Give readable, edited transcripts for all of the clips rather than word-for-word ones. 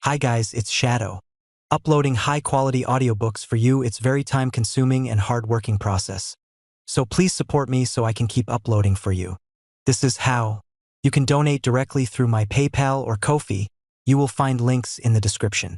Hi guys, it's Shadow. Uploading high-quality audiobooks for you, it's very time-consuming and hard-working process. So please support me so I can keep uploading for you. This is how. You can donate directly through my PayPal or Ko-fi. You will find links in the description.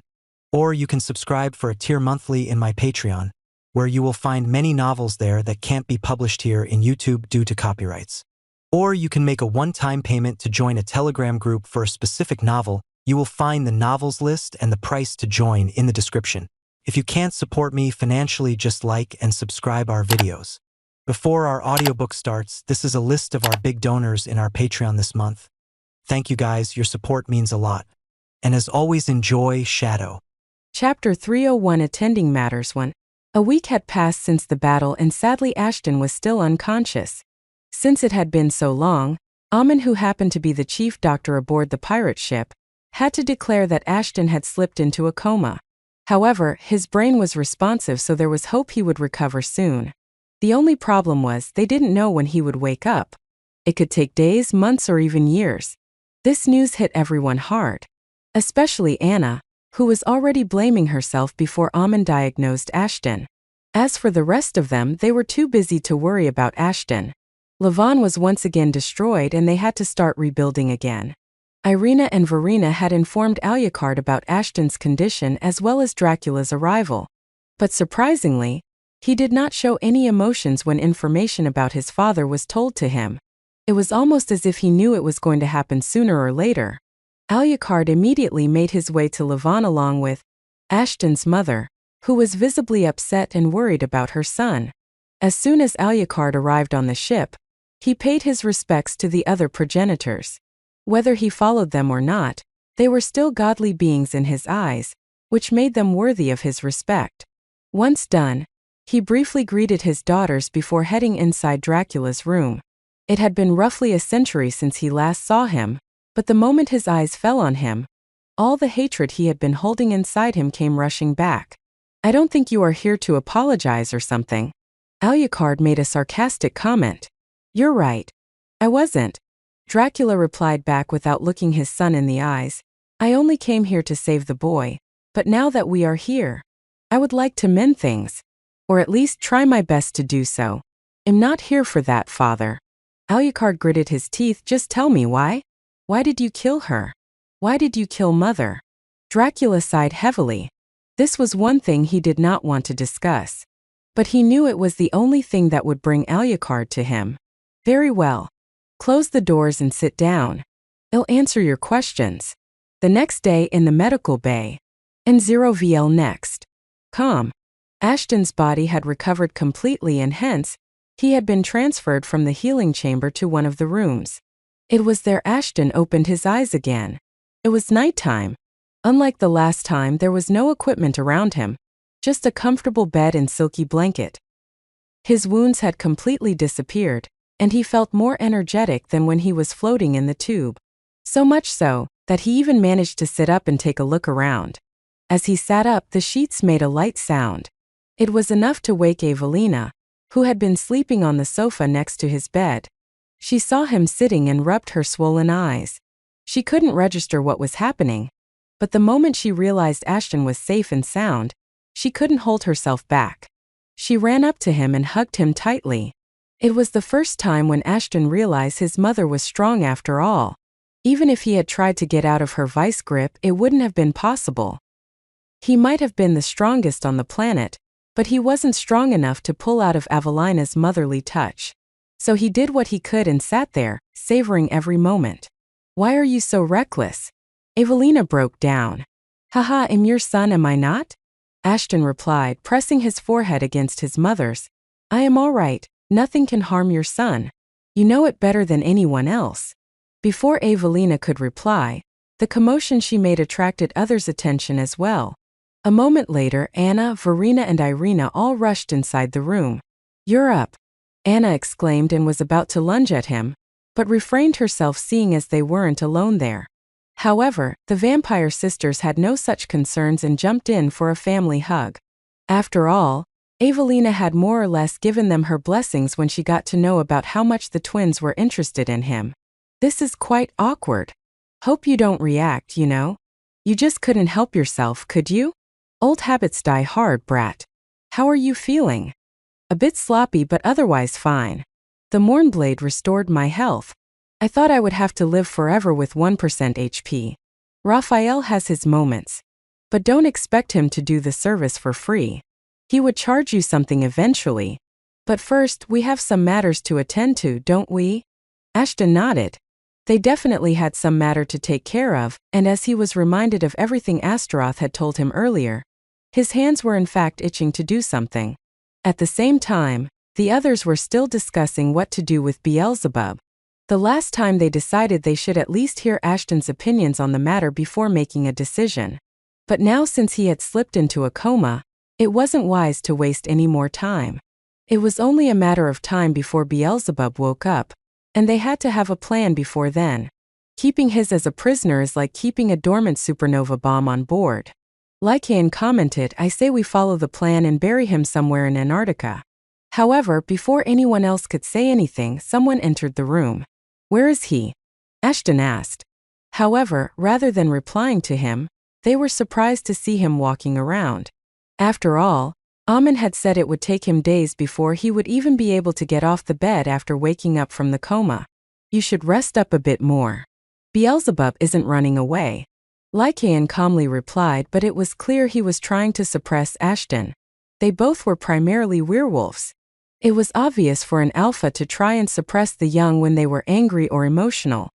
Or you can subscribe for a tier monthly in my Patreon, where you will find many novels there that can't be published here in YouTube due to copyrights. Or you can make a one-time payment to join a Telegram group for a specific novel. You will find the novels list and the price to join in the description. If you can't support me financially, just like and subscribe our videos. Before our audiobook starts, this is a list of our big donors in our Patreon this month. Thank you guys, your support means a lot. And as always, enjoy Shadow. Chapter 301 Attending Matters 1. A week had passed since the battle and sadly Ashton was still unconscious. Since it had been so long, Amon, who happened to be the chief doctor aboard the pirate ship, had to declare that Ashton had slipped into a coma. However, his brain was responsive, so there was hope he would recover soon. The only problem was they didn't know when he would wake up. It could take days, months, or even years. This news hit everyone hard. Especially Anna, who was already blaming herself before Amon diagnosed Ashton. As for the rest of them, they were too busy to worry about Ashton. Levon was once again destroyed and they had to start rebuilding again. Irina and Verena had informed Alucard about Ashton's condition as well as Dracula's arrival. But surprisingly, he did not show any emotions when information about his father was told to him. It was almost as if he knew it was going to happen sooner or later. Alucard immediately made his way to Levon along with Ashton's mother, who was visibly upset and worried about her son. As soon as Alucard arrived on the ship, he paid his respects to the other progenitors. Whether he followed them or not, they were still godly beings in his eyes, which made them worthy of his respect. Once done, he briefly greeted his daughters before heading inside Dracula's room. It had been roughly a century since he last saw him, but the moment his eyes fell on him, all the hatred he had been holding inside him came rushing back. "I don't think you are here to apologize or something." Alucard made a sarcastic comment. "You're right. I wasn't." Dracula replied back without looking his son in the eyes. "I only came here to save the boy, but now that we are here, I would like to mend things. Or at least try my best to do so. I'm not here for that, father." Alucard gritted his teeth. "Just tell me why? Why did you kill her? Why did you kill mother?" Dracula sighed heavily. This was one thing he did not want to discuss. But he knew it was the only thing that would bring Alucard to him. "Very well. Close the doors and sit down. I'll answer your questions." The next day in the medical bay. N0VL next. Calm. Ashton's body had recovered completely and hence, he had been transferred from the healing chamber to one of the rooms. It was there Ashton opened his eyes again. It was nighttime. Unlike the last time, there was no equipment around him, just a comfortable bed and silky blanket. His wounds had completely disappeared, and he felt more energetic than when he was floating in the tube. So much so, that he even managed to sit up and take a look around. As he sat up, the sheets made a light sound. It was enough to wake Evelina, who had been sleeping on the sofa next to his bed. She saw him sitting and rubbed her swollen eyes. She couldn't register what was happening, but the moment she realized Ashton was safe and sound, she couldn't hold herself back. She ran up to him and hugged him tightly. It was the first time when Ashton realized his mother was strong after all. Even if he had tried to get out of her vice grip, it wouldn't have been possible. He might have been the strongest on the planet, but he wasn't strong enough to pull out of Evelina's motherly touch. So he did what he could and sat there, savoring every moment. "Why are you so reckless?" Evelina broke down. "Haha, I'm your son, am I not?" Ashton replied, pressing his forehead against his mother's. "I am all right. Nothing can harm your son. You know it better than anyone else." Before Evelina could reply, the commotion she made attracted others' attention as well. A moment later, Anna, Verena, and Irina all rushed inside the room. "You're up," Anna exclaimed and was about to lunge at him, but refrained herself seeing as they weren't alone there. However, the vampire sisters had no such concerns and jumped in for a family hug. After all, Evelina had more or less given them her blessings when she got to know about how much the twins were interested in him. "This is quite awkward. Hope you don't react, you know. You just couldn't help yourself, could you? Old habits die hard, brat. How are you feeling? A bit sloppy but otherwise fine. The Mornblade restored my health. I thought I would have to live forever with 1% HP. Raphael has his moments. But don't expect him to do the service for free. He would charge you something eventually. But first, we have some matters to attend to, don't we? Ashton nodded. They definitely had some matter to take care of, and as he was reminded of everything Astaroth had told him earlier, his hands were in fact itching to do something. At the same time, the others were still discussing what to do with Beelzebub. The last time they decided they should at least hear Ashton's opinions on the matter before making a decision. But now since he had slipped into a coma, it wasn't wise to waste any more time. It was only a matter of time before Beelzebub woke up, and they had to have a plan before then. Keeping his as a prisoner is like keeping a dormant supernova bomb on board. Lycaon commented, I say we follow the plan and bury him somewhere in Antarctica. However, before anyone else could say anything, someone entered the room. Where is he? Ashton asked. However, rather than replying to him, they were surprised to see him walking around. After all, Amen had said it would take him days before he would even be able to get off the bed after waking up from the coma. You should rest up a bit more. Beelzebub isn't running away. Lycaon calmly replied, but it was clear he was trying to suppress Ashton. They both were primarily werewolves. It was obvious for an alpha to try and suppress the young when they were angry or emotional.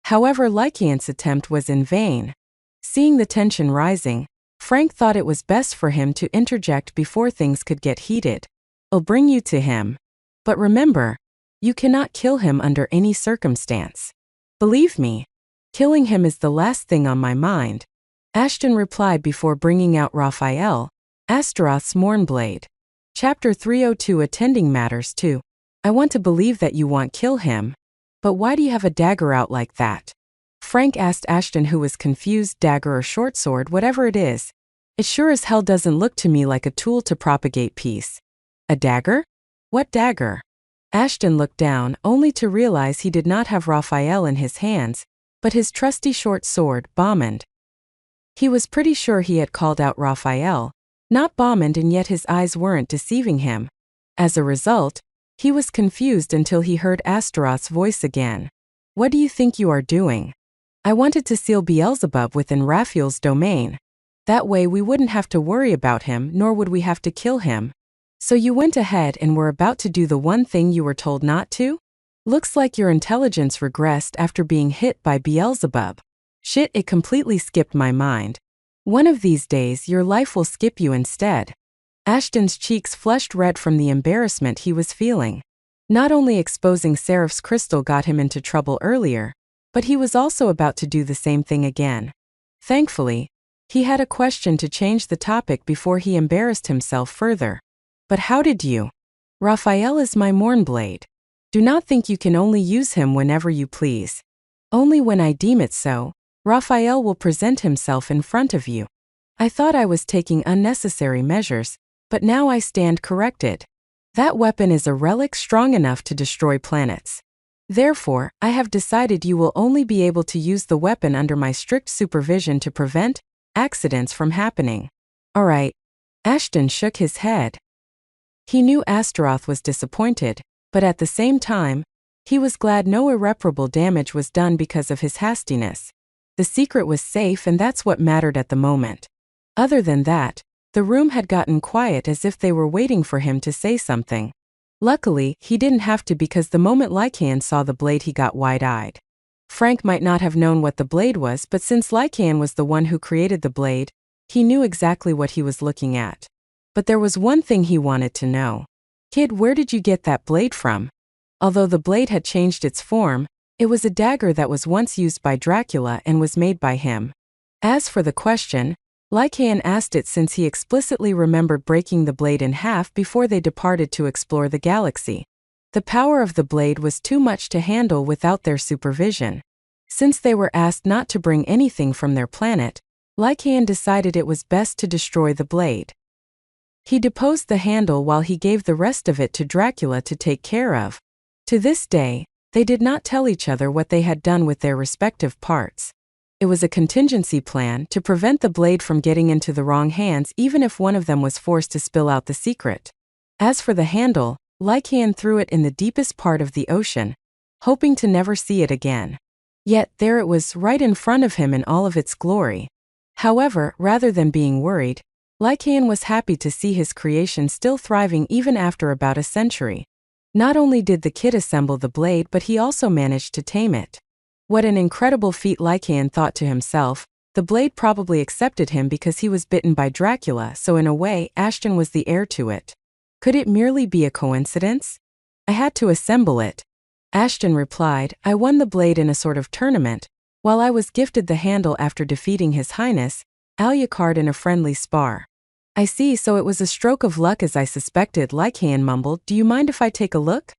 However, Lycaon's attempt was in vain. Seeing the tension rising, Frank thought it was best for him to interject before things could get heated. I'll bring you to him. But remember, you cannot kill him under any circumstance. Believe me, killing him is the last thing on my mind. Ashton replied before bringing out Raphael, Astaroth's Mornblade. Chapter 302 Attending Matters 2. I want to believe that you want kill him. But why do you have a dagger out like that? Frank asked Ashton, who was confused. Dagger or short sword, whatever it is. It sure as hell doesn't look to me like a tool to propagate peace. A dagger? What dagger? Ashton looked down, only to realize he did not have Raphael in his hands, but his trusty short sword, Bommand. He was pretty sure he had called out Raphael, not Bommand, and yet his eyes weren't deceiving him. As a result, he was confused until he heard Astaroth's voice again. What do you think you are doing? I wanted to seal Beelzebub within Raphael's domain. That way we wouldn't have to worry about him, nor would we have to kill him. So you went ahead and were about to do the one thing you were told not to? Looks like your intelligence regressed after being hit by Beelzebub. Shit, it completely skipped my mind. One of these days your life will skip you instead. Ashton's cheeks flushed red from the embarrassment he was feeling. Not only exposing Seraph's crystal got him into trouble earlier, but he was also about to do the same thing again. Thankfully, he had a question to change the topic before he embarrassed himself further. But how did you? Raphael is my Mornblade. Do not think you can only use him whenever you please. Only when I deem it so, Raphael will present himself in front of you. I thought I was taking unnecessary measures, but now I stand corrected. That weapon is a relic strong enough to destroy planets. Therefore, I have decided you will only be able to use the weapon under my strict supervision to prevent accidents from happening. All right. Ashton shook his head. He knew Astaroth was disappointed, but at the same time, he was glad no irreparable damage was done because of his hastiness. The secret was safe, and that's what mattered at the moment. Other than that, the room had gotten quiet as if they were waiting for him to say something. Luckily, he didn't have to, because the moment Lycaon saw the blade he got wide-eyed. Frank might not have known what the blade was, but since Lycaon was the one who created the blade, he knew exactly what he was looking at. But there was one thing he wanted to know. Kid, where did you get that blade from? Although the blade had changed its form, it was a dagger that was once used by Dracula and was made by him. As for the question, Lycaon asked it since he explicitly remembered breaking the blade in half before they departed to explore the galaxy. The power of the blade was too much to handle without their supervision. Since they were asked not to bring anything from their planet, Lycaon decided it was best to destroy the blade. He deposed the handle while he gave the rest of it to Dracula to take care of. To this day, they did not tell each other what they had done with their respective parts. It was a contingency plan to prevent the blade from getting into the wrong hands even if one of them was forced to spill out the secret. As for the handle, Lycaon threw it in the deepest part of the ocean, hoping to never see it again. Yet there it was right in front of him in all of its glory. However, rather than being worried, Lycaon was happy to see his creation still thriving even after about a century. Not only did the kid assemble the blade, but he also managed to tame it. What an incredible feat, Lycaon thought to himself. The blade probably accepted him because he was bitten by Dracula, so in a way, Ashton was the heir to it. Could it merely be a coincidence? I had to assemble it. Ashton replied, I won the blade in a sort of tournament, while I was gifted the handle after defeating His Highness, Alucard, in a friendly spar. I see, so it was a stroke of luck as I suspected, Lycaon mumbled. Do you mind if I take a look?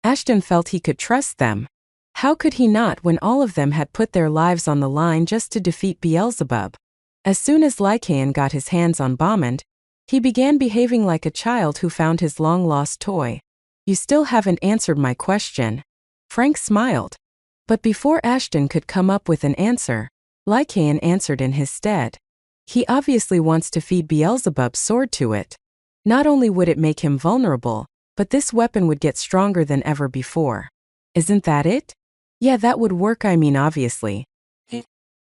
Ashton felt he could trust them. How could he not when all of them had put their lives on the line just to defeat Beelzebub? As soon as Lycaon got his hands on Bommand, he began behaving like a child who found his long-lost toy. You still haven't answered my question. Frank smiled. But before Ashton could come up with an answer, Lycaon answered in his stead. He obviously wants to feed Beelzebub's sword to it. Not only would it make him vulnerable, but this weapon would get stronger than ever before. Isn't that it? Yeah, that would work, I mean obviously.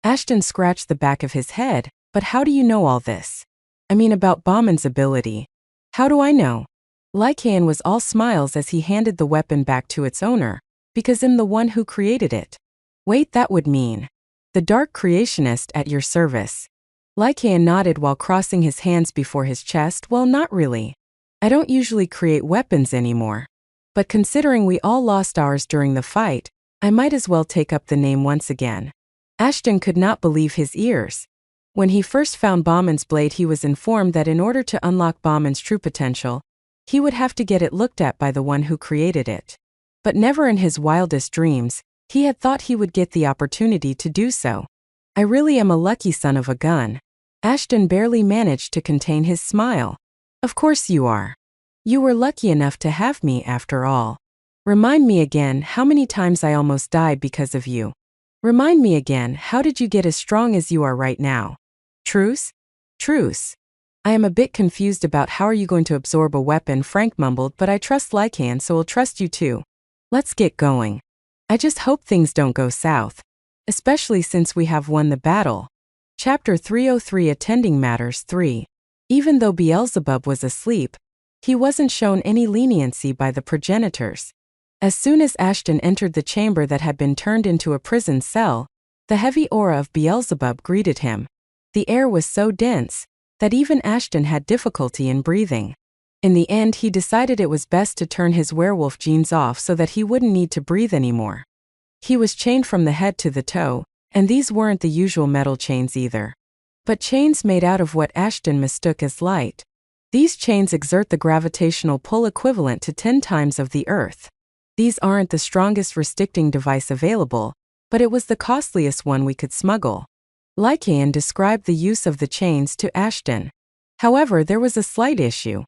Ashton scratched the back of his head, but how do you know all this? I mean about Bommand's ability. How do I know? Lycaon was all smiles as he handed the weapon back to its owner, because I'm the one who created it. Wait, that would mean the Dark Creationist at your service. Lycaon nodded while crossing his hands before his chest. Well, not really. I don't usually create weapons anymore. But considering we all lost ours during the fight, I might as well take up the name once again. Ashton could not believe his ears. When he first found Bommand's blade, he was informed that in order to unlock Bommand's true potential, he would have to get it looked at by the one who created it. But never in his wildest dreams, he had thought he would get the opportunity to do so. I really am a lucky son of a gun. Ashton barely managed to contain his smile. Of course you are. You were lucky enough to have me after all. Remind me again how many times I almost died because of you. Remind me again, how did you get as strong as you are right now? Truce? Truce. I am a bit confused about how are you going to absorb a weapon, Frank mumbled, but I trust Lycaon, so I'll trust you too. Let's get going. I just hope things don't go south. Especially since we have won the battle. Chapter 303, Attending Matters 3. Even though Beelzebub was asleep, he wasn't shown any leniency by the progenitors. As soon as Ashton entered the chamber that had been turned into a prison cell, the heavy aura of Beelzebub greeted him. The air was so dense that even Ashton had difficulty in breathing. In the end, he decided it was best to turn his werewolf genes off so that he wouldn't need to breathe anymore. He was chained from the head to the toe, and these weren't the usual metal chains either, but chains made out of what Ashton mistook as light. These chains exert the gravitational pull equivalent to 10 times of the Earth. These aren't the strongest restricting device available, but it was the costliest one we could smuggle. Lycaon described the use of the chains to Ashton. However, there was a slight issue.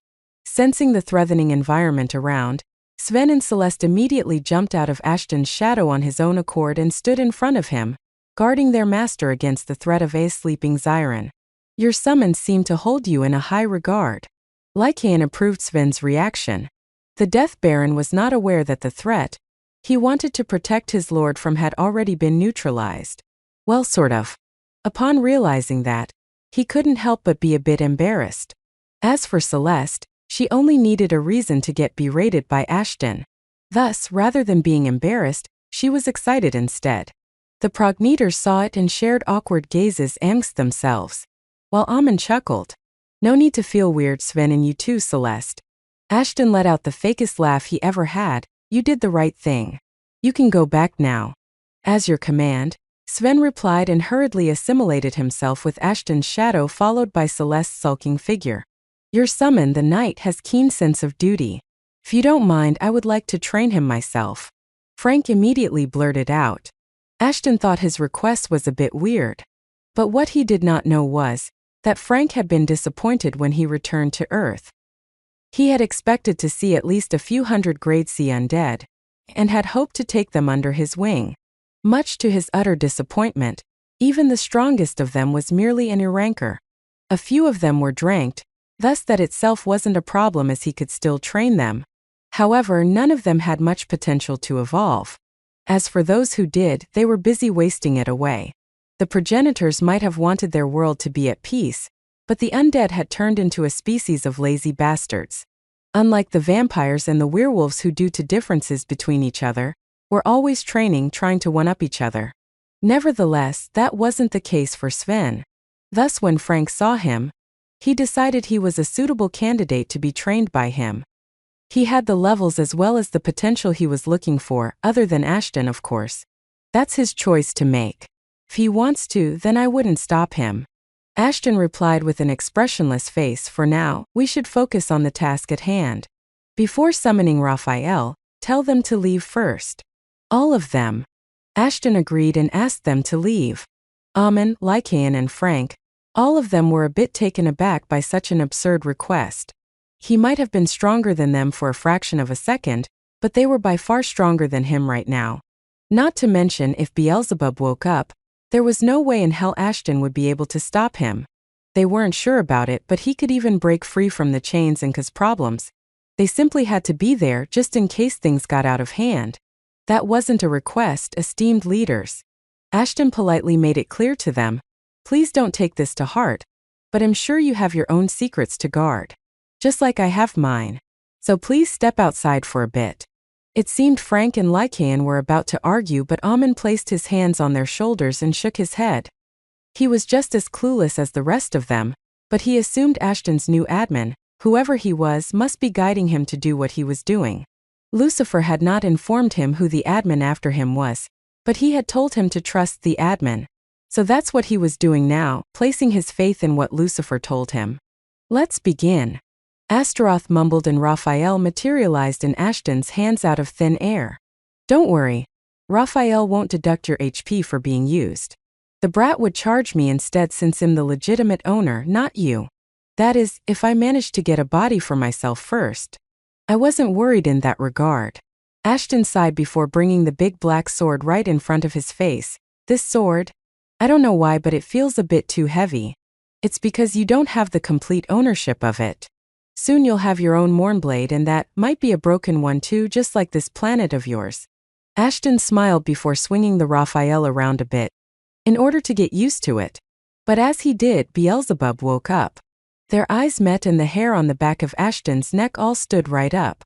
Sensing the threatening environment around, Sven and Celeste immediately jumped out of Ashton's shadow on his own accord and stood in front of him, guarding their master against the threat of a sleeping Xiren. Your summons seem to hold you in a high regard. Lycaon approved Sven's reaction. The Death Baron was not aware that the threat he wanted to protect his lord from had already been neutralized. Well, sort of. Upon realizing that, he couldn't help but be a bit embarrassed. As for Celeste, she only needed a reason to get berated by Ashton. Thus, rather than being embarrassed, she was excited instead. The progenitors saw it and shared awkward gazes amongst themselves. While Amon chuckled. No need to feel weird, Sven, and you too, Celeste. Ashton let out the fakest laugh he ever had. You did the right thing. You can go back now. As your command, Sven replied and hurriedly assimilated himself with Ashton's shadow followed by Celeste's sulking figure. Your summon, the knight, has keen sense of duty. If you don't mind, I would like to train him myself. Frank immediately blurted out. Ashton thought his request was a bit weird. But what he did not know was that Frank had been disappointed when he returned to Earth. He had expected to see at least a few hundred grade C undead, and had hoped to take them under his wing. Much to his utter disappointment, Even the strongest of them was merely an rancor. A few of them were dranked, thus that itself wasn't a problem as he could still train them. However, none of them had much potential to evolve. As for those who did, they were busy wasting it away. The progenitors might have wanted their world to be at peace, but the undead had turned into a species of lazy bastards. Unlike the vampires and the werewolves who, due to differences between each other, were always training, trying to one-up each other. Nevertheless, that wasn't the case for Sven. Thus, when Frank saw him, he decided he was a suitable candidate to be trained by him. He had the levels as well as the potential he was looking for, other than Ashton, of course. That's his choice to make. If he wants to, then I wouldn't stop him. Ashton replied with an expressionless face. For now, we should focus on the task at hand. Before summoning Raphael, tell them to leave first. All of them. Ashton agreed and asked them to leave. Amon, Lycaon and Frank, all of them were a bit taken aback by such an absurd request. He might have been stronger than them for a fraction of a second, but they were by far stronger than him right now. Not to mention, if Beelzebub woke up, there was no way in hell Ashton would be able to stop him. They weren't sure about it, but he could even break free from the chains and cause problems. They simply had to be there just in case things got out of hand. That wasn't a request, esteemed leaders. Ashton politely made it clear to them, please don't take this to heart, but I'm sure you have your own secrets to guard. Just like I have mine. So please step outside for a bit. It seemed Frank and Lycaon were about to argue, but Amon placed his hands on their shoulders and shook his head. He was just as clueless as the rest of them, but he assumed Ashton's new admin, whoever he was, must be guiding him to do what he was doing. Lucifer had not informed him who the admin after him was, but he had told him to trust the admin. So that's what he was doing now, placing his faith in what Lucifer told him. Let's begin. Astaroth mumbled and Raphael materialized in Ashton's hands out of thin air. Don't worry. Raphael won't deduct your HP for being used. The brat would charge me instead since I'm the legitimate owner, not you. That is, if I manage to get a body for myself first. I wasn't worried in that regard. Ashton sighed before bringing the big black sword right in front of his face. This sword? I don't know why, but it feels a bit too heavy. It's because you don't have the complete ownership of it. Soon you'll have your own Mournblade, and that might be a broken one too, just like this planet of yours. Ashton smiled before swinging the Raphael around a bit, in order to get used to it. But as he did, Beelzebub woke up. Their eyes met and the hair on the back of Ashton's neck all stood right up.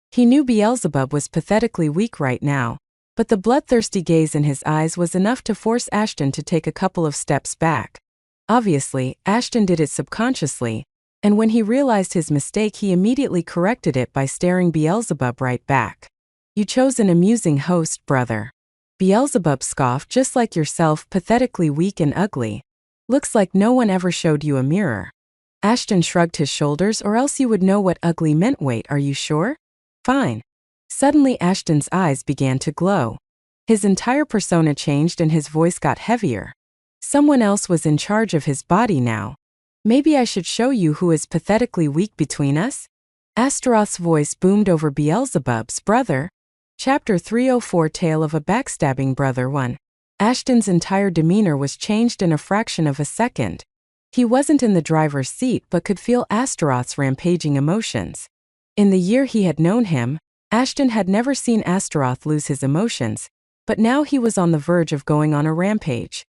He knew Beelzebub was pathetically weak right now, but the bloodthirsty gaze in his eyes was enough to force Ashton to take a couple of steps back. Obviously, Ashton did it subconsciously, and when he realized his mistake he immediately corrected it by staring Beelzebub right back. You chose an amusing host, brother. Beelzebub scoffed, just like yourself, pathetically weak and ugly. Looks like no one ever showed you a mirror. Ashton shrugged his shoulders, or else you would know what ugly meant. Wait, are you sure? Fine. Suddenly Ashton's eyes began to glow. His entire persona changed and his voice got heavier. Someone else was in charge of his body now. Maybe I should show you who is pathetically weak between us? Astaroth's voice boomed over Beelzebub's brother. Chapter 304, Tale of a Backstabbing Brother 1. Ashton's entire demeanor was changed in a fraction of a second. He wasn't in the driver's seat but could feel Astaroth's rampaging emotions. In the year he had known him, Ashton had never seen Astaroth lose his emotions, but now he was on the verge of going on a rampage.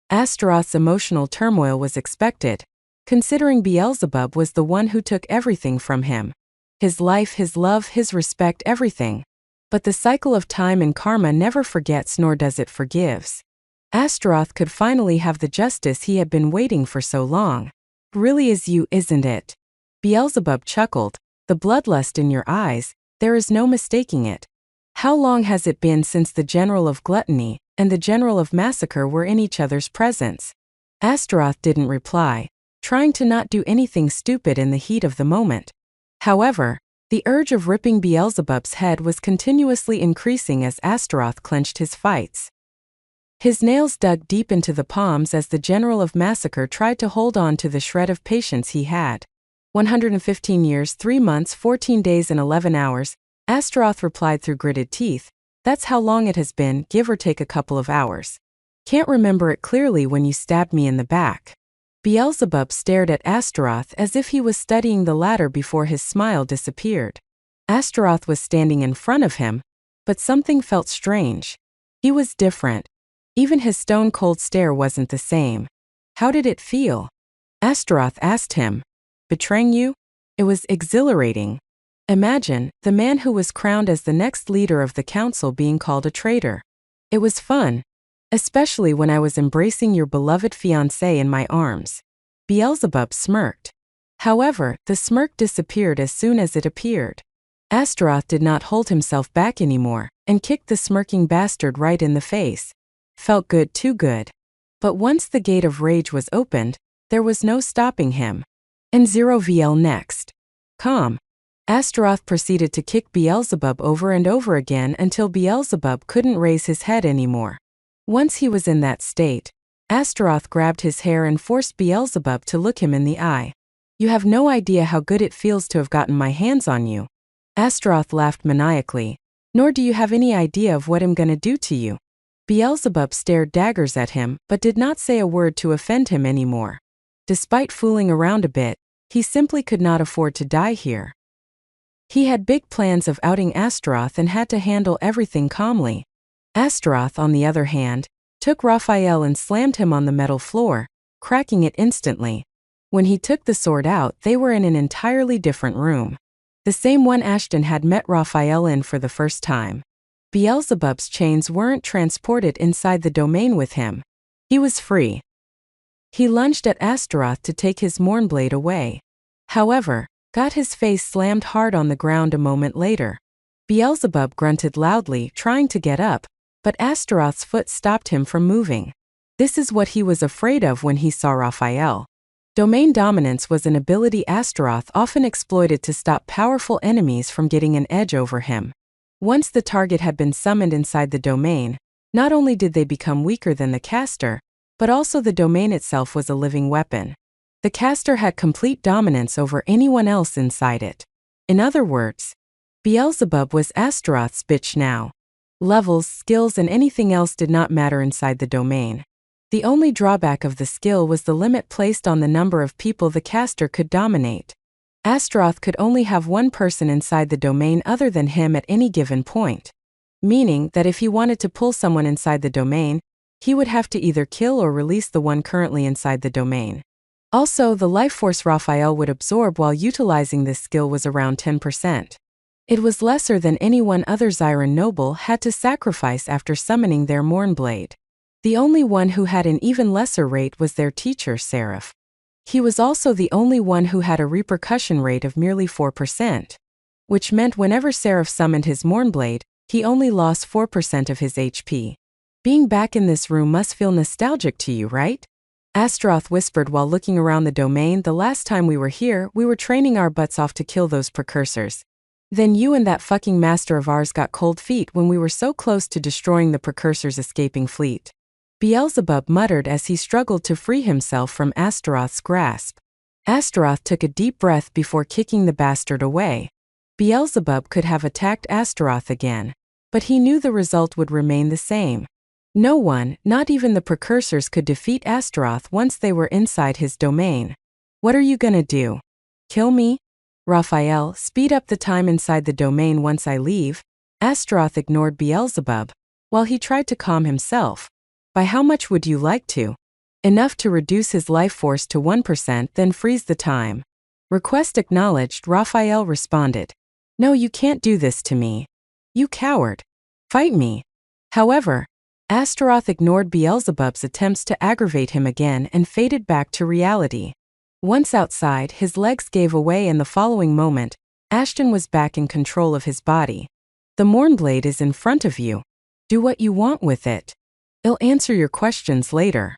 Astaroth's emotional turmoil was expected, considering Beelzebub was the one who took everything from him. His life, his love, his respect, everything. But the cycle of time and karma never forgets, nor does it forgives. Astaroth could finally have the justice he had been waiting for so long. Really is you, isn't it? Beelzebub chuckled. The bloodlust in your eyes, there is no mistaking it. How long has it been since the General of Gluttony and the General of Massacre were in each other's presence? Astaroth didn't reply, trying to not do anything stupid in the heat of the moment. However, the urge of ripping Beelzebub's head was continuously increasing as Astaroth clenched his fights. His nails dug deep into the palms as the General of Massacre tried to hold on to the shred of patience he had. 115 years, 3 months, 14 days and 11 hours, Astaroth replied through gritted teeth. That's how long it has been, give or take a couple of hours. Can't remember it clearly when you stabbed me in the back. Beelzebub stared at Astaroth as if he was studying the latter before his smile disappeared. Astaroth was standing in front of him, but something felt strange. He was different. Even his stone-cold stare wasn't the same. How did it feel? Astaroth asked him. Betraying you? It was exhilarating. Imagine, the man who was crowned as the next leader of the council being called a traitor. It was fun. Especially when I was embracing your beloved fiancé in my arms. Beelzebub smirked. However, the smirk disappeared as soon as it appeared. Astaroth did not hold himself back anymore, and kicked the smirking bastard right in the face. Felt good, too good. But once the gate of rage was opened, there was no stopping him. And 0VL next. Calm. Astaroth proceeded to kick Beelzebub over and over again until Beelzebub couldn't raise his head anymore. Once he was in that state, Astaroth grabbed his hair and forced Beelzebub to look him in the eye. You have no idea how good it feels to have gotten my hands on you. Astaroth laughed maniacally. Nor do you have any idea of what I'm gonna do to you. Beelzebub stared daggers at him but did not say a word to offend him anymore. Despite fooling around a bit, he simply could not afford to die here. He had big plans of outing Astaroth and had to handle everything calmly. Astaroth, on the other hand, took Raphael and slammed him on the metal floor, cracking it instantly. When he took the sword out, they were in an entirely different room. The same one Ashton had met Raphael in for the first time. Beelzebub's chains weren't transported inside the domain with him. He was free. He lunged at Astaroth to take his Mournblade away. However, got his face slammed hard on the ground a moment later. Beelzebub grunted loudly, trying to get up, but Astaroth's foot stopped him from moving. This is what he was afraid of when he saw Raphael. Domain dominance was an ability Astaroth often exploited to stop powerful enemies from getting an edge over him. Once the target had been summoned inside the domain, not only did they become weaker than the caster, but also the domain itself was a living weapon. The caster had complete dominance over anyone else inside it. In other words, Beelzebub was Astaroth's bitch now. Levels, skills, and anything else did not matter inside the domain. The only drawback of the skill was the limit placed on the number of people the caster could dominate. Astaroth could only have one person inside the domain other than him at any given point. Meaning that if he wanted to pull someone inside the domain, he would have to either kill or release the one currently inside the domain. Also, the life force Raphael would absorb while utilizing this skill was around 10%. It was lesser than any one other Zyran noble had to sacrifice after summoning their Mournblade. The only one who had an even lesser rate was their teacher, Seraph. He was also the only one who had a repercussion rate of merely 4%, which meant whenever Seraph summoned his Mournblade, he only lost 4% of his HP. Being back in this room must feel nostalgic to you, right? Astaroth whispered while looking around the domain. The last time we were here, we were training our butts off to kill those precursors. Then you and that fucking master of ours got cold feet when we were so close to destroying the precursor's escaping fleet. Beelzebub muttered as he struggled to free himself from Astaroth's grasp. Astaroth took a deep breath before kicking the bastard away. Beelzebub could have attacked Astaroth again, but he knew the result would remain the same. No one, not even the precursors, could defeat Astaroth once they were inside his domain. What are you gonna do? Kill me? Raphael, speed up the time inside the domain once I leave. Astaroth ignored Beelzebub, while he tried to calm himself. By how much would you like to? Enough to reduce his life force to 1%, then freeze the time. Request acknowledged, Raphael responded. No, you can't do this to me. You coward. Fight me. However, Astaroth ignored Beelzebub's attempts to aggravate him again and faded back to reality. Once outside, his legs gave away and the following moment, Ashton was back in control of his body. The Mournblade is in front of you. Do what you want with it. I'll answer your questions later.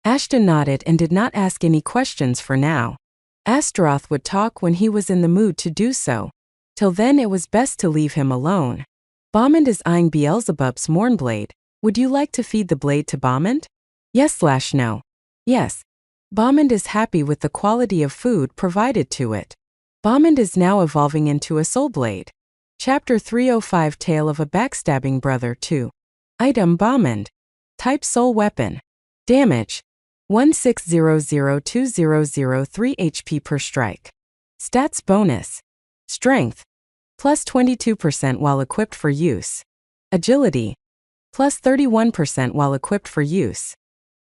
Ashton nodded and did not ask any questions for now. Astaroth would talk when he was in the mood to do so. Till then it was best to leave him alone. Bommond is eyeing Beelzebub's Mournblade. Would you like to feed the blade to Bommond? Yes/no. Yes. Bommond is happy with the quality of food provided to it. Bommond is now evolving into a soul blade. Chapter 305 Tale of a Backstabbing Brother 2. Item Bommond. Type Soul Weapon. Damage: 16002003 HP per strike. Stats bonus: Strength, plus 22% while equipped for use. Agility, plus 31% while equipped for use.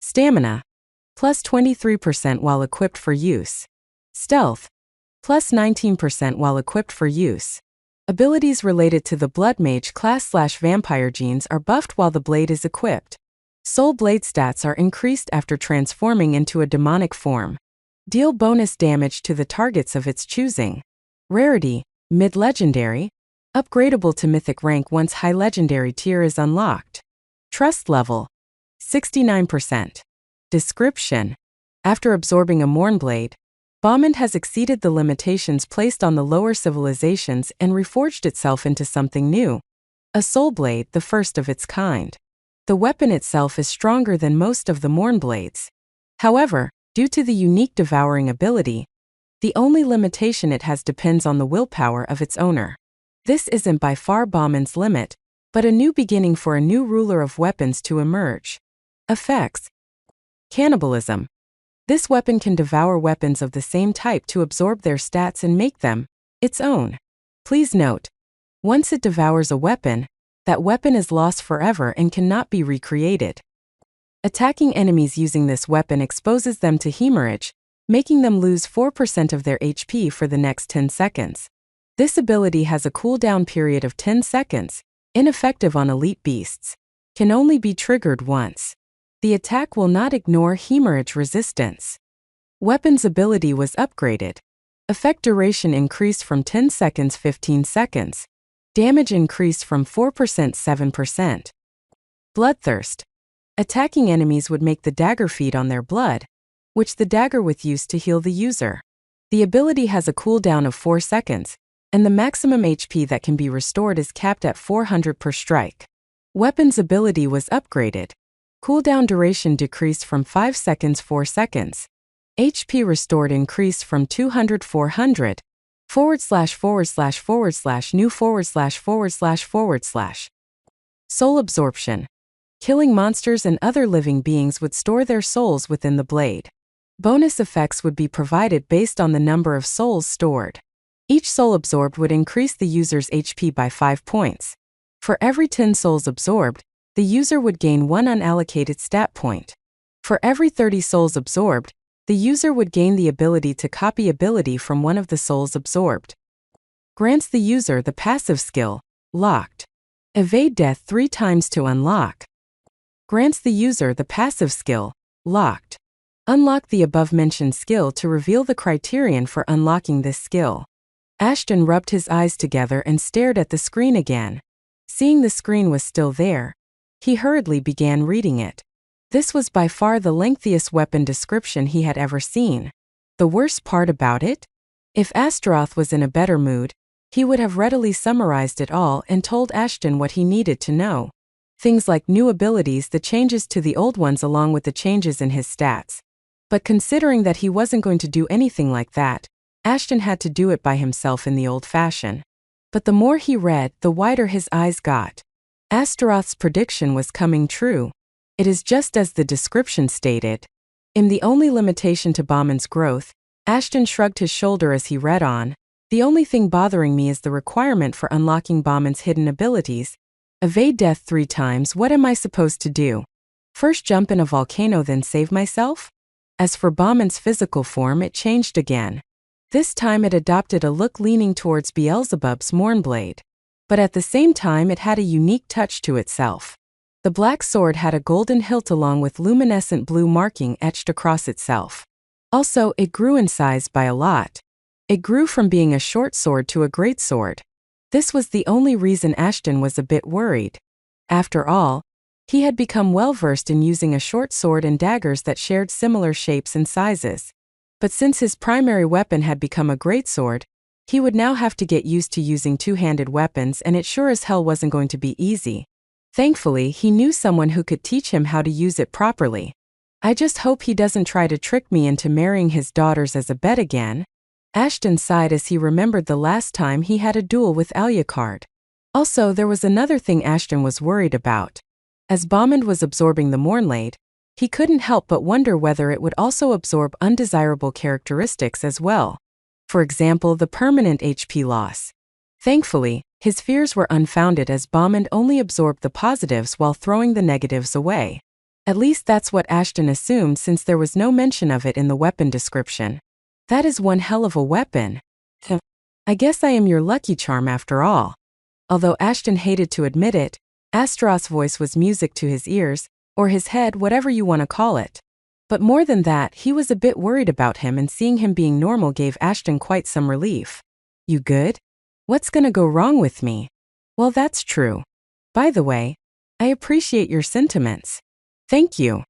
Stamina, plus 23% while equipped for use. Stealth, plus 19% while equipped for use. Abilities related to the Blood Mage class/vampire genes are buffed while the blade is equipped. Soul Blade stats are increased after transforming into a demonic form. Deal bonus damage to the targets of its choosing. Rarity, mid-legendary. Upgradable to mythic rank once high legendary tier is unlocked. Trust level, 69%. Description: After absorbing a Mournblade, Bomband has exceeded the limitations placed on the lower civilizations and reforged itself into something new. A soul blade, the first of its kind. The weapon itself is stronger than most of the Mournblades. However, due to the unique devouring ability, the only limitation it has depends on the willpower of its owner. This isn't by far Bomband's limit, but a new beginning for a new ruler of weapons to emerge. Effects: Cannibalism. This weapon can devour weapons of the same type to absorb their stats and make them its own. Please note, once it devours a weapon, that weapon is lost forever and cannot be recreated. Attacking enemies using this weapon exposes them to hemorrhage, making them lose 4% of their HP for the next 10 seconds. This ability has a cooldown period of 10 seconds, ineffective on elite beasts. Can only be triggered once. The attack will not ignore hemorrhage resistance. Weapon's ability was upgraded. Effect duration increased from 10 seconds 15 seconds. Damage increased from 4% 7%. Bloodthirst. Attacking enemies would make the dagger feed on their blood, which the dagger would use to heal the user. The ability has a cooldown of 4 seconds, and the maximum HP that can be restored is capped at 400 per strike. Weapon's ability was upgraded. Cooldown duration decreased from 5 seconds 4 seconds. HP restored increased from 200 400 ////new ////. Soul absorption. Killing monsters and other living beings would store their souls within the blade. Bonus effects would be provided based on the number of souls stored. Each soul absorbed would increase the user's HP by 5 points. For every 10 souls absorbed, the user would gain 1 unallocated stat point. For every 30 souls absorbed, the user would gain the ability to copy ability from one of the souls absorbed. Grants the user the passive skill, Locked. Evade death 3 times to unlock. Grants the user the passive skill, Locked. Unlock the above-mentioned skill to reveal the criterion for unlocking this skill. Ashton rubbed his eyes together and stared at the screen again. Seeing the screen was still there, he hurriedly began reading it. This was by far the lengthiest weapon description he had ever seen. The worst part about it? If Astaroth was in a better mood, he would have readily summarized it all and told Ashton what he needed to know. Things like new abilities, the changes to the old ones along with the changes in his stats. But considering that he wasn't going to do anything like that, Ashton had to do it by himself in the old fashion. But the more he read, the wider his eyes got. Astaroth's prediction was coming true. It is just as the description stated. In the only limitation to Bomband's growth, Ashton shrugged his shoulder as he read on. The only thing bothering me is the requirement for unlocking Bomband's hidden abilities. Evade death 3 times. What am I supposed to do? First jump in a volcano then save myself? As for Bomband's physical form, it changed again. This time it adopted a look leaning towards Beelzebub's Mournblade. But at the same time it had a unique touch to itself. The black sword had a golden hilt along with luminescent blue marking etched across itself. Also, it grew in size by a lot. It grew from being a short sword to a great sword. This was the only reason Ashton was a bit worried. After all, he had become well versed in using a short sword and daggers that shared similar shapes and sizes. But since his primary weapon had become a greatsword, he would now have to get used to using two-handed weapons, and it sure as hell wasn't going to be easy. Thankfully, he knew someone who could teach him how to use it properly. I just hope he doesn't try to trick me into marrying his daughters as a bet again. Ashton sighed as he remembered the last time he had a duel with Alucard. Also, there was another thing Ashton was worried about. As Bommand was absorbing the Mornlade, he couldn't help but wonder whether it would also absorb undesirable characteristics as well. For example, the permanent HP loss. Thankfully, his fears were unfounded as Bommand only absorbed the positives while throwing the negatives away. At least that's what Ashton assumed since there was no mention of it in the weapon description. That is one hell of a weapon. I guess I am your lucky charm after all. Although Ashton hated to admit it, Astaroth's voice was music to his ears, or his head, whatever you want to call it. But more than that, he was a bit worried about him, and seeing him being normal gave Ashton quite some relief. You good? What's gonna go wrong with me? Well, that's true. By the way, I appreciate your sentiments. Thank you.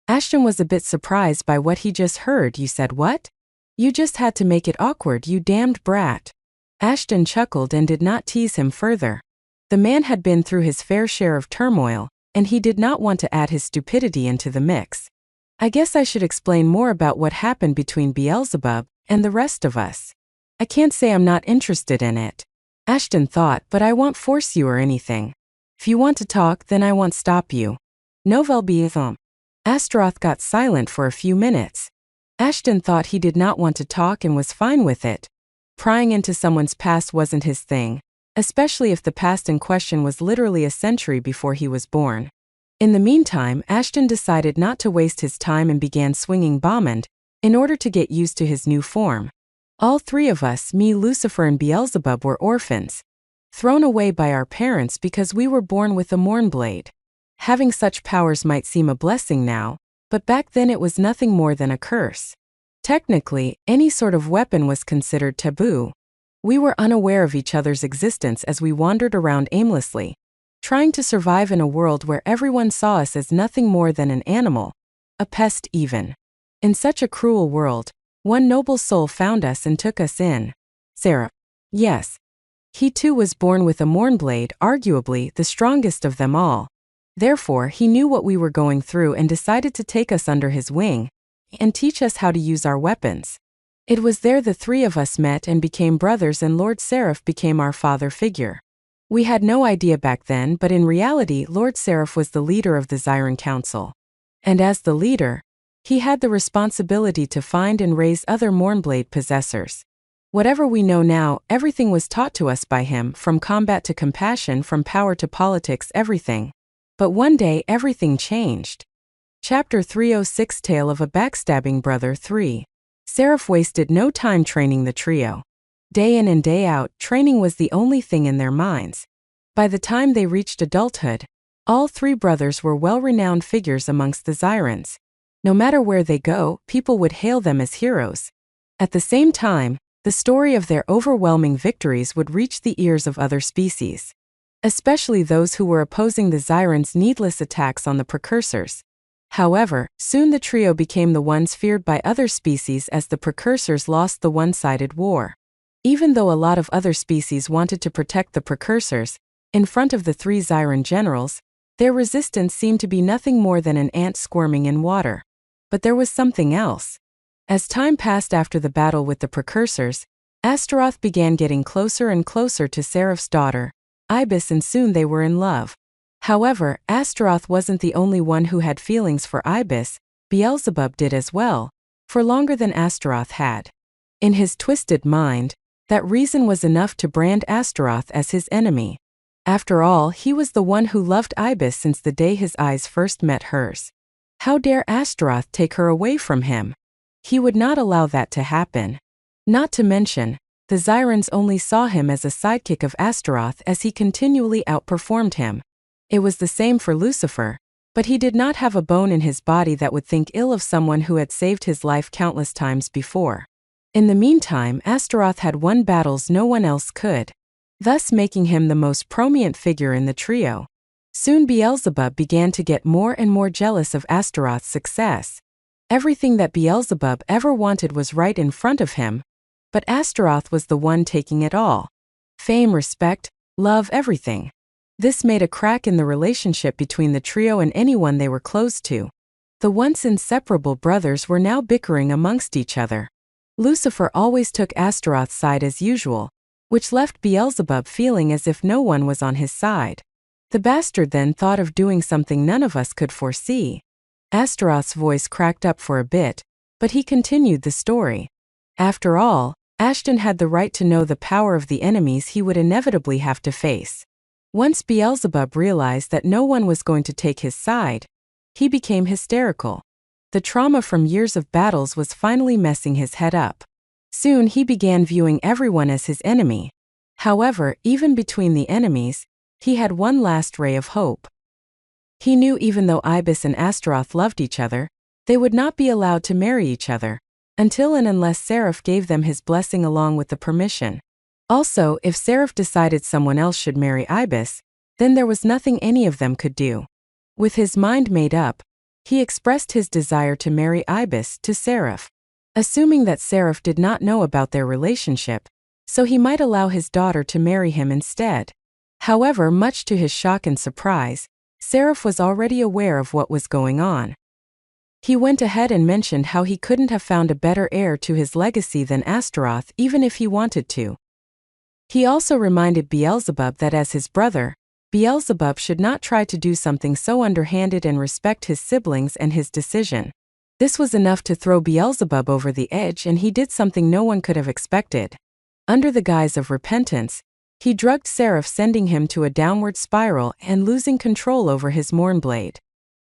Ashton was a bit surprised by what he just heard. You said what? You just had to make it awkward, you damned brat. Ashton chuckled and did not tease him further. The man had been through his fair share of turmoil, and he did not want to add his stupidity into the mix. I guess I should explain more about what happened between Beelzebub and the rest of us. I can't say I'm not interested in it, Ashton thought, but I won't force you or anything. If you want to talk, then I won't stop you. Novel Beetham. Astaroth got silent for a few minutes. Ashton thought he did not want to talk and was fine with it. Prying into someone's past wasn't his thing, especially if the past in question was literally a century before he was born. In the meantime, Ashton decided not to waste his time and began swinging Bommand in order to get used to his new form. All three of us, me, Lucifer, and Beelzebub, were orphans, thrown away by our parents because we were born with a Mornblade. Having such powers might seem a blessing now, but back then it was nothing more than a curse. Technically, any sort of weapon was considered taboo. We were unaware of each other's existence as we wandered around aimlessly, trying to survive in a world where everyone saw us as nothing more than an animal, a pest even. In such a cruel world, one noble soul found us and took us in. Sarah. Yes. He too was born with a Mornblade, arguably the strongest of them all. Therefore, he knew what we were going through and decided to take us under his wing and teach us how to use our weapons. It was there the three of us met and became brothers, and Lord Seraph became our father figure. We had no idea back then, but in reality, Lord Seraph was the leader of the Zyran Council. And as the leader, he had the responsibility to find and raise other Mornblade possessors. Whatever we know now, everything was taught to us by him, from combat to compassion, from power to politics, everything. But one day, everything changed. Chapter 306, Tale of a Backstabbing Brother 3. Seraph wasted no time training the trio. Day in and day out, training was the only thing in their minds. By the time they reached adulthood, all three brothers were well-renowned figures amongst the Zyrans. No matter where they go, people would hail them as heroes. At the same time, the story of their overwhelming victories would reach the ears of other species, especially those who were opposing the Zyrans' needless attacks on the precursors. However, soon the trio became the ones feared by other species as the precursors lost the one-sided war. Even though a lot of other species wanted to protect the precursors, in front of the three Zyran generals, their resistance seemed to be nothing more than an ant squirming in water. But there was something else. As time passed after the battle with the precursors, Astaroth began getting closer and closer to Seraph's daughter, Ibis, and soon they were in love. However, Astaroth wasn't the only one who had feelings for Ibis. Beelzebub did as well, for longer than Astaroth had. In his twisted mind, that reason was enough to brand Astaroth as his enemy. After all, he was the one who loved Ibis since the day his eyes first met hers. How dare Astaroth take her away from him? He would not allow that to happen. Not to mention, the Zyrans only saw him as a sidekick of Astaroth as he continually outperformed him. It was the same for Lucifer, but he did not have a bone in his body that would think ill of someone who had saved his life countless times before. In the meantime, Astaroth had won battles no one else could, thus making him the most prominent figure in the trio. Soon Beelzebub began to get more and more jealous of Astaroth's success. Everything that Beelzebub ever wanted was right in front of him, but Astaroth was the one taking it all. Fame, respect, love, everything. This made a crack in the relationship between the trio and anyone they were close to. The once inseparable brothers were now bickering amongst each other. Lucifer always took Astaroth's side as usual, which left Beelzebub feeling as if no one was on his side. The bastard then thought of doing something none of us could foresee. Astaroth's voice cracked up for a bit, but he continued the story. After all, Ashton had the right to know the power of the enemies he would inevitably have to face. Once Beelzebub realized that no one was going to take his side, he became hysterical. The trauma from years of battles was finally messing his head up. Soon he began viewing everyone as his enemy. However, even between the enemies, he had one last ray of hope. He knew even though Ibis and Astaroth loved each other, they would not be allowed to marry each other, until and unless Seraph gave them his blessing along with the permission. Also, if Seraph decided someone else should marry Ibis, then there was nothing any of them could do. With his mind made up, he expressed his desire to marry Ibis to Seraph, assuming that Seraph did not know about their relationship, so he might allow his daughter to marry him instead. However, much to his shock and surprise, Seraph was already aware of what was going on. He went ahead and mentioned how he couldn't have found a better heir to his legacy than Astaroth even if he wanted to. He also reminded Beelzebub that as his brother, Beelzebub should not try to do something so underhanded and respect his siblings and his decision. This was enough to throw Beelzebub over the edge, and he did something no one could have expected. Under the guise of repentance, he drugged Seraph, sending him to a downward spiral and losing control over his Mournblade.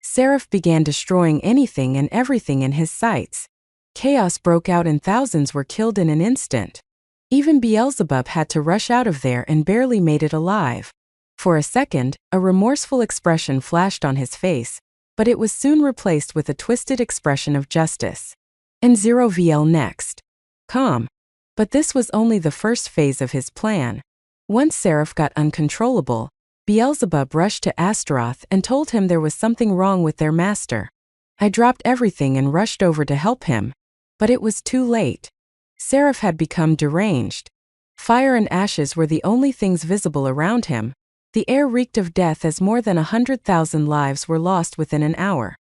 Seraph began destroying anything and everything in his sights. Chaos broke out and thousands were killed in an instant. Even Beelzebub had to rush out of there and barely made it alive. For a second, a remorseful expression flashed on his face, but it was soon replaced with a twisted expression of justice. And 0VL next. Calm. But this was only the first phase of his plan. Once Seraph got uncontrollable, Beelzebub rushed to Astaroth and told him there was something wrong with their master. I dropped everything and rushed over to help him. But it was too late. Seraph had become deranged. Fire and ashes were the only things visible around him. The air reeked of death as more than 100,000 lives were lost within an hour.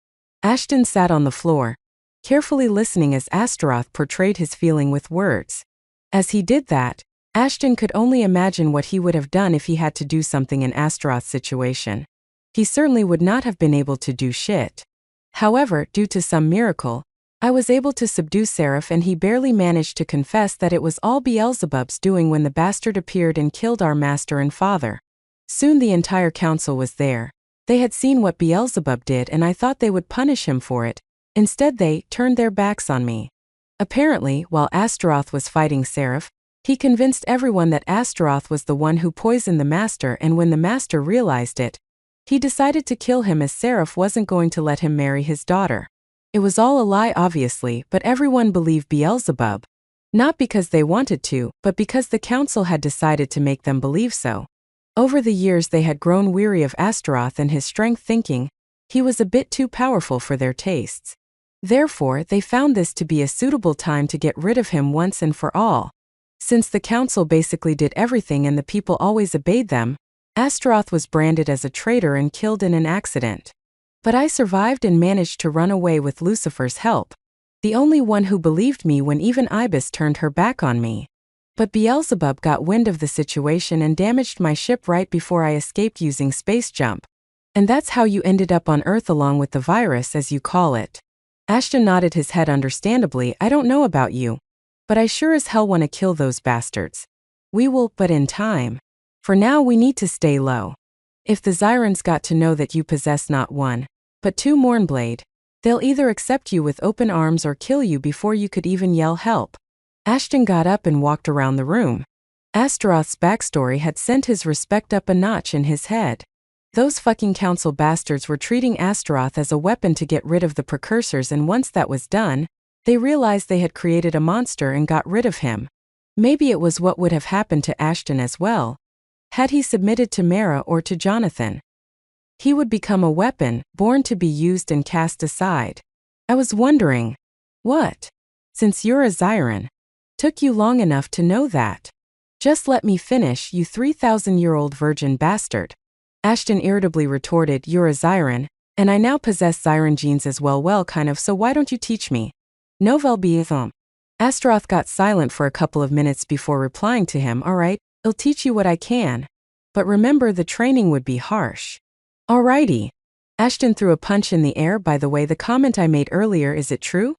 Ashton sat on the floor, carefully listening as Astaroth portrayed his feeling with words. As he did that, Ashton could only imagine what he would have done if he had to do something in Astaroth's situation. He certainly would not have been able to do shit. However, due to some miracle, I was able to subdue Seraph, and he barely managed to confess that it was all Beelzebub's doing when the bastard appeared and killed our master and father. Soon the entire council was there. They had seen what Beelzebub did, and I thought they would punish him for it. Instead, they turned their backs on me. Apparently, while Astaroth was fighting Seraph, he convinced everyone that Astaroth was the one who poisoned the master, and when the master realized it, he decided to kill him as Seraph wasn't going to let him marry his daughter. It was all a lie, obviously, but everyone believed Beelzebub. Not because they wanted to, but because the council had decided to make them believe so. Over the years they had grown weary of Astaroth and his strength, thinking he was a bit too powerful for their tastes. Therefore, they found this to be a suitable time to get rid of him once and for all. Since the council basically did everything and the people always obeyed them, Astaroth was branded as a traitor and killed in an accident. But I survived and managed to run away with Lucifer's help, the only one who believed me when even Ibis turned her back on me. But Beelzebub got wind of the situation and damaged my ship right before I escaped using space jump. And that's how you ended up on Earth along with the virus, as you call it. Ashton nodded his head understandably. I don't know about you, but I sure as hell want to kill those bastards. We will, but in time. For now we need to stay low. If the Zyrans got to know that you possess not one, but two Mournblade, they'll either accept you with open arms or kill you before you could even yell help. Ashton got up and walked around the room. Astaroth's backstory had sent his respect up a notch in his head. Those fucking council bastards were treating Astaroth as a weapon to get rid of the precursors, and once that was done, they realized they had created a monster and got rid of him. Maybe it was what would have happened to Ashton as well, had he submitted to Mara or to Jonathan. He would become a weapon, born to be used and cast aside. I was wondering, what? Since you're a Zyran, took you long enough to know that? Just let me finish, you 3,000-year-old virgin bastard. Ashton irritably retorted, you're a Zyran, and I now possess Zyran genes as well. Well, kind of, so why don't you teach me? Novel Beetham. Astaroth got silent for a couple of minutes before replying to him. All right, I'll teach you what I can. But remember, the training would be harsh. Alrighty. Ashton threw a punch in the air. By the way, the comment I made earlier, is it true?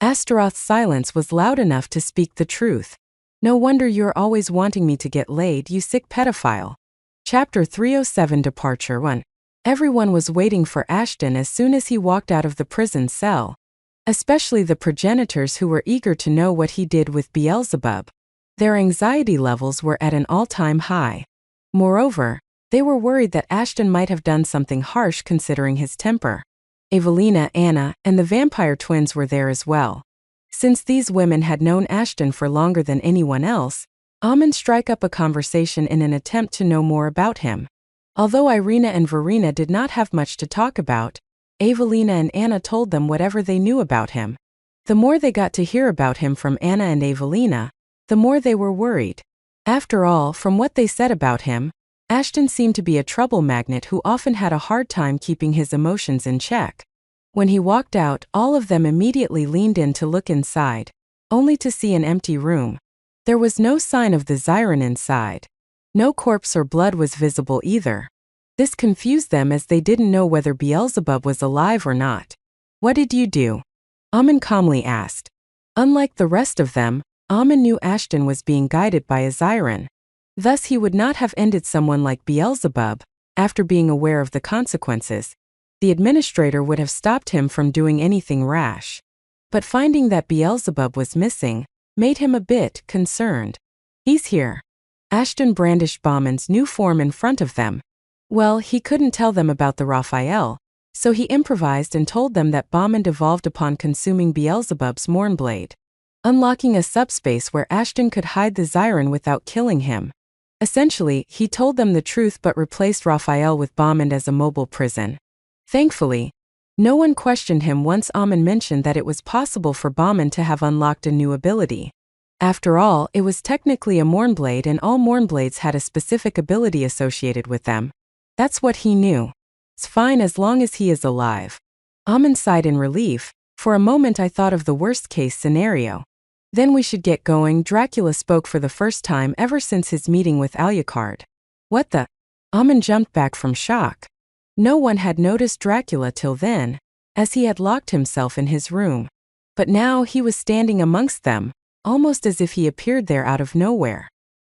Astaroth's silence was loud enough to speak the truth. No wonder you're always wanting me to get laid, you sick pedophile. Chapter 307 Departure 1. Everyone was waiting for Ashton as soon as he walked out of the prison cell. Especially the progenitors, who were eager to know what he did with Beelzebub. Their anxiety levels were at an all-time high. Moreover, they were worried that Ashton might have done something harsh considering his temper. Evelina, Anna, and the vampire twins were there as well. Since these women had known Ashton for longer than anyone else, Amen struck up a conversation in an attempt to know more about him. Although Irina and Verena did not have much to talk about, Evelina and Anna told them whatever they knew about him. The more they got to hear about him from Anna and Evelina, the more they were worried. After all, from what they said about him, Ashton seemed to be a trouble magnet who often had a hard time keeping his emotions in check. When he walked out, all of them immediately leaned in to look inside, only to see an empty room. There was no sign of the Zyron inside. No corpse or blood was visible either. This confused them as they didn't know whether Beelzebub was alive or not. What did you do? Amen calmly asked. Unlike the rest of them, Amen knew Ashton was being guided by a Zyron. Thus he would not have ended someone like Beelzebub, after being aware of the consequences. The administrator would have stopped him from doing anything rash. But finding that Beelzebub was missing made him a bit concerned. He's here. Ashton brandished Bauman's new form in front of them. Well, he couldn't tell them about the Raphael, so he improvised and told them that Bauman evolved upon consuming Beelzebub's Mournblade, unlocking a subspace where Ashton could hide the Zyron without killing him. Essentially, he told them the truth but replaced Raphael with Bauman as a mobile prison. Thankfully, no one questioned him once Amen mentioned that it was possible for Bauman to have unlocked a new ability. After all, it was technically a Mournblade, and all Mournblades had a specific ability associated with them. That's what he knew. It's fine as long as he is alive. Amen sighed in relief. For a moment I thought of the worst-case scenario. Then we should get going. Dracula spoke for the first time ever since his meeting with Alucard. What the? Amen jumped back from shock. No one had noticed Dracula till then, as he had locked himself in his room. But now he was standing amongst them, almost as if he appeared there out of nowhere.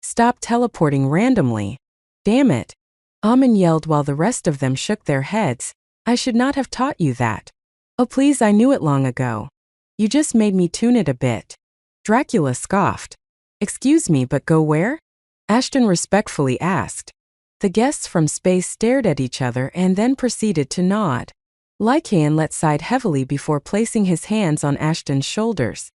Stop teleporting randomly. Damn it. Amen yelled while the rest of them shook their heads. I should not have taught you that. Oh please, I knew it long ago. You just made me tune it a bit. Dracula scoffed. Excuse me, but go where? Ashton respectfully asked. The guests from space stared at each other and then proceeded to nod. Lycaon sighed heavily before placing his hands on Ashton's shoulders.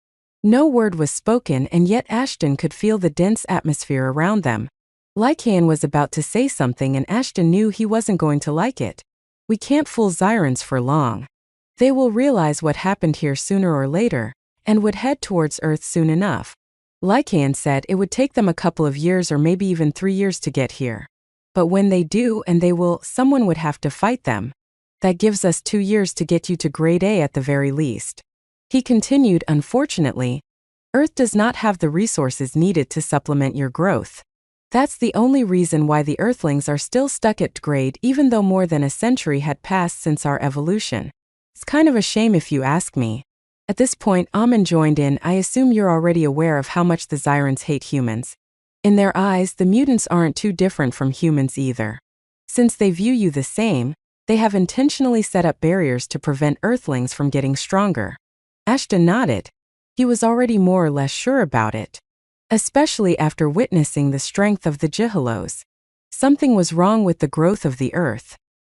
No word was spoken, and yet Ashton could feel the dense atmosphere around them. Lycaon was about to say something and Ashton knew he wasn't going to like it. We can't fool Zyrons for long. They will realize what happened here sooner or later, and would head towards Earth soon enough. Lycaon said it would take them a couple of years or maybe even 3 years to get here. But when they do, and they will, someone would have to fight them. That gives us 2 years to get you to grade A at the very least. He continued, unfortunately, Earth does not have the resources needed to supplement your growth. That's the only reason why the Earthlings are still stuck at grade even though more than a century had passed since our evolution. It's kind of a shame if you ask me. At this point, Amen joined in. I assume you're already aware of how much the Zyrons hate humans. In their eyes, the mutants aren't too different from humans either. Since they view you the same, they have intentionally set up barriers to prevent Earthlings from getting stronger. Ashton nodded. He was already more or less sure about it. Especially after witnessing the strength of the Jihalos. Something was wrong with the growth of the Earth.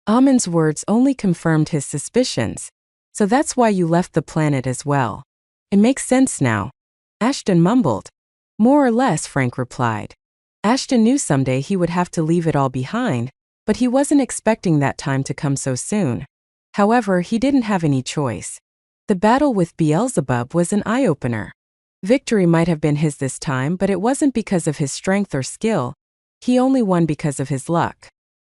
Amen's words only confirmed his suspicions. So that's why you left the planet as well. It makes sense now. Ashton mumbled. More or less, Frank replied. Ashton knew someday he would have to leave it all behind, but he wasn't expecting that time to come so soon. However, he didn't have any choice. The battle with Beelzebub was an eye-opener. Victory might have been his this time, but it wasn't because of his strength or skill. He only won because of his luck.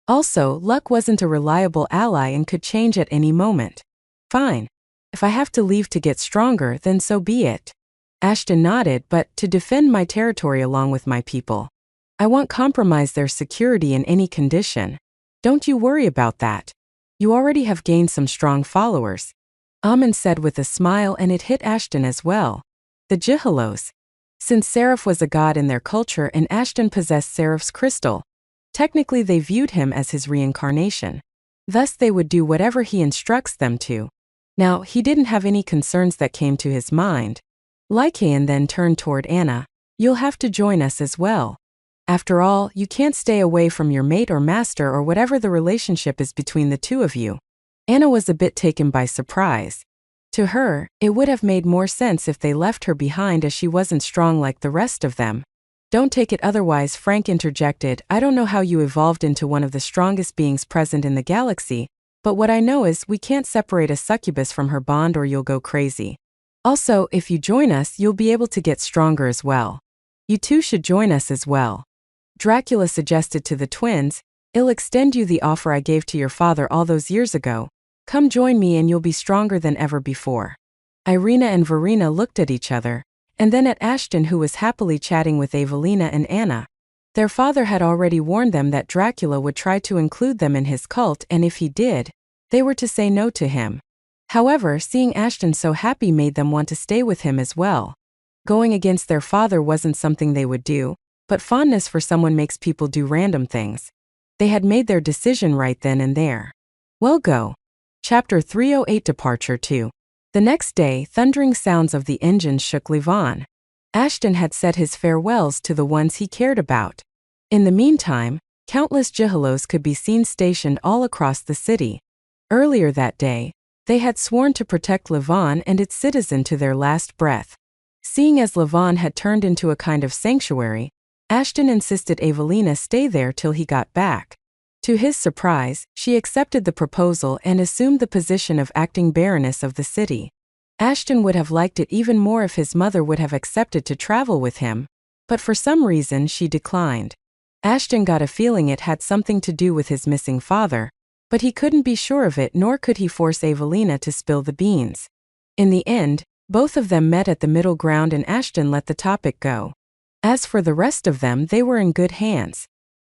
Also, luck wasn't a reliable ally and could change at any moment. Fine. If I have to leave to get stronger, then so be it. Ashton nodded, but to defend my territory along with my people. I won't compromise their security in any condition. Don't you worry about that. You already have gained some strong followers. Amen said with a smile, and it hit Ashton as well. The Jihalos. Since Seraph was a god in their culture and Ashton possessed Seraph's crystal, technically they viewed him as his reincarnation. Thus they would do whatever he instructs them to. Now, he didn't have any concerns that came to his mind. Lycaon then turned toward Anna. You'll have to join us as well. After all, you can't stay away from your mate or master or whatever the relationship is between the two of you. Anna was a bit taken by surprise. To her, it would have made more sense if they left her behind, as she wasn't strong like the rest of them. Don't take it otherwise, Frank interjected. I don't know how you evolved into one of the strongest beings present in the galaxy, but what I know is we can't separate a succubus from her bond or you'll go crazy. Also, if you join us, you'll be able to get stronger as well. You two should join us as well. Dracula suggested to the twins, I'll extend you the offer I gave to your father all those years ago. Come join me and you'll be stronger than ever before. Irina and Verena looked at each other, and then at Ashton, who was happily chatting with Evelina and Anna. Their father had already warned them that Dracula would try to include them in his cult, and if he did, they were to say no to him. However, seeing Ashton so happy made them want to stay with him as well. Going against their father wasn't something they would do, but fondness for someone makes people do random things. They had made their decision right then and there. Well, go. Chapter 308 Departure 2. The next day, thundering sounds of the engines shook Levon. Ashton had said his farewells to the ones he cared about. In the meantime, countless Jihalos could be seen stationed all across the city. Earlier that day, they had sworn to protect Levon and its citizen to their last breath. Seeing as Levon had turned into a kind of sanctuary, Ashton insisted Evelina stay there till he got back. To his surprise, she accepted the proposal and assumed the position of acting baroness of the city. Ashton would have liked it even more if his mother would have accepted to travel with him, but for some reason she declined. Ashton got a feeling it had something to do with his missing father, but he couldn't be sure of it, nor could he force Evelina to spill the beans. In the end, both of them met at the middle ground and Ashton let the topic go. As for the rest of them, they were in good hands.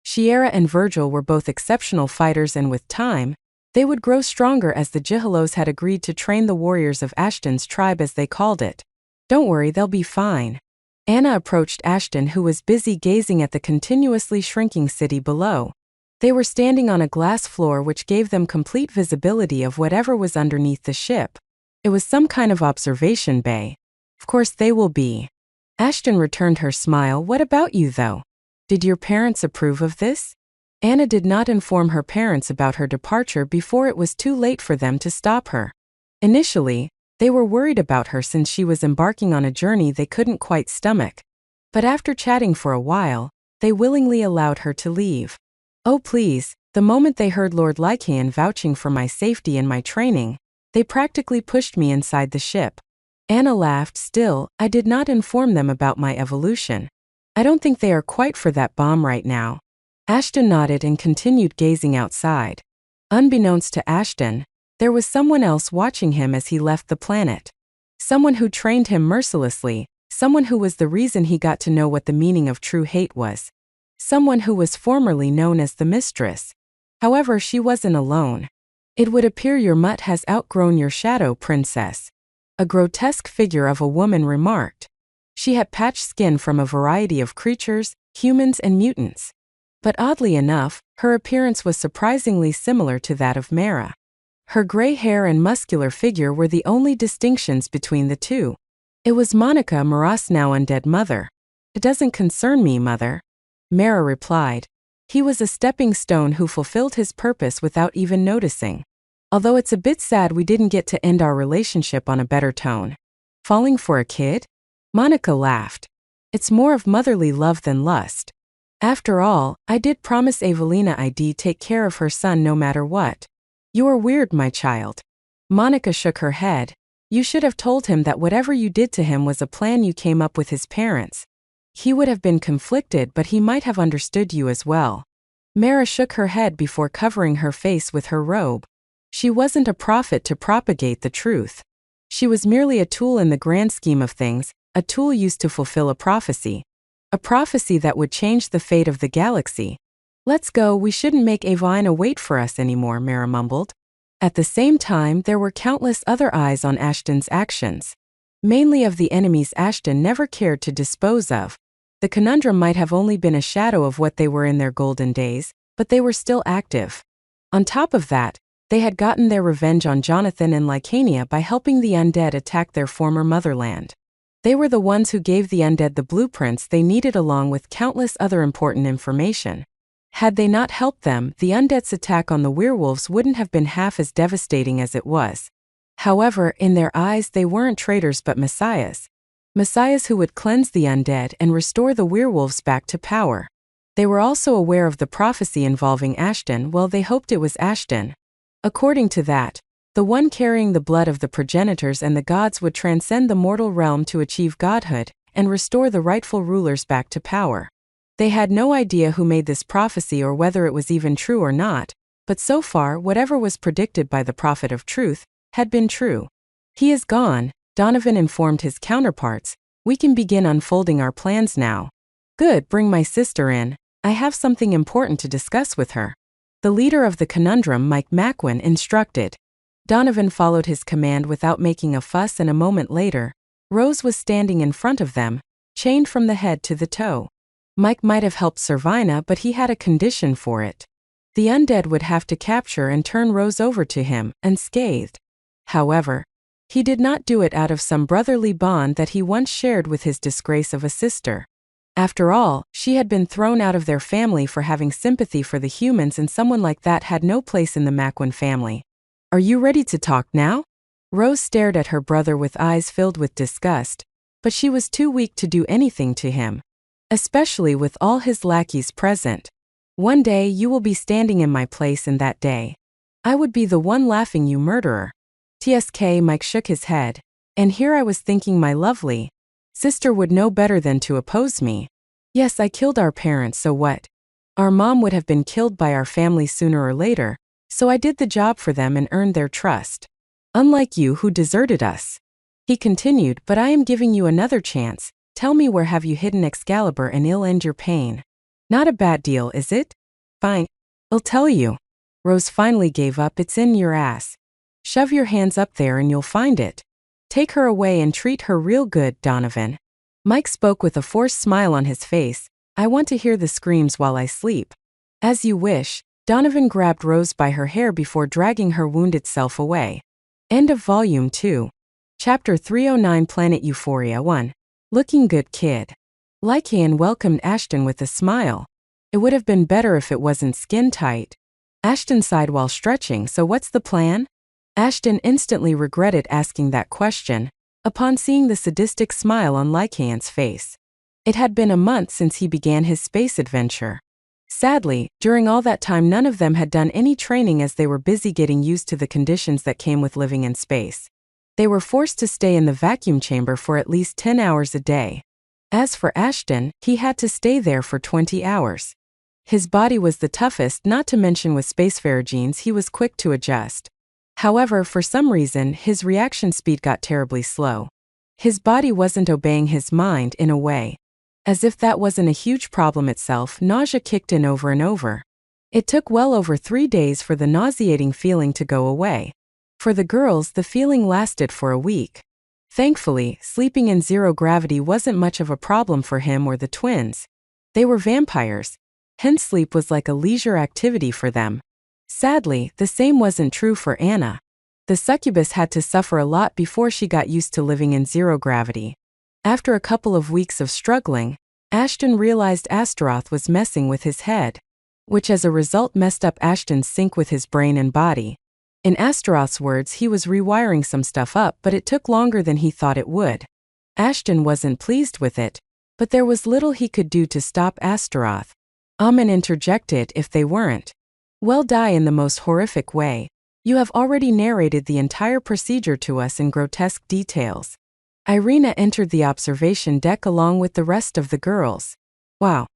Shiera and Virgil were both exceptional fighters, and with time, they would grow stronger, as the Jihalos had agreed to train the warriors of Ashton's tribe, as they called it. Don't worry, they'll be fine. Anna approached Ashton, who was busy gazing at the continuously shrinking city below. They were standing on a glass floor which gave them complete visibility of whatever was underneath the ship. It was some kind of observation bay. Of course they will be. Ashton returned her smile. What about you, though? Did your parents approve of this? Anna did not inform her parents about her departure before it was too late for them to stop her. Initially, they were worried about her since she was embarking on a journey they couldn't quite stomach. But after chatting for a while, they willingly allowed her to leave. Oh please, the moment they heard Lord Lycaon vouching for my safety and my training, they practically pushed me inside the ship. Anna laughed. Still, I did not inform them about my evolution. I don't think they are quite for that bomb right now. Ashton nodded and continued gazing outside. Unbeknownst to Ashton, there was someone else watching him as he left the planet. Someone who trained him mercilessly, someone who was the reason he got to know what the meaning of true hate was. Someone who was formerly known as the Mistress. However, she wasn't alone. It would appear your mutt has outgrown your shadow, princess. A grotesque figure of a woman remarked. She had patched skin from a variety of creatures, humans and mutants. But oddly enough, her appearance was surprisingly similar to that of Mara. Her gray hair and muscular figure were the only distinctions between the two. It was Monica, Mara's now undead mother. It doesn't concern me, mother. Mara replied. He was a stepping stone who fulfilled his purpose without even noticing. Although it's a bit sad we didn't get to end our relationship on a better tone. Falling for a kid? Monica laughed. It's more of motherly love than lust. After all, I did promise Evelina I'd take care of her son no matter what. You are weird, my child. Monica shook her head. You should have told him that whatever you did to him was a plan you came up with his parents. He would have been conflicted, but he might have understood you as well. Mara shook her head before covering her face with her robe. She wasn't a prophet to propagate the truth. She was merely a tool in the grand scheme of things, a tool used to fulfill a prophecy. A prophecy that would change the fate of the galaxy. Let's go, we shouldn't make Avina wait for us anymore, Mara mumbled. At the same time, there were countless other eyes on Ashton's actions. Mainly of the enemies Ashton never cared to dispose of. The conundrum might have only been a shadow of what they were in their golden days, but they were still active. On top of that, they had gotten their revenge on Jonathan and Lycania by helping the undead attack their former motherland. They were the ones who gave the undead the blueprints they needed along with countless other important information. Had they not helped them, the undead's attack on the werewolves wouldn't have been half as devastating as it was. However, in their eyes they weren't traitors but messiahs. Messiahs who would cleanse the undead and restore the werewolves back to power. They were also aware of the prophecy involving Ashton. Well, they hoped it was Ashton. According to that, the one carrying the blood of the progenitors and the gods would transcend the mortal realm to achieve godhood and restore the rightful rulers back to power. They had no idea who made this prophecy or whether it was even true or not, but so far whatever was predicted by the prophet of truth had been true. He is gone, Donovan informed his counterparts. We can begin unfolding our plans now. Good, bring my sister in. I have something important to discuss with her. The leader of the conundrum, Mike Macwin, instructed. Donovan followed his command without making a fuss, and a moment later, Rose was standing in front of them, chained from the head to the toe. Mike might have helped Servina, but he had a condition for it. The undead would have to capture and turn Rose over to him, unscathed. However, he did not do it out of some brotherly bond that he once shared with his disgrace of a sister. After all, she had been thrown out of their family for having sympathy for the humans, and someone like that had no place in the Macwin family. Are you ready to talk now? Rose stared at her brother with eyes filled with disgust, but she was too weak to do anything to him. Especially with all his lackeys present. One day you will be standing in my place, and that day, I would be the one laughing, you murderer. TSK, Mike shook his head. And here I was thinking my lovely sister would know better than to oppose me. Yes, I killed our parents, so what? Our mom would have been killed by our family sooner or later, so I did the job for them and earned their trust. Unlike you who deserted us. He continued, but I am giving you another chance. Tell me, where have you hidden Excalibur, and I'll end your pain. Not a bad deal, is it? Fine. I'll tell you. Rose finally gave up. It's in your ass. Shove your hands up there and you'll find it. Take her away and treat her real good, Donovan. Mike spoke with a forced smile on his face. I want to hear the screams while I sleep. As you wish. Donovan grabbed Rose by her hair before dragging her wounded self away. End of Volume 2. Chapter 309, Planet Euphoria 1. Looking good, kid. Lycaon welcomed Ashton with a smile. It would have been better if it wasn't skin tight. Ashton sighed while stretching. So what's the plan? Ashton instantly regretted asking that question, upon seeing the sadistic smile on Lycaon's face. It had been a month since he began his space adventure. Sadly, during all that time none of them had done any training, as they were busy getting used to the conditions that came with living in space. They were forced to stay in the vacuum chamber for at least 10 hours a day. As for Ashton, he had to stay there for 20 hours. His body was the toughest, not to mention with spacefarer genes he was quick to adjust. However, for some reason, his reaction speed got terribly slow. His body wasn't obeying his mind in a way. As if that wasn't a huge problem itself, nausea kicked in over and over. It took well over 3 days for the nauseating feeling to go away. For the girls, the feeling lasted for a week. Thankfully, sleeping in zero gravity wasn't much of a problem for him or the twins. They were vampires. Hence sleep was like a leisure activity for them. Sadly, the same wasn't true for Anna. The succubus had to suffer a lot before she got used to living in zero gravity. After a couple of weeks of struggling, Ashton realized Astaroth was messing with his head, which as a result messed up Ashton's sync with his brain and body. In Astaroth's words, he was rewiring some stuff up, but it took longer than he thought it would. Ashton wasn't pleased with it, but there was little he could do to stop Astaroth. Amen interjected, if they weren't. Well, die in the most horrific way. You have already narrated the entire procedure to us in grotesque details. Irina entered the observation deck along with the rest of the girls. Wow.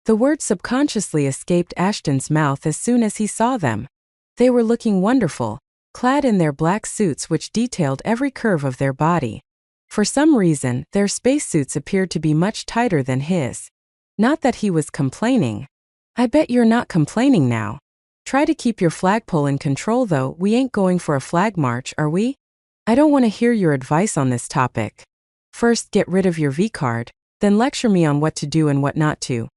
The word subconsciously escaped Ashton's mouth as soon as he saw them. They were looking wonderful, clad in their black suits which detailed every curve of their body. For some reason, their spacesuits appeared to be much tighter than his. Not that he was complaining. I bet you're not complaining now. Try to keep your flagpole in control though, we ain't going for a flag march, are we? I don't want to hear your advice on this topic. First get rid of your V-card, then lecture me on what to do and what not to.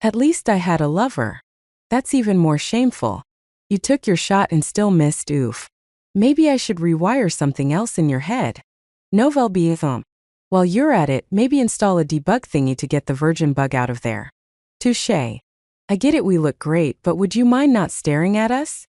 At least I had a lover. That's even more shameful. You took your shot and still missed, oof. Maybe I should rewire something else in your head. Novel bien. While you're at it, maybe install a debug thingy to get the virgin bug out of there. Touché. I get it, we look great, but would you mind not staring at us?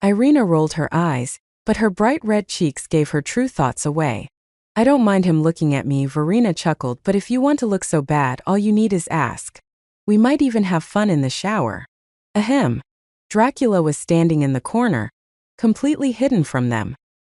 Irina rolled her eyes, but her bright red cheeks gave her true thoughts away. I don't mind him looking at me, Verena chuckled, but if you want to look so bad, all you need is ask. We might even have fun in the shower. Ahem. Dracula was standing in the corner, completely hidden from them.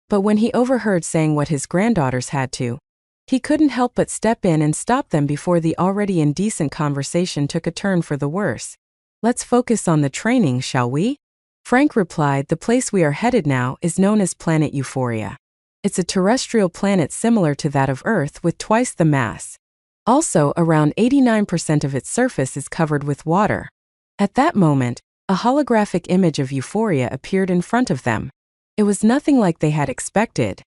But when he overheard saying what his granddaughters had to, he couldn't help but step in and stop them before the already indecent conversation took a turn for the worse. Let's focus on the training, shall we? Frank replied, the place we are headed now is known as Planet Euphoria. It's a terrestrial planet similar to that of Earth with twice the mass. Also, around 89% of its surface is covered with water. At that moment, a holographic image of Euphoria appeared in front of them. It was nothing like they had expected.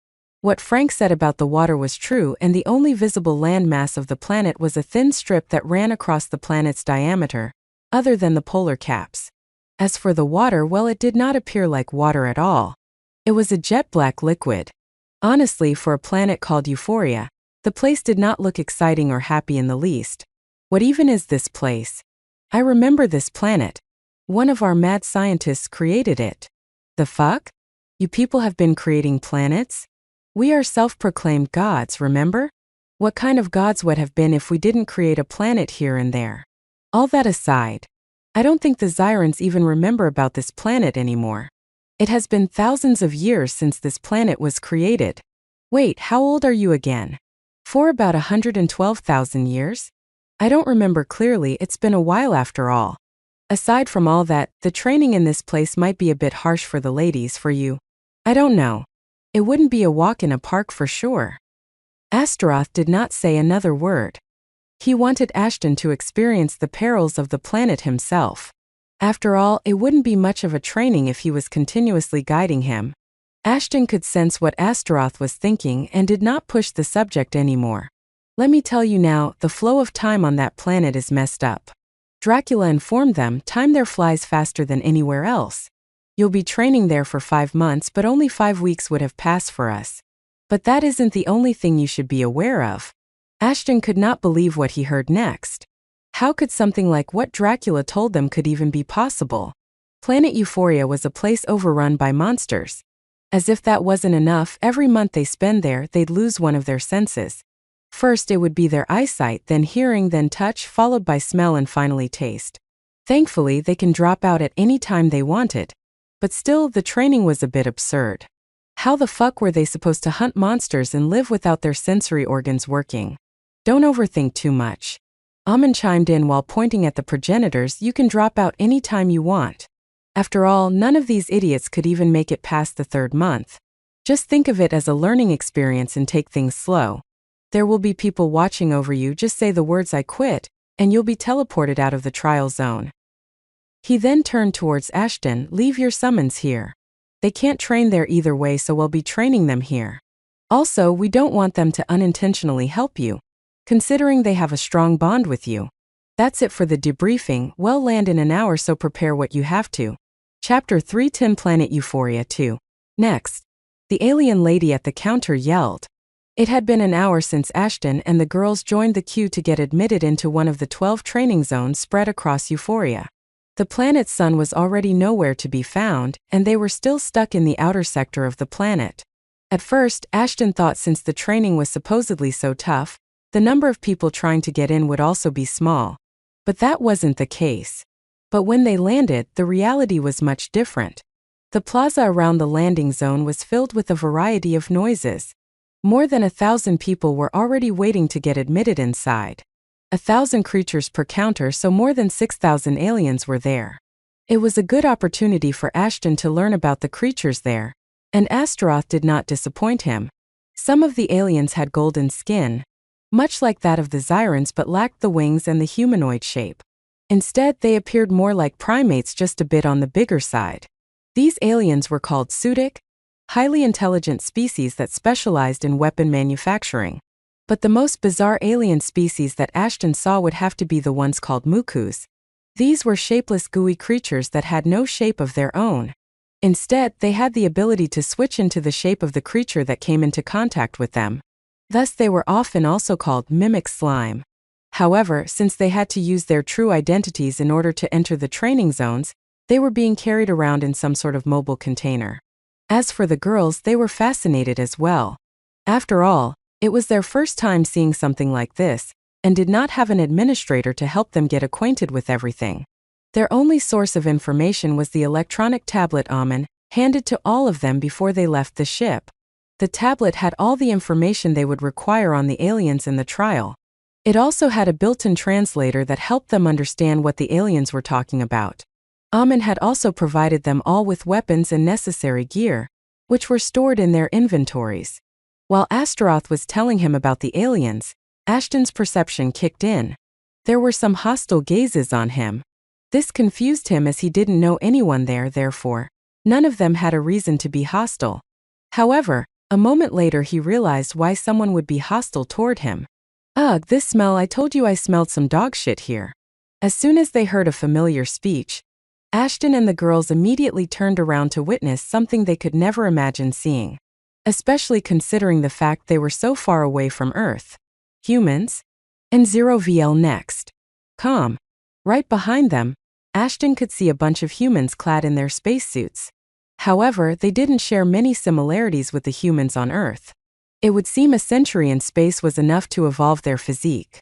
What Frank said about the water was true, and the only visible land mass of the planet was a thin strip that ran across the planet's diameter, other than the polar caps. As for the water, well, it did not appear like water at all. It was a jet-black liquid. Honestly, for a planet called Euphoria, the place did not look exciting or happy in the least. What even is this place? I remember this planet. One of our mad scientists created it. The fuck? You people have been creating planets? We are self-proclaimed gods, remember? What kind of gods would have been if we didn't create a planet here and there? All that aside, I don't think the Zyrans even remember about this planet anymore. It has been thousands of years since this planet was created. Wait, how old are you again? For about 112,000 years? I don't remember clearly, it's been a while after all. Aside from all that, the training in this place might be a bit harsh for the ladies, for you. I don't know. It wouldn't be a walk in a park for sure. Astaroth did not say another word. He wanted Ashton to experience the perils of the planet himself. After all, it wouldn't be much of a training if he was continuously guiding him. Ashton could sense what Astaroth was thinking and did not push the subject anymore. Let me tell you now, the flow of time on that planet is messed up. Dracula informed them, time there flies faster than anywhere else. You'll be training there for 5 months, but only 5 weeks would have passed for us. But that isn't the only thing you should be aware of. Ashton could not believe what he heard next. How could something like what Dracula told them could even be possible? Planet Euphoria was a place overrun by monsters. As if that wasn't enough, every month they spend there, they'd lose one of their senses. First it would be their eyesight, then hearing, then touch, followed by smell and finally taste. Thankfully, they can drop out at any time they wanted. But still, the training was a bit absurd. How the fuck were they supposed to hunt monsters and live without their sensory organs working? Don't overthink too much. Amon chimed in while pointing at the progenitors, you can drop out any time you want. After all, none of these idiots could even make it past the 3rd month. Just think of it as a learning experience and take things slow. There will be people watching over you, just say the words I quit, and you'll be teleported out of the trial zone. He then turned towards Ashton, leave your summons here. They can't train there either way, so we'll be training them here. Also, we don't want them to unintentionally help you, considering they have a strong bond with you. That's it for the debriefing, we'll land in an hour, so prepare what you have to. Chapter 3, 10 Planet Euphoria 2. Next, the alien lady at the counter yelled. It had been an hour since Ashton and the girls joined the queue to get admitted into one of the 12 training zones spread across Euphoria. The planet's sun was already nowhere to be found, and they were still stuck in the outer sector of the planet. At first, Ashton thought since the training was supposedly so tough, the number of people trying to get in would also be small. But that wasn't the case. But when they landed, the reality was much different. The plaza around the landing zone was filled with a variety of noises. More than 1,000 people were already waiting to get admitted inside. 1,000 creatures per counter, so more than 6,000 aliens were there. It was a good opportunity for Ashton to learn about the creatures there, and Astaroth did not disappoint him. Some of the aliens had golden skin, much like that of the Zyrans, but lacked the wings and the humanoid shape. Instead, they appeared more like primates, just a bit on the bigger side. These aliens were called Sudic, highly intelligent species that specialized in weapon manufacturing. But the most bizarre alien species that Ashton saw would have to be the ones called Mukus. These were shapeless, gooey creatures that had no shape of their own. Instead, they had the ability to switch into the shape of the creature that came into contact with them. Thus, they were often also called mimic slime. However, since they had to use their true identities in order to enter the training zones, they were being carried around in some sort of mobile container. As for the girls, they were fascinated as well. After all, it was their first time seeing something like this, and did not have an administrator to help them get acquainted with everything. Their only source of information was the electronic tablet Amen handed to all of them before they left the ship. The tablet had all the information they would require on the aliens in the trial. It also had a built-in translator that helped them understand what the aliens were talking about. Amen had also provided them all with weapons and necessary gear, which were stored in their inventories. While Astaroth was telling him about the aliens, Ashton's perception kicked in. There were some hostile gazes on him. This confused him as he didn't know anyone there, therefore, none of them had a reason to be hostile. However, a moment later he realized why someone would be hostile toward him. Ugh, this smell, I told you I smelled some dog shit here. As soon as they heard a familiar speech, Ashton and the girls immediately turned around to witness something they could never imagine seeing. Especially considering the fact they were so far away from Earth. Humans? And 0VL next. Right behind them, Ashton could see a bunch of humans clad in their spacesuits. However, they didn't share many similarities with the humans on Earth. It would seem a century in space was enough to evolve their physique.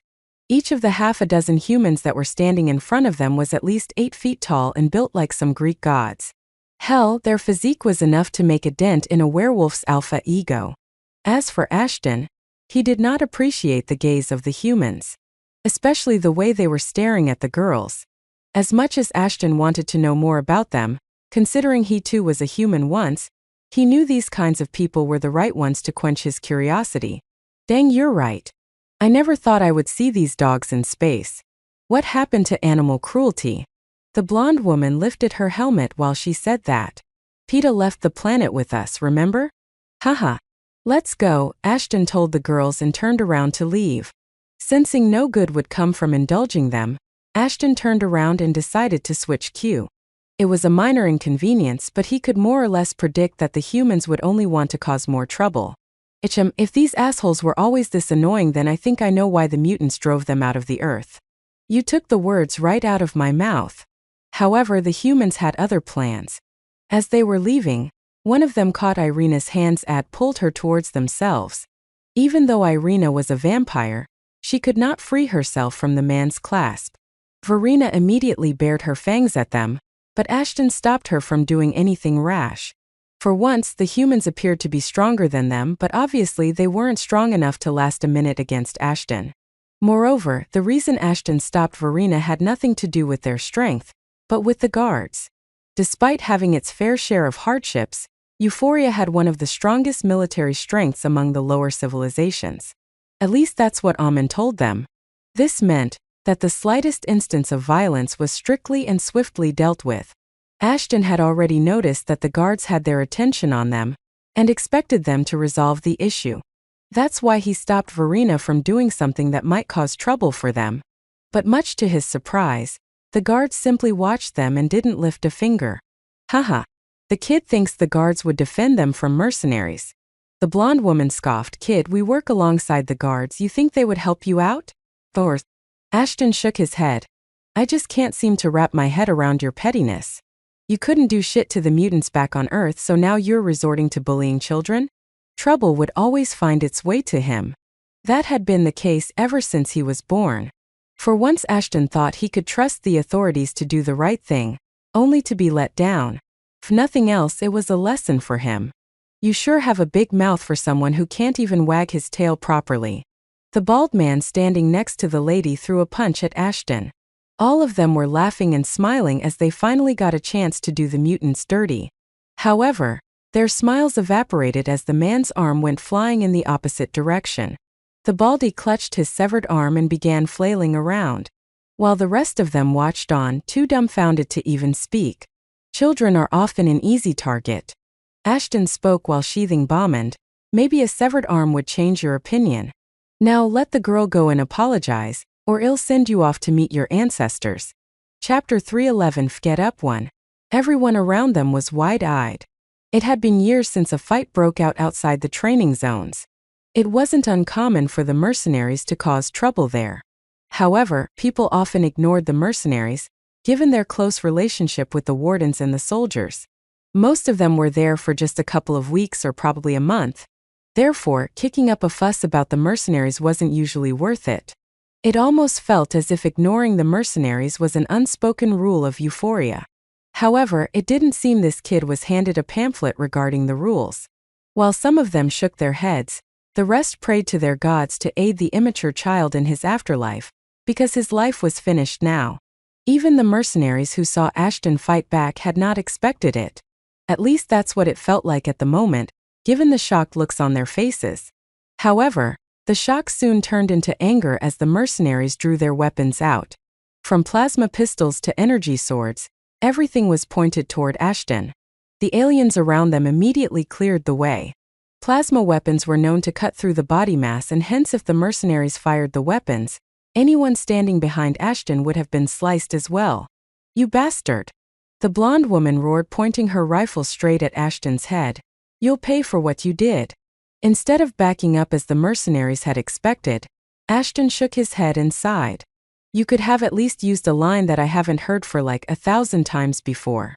Each of the half a dozen humans that were standing in front of them was at least 8 feet tall and built like some Greek gods. Hell, their physique was enough to make a dent in a werewolf's alpha ego. As for Ashton, he did not appreciate the gaze of the humans, especially the way they were staring at the girls. As much as Ashton wanted to know more about them, considering he too was a human once, he knew these kinds of people were the right ones to quench his curiosity. Dang, you're right. I never thought I would see these dogs in space. What happened to animal cruelty? The blonde woman lifted her helmet while she said that. PETA left the planet with us, remember? Haha. Let's go, Ashton told the girls and turned around to leave. Sensing no good would come from indulging them, Ashton turned around and decided to switch queue. It was a minor inconvenience, but he could more or less predict that the humans would only want to cause more trouble. If these assholes were always this annoying, then I think I know why the mutants drove them out of the Earth. You took the words right out of my mouth. However, the humans had other plans. As they were leaving, one of them caught Irina's hands and pulled her towards themselves. Even though Irina was a vampire, she could not free herself from the man's clasp. Verena immediately bared her fangs at them, but Ashton stopped her from doing anything rash. For once, the humans appeared to be stronger than them, but obviously they weren't strong enough to last a minute against Ashton. Moreover, the reason Ashton stopped Verena had nothing to do with their strength, but with the guards. Despite having its fair share of hardships, Euphoria had one of the strongest military strengths among the lower civilizations. At least that's what Amen told them. This meant that the slightest instance of violence was strictly and swiftly dealt with. Ashton had already noticed that the guards had their attention on them, and expected them to resolve the issue. That's why he stopped Verena from doing something that might cause trouble for them. But much to his surprise, the guards simply watched them and didn't lift a finger. Haha. The kid thinks the guards would defend them from mercenaries. The blonde woman scoffed. Kid, we work alongside the guards. You think they would help you out? Or? Ashton shook his head. I just can't seem to wrap my head around your pettiness. You couldn't do shit to the mutants back on Earth, so now you're resorting to bullying children? Trouble would always find its way to him. That had been the case ever since he was born. For once Ashton thought he could trust the authorities to do the right thing, only to be let down. If nothing else, it was a lesson for him. You sure have a big mouth for someone who can't even wag his tail properly. The bald man standing next to the lady threw a punch at Ashton. All of them were laughing and smiling as they finally got a chance to do the mutants dirty. However, their smiles evaporated as the man's arm went flying in the opposite direction. The baldy clutched his severed arm and began flailing around. While the rest of them watched on, too dumbfounded to even speak. Children are often an easy target. Ashton spoke while sheathing Bommand. Maybe a severed arm would change your opinion. Now let the girl go and apologize, or I'll send you off to meet your ancestors. Chapter 311. Get up one. Everyone around them was wide-eyed. It had been years since a fight broke out outside the training zones. It wasn't uncommon for the mercenaries to cause trouble there. However, people often ignored the mercenaries, given their close relationship with the wardens and the soldiers. Most of them were there for just a couple of weeks or probably a month. Therefore, kicking up a fuss about the mercenaries wasn't usually worth it. It almost felt as if ignoring the mercenaries was an unspoken rule of Euphoria. However, it didn't seem this kid was handed a pamphlet regarding the rules. While some of them shook their heads, the rest prayed to their gods to aid the immature child in his afterlife, because his life was finished now. Even the mercenaries who saw Ashton fight back had not expected it. At least that's what it felt like at the moment, given the shocked looks on their faces. However, the shock soon turned into anger as the mercenaries drew their weapons out. From plasma pistols to energy swords, everything was pointed toward Ashton. The aliens around them immediately cleared the way. Plasma weapons were known to cut through the body mass, and hence if the mercenaries fired the weapons, anyone standing behind Ashton would have been sliced as well. "You bastard!" The blonde woman roared, pointing her rifle straight at Ashton's head. "You'll pay for what you did." Instead of backing up as the mercenaries had expected, Ashton shook his head and sighed. "You could have at least used a line that I haven't heard for like 1,000 times before,"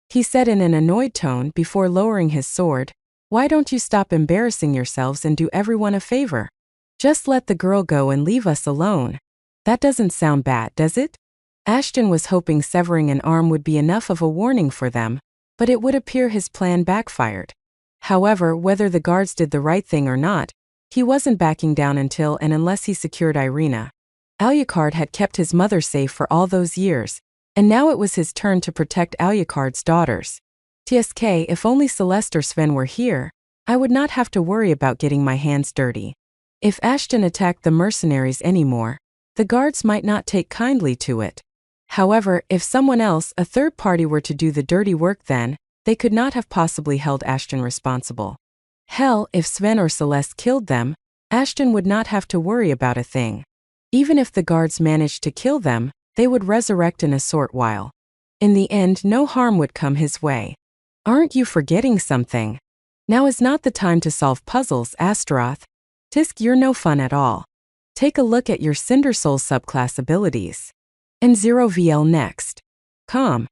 he said in an annoyed tone before lowering his sword. "Why don't you stop embarrassing yourselves and do everyone a favor? Just let the girl go and leave us alone. That doesn't sound bad, does it?" Ashton was hoping severing an arm would be enough of a warning for them, but it would appear his plan backfired. However, whether the guards did the right thing or not, he wasn't backing down until and unless he secured Irina. Alucard had kept his mother safe for all those years, and now it was his turn to protect Alucard's daughters. TSK, if only Celeste or Sven were here, I would not have to worry about getting my hands dirty. If Ashton attacked the mercenaries anymore, the guards might not take kindly to it. However, if someone else, a third party, were to do the dirty work, then they could not have possibly held Ashton responsible. Hell, if Sven or Celeste killed them, Ashton would not have to worry about a thing. Even if the guards managed to kill them, they would resurrect in a short while. In the end, no harm would come his way. "Aren't you forgetting something? Now is not the time to solve puzzles, Astaroth. Tisk, you're no fun at all. Take a look at your Cindersoul subclass abilities. And 0VL next." Calm.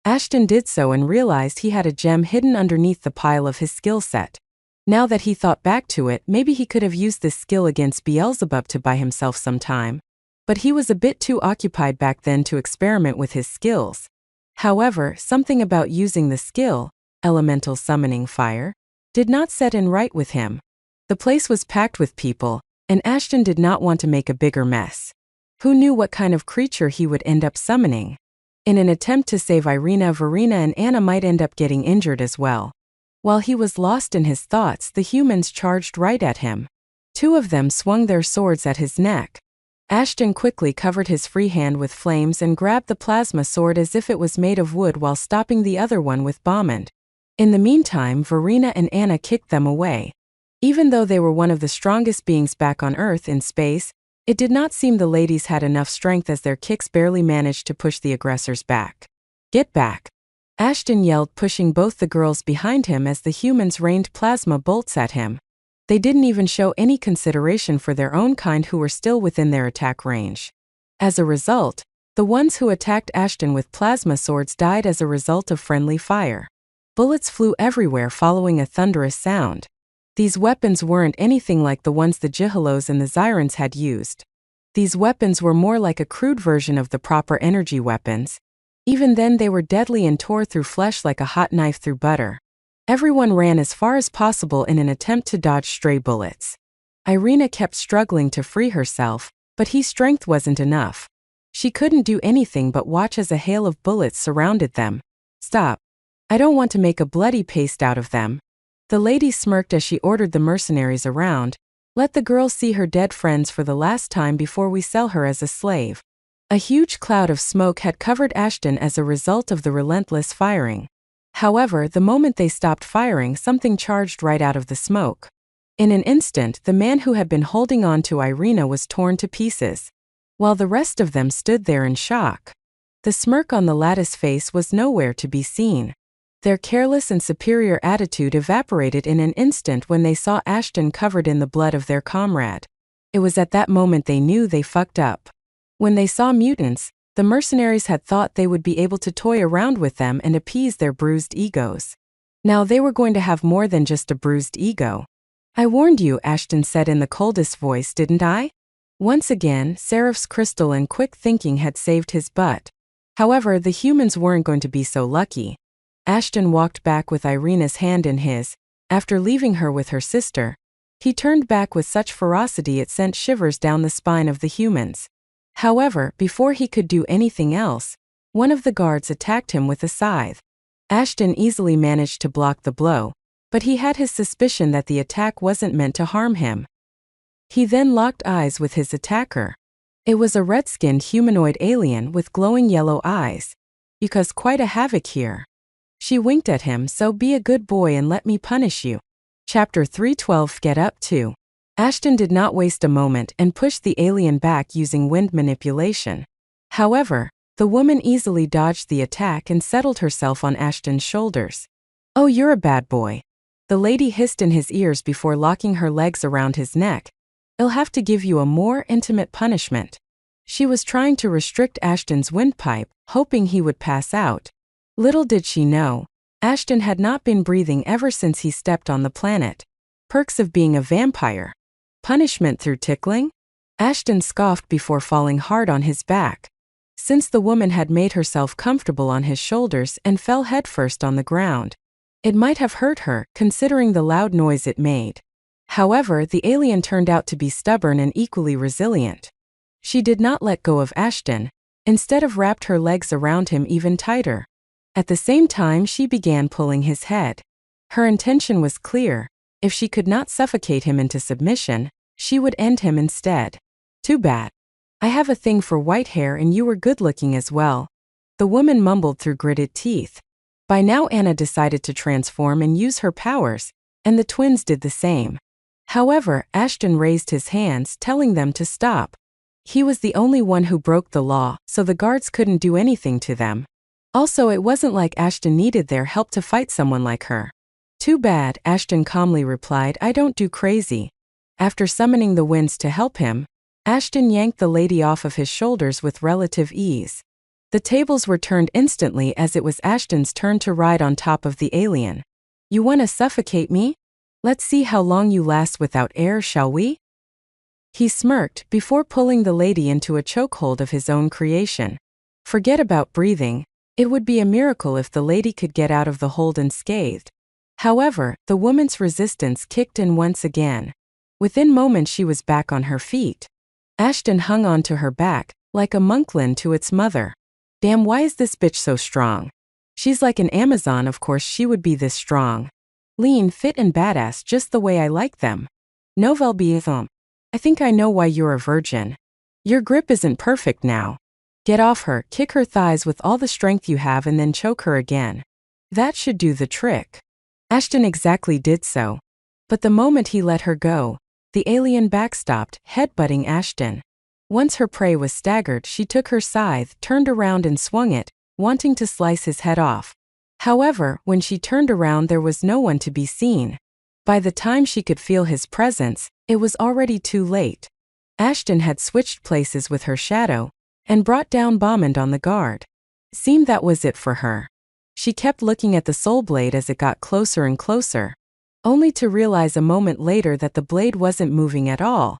Ashton did so and realized he had a gem hidden underneath the pile of his skill set. Now that he thought back to it, maybe he could have used this skill against Beelzebub to buy himself some time. But he was a bit too occupied back then to experiment with his skills. However, something about using the skill, elemental summoning fire, did not set in right with him. The place was packed with people, and Ashton did not want to make a bigger mess. Who knew what kind of creature he would end up summoning? In an attempt to save Irina, Verena and Anna might end up getting injured as well. While he was lost in his thoughts, the humans charged right at him. Two of them swung their swords at his neck. Ashton quickly covered his free hand with flames and grabbed the plasma sword as if it was made of wood while stopping the other one with Bommand. In the meantime, Verena and Anna kicked them away. Even though they were one of the strongest beings back on Earth in space, it did not seem the ladies had enough strength as their kicks barely managed to push the aggressors back. "Get back!" Ashton yelled, pushing both the girls behind him as the humans rained plasma bolts at him. They didn't even show any consideration for their own kind who were still within their attack range. As a result, the ones who attacked Ashton with plasma swords died as a result of friendly fire. Bullets flew everywhere following a thunderous sound. These weapons weren't anything like the ones the Jihalos and the Zyrans had used. These weapons were more like a crude version of the proper energy weapons. Even then, they were deadly and tore through flesh like a hot knife through butter. Everyone ran as far as possible in an attempt to dodge stray bullets. Irina kept struggling to free herself, but his strength wasn't enough. She couldn't do anything but watch as a hail of bullets surrounded them. "Stop. I don't want to make a bloody paste out of them." The lady smirked as she ordered the mercenaries around. "Let the girl see her dead friends for the last time before we sell her as a slave." A huge cloud of smoke had covered Ashton as a result of the relentless firing. However, the moment they stopped firing, something charged right out of the smoke. In an instant, the man who had been holding on to Irina was torn to pieces, while the rest of them stood there in shock. The smirk on the lattice face was nowhere to be seen. Their careless and superior attitude evaporated in an instant when they saw Ashton covered in the blood of their comrade. It was at that moment they knew they fucked up. When they saw mutants, the mercenaries had thought they would be able to toy around with them and appease their bruised egos. Now they were going to have more than just a bruised ego. "I warned you," Ashton said in the coldest voice, "didn't I?" Once again, Seraph's crystal and quick thinking had saved his butt. However, the humans weren't going to be so lucky. Ashton walked back with Irina's hand in his. After leaving her with her sister, he turned back with such ferocity it sent shivers down the spine of the humans. However, before he could do anything else, one of the guards attacked him with a scythe. Ashton easily managed to block the blow, but he had his suspicion that the attack wasn't meant to harm him. He then locked eyes with his attacker. It was a red-skinned humanoid alien with glowing yellow eyes. "You cause quite a havoc here." She winked at him, "So be a good boy and let me punish you." Chapter 312 Get Up 2. Ashton did not waste a moment and pushed the alien back using wind manipulation. However, the woman easily dodged the attack and settled herself on Ashton's shoulders. "Oh, you're a bad boy." The lady hissed in his ears before locking her legs around his neck. "I'll have to give you a more intimate punishment." She was trying to restrict Ashton's windpipe, hoping he would pass out. Little did she know, Ashton had not been breathing ever since he stepped on the planet. Perks of being a vampire. Punishment through tickling? Ashton scoffed before falling hard on his back. Since the woman had made herself comfortable on his shoulders and fell headfirst on the ground, it might have hurt her, considering the loud noise it made. However, the alien turned out to be stubborn and equally resilient. She did not let go of Ashton, instead of wrapped her legs around him even tighter. At the same time, she began pulling his head. Her intention was clear. If she could not suffocate him into submission, she would end him instead. "Too bad. I have a thing for white hair and you were good-looking as well," the woman mumbled through gritted teeth. By now Anna decided to transform and use her powers, and the twins did the same. However, Ashton raised his hands, telling them to stop. He was the only one who broke the law, so the guards couldn't do anything to them. Also, it wasn't like Ashton needed their help to fight someone like her. "Too bad," Ashton calmly replied, "I don't do crazy." After summoning the winds to help him, Ashton yanked the lady off of his shoulders with relative ease. The tables were turned instantly as it was Ashton's turn to ride on top of the alien. "You want to suffocate me? Let's see how long you last without air, shall we?" He smirked before pulling the lady into a chokehold of his own creation. Forget about breathing. It would be a miracle if the lady could get out of the hold unscathed. However, the woman's resistance kicked in once again. Within moments she was back on her feet. Ashton hung on to her back, like a monklin to its mother. "Damn, why is this bitch so strong? She's like an Amazon, of course she would be this strong. Lean, fit and badass, just the way I like them. Novel Biethom. I think I know why you're a virgin. Your grip isn't perfect now. Get off her, kick her thighs with all the strength you have and then choke her again. That should do the trick." Ashton exactly did so. But the moment he let her go, the alien backstopped, headbutting Ashton. Once her prey was staggered, she took her scythe, turned around and swung it, wanting to slice his head off. However, when she turned around there was no one to be seen. By the time she could feel his presence, it was already too late. Ashton had switched places with her shadow, and brought down Bommand on the guard. Seemed that was it for her. She kept looking at the soul blade as it got closer and closer, only to realize a moment later that the blade wasn't moving at all.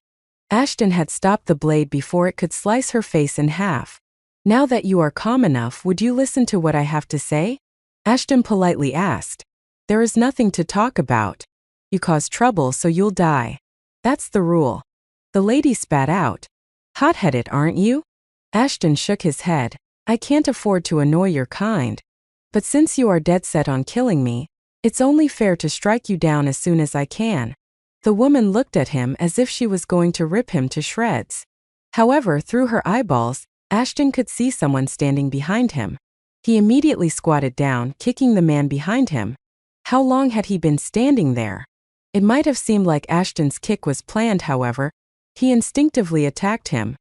Ashton had stopped the blade before it could slice her face in half. "Now that you are calm enough, would you listen to what I have to say?" Ashton politely asked. "There is nothing to talk about. You cause trouble so you'll die. That's the rule." The lady spat out. "Hot-headed, aren't you?" Ashton shook his head. "I can't afford to annoy your kind. But since you are dead set on killing me, it's only fair to strike you down as soon as I can." The woman looked at him as if she was going to rip him to shreds. However, through her eyeballs, Ashton could see someone standing behind him. He immediately squatted down, kicking the man behind him. How long had he been standing there? It might have seemed like Ashton's kick was planned, however. He instinctively attacked him.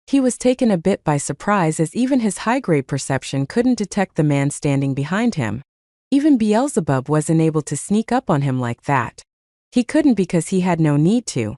He was taken a bit by surprise as even his high-grade perception couldn't detect the man standing behind him. Even Beelzebub wasn't able to sneak up on him like that. He couldn't because he had no need to.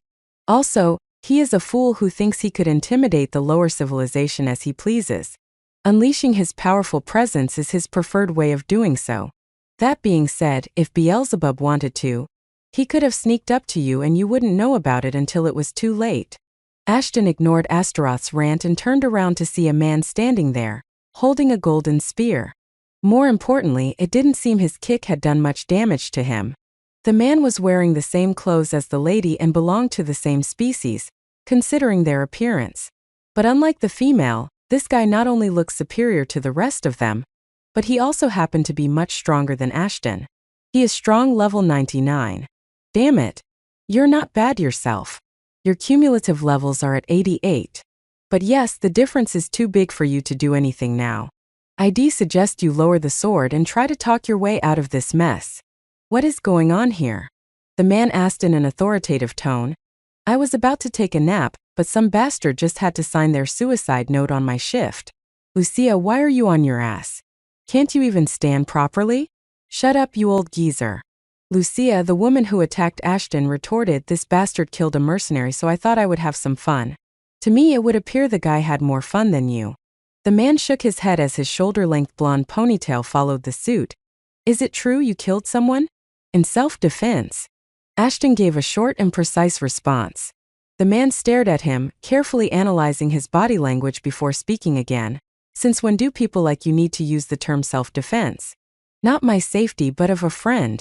Also, he is a fool who thinks he could intimidate the lower civilization as he pleases. Unleashing his powerful presence is his preferred way of doing so. That being said, if Beelzebub wanted to, he could have sneaked up to you and you wouldn't know about it until it was too late. Ashton ignored Astaroth's rant and turned around to see a man standing there, holding a golden spear. More importantly, it didn't seem his kick had done much damage to him. The man was wearing the same clothes as the lady and belonged to the same species, considering their appearance. But unlike the female, this guy not only looked superior to the rest of them, but he also happened to be much stronger than Ashton. He is strong level 99. Damn it. You're not bad yourself. Your cumulative levels are at 88. But yes, the difference is too big for you to do anything now. I'd suggest you lower the sword and try to talk your way out of this mess. What is going on here? The man asked in an authoritative tone. I was about to take a nap, but some bastard just had to sign their suicide note on my shift. Lucia, why are you on your ass? Can't you even stand properly? Shut up, you old geezer. Lucia, the woman who attacked Ashton, retorted, this bastard killed a mercenary, so I thought I would have some fun. To me it would appear the guy had more fun than you. The man shook his head as his shoulder-length blonde ponytail followed the suit. Is it true you killed someone? In self-defense. Ashton gave a short and precise response. The man stared at him, carefully analyzing his body language before speaking again. Since when do people like you need to use the term self-defense? Not my safety but of a friend.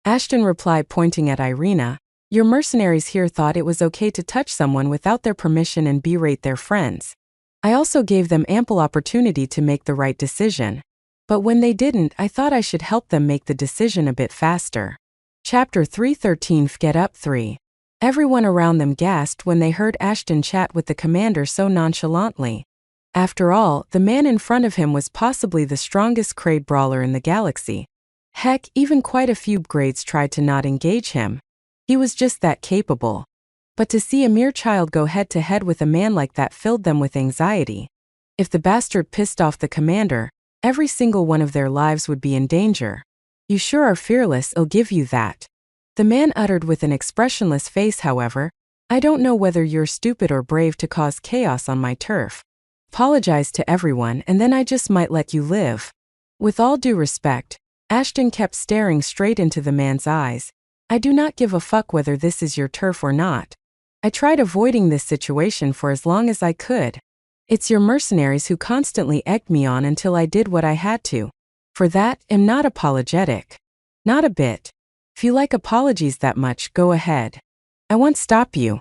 Ashton replied, pointing at Irina. Your mercenaries here thought it was okay to touch someone without their permission and berate their friends. I also gave them ample opportunity to make the right decision. But when they didn't, I thought I should help them make the decision a bit faster. Chapter 313 Get Up 3. Everyone around them gasped when they heard Ashton chat with the commander so nonchalantly. After all, the man in front of him was possibly the strongest Kraid brawler in the galaxy. Heck, even quite a few grades tried to not engage him. He was just that capable. But to see a mere child go head-to-head with a man like that filled them with anxiety. If the bastard pissed off the commander, every single one of their lives would be in danger. You sure are fearless, I'll give you that. The man uttered with an expressionless face, however, I don't know whether you're stupid or brave to cause chaos on my turf. Apologize to everyone and then I just might let you live. With all due respect, Ashton kept staring straight into the man's eyes. I do not give a fuck whether this is your turf or not. I tried avoiding this situation for as long as I could. It's your mercenaries who constantly egged me on until I did what I had to. For that, I'm not apologetic. Not a bit. If you like apologies that much, go ahead. I won't stop you.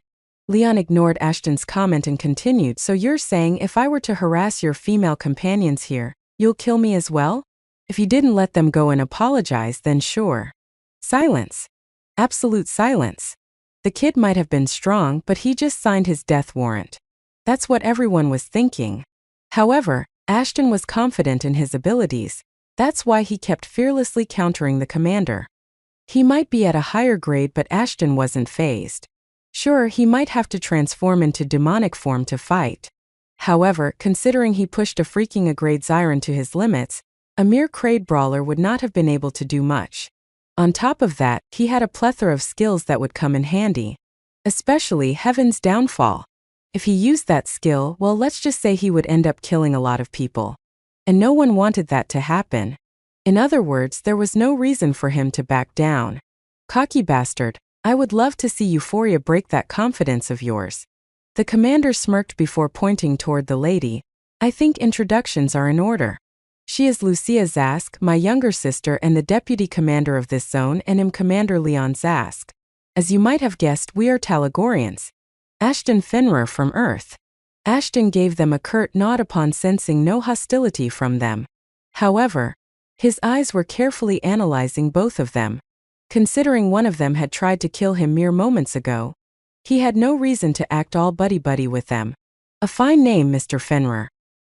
Leon ignored Ashton's comment and continued, so you're saying if I were to harass your female companions here, you'll kill me as well? If you didn't let them go and apologize, then sure. Silence. Absolute silence. The kid might have been strong, but he just signed his death warrant. That's what everyone was thinking. However, Ashton was confident in his abilities. That's why he kept fearlessly countering the commander. He might be at a higher grade, but Ashton wasn't fazed. Sure, he might have to transform into demonic form to fight. However, considering he pushed a freaking A-grade Zyron to his limits, a mere Kraid brawler would not have been able to do much. On top of that, he had a plethora of skills that would come in handy. Especially Heaven's Downfall. If he used that skill, well, let's just say he would end up killing a lot of people. And no one wanted that to happen. In other words, there was no reason for him to back down. Cocky bastard, I would love to see Euphoria break that confidence of yours. The commander smirked before pointing toward the lady. I think introductions are in order. She is Lucia Zask, my younger sister and the deputy commander of this zone, and am Commander Leon Zask. As you might have guessed, we are Talagorians. Ashton Fenrir from Earth. Ashton gave them a curt nod upon sensing no hostility from them. However, his eyes were carefully analyzing both of them. Considering one of them had tried to kill him mere moments ago, he had no reason to act all buddy-buddy with them. A fine name, Mr. Fenrir.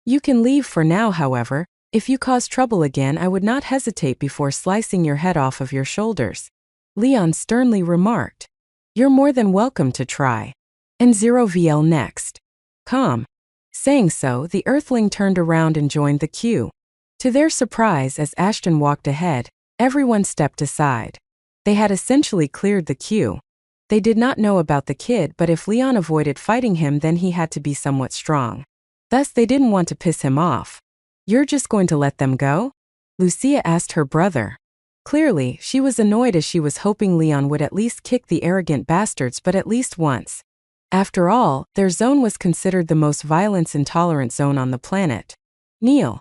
You can leave for now, however. If you cause trouble again, I would not hesitate before slicing your head off of your shoulders. Leon sternly remarked. You're more than welcome to try. And 0VL next. Calm. Saying so, the Earthling turned around and joined the queue. To their surprise, as Ashton walked ahead, everyone stepped aside. They had essentially cleared the queue. They did not know about the kid, but if Leon avoided fighting him, then he had to be somewhat strong. Thus, they didn't want to piss him off. You're just going to let them go? Lucia asked her brother. Clearly, she was annoyed as she was hoping Leon would at least kick the arrogant bastards, but at least once. After all, their zone was considered the most violence-intolerant zone on the planet. Kneel.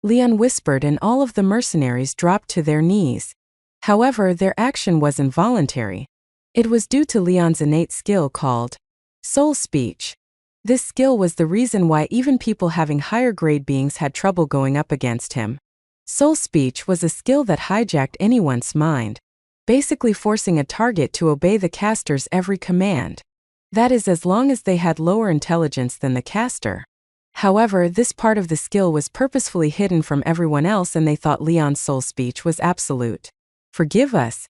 Leon whispered, and all of the mercenaries dropped to their knees. However, their action was involuntary. It was due to Leon's innate skill called soul speech. This skill was the reason why even people having higher grade beings had trouble going up against him. Soul speech was a skill that hijacked anyone's mind, basically forcing a target to obey the caster's every command. That is, as long as they had lower intelligence than the caster. However, this part of the skill was purposefully hidden from everyone else, and they thought Leon's soul speech was absolute. Forgive us.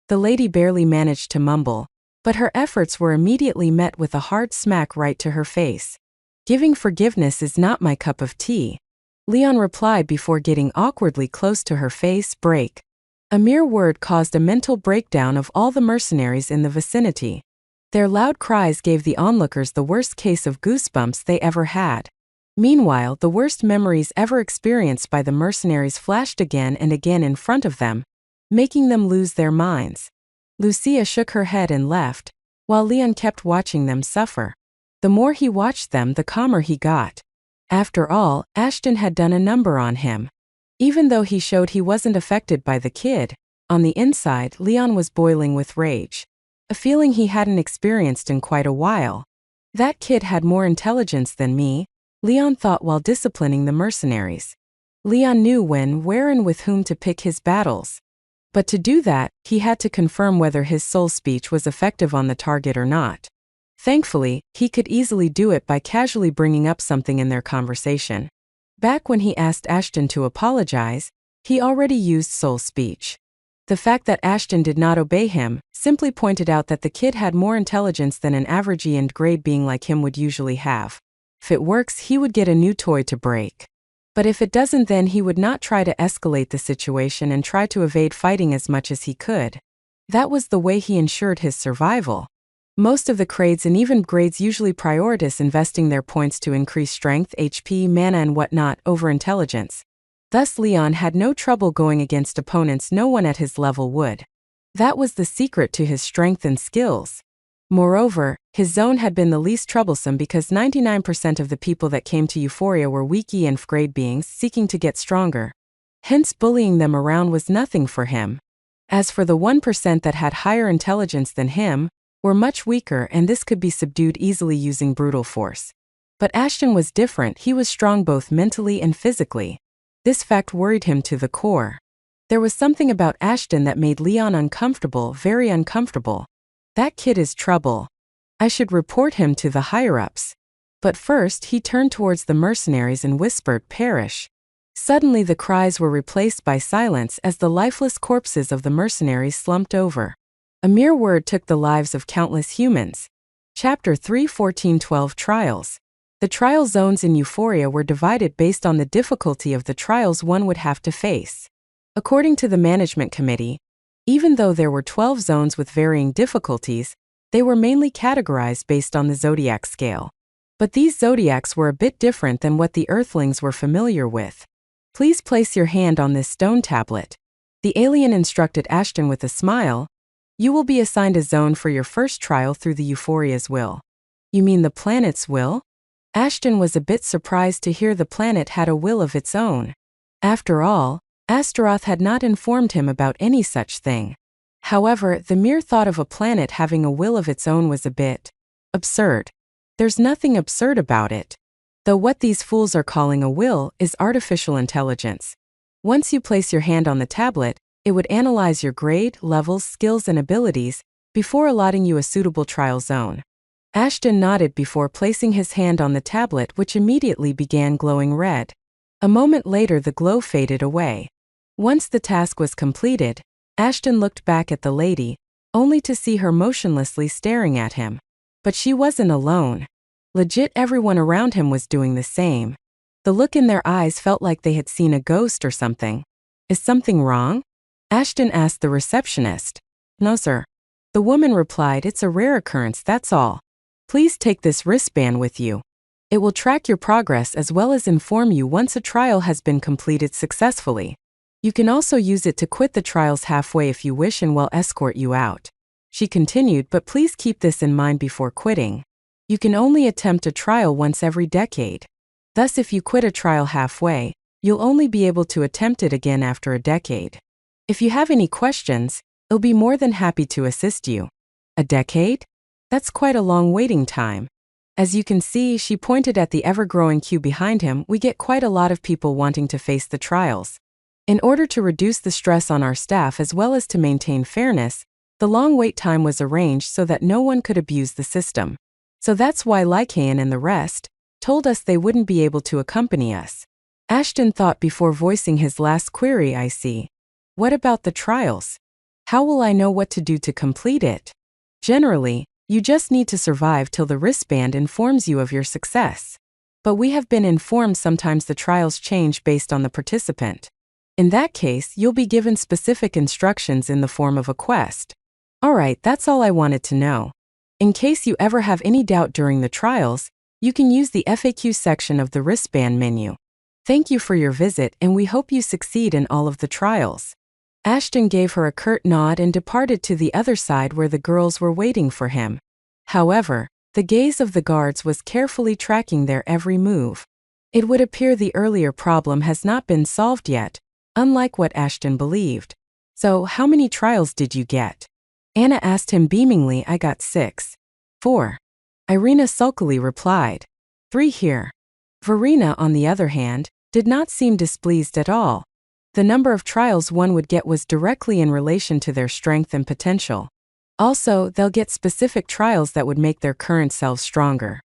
The lady barely managed to mumble, but her efforts were immediately met with a hard smack right to her face. Giving forgiveness is not my cup of tea, Leon replied before getting awkwardly close to her face. Break. A mere word caused a mental breakdown of all the mercenaries in the vicinity. Their loud cries gave the onlookers the worst case of goosebumps they ever had. Meanwhile, the worst memories ever experienced by the mercenaries flashed again and again in front of them, making them lose their minds. Lucia shook her head and left, while Leon kept watching them suffer. The more he watched them, the calmer he got. After all, Ashton had done a number on him. Even though he showed he wasn't affected by the kid, on the inside, Leon was boiling with rage. A feeling he hadn't experienced in quite a while. That kid had more intelligence than me, Leon thought while disciplining the mercenaries. Leon knew when, where, and with whom to pick his battles. But to do that, he had to confirm whether his soul speech was effective on the target or not. Thankfully, he could easily do it by casually bringing up something in their conversation. Back when he asked Ashton to apologize, he already used soul speech. The fact that Ashton did not obey him simply pointed out that the kid had more intelligence than an average E and grade being like him would usually have. If it works, he would get a new toy to break. But if it doesn't, then he would not try to escalate the situation and try to evade fighting as much as he could. That was the way he ensured his survival. Most of the grades and even grades usually prioritize investing their points to increase strength, HP, mana and whatnot over intelligence. Thus Leon had no trouble going against opponents no one at his level would. That was the secret to his strength and skills. Moreover, his zone had been the least troublesome because 99% of the people that came to Euphoria were weak E and F grade beings seeking to get stronger. Hence bullying them around was nothing for him. As for the 1% that had higher intelligence than him, were much weaker, and this could be subdued easily using brutal force. But Ashton was different. He was strong both mentally and physically. This fact worried him to the core. There was something about Ashton that made Leon uncomfortable, very uncomfortable. That kid is trouble. I should report him to the higher-ups. But first he turned towards the mercenaries and whispered, "Perish." Suddenly the cries were replaced by silence as the lifeless corpses of the mercenaries slumped over. A mere word took the lives of countless humans. Chapter 3 1412 Trials. The trial zones in Euphoria were divided based on the difficulty of the trials one would have to face. According to the management committee, even though there were 12 zones with varying difficulties, they were mainly categorized based on the zodiac scale. But these zodiacs were a bit different than what the Earthlings were familiar with. Please place your hand on this stone tablet. The alien instructed Ashton with a smile. You will be assigned a zone for your first trial through the Euphoria's will. You mean the planet's will? Ashton was a bit surprised to hear the planet had a will of its own. After all, Astaroth had not informed him about any such thing. However, the mere thought of a planet having a will of its own was a bit absurd. There's nothing absurd about it. Though what these fools are calling a will is artificial intelligence. Once you place your hand on the tablet, it would analyze your grade, levels, skills, and abilities before allotting you a suitable trial zone. Ashton nodded before placing his hand on the tablet, which immediately began glowing red. A moment later the glow faded away. Once the task was completed, Ashton looked back at the lady, only to see her motionlessly staring at him. But she wasn't alone. Legit everyone around him was doing the same. The look in their eyes felt like they had seen a ghost or something. Is something wrong? Ashton asked the receptionist. No, sir. The woman replied, it's a rare occurrence, that's all. Please take this wristband with you. It will track your progress as well as inform you once a trial has been completed successfully. You can also use it to quit the trials halfway if you wish and we'll escort you out. She continued, but please keep this in mind before quitting. You can only attempt a trial once every decade. Thus, if you quit a trial halfway, you'll only be able to attempt it again after a decade. If you have any questions, I'll be more than happy to assist you. A decade? That's quite a long waiting time. As you can see, she pointed at the ever-growing queue behind him, we get quite a lot of people wanting to face the trials. In order to reduce the stress on our staff as well as to maintain fairness, the long wait time was arranged so that no one could abuse the system. So that's why Lycaon and the rest told us they wouldn't be able to accompany us. Ashton thought before voicing his last query. I see. What about the trials? How will I know what to do to complete it? Generally, you just need to survive till the wristband informs you of your success. But we have been informed sometimes the trials change based on the participant. In that case, you'll be given specific instructions in the form of a quest. Alright, that's all I wanted to know. In case you ever have any doubt during the trials, you can use the FAQ section of the wristband menu. Thank you for your visit and we hope you succeed in all of the trials. Ashton gave her a curt nod and departed to the other side where the girls were waiting for him. However, the gaze of the guards was carefully tracking their every move. It would appear the earlier problem has not been solved yet, unlike what Ashton believed. So, how many trials did you get? Anna asked him beamingly. I got 6. 4. Irina sulkily replied. 3 here. Verena, on the other hand, did not seem displeased at all. The number of trials one would get was directly in relation to their strength and potential. Also, they'll get specific trials that would make their current selves stronger.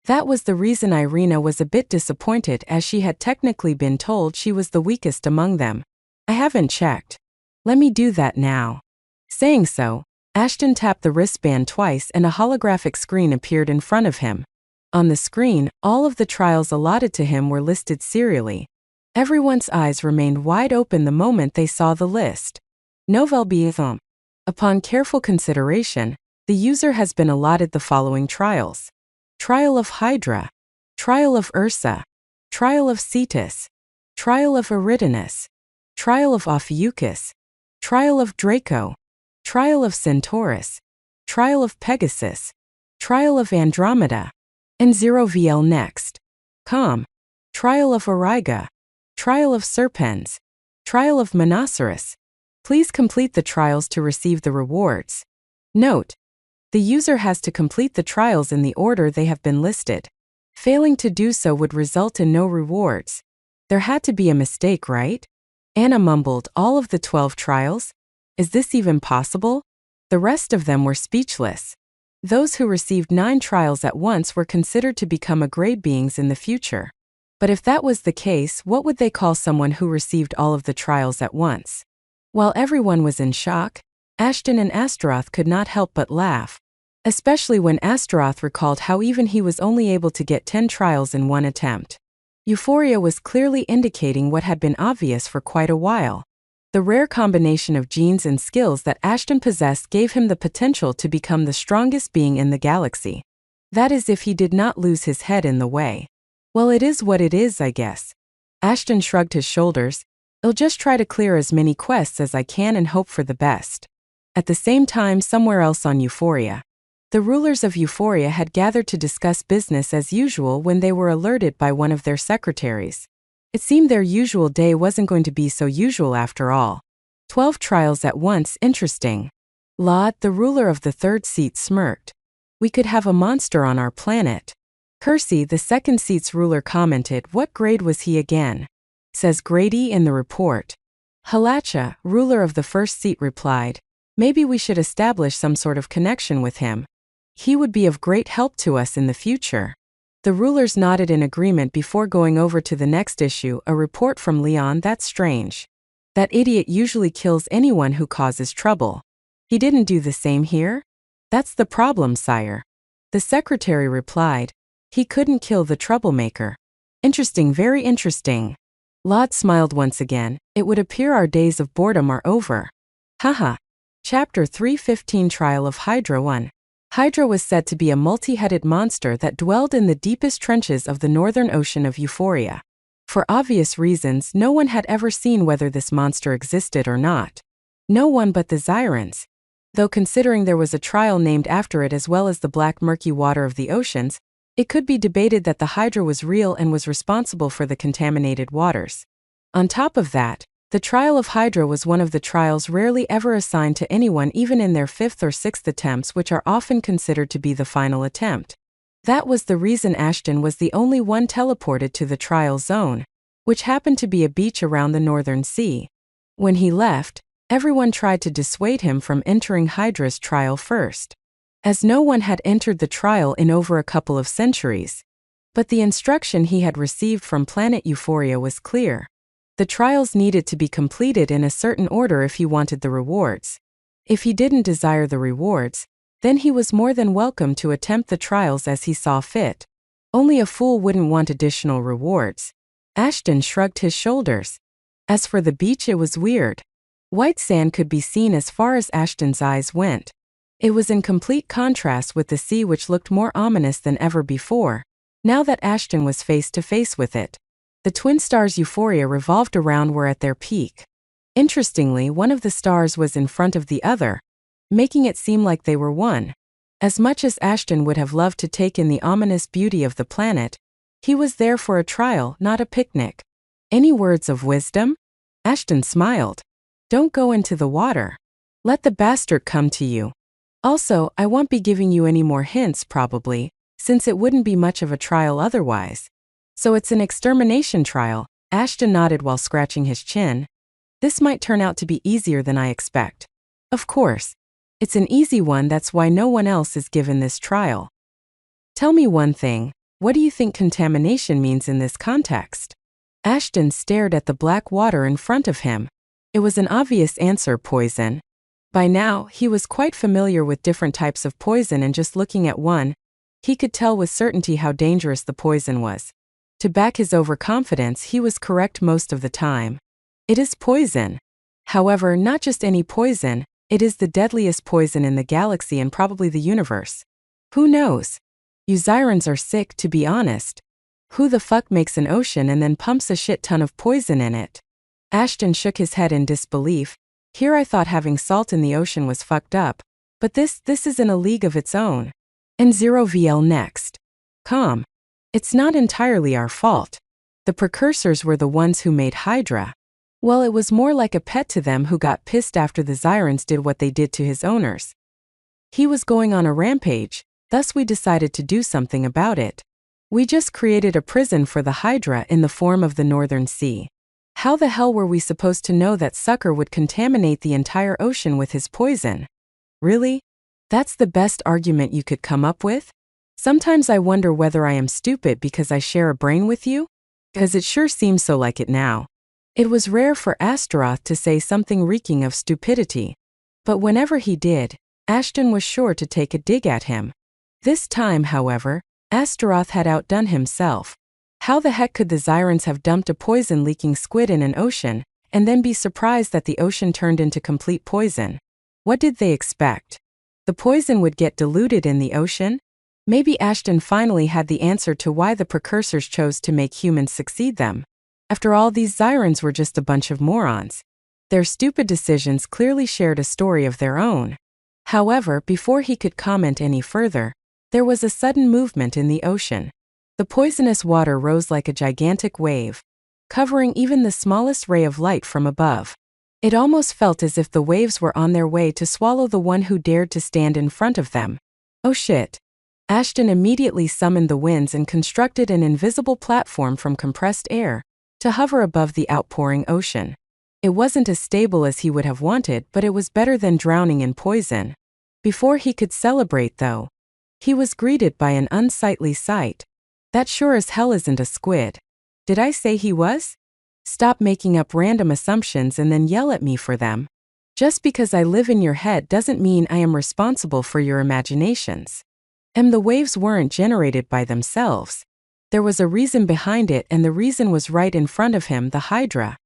That was the reason Irina was a bit disappointed, as she had technically been told she was the weakest among them. I haven't checked. Let me do that now. Saying so, Ashton tapped the wristband twice and a holographic screen appeared in front of him. On the screen, all of the trials allotted to him were listed serially. Everyone's eyes remained wide open the moment they saw the list. Nouvelle Biethom. Upon careful consideration, the user has been allotted the following trials. Trial of Hydra. Trial of Ursa. Trial of Cetus. Trial of Eridanus. Trial of Ophiuchus. Trial of Draco. Trial of Centaurus. Trial of Pegasus. Trial of Andromeda. And 0VL next. Trial of Auriga. Trial of Serpens. Trial of Monoceros. Please complete the trials to receive the rewards. Note: the user has to complete the trials in the order they have been listed. Failing to do so would result in no rewards. There had to be a mistake, right? Anna mumbled, all of the 12 trials? Is this even possible? The rest of them were speechless. Those who received 9 trials at once were considered to become a grade beings in the future. But if that was the case, what would they call someone who received all of the trials at once? While everyone was in shock, Ashton and Astaroth could not help but laugh. Especially when Astaroth recalled how even he was only able to get 10 trials in one attempt. Euphoria was clearly indicating what had been obvious for quite a while. The rare combination of genes and skills that Ashton possessed gave him the potential to become the strongest being in the galaxy. That is, if he did not lose his head in the way. Well, it is what it is, I guess. Ashton shrugged his shoulders. I'll just try to clear as many quests as I can and hope for the best. At the same time, somewhere else on Euphoria, the rulers of Euphoria had gathered to discuss business as usual when they were alerted by one of their secretaries. It seemed their usual day wasn't going to be so usual after all. 12 trials at once, interesting. Laud, the ruler of the third seat, smirked. We could have a monster on our planet. Kersey, the second seat's ruler, commented, what grade was he again? Says Grady in the report. Halacha, ruler of the first seat, replied, maybe we should establish some sort of connection with him. He would be of great help to us in the future. The rulers nodded in agreement before going over to the next issue, a report from Leon. That's strange. That idiot usually kills anyone who causes trouble. He didn't do the same here? That's the problem, sire. The secretary replied. He couldn't kill the troublemaker. Interesting, very interesting. Laud smiled once again. It would appear our days of boredom are over. Haha. Chapter 315 Trial of Hydra 1. Hydra was said to be a multi-headed monster that dwelled in the deepest trenches of the northern ocean of Euphoria. For obvious reasons, no one had ever seen whether this monster existed or not. No one but the Zyrans. Though considering there was a trial named after it as well as the black murky water of the oceans, it could be debated that the Hydra was real and was responsible for the contaminated waters. On top of that, the trial of Hydra was one of the trials rarely ever assigned to anyone even in their 5th or 6th attempts, which are often considered to be the final attempt. That was the reason Ashton was the only one teleported to the trial zone, which happened to be a beach around the Northern Sea. When he left, everyone tried to dissuade him from entering Hydra's trial first, as no one had entered the trial in over a couple of centuries. But the instruction he had received from planet Euphoria was clear. The trials needed to be completed in a certain order if he wanted the rewards. If he didn't desire the rewards, then he was more than welcome to attempt the trials as he saw fit. Only a fool wouldn't want additional rewards. Ashton shrugged his shoulders. As for the beach, it was weird. White sand could be seen as far as Ashton's eyes went. It was in complete contrast with the sea, which looked more ominous than ever before, now that Ashton was face to face with it. The twin stars Euphoria revolved around were at their peak. Interestingly, one of the stars was in front of the other, making it seem like they were one. As much as Ashton would have loved to take in the ominous beauty of the planet, he was there for a trial, not a picnic. Any words of wisdom? Ashton smiled. Don't go into the water. Let the bastard come to you. Also, I won't be giving you any more hints probably, since it wouldn't be much of a trial otherwise. So it's an extermination trial. Ashton nodded while scratching his chin. This might turn out to be easier than I expect. Of course. It's an easy one, that's why no one else is given this trial. Tell me one thing, what do you think contamination means in this context? Ashton stared at the black water in front of him. It was an obvious answer: poison. By now, he was quite familiar with different types of poison, and just looking at one, he could tell with certainty how dangerous the poison was. To back his overconfidence, he was correct most of the time. It is poison. However, not just any poison, it is the deadliest poison in the galaxy and probably the universe. Who knows? You Zyrans are sick, to be honest. Who the fuck makes an ocean and then pumps a shit ton of poison in it? Ashton shook his head in disbelief. Here I thought having salt in the ocean was fucked up, but this is in a league of its own. And 0VL next. Calm. It's not entirely our fault. The precursors were the ones who made Hydra. Well, it was more like a pet to them who got pissed after the Zyrans did what they did to his owners. He was going on a rampage, thus we decided to do something about it. We just created a prison for the Hydra in the form of the Northern Sea. How the hell were we supposed to know that sucker would contaminate the entire ocean with his poison? Really? That's the best argument you could come up with? Sometimes I wonder whether I am stupid because I share a brain with you? Because it sure seems so like it now. It was rare for Astaroth to say something reeking of stupidity. But whenever he did, Ashton was sure to take a dig at him. This time, however, Astaroth had outdone himself. How the heck could the Zyrans have dumped a poison-leaking squid in an ocean, and then be surprised that the ocean turned into complete poison? What did they expect? The poison would get diluted in the ocean? Maybe Ashton finally had the answer to why the precursors chose to make humans succeed them. After all, these Zyrans were just a bunch of morons. Their stupid decisions clearly shared a story of their own. However, before he could comment any further, there was a sudden movement in the ocean. The poisonous water rose like a gigantic wave, covering even the smallest ray of light from above. It almost felt as if the waves were on their way to swallow the one who dared to stand in front of them. Oh shit. Ashton immediately summoned the winds and constructed an invisible platform from compressed air to hover above the outpouring ocean. It wasn't as stable as he would have wanted, but it was better than drowning in poison. Before he could celebrate, though, He was greeted by an unsightly sight. That sure as hell isn't a squid. Did I say he was? Stop making up random assumptions and then yell at me for them. Just because I live in your head doesn't mean I am responsible for your imaginations. And the waves weren't generated by themselves. There was a reason behind it, and the reason was right in front of him, the Hydra.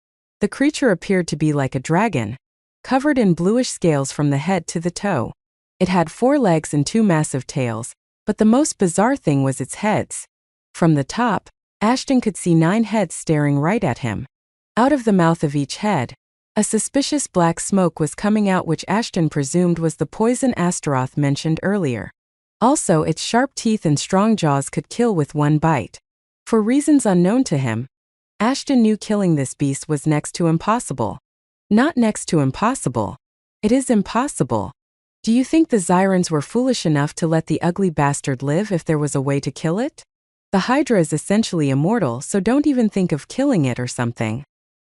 The creature appeared to be like a dragon, covered in bluish scales from the head to the toe. It had 4 legs and 2 massive tails, but the most bizarre thing was its heads. From the top, Ashton could see 9 heads staring right at him. Out of the mouth of each head, a suspicious black smoke was coming out, which Ashton presumed was the poison Astaroth mentioned earlier. Also, its sharp teeth and strong jaws could kill with one bite. For reasons unknown to him, Ashton knew killing this beast was next to impossible. Not next to impossible. It is impossible. Do you think the Zyrans were foolish enough to let the ugly bastard live if there was a way to kill it? The Hydra is essentially immortal, so don't even think of killing it or something.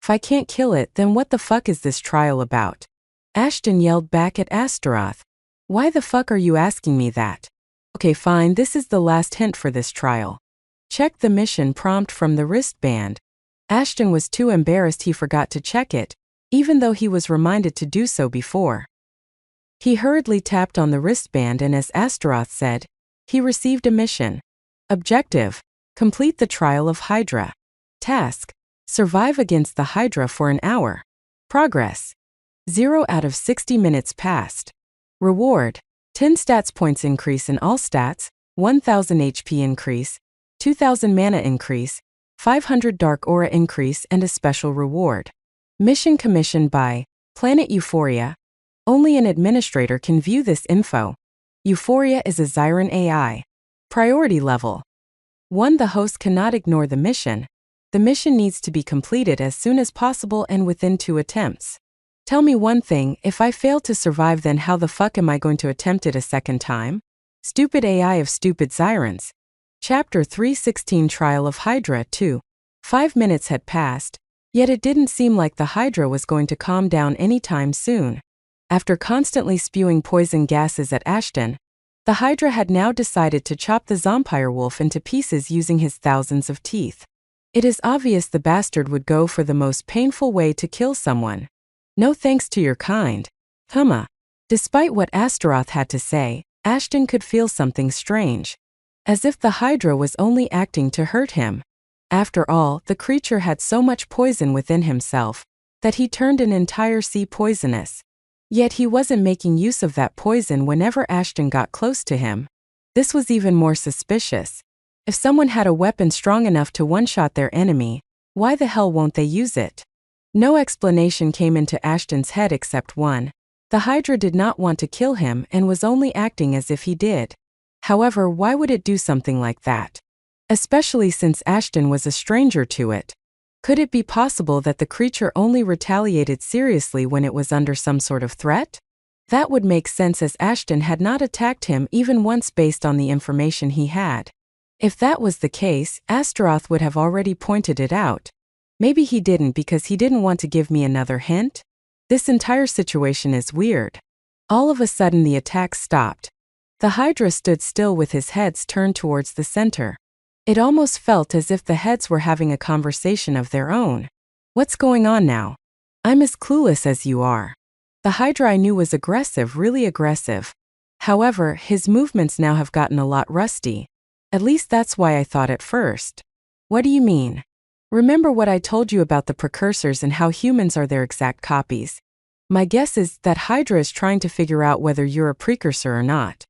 If I can't kill it, then what the fuck is this trial about? Ashton yelled back at Astaroth. Why the fuck are you asking me that? Okay, fine, this is the last hint for this trial. Check the mission prompt from the wristband. Ashton was too embarrassed he forgot to check it, even though he was reminded to do so before. He hurriedly tapped on the wristband, and as Astaroth said, he received a mission. Objective: complete the trial of Hydra. Task: survive against the Hydra for an hour. Progress: 0 out of 60 minutes passed. Reward: 10 stats points increase in all stats, 1000 HP increase, 2000 mana increase, 500 dark aura increase, and a special reward. Mission commissioned by Planet Euphoria. Only an administrator can view this info. Euphoria is a Zyran AI. Priority level 1. The host cannot ignore the mission. The mission needs to be completed as soon as possible and within 2 attempts. Tell me one thing, if I fail to survive, then how the fuck am I going to attempt it a second time? Stupid AI of stupid Zyrans. Chapter 316 Trial of Hydra 2. 5 minutes had passed, yet it didn't seem like the Hydra was going to calm down anytime soon. After constantly spewing poison gases at Ashton, the Hydra had now decided to chop the Zompirewolf into pieces using his thousands of teeth. It is obvious the bastard would go for the most painful way to kill someone. No thanks to your kind. Despite what Astaroth had to say, Ashton could feel something strange. As if the Hydra was only acting to hurt him. After all, the creature had so much poison within himself that he turned an entire sea poisonous. Yet he wasn't making use of that poison whenever Ashton got close to him. This was even more suspicious. If someone had a weapon strong enough to one-shot their enemy, why the hell won't they use it? No explanation came into Ashton's head except one. The Hydra did not want to kill him and was only acting as if he did. However, why would it do something like that? Especially since Ashton was a stranger to it. Could it be possible that the creature only retaliated seriously when it was under some sort of threat? That would make sense, as Ashton had not attacked him even once based on the information he had. If that was the case, Astaroth would have already pointed it out. Maybe he didn't because he didn't want to give me another hint? This entire situation is weird. All of a sudden the attack stopped. The Hydra stood still with his heads turned towards the center. It almost felt as if the heads were having a conversation of their own. What's going on now? I'm as clueless as you are. The Hydra I knew was aggressive, really aggressive. However, his movements now have gotten a lot rusty. At least that's why I thought at first. What do you mean? Remember what I told you about the precursors and how humans are their exact copies. My guess is that Hydra is trying to figure out whether you're a precursor or not.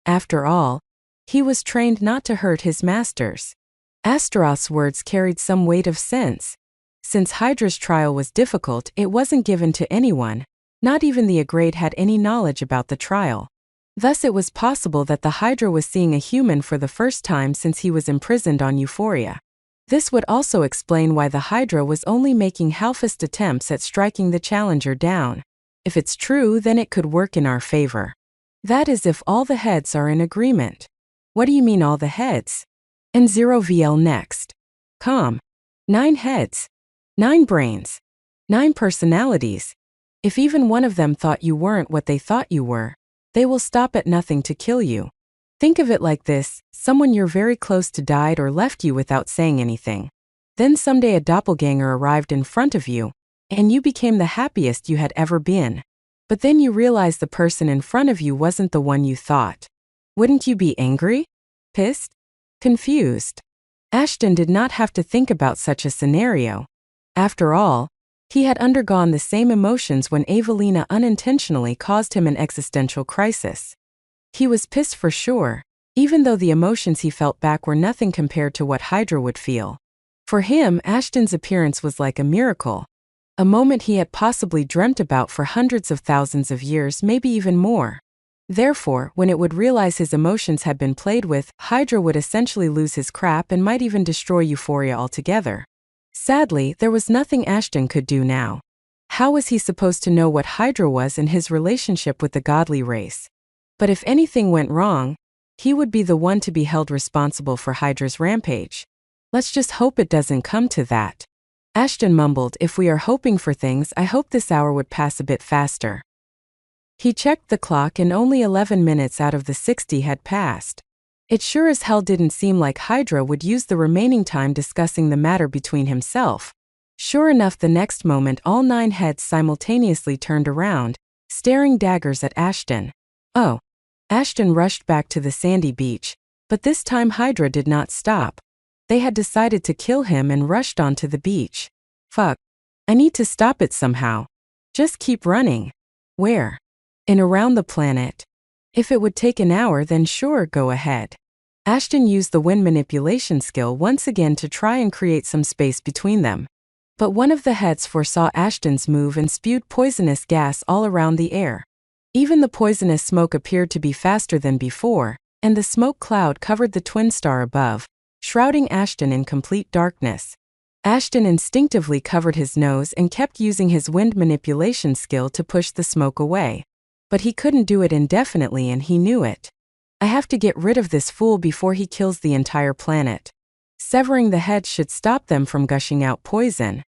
After all, he was trained not to hurt his masters. Astaroth's words carried some weight of sense. Since Hydra's trial was difficult, it wasn't given to anyone. Not even the Agrade had any knowledge about the trial. Thus it was possible that the Hydra was seeing a human for the first time since he was imprisoned on Euphoria. This would also explain why the Hydra was only making half-assed attempts at striking the challenger down. If it's true, then it could work in our favor. That is, if all the heads are in agreement. What do you mean all the heads? N0VL next. 9 heads. 9 brains. 9 personalities. If even one of them thought you weren't what they thought you were, they will stop at nothing to kill you. Think of it like this: someone you're very close to died or left you without saying anything. Then someday a doppelganger arrived in front of you, and you became the happiest you had ever been. But then you realized the person in front of you wasn't the one you thought. Wouldn't you be angry? Pissed? Confused? Ashton did not have to think about such a scenario. After all, he had undergone the same emotions when Evelina unintentionally caused him an existential crisis. He was pissed for sure, even though the emotions he felt back were nothing compared to what Hydra would feel. For him, Ashton's appearance was like a miracle, a moment he had possibly dreamt about for hundreds of thousands of years, maybe even more. Therefore, when it would realize his emotions had been played with, Hydra would essentially lose his crap and might even destroy Euphoria altogether. Sadly, there was nothing Ashton could do now. How was he supposed to know what Hydra was in his relationship with the godly race? But if anything went wrong, he would be the one to be held responsible for Hydra's rampage. Let's just hope it doesn't come to that. Ashton mumbled, "If we are hoping for things, I hope this hour would pass a bit faster." He checked the clock and only 11 minutes out of the 60 had passed. It sure as hell didn't seem like Hydra would use the remaining time discussing the matter between himself. Sure enough, the next moment all 9 heads simultaneously turned around, staring daggers at Ashton. Oh. Ashton rushed back to the sandy beach, but this time Hydra did not stop. They had decided to kill him and rushed onto the beach. Fuck. I need to stop it somehow. Just keep running. Where? In around the planet. If it would take an hour, then sure, go ahead. Ashton used the wind manipulation skill once again to try and create some space between them. But one of the heads foresaw Ashton's move and spewed poisonous gas all around the air. Even the poisonous smoke appeared to be faster than before, and the smoke cloud covered the twin star above, shrouding Ashton in complete darkness. Ashton instinctively covered his nose and kept using his wind manipulation skill to push the smoke away. But he couldn't do it indefinitely, and he knew it. I have to get rid of this fool before he kills the entire planet. Severing the heads should stop them from gushing out poison.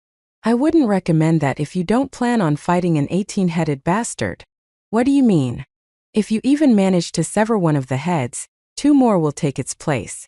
I wouldn't recommend that if you don't plan on fighting an 18-headed bastard. What do you mean? If you even manage to sever one of the heads, 2 more will take its place.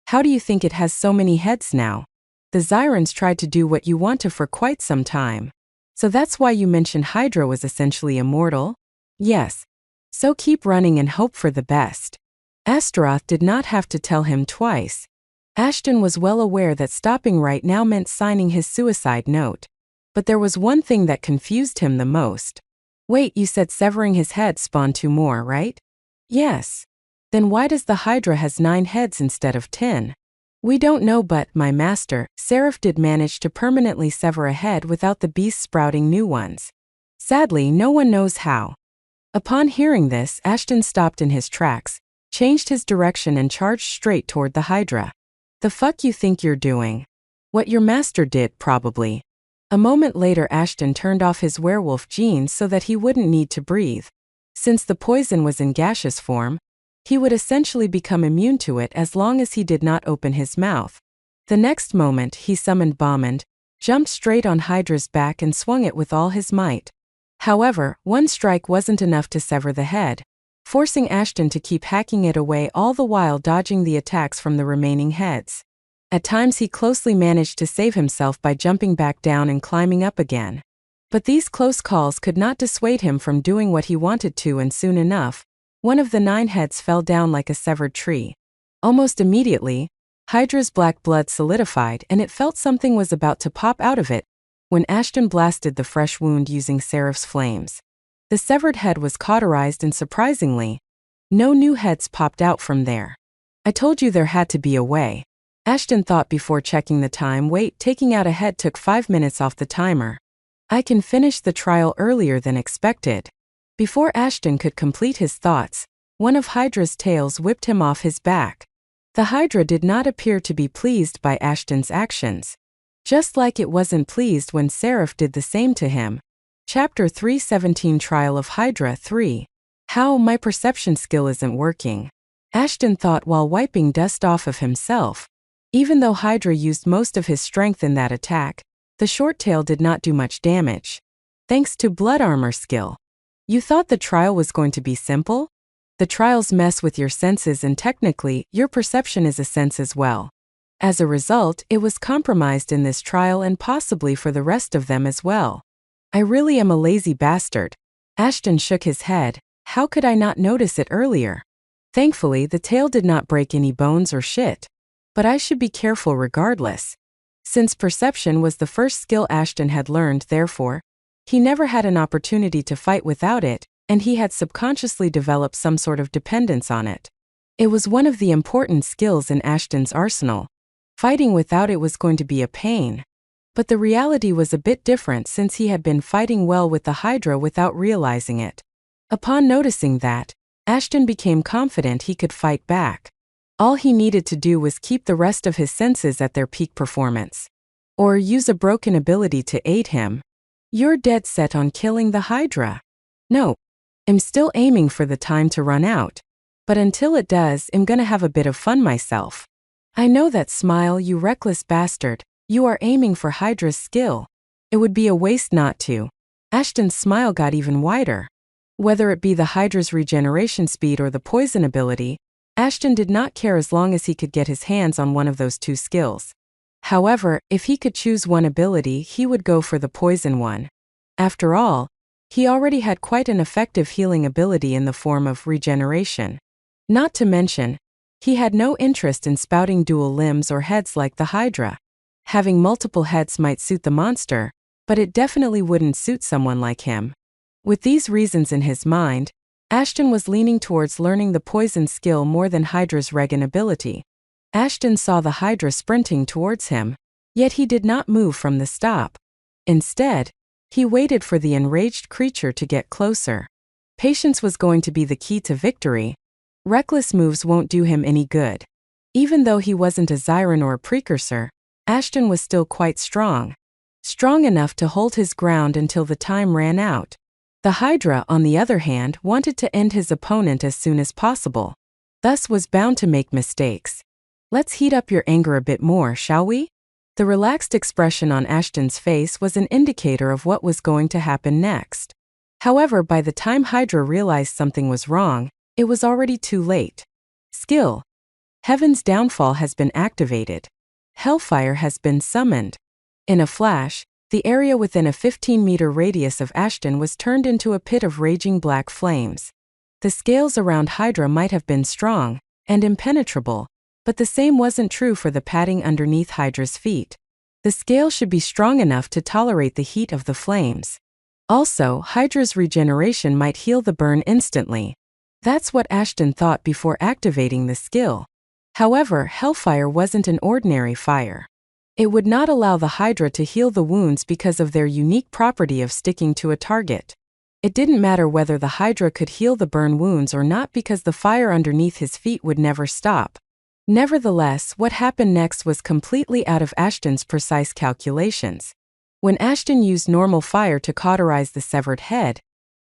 How do you think it has so many heads now? The Zyrans tried to do what you want to for quite some time. So that's why you mentioned Hydra was essentially immortal? Yes. So keep running and hope for the best. Astaroth did not have to tell him twice. Ashton was well aware that stopping right now meant signing his suicide note. But there was one thing that confused him the most. Wait, you said severing his head spawned 2 more, right? Yes. Then why does the Hydra has 9 heads instead of 10? We don't know, but, my master, Seraph did manage to permanently sever a head without the beast sprouting new ones. Sadly, no one knows how. Upon hearing this, Ashton stopped in his tracks, changed his direction and charged straight toward the Hydra. The fuck you think you're doing? What your master did, probably. A moment later, Ashton turned off his werewolf genes so that he wouldn't need to breathe. Since the poison was in gaseous form, he would essentially become immune to it as long as he did not open his mouth. The next moment, he summoned Bomband, jumped straight on Hydra's back and swung it with all his might. However, one strike wasn't enough to sever the head, forcing Ashton to keep hacking it away, all the while dodging the attacks from the remaining heads. At times he closely managed to save himself by jumping back down and climbing up again. But these close calls could not dissuade him from doing what he wanted to, and soon enough, one of the 9 heads fell down like a severed tree. Almost immediately, Hydra's black blood solidified and it felt something was about to pop out of it when Ashton blasted the fresh wound using Seraph's flames. The severed head was cauterized and surprisingly, no new heads popped out from there. I told you there had to be a way. Ashton thought before checking the time. Wait, taking out a head took 5 minutes off the timer. I can finish the trial earlier than expected. Before Ashton could complete his thoughts, one of Hydra's tails whipped him off his back. The Hydra did not appear to be pleased by Ashton's actions. Just like it wasn't pleased when Seraph did the same to him. Chapter 317 Trial of Hydra 3. How my perception skill isn't working. Ashton thought while wiping dust off of himself. Even though Hydra used most of his strength in that attack, the short tail did not do much damage. Thanks to blood armor skill. You thought the trial was going to be simple? The trials mess with your senses, and technically, your perception is a sense as well. As a result, it was compromised in this trial and possibly for the rest of them as well. I really am a lazy bastard. Ashton shook his head. How could I not notice it earlier? Thankfully, the tail did not break any bones or shit. But I should be careful regardless. Since perception was the first skill Ashton had learned, therefore, he never had an opportunity to fight without it, and he had subconsciously developed some sort of dependence on it. It was one of the important skills in Ashton's arsenal. Fighting without it was going to be a pain. But the reality was a bit different since he had been fighting well with the Hydra without realizing it. Upon noticing that, Ashton became confident he could fight back. All he needed to do was keep the rest of his senses at their peak performance. Or use a broken ability to aid him. You're dead set on killing the Hydra. No. I'm still aiming for the time to run out. But until it does, I'm gonna have a bit of fun myself. I know that smile, you reckless bastard. You are aiming for Hydra's skill. It would be a waste not to. Ashton's smile got even wider. Whether it be the Hydra's regeneration speed or the poison ability, Ashton did not care as long as he could get his hands on one of those two skills. However, if he could choose one ability, he would go for the poison one. After all, he already had quite an effective healing ability in the form of regeneration. Not to mention, he had no interest in spouting dual limbs or heads like the Hydra. Having multiple heads might suit the monster, but it definitely wouldn't suit someone like him. With these reasons in his mind, Ashton was leaning towards learning the poison skill more than Hydra's regen ability. Ashton saw the Hydra sprinting towards him, yet he did not move from the stop. Instead, he waited for the enraged creature to get closer. Patience was going to be the key to victory. Reckless moves won't do him any good. Even though he wasn't a Zyron or a precursor, Ashton was still quite strong. Strong enough to hold his ground until the time ran out. The Hydra, on the other hand, wanted to end his opponent as soon as possible. Thus was bound to make mistakes. Let's heat up your anger a bit more, shall we? The relaxed expression on Ashton's face was an indicator of what was going to happen next. However, by the time Hydra realized something was wrong, it was already too late. Skill. Heaven's downfall has been activated. Hellfire has been summoned. In a flash, the area within a 15-meter radius of Ashton was turned into a pit of raging black flames. The scales around Hydra might have been strong and impenetrable, but the same wasn't true for the padding underneath Hydra's feet. The scale should be strong enough to tolerate the heat of the flames. Also, Hydra's regeneration might heal the burn instantly. That's what Ashton thought before activating the skill. However, Hellfire wasn't an ordinary fire. It would not allow the Hydra to heal the wounds because of their unique property of sticking to a target. It didn't matter whether the Hydra could heal the burn wounds or not because the fire underneath his feet would never stop. Nevertheless, what happened next was completely out of Ashton's precise calculations. When Ashton used normal fire to cauterize the severed head,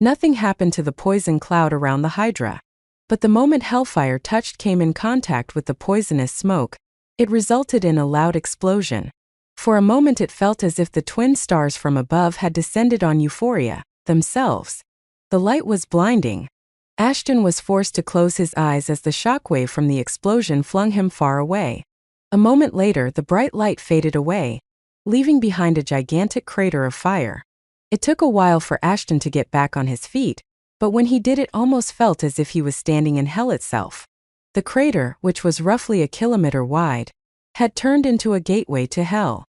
nothing happened to the poison cloud around the Hydra. But the moment Hellfire came in contact with the poisonous smoke, it resulted in a loud explosion. For a moment it felt as if the twin stars from above had descended on Euphoria themselves. The light was blinding. Ashton was forced to close his eyes as the shockwave from the explosion flung him far away. A moment later, the bright light faded away, leaving behind a gigantic crater of fire. It took a while for Ashton to get back on his feet, but when he did, it almost felt as if he was standing in hell itself. The crater, which was roughly a kilometer wide, had turned into a gateway to hell,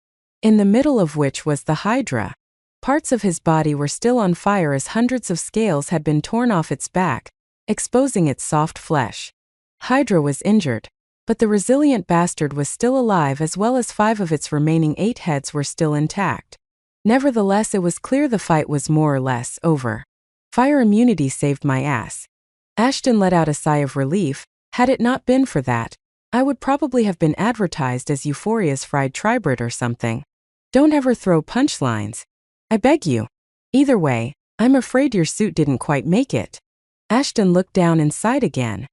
in the middle of which was the Hydra. Parts of his body were still on fire as hundreds of scales had been torn off its back, exposing its soft flesh. Hydra was injured, but the resilient bastard was still alive, as well as 5 of its remaining 8 heads were still intact. Nevertheless, it was clear the fight was more or less over. Fire immunity saved my ass. Ashton let out a sigh of relief. Had it not been for that, I would probably have been advertised as Euphoria's fried tribrid or something. Don't ever throw punchlines. I beg you. Either way, I'm afraid your suit didn't quite make it. Ashton looked down inside again.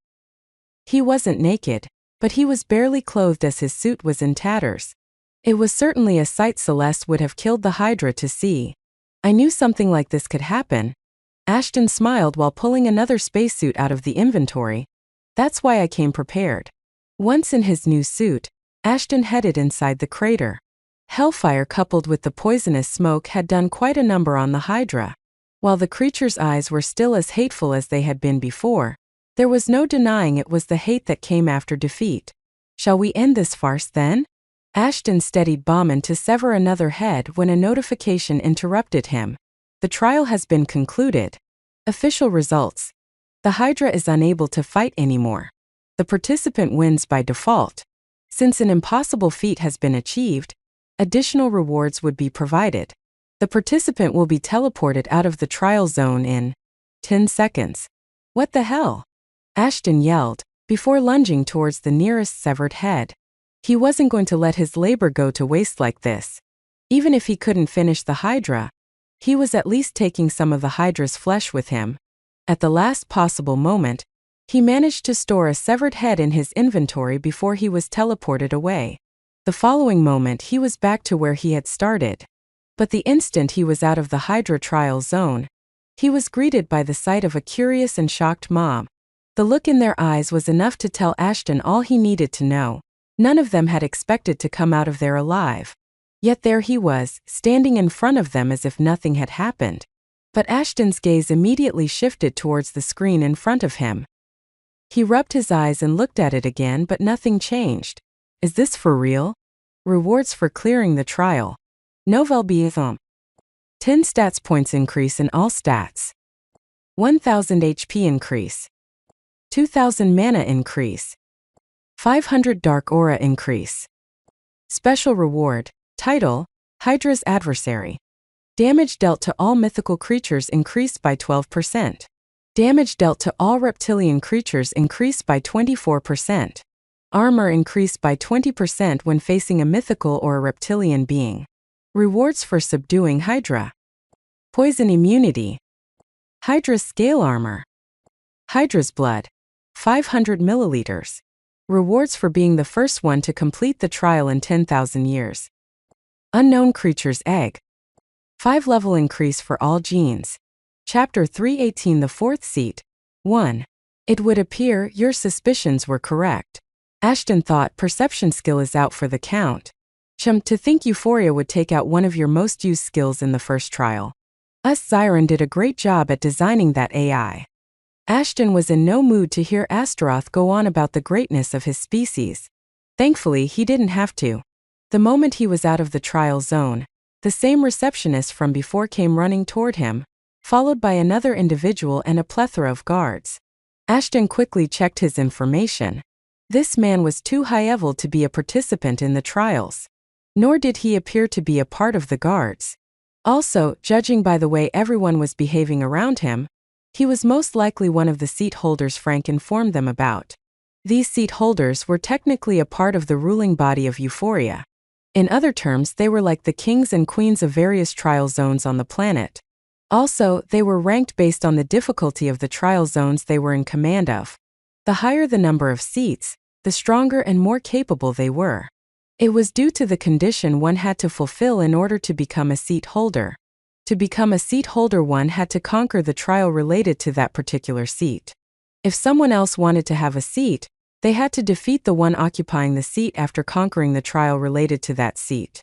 He wasn't naked, but he was barely clothed as his suit was in tatters. It was certainly a sight Celeste would have killed the Hydra to see. I knew something like this could happen. Ashton smiled while pulling another spacesuit out of the inventory. That's why I came prepared. Once in his new suit, Ashton headed inside the crater. Hellfire coupled with the poisonous smoke had done quite a number on the Hydra. While the creature's eyes were still as hateful as they had been before, there was no denying it was the hate that came after defeat. Shall we end this farce then? Ashton steadied Bauman to sever another head when a notification interrupted him. The trial has been concluded. Official results. The Hydra is unable to fight anymore. The participant wins by default. Since an impossible feat has been achieved, additional rewards would be provided. The participant will be teleported out of the trial zone in 10 seconds. What the hell? Ashton yelled, before lunging towards the nearest severed head. He wasn't going to let his labor go to waste like this. Even if he couldn't finish the Hydra, he was at least taking some of the Hydra's flesh with him. At the last possible moment, he managed to store a severed head in his inventory before he was teleported away. The following moment he was back to where he had started. But the instant he was out of the Hydra trial zone, he was greeted by the sight of a curious and shocked mob. The look in their eyes was enough to tell Ashton all he needed to know. None of them had expected to come out of there alive. Yet there he was, standing in front of them as if nothing had happened. But Ashton's gaze immediately shifted towards the screen in front of him. He rubbed his eyes and looked at it again, but nothing changed. Is this for real? Rewards for clearing the trial. Novel Became 10 stats points increase in all stats. 1000 HP increase. 2000 mana increase. 500 dark aura increase. Special reward. Title, Hydra's Adversary. Damage dealt to all mythical creatures increased by 12%. Damage dealt to all reptilian creatures increased by 24%. Armor increased by 20% when facing a mythical or a reptilian being. Rewards for subduing Hydra. Poison immunity. Hydra's scale armor. Hydra's blood. 500 milliliters. Rewards for being the first one to complete the trial in 10,000 years. Unknown creature's egg. 5-level increase for all genes. Chapter 318 The Fourth Seat. 1. It would appear your suspicions were correct. Ashton thought perception skill is out for the count. To think Euphoria would take out one of your most used skills in the first trial. Zyron did a great job at designing that AI. Ashton was in no mood to hear Astaroth go on about the greatness of his species. Thankfully, he didn't have to. The moment he was out of the trial zone, the same receptionist from before came running toward him, followed by another individual and a plethora of guards. Ashton quickly checked his information. This man was too high-level to be a participant in the trials. Nor did he appear to be a part of the guards. Also, judging by the way everyone was behaving around him, he was most likely one of the seat holders Frank informed them about. These seat holders were technically a part of the ruling body of Euphoria. In other terms, they were like the kings and queens of various trial zones on the planet. Also, they were ranked based on the difficulty of the trial zones they were in command of. The higher the number of seats, the stronger and more capable they were. It was due to the condition one had to fulfill in order to become a seat holder. To become a seat holder, one had to conquer the trial related to that particular seat. If someone else wanted to have a seat, they had to defeat the one occupying the seat after conquering the trial related to that seat.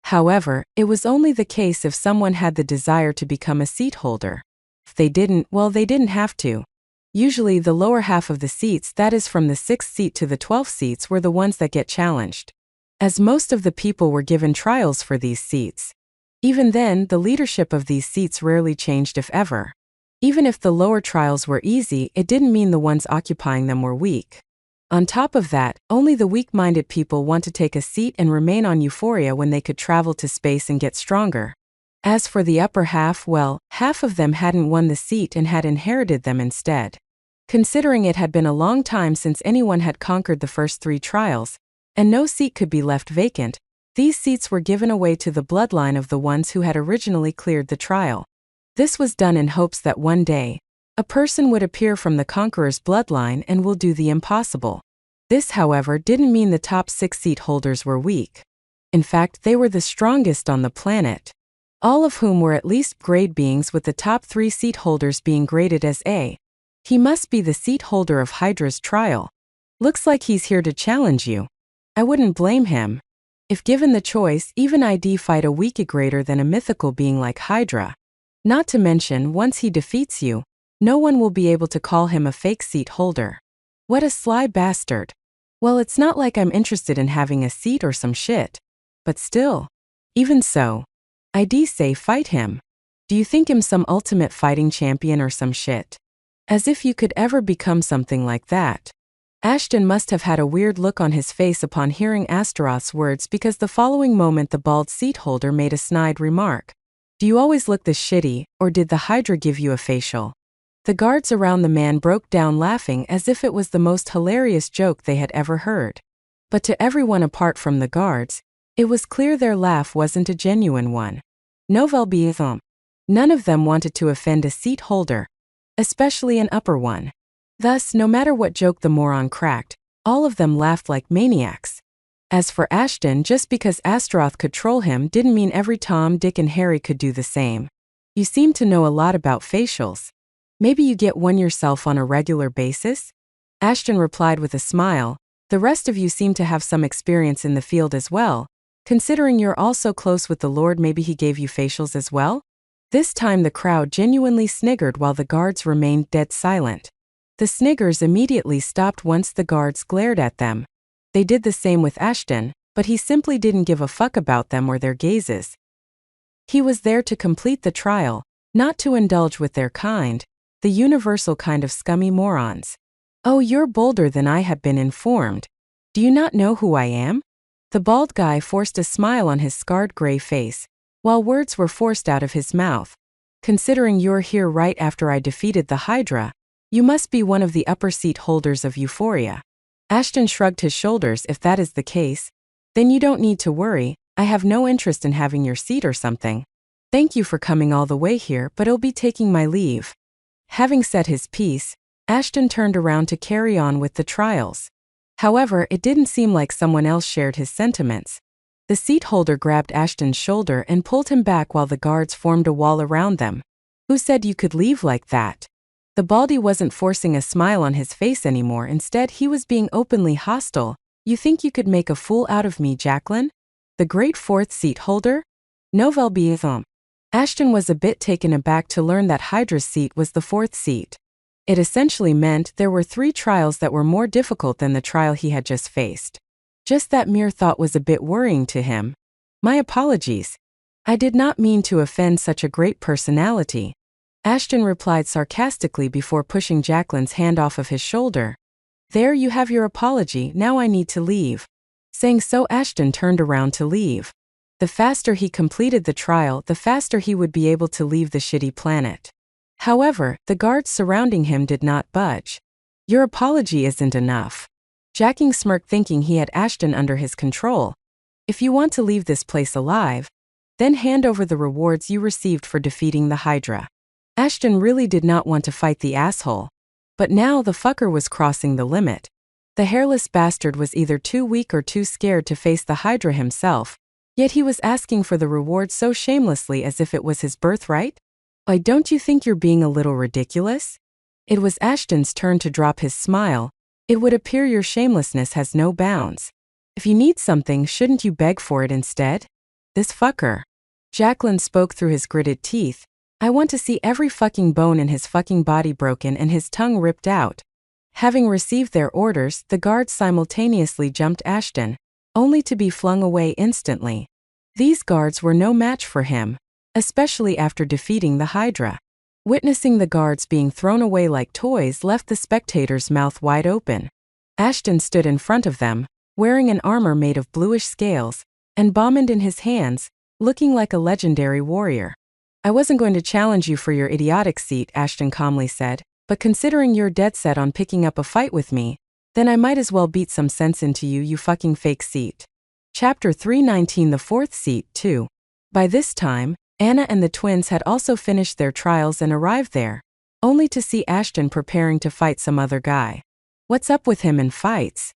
However, it was only the case if someone had the desire to become a seat holder. If they didn't, well, they didn't have to. Usually the lower half of the seats, that is from the 6th seat to the 12th seats, were the ones that get challenged. As most of the people were given trials for these seats. Even then, the leadership of these seats rarely changed if ever. Even if the lower trials were easy, it didn't mean the ones occupying them were weak. On top of that, only the weak-minded people want to take a seat and remain on Euphoria when they could travel to space and get stronger. As for the upper half, well, half of them hadn't won the seat and had inherited them instead. Considering it had been a long time since anyone had conquered the first 3 trials, and no seat could be left vacant, these seats were given away to the bloodline of the ones who had originally cleared the trial. This was done in hopes that one day, a person would appear from the conqueror's bloodline and will do the impossible. This, however, didn't mean the top 6 seat holders were weak. In fact, they were the strongest on the planet. all of whom were at least grade beings, with the top 3 seat holders being graded as A. He must be the seat holder of Hydra's trial. Looks like he's here to challenge you. I wouldn't blame him. If given the choice, even I'd fight a weaker greater than a mythical being like Hydra. Not to mention, once he defeats you, no one will be able to call him a fake seat holder. What a sly bastard. Well, it's not like I'm interested in having a seat or some shit. But still. Even so, I'd say fight him. Do you think him some ultimate fighting champion or some shit? As if you could ever become something like that. Ashton must have had a weird look on his face upon hearing Astaroth's words, because the following moment the bald seat holder made a snide remark. Do you always look this shitty, or did the Hydra give you a facial? The guards around the man broke down laughing as if it was the most hilarious joke they had ever heard. But to everyone apart from the guards, it was clear their laugh wasn't a genuine one. Novel Bietham. None of them wanted to offend a seat holder, especially an upper one. Thus, no matter what joke the moron cracked, all of them laughed like maniacs. As for Ashton, just because Astaroth could troll him didn't mean every Tom, Dick and Harry could do the same. You seem to know a lot about facials. Maybe you get one yourself on a regular basis? Ashton replied with a smile. The rest of you seem to have some experience in the field as well. Considering you're all so close with the Lord, maybe he gave you facials as well? This time the crowd genuinely sniggered while the guards remained dead silent. The sniggers immediately stopped once the guards glared at them. They did the same with Ashton, but he simply didn't give a fuck about them or their gazes. He was there to complete the trial, not to indulge with their kind, the universal kind of scummy morons. Oh, you're bolder than I have been informed. Do you not know who I am? The bald guy forced a smile on his scarred gray face, while words were forced out of his mouth. Considering you're here right after I defeated the Hydra, you must be one of the upper seat holders of Euphoria. Ashton shrugged his shoulders. If that is the case, then you don't need to worry. I have no interest in having your seat or something. Thank you for coming all the way here, but I'll be taking my leave. Having said his piece, Ashton turned around to carry on with the trials. However, it didn't seem like someone else shared his sentiments. The seat holder grabbed Ashton's shoulder and pulled him back while the guards formed a wall around them. Who said you could leave like that? The baldy wasn't forcing a smile on his face anymore. Instead, he was being openly hostile. You think you could make a fool out of me, Jacqueline? The great fourth seat holder? Novel Bietham. Ashton was a bit taken aback to learn that Hydra's seat was the fourth seat. It essentially meant there were 3 trials that were more difficult than the trial he had just faced. Just that mere thought was a bit worrying to him. My apologies. I did not mean to offend such a great personality. Ashton replied sarcastically before pushing Jacqueline's hand off of his shoulder. There you have your apology, now I need to leave. Saying so, Ashton turned around to leave. The faster he completed the trial, the faster he would be able to leave the shitty planet. However, the guards surrounding him did not budge. Your apology isn't enough. Jacking smirked, thinking he had Ashton under his control. If you want to leave this place alive, then hand over the rewards you received for defeating the Hydra. Ashton really did not want to fight the asshole. But now the fucker was crossing the limit. The hairless bastard was either too weak or too scared to face the Hydra himself, yet he was asking for the reward so shamelessly as if it was his birthright. Why, don't you think you're being a little ridiculous? It was Ashton's turn to drop his smile. It would appear your shamelessness has no bounds. If you need something, shouldn't you beg for it instead? This fucker. Jacqueline spoke through his gritted teeth. I want to see every fucking bone in his fucking body broken and his tongue ripped out. Having received their orders, the guards simultaneously jumped Ashton, only to be flung away instantly. These guards were no match for him, especially after defeating the Hydra. Witnessing the guards being thrown away like toys left the spectator's mouth wide open. Ashton stood in front of them, wearing an armor made of bluish scales, and bombard in his hands, looking like a legendary warrior. I wasn't going to challenge you for your idiotic seat, Ashton calmly said, but considering you're dead set on picking up a fight with me, then I might as well beat some sense into you, you fucking fake seat. Chapter 319, the fourth seat, 2. By this time, Anna and the twins had also finished their trials and arrived there, only to see Ashton preparing to fight some other guy. What's up with him and fights?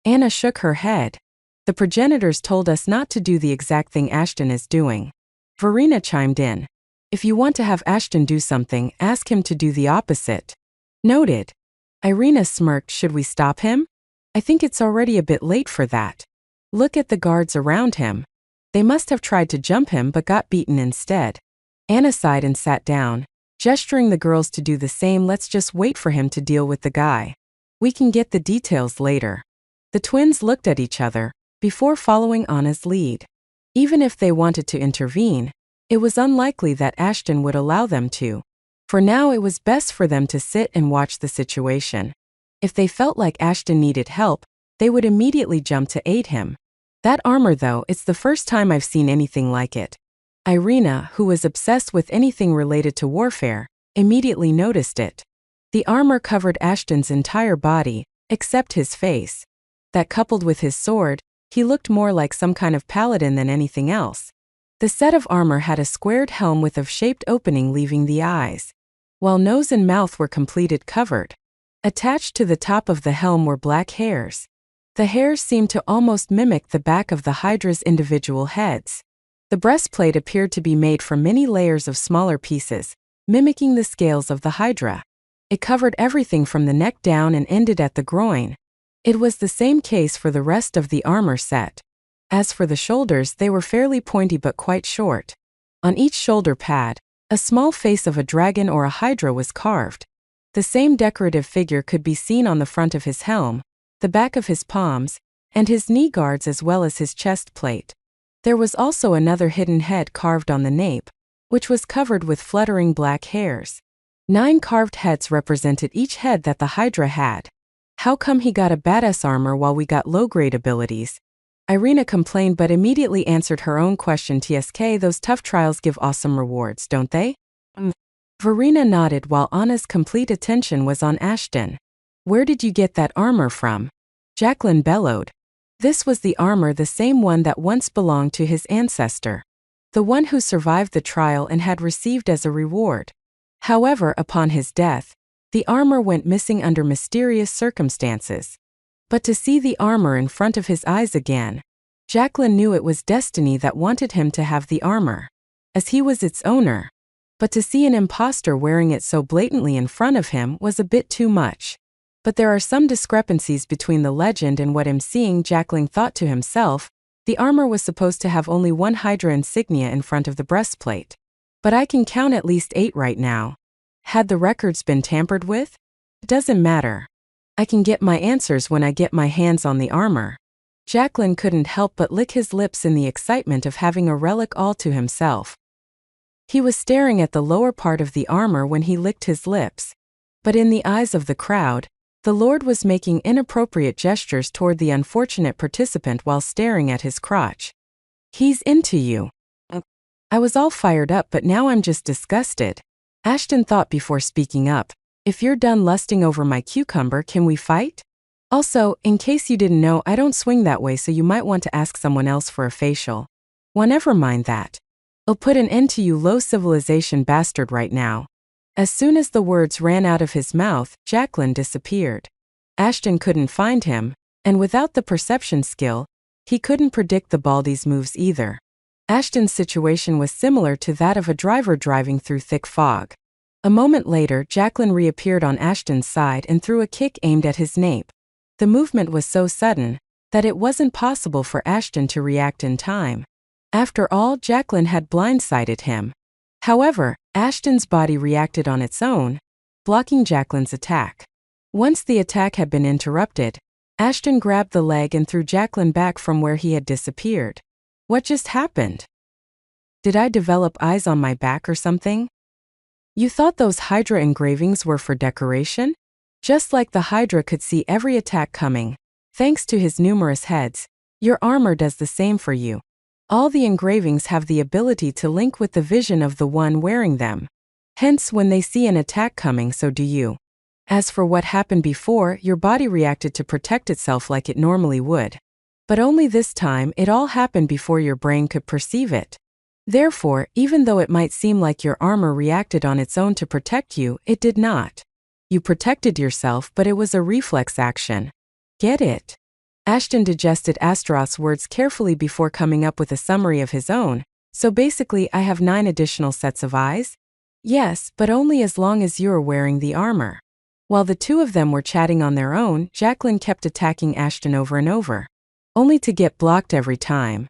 Anna shook her head. The progenitors told us not to do the exact thing Ashton is doing. Verena chimed in. If you want to have Ashton do something, ask him to do the opposite. Noted. Irina smirked. Should we stop him? I think it's already a bit late for that. Look at the guards around him. They must have tried to jump him but got beaten instead. Anna sighed and sat down, gesturing the girls to do the same. Let's just wait for him to deal with the guy. We can get the details later. The twins looked at each other before following Anna's lead. Even if they wanted to intervene, it was unlikely that Ashton would allow them to. For now, it was best for them to sit and watch the situation. If they felt like Ashton needed help, they would immediately jump to aid him. That armor, though, it's the first time I've seen anything like it. Irina, who was obsessed with anything related to warfare, immediately noticed it. The armor covered Ashton's entire body, except his face. That coupled with his sword, he looked more like some kind of paladin than anything else. The set of armor had a squared helm with a shaped opening leaving the eyes, while nose and mouth were completed covered. Attached to the top of the helm were black hairs. The hairs seemed to almost mimic the back of the Hydra's individual heads. The breastplate appeared to be made from many layers of smaller pieces, mimicking the scales of the Hydra. It covered everything from the neck down and ended at the groin. It was the same case for the rest of the armor set. As for the shoulders, they were fairly pointy but quite short. On each shoulder pad, a small face of a dragon or a hydra was carved. The same decorative figure could be seen on the front of his helm, the back of his palms, and his knee guards as well as his chest plate. There was also another hidden head carved on the nape, which was covered with fluttering black hairs. 9 carved heads represented each head that the hydra had. How come he got a badass armor while we got low-grade abilities? Irina complained but immediately answered her own question. TSK, those tough trials give awesome rewards, don't they? Verena nodded while Anna's complete attention was on Ashton. Where did you get that armor from? Jacqueline bellowed. This was the armor, the same one that once belonged to his ancestor. The one who survived the trial and had received as a reward. However, upon his death, the armor went missing under mysterious circumstances. But to see the armor in front of his eyes again, Jacqueline knew it was destiny that wanted him to have the armor, as he was its owner. But to see an imposter wearing it so blatantly in front of him was a bit too much. But there are some discrepancies between the legend and what I'm seeing, Jacqueline thought to himself. The armor was supposed to have only one Hydra insignia in front of the breastplate. But I can count at least 8 right now. Had the records been tampered with? It doesn't matter. I can get my answers when I get my hands on the armor. Jacqueline couldn't help but lick his lips in the excitement of having a relic all to himself. He was staring at the lower part of the armor when he licked his lips. But in the eyes of the crowd, the Lord was making inappropriate gestures toward the unfortunate participant while staring at his crotch. He's into you. I was all fired up, but now I'm just disgusted. Ashton thought before speaking up. If you're done lusting over my cucumber, can we fight? Also, in case you didn't know, I don't swing that way, so you might want to ask someone else for a facial. Well, never mind that. I'll put an end to you low civilization bastard right now. As soon as the words ran out of his mouth, Jacqueline disappeared. Ashton couldn't find him, and without the perception skill, he couldn't predict the Baldy's moves either. Ashton's situation was similar to that of a driver driving through thick fog. A moment later, Jacqueline reappeared on Ashton's side and threw a kick aimed at his nape. The movement was so sudden that it wasn't possible for Ashton to react in time. After all, Jacqueline had blindsided him. However, Ashton's body reacted on its own, blocking Jacqueline's attack. Once the attack had been interrupted, Ashton grabbed the leg and threw Jacqueline back from where he had disappeared. What just happened? Did I develop eyes on my back or something? You thought those Hydra engravings were for decoration? Just like the Hydra could see every attack coming, thanks to his numerous heads, your armor does the same for you. All the engravings have the ability to link with the vision of the one wearing them. Hence, when they see an attack coming, so do you. As for what happened before, your body reacted to protect itself like it normally would. But only this time, it all happened before your brain could perceive it. Therefore, even though it might seem like your armor reacted on its own to protect you, it did not. You protected yourself, but it was a reflex action. Get it? Ashton digested Astaroth's words carefully before coming up with a summary of his own. So basically, I have 9 additional sets of eyes? Yes, but only as long as you're wearing the armor. While the two of them were chatting on their own, Jacqueline kept attacking Ashton over and over, only to get blocked every time.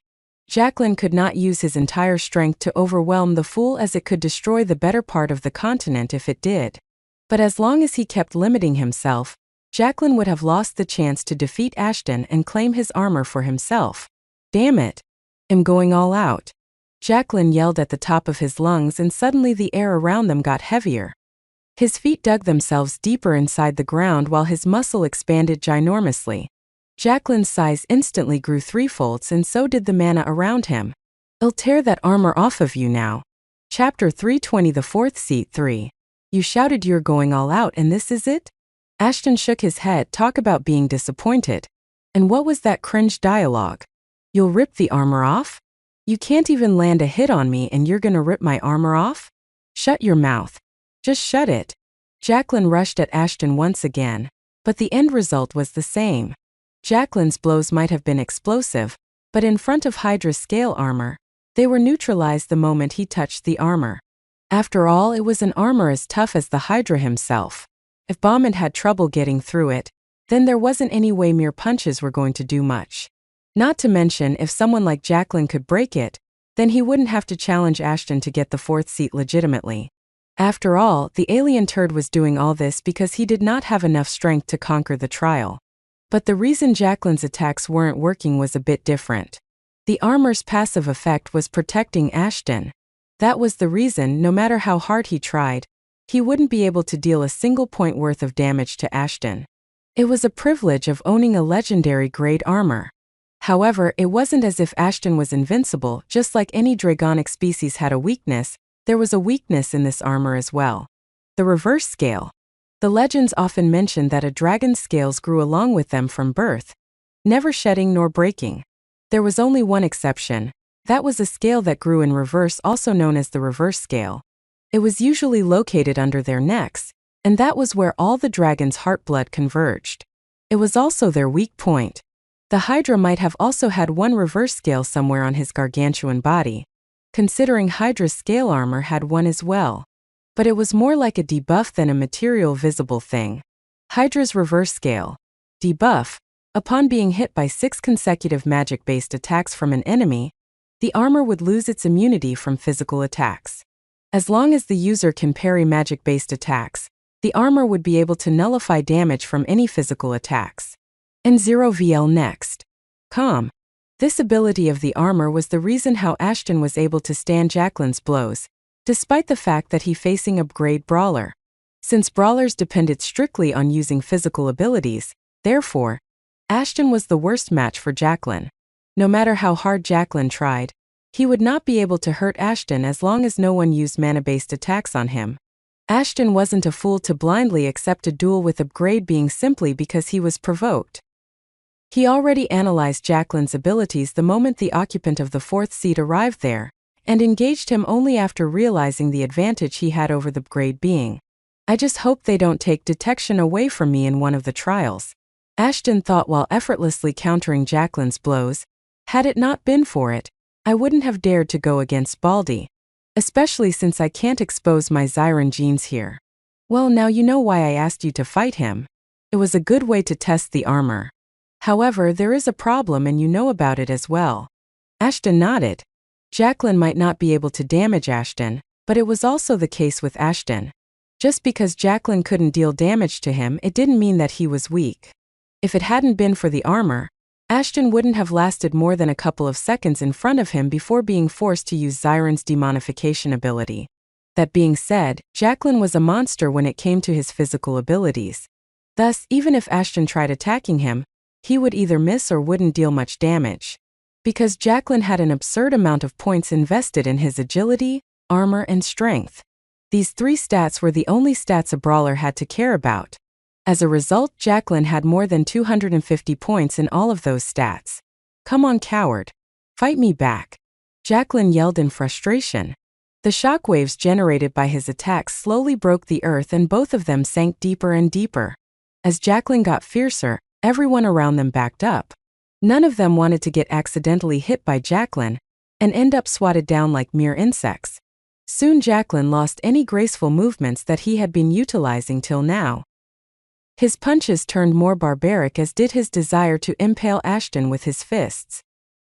Jacqueline could not use his entire strength to overwhelm the fool, as it could destroy the better part of the continent if it did. But as long as he kept limiting himself, Jacqueline would have lost the chance to defeat Ashton and claim his armor for himself. Damn it! I'm going all out. Jacqueline yelled at the top of his lungs, and suddenly the air around them got heavier. His feet dug themselves deeper inside the ground while his muscle expanded ginormously. Jacqueline's size instantly grew threefolds, and so did the mana around him. I'll tear that armor off of you now. Chapter 320, the fourth seat 3. You shouted you're going all out, and this is it? Ashton shook his head. Talk about being disappointed. And what was that cringe dialogue? You'll rip the armor off? You can't even land a hit on me and you're gonna rip my armor off? Shut your mouth. Just shut it. Jacqueline rushed at Ashton once again, but the end result was the same. Jacqueline's blows might have been explosive, but in front of Hydra's scale armor, they were neutralized the moment he touched the armor. After all, it was an armor as tough as the Hydra himself. If Bauman had trouble getting through it, then there wasn't any way mere punches were going to do much. Not to mention, if someone like Jacqueline could break it, then he wouldn't have to challenge Ashton to get the fourth seat legitimately. After all, the alien turd was doing all this because he did not have enough strength to conquer the trial. But the reason Jacqueline's attacks weren't working was a bit different. The armor's passive effect was protecting Ashton. That was the reason, no matter how hard he tried, he wouldn't be able to deal a single point worth of damage to Ashton. It was a privilege of owning a legendary grade armor. However, it wasn't as if Ashton was invincible. Just like any dragonic species had a weakness, there was a weakness in this armor as well. The reverse scale. The legends often mention that a dragon's scales grew along with them from birth, never shedding nor breaking. There was only one exception. That was a scale that grew in reverse, also known as the reverse scale. It was usually located under their necks, and that was where all the dragon's heartblood converged. It was also their weak point. The Hydra might have also had one reverse scale somewhere on his gargantuan body, considering Hydra's scale armor had one as well. But it was more like a debuff than a material visible thing. Hydra's reverse scale. Debuff. Upon being hit by 6 consecutive magic-based attacks from an enemy, the armor would lose its immunity from physical attacks. As long as the user can parry magic-based attacks, the armor would be able to nullify damage from any physical attacks. And 0VL next. Calm. This ability of the armor was the reason how Ashton was able to stand Jacqueline's blows, despite the fact that he facing a grade brawler. Since brawlers depended strictly on using physical abilities, therefore, Ashton was the worst match for Jacqueline. No matter how hard Jacqueline tried, he would not be able to hurt Ashton as long as no one used mana-based attacks on him. Ashton wasn't a fool to blindly accept a duel with upgrade being simply because he was provoked. He already analyzed Jacqueline's abilities the moment the occupant of the fourth seat arrived there, and engaged him only after realizing the advantage he had over the upgrade being. I just hope they don't take detection away from me in one of the trials, Ashton thought while effortlessly countering Jacqueline's blows. Had it not been for it, I wouldn't have dared to go against Baldy. Especially since I can't expose my Zyron genes here. Well, now you know why I asked you to fight him. It was a good way to test the armor. However, there is a problem and you know about it as well. Ashton nodded. Jacqueline might not be able to damage Ashton, but it was also the case with Ashton. Just because Jacqueline couldn't deal damage to him, it didn't mean that he was weak. If it hadn't been for the armor, Ashton wouldn't have lasted more than a couple of seconds in front of him before being forced to use Zyron's demonification ability. That being said, Jacqueline was a monster when it came to his physical abilities. Thus, even if Ashton tried attacking him, he would either miss or wouldn't deal much damage. Because Jacqueline had an absurd amount of points invested in his agility, armor, and strength. These 3 stats were the only stats a brawler had to care about. As a result, Jacqueline had more than 250 points in all of those stats. Come on, coward. Fight me back. Jacqueline yelled in frustration. The shockwaves generated by his attacks slowly broke the earth and both of them sank deeper and deeper. As Jacqueline got fiercer, everyone around them backed up. None of them wanted to get accidentally hit by Jacqueline, and end up swatted down like mere insects. Soon Jacqueline lost any graceful movements that he had been utilizing till now. His punches turned more barbaric, as did his desire to impale Ashton with his fists.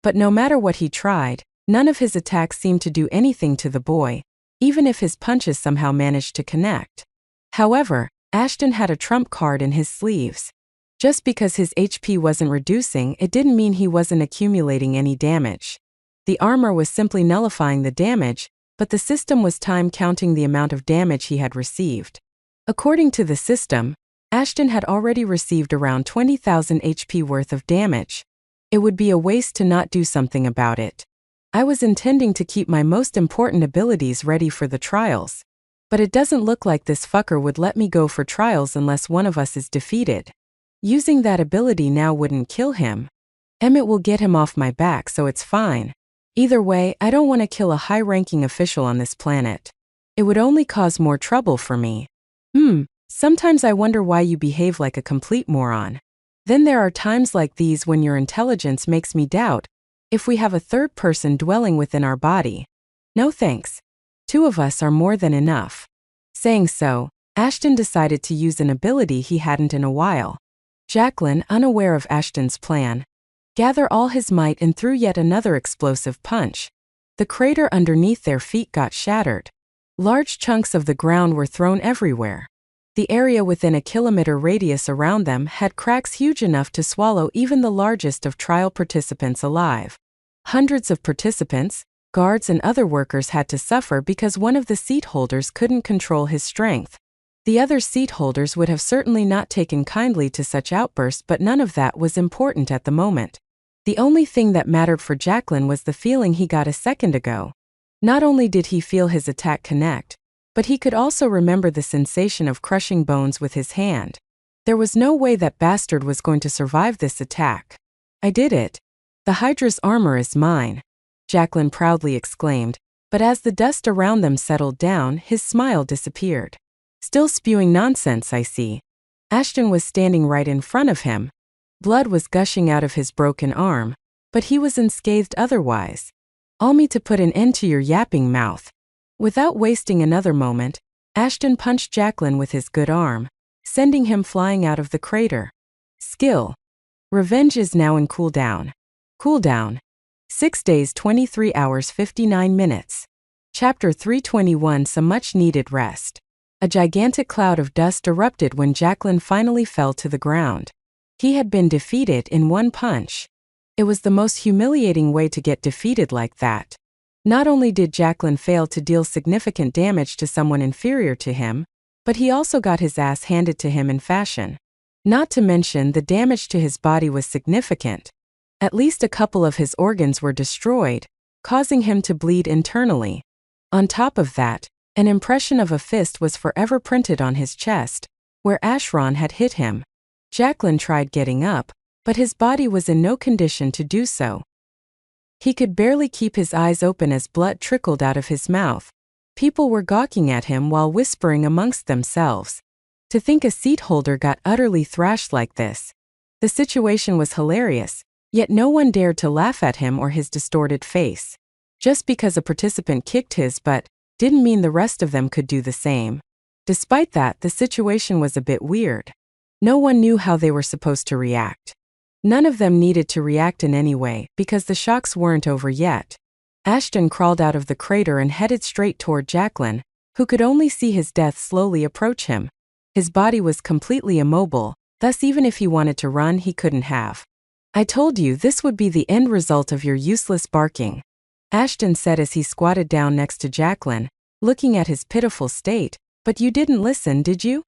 But no matter what he tried, none of his attacks seemed to do anything to the boy, even if his punches somehow managed to connect. However, Ashton had a trump card in his sleeves. Just because his HP wasn't reducing, it didn't mean he wasn't accumulating any damage. The armor was simply nullifying the damage, but the system was time-counting the amount of damage he had received. According to the system, Ashton had already received around 20,000 HP worth of damage. It would be a waste to not do something about it. I was intending to keep my most important abilities ready for the trials. But it doesn't look like this fucker would let me go for trials unless one of us is defeated. Using that ability now wouldn't kill him. Emmett will get him off my back, so it's fine. Either way, I don't want to kill a high-ranking official on this planet. It would only cause more trouble for me. Sometimes I wonder why you behave like a complete moron. Then there are times like these when your intelligence makes me doubt if we have a third person dwelling within our body. No thanks. 2 of us are more than enough. Saying so, Ashton decided to use an ability he hadn't in a while. Jacqueline, unaware of Ashton's plan, gathered all his might and threw yet another explosive punch. The crater underneath their feet got shattered. Large chunks of the ground were thrown everywhere. The area within a kilometer radius around them had cracks huge enough to swallow even the largest of trial participants alive. Hundreds of participants, guards and other workers had to suffer because one of the seat holders couldn't control his strength. The other seat holders would have certainly not taken kindly to such outbursts, but none of that was important at the moment. The only thing that mattered for Jacqueline was the feeling he got a second ago. Not only did he feel his attack connect, but he could also remember the sensation of crushing bones with his hand. There was no way that bastard was going to survive this attack. I did it. The Hydra's armor is mine, Jacqueline proudly exclaimed, but as the dust around them settled down, his smile disappeared. Still spewing nonsense, I see. Ashton was standing right in front of him. Blood was gushing out of his broken arm, but he was unscathed otherwise. All me to put an end to your yapping mouth. Without wasting another moment, Ashton punched Jacqueline with his good arm, sending him flying out of the crater. Skill. Revenge is now in cooldown. Cooldown. 6 days 23 hours 59 minutes. Chapter 321. Some much-needed rest. A gigantic cloud of dust erupted when Jacqueline finally fell to the ground. He had been defeated in one punch. It was the most humiliating way to get defeated like that. Not only did Jacqueline fail to deal significant damage to someone inferior to him, but he also got his ass handed to him in fashion. Not to mention the damage to his body was significant. At least a couple of his organs were destroyed, causing him to bleed internally. On top of that, an impression of a fist was forever printed on his chest, where Ashron had hit him. Jacqueline tried getting up, but his body was in no condition to do so. He could barely keep his eyes open as blood trickled out of his mouth. People were gawking at him while whispering amongst themselves. To think a seat holder got utterly thrashed like this. The situation was hilarious, yet no one dared to laugh at him or his distorted face. Just because a participant kicked his butt didn't mean the rest of them could do the same. Despite that, the situation was a bit weird. No one knew how they were supposed to react. None of them needed to react in any way because the shocks weren't over yet. Ashton crawled out of the crater and headed straight toward Jacqueline, who could only see his death slowly approach him. His body was completely immobile, thus even if he wanted to run, he couldn't have. I told you this would be the end result of your useless barking, Ashton said as he squatted down next to Jacqueline, looking at his pitiful state. But you didn't listen, did you?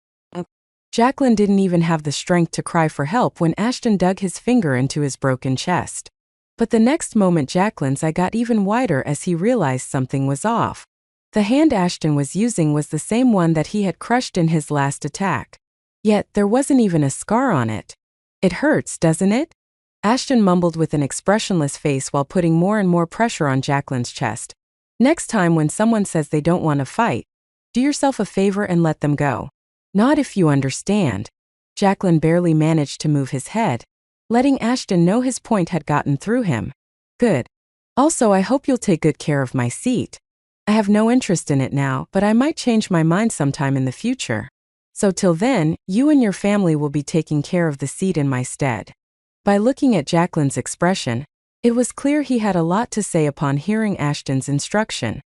Jacqueline didn't even have the strength to cry for help when Ashton dug his finger into his broken chest. But the next moment Jacqueline's eye got even wider as he realized something was off. The hand Ashton was using was the same one that he had crushed in his last attack. Yet there wasn't even a scar on it. It hurts, doesn't it? Ashton mumbled with an expressionless face while putting more and more pressure on Jacqueline's chest. Next time when someone says they don't want to fight, do yourself a favor and let them go. Not if you understand. Jacqueline barely managed to move his head, letting Ashton know his point had gotten through him. Good. Also, I hope you'll take good care of my seat. I have no interest in it now, but I might change my mind sometime in the future. So till then, you and your family will be taking care of the seat in my stead." By looking at Jacqueline's expression, it was clear he had a lot to say upon hearing Ashton's instruction.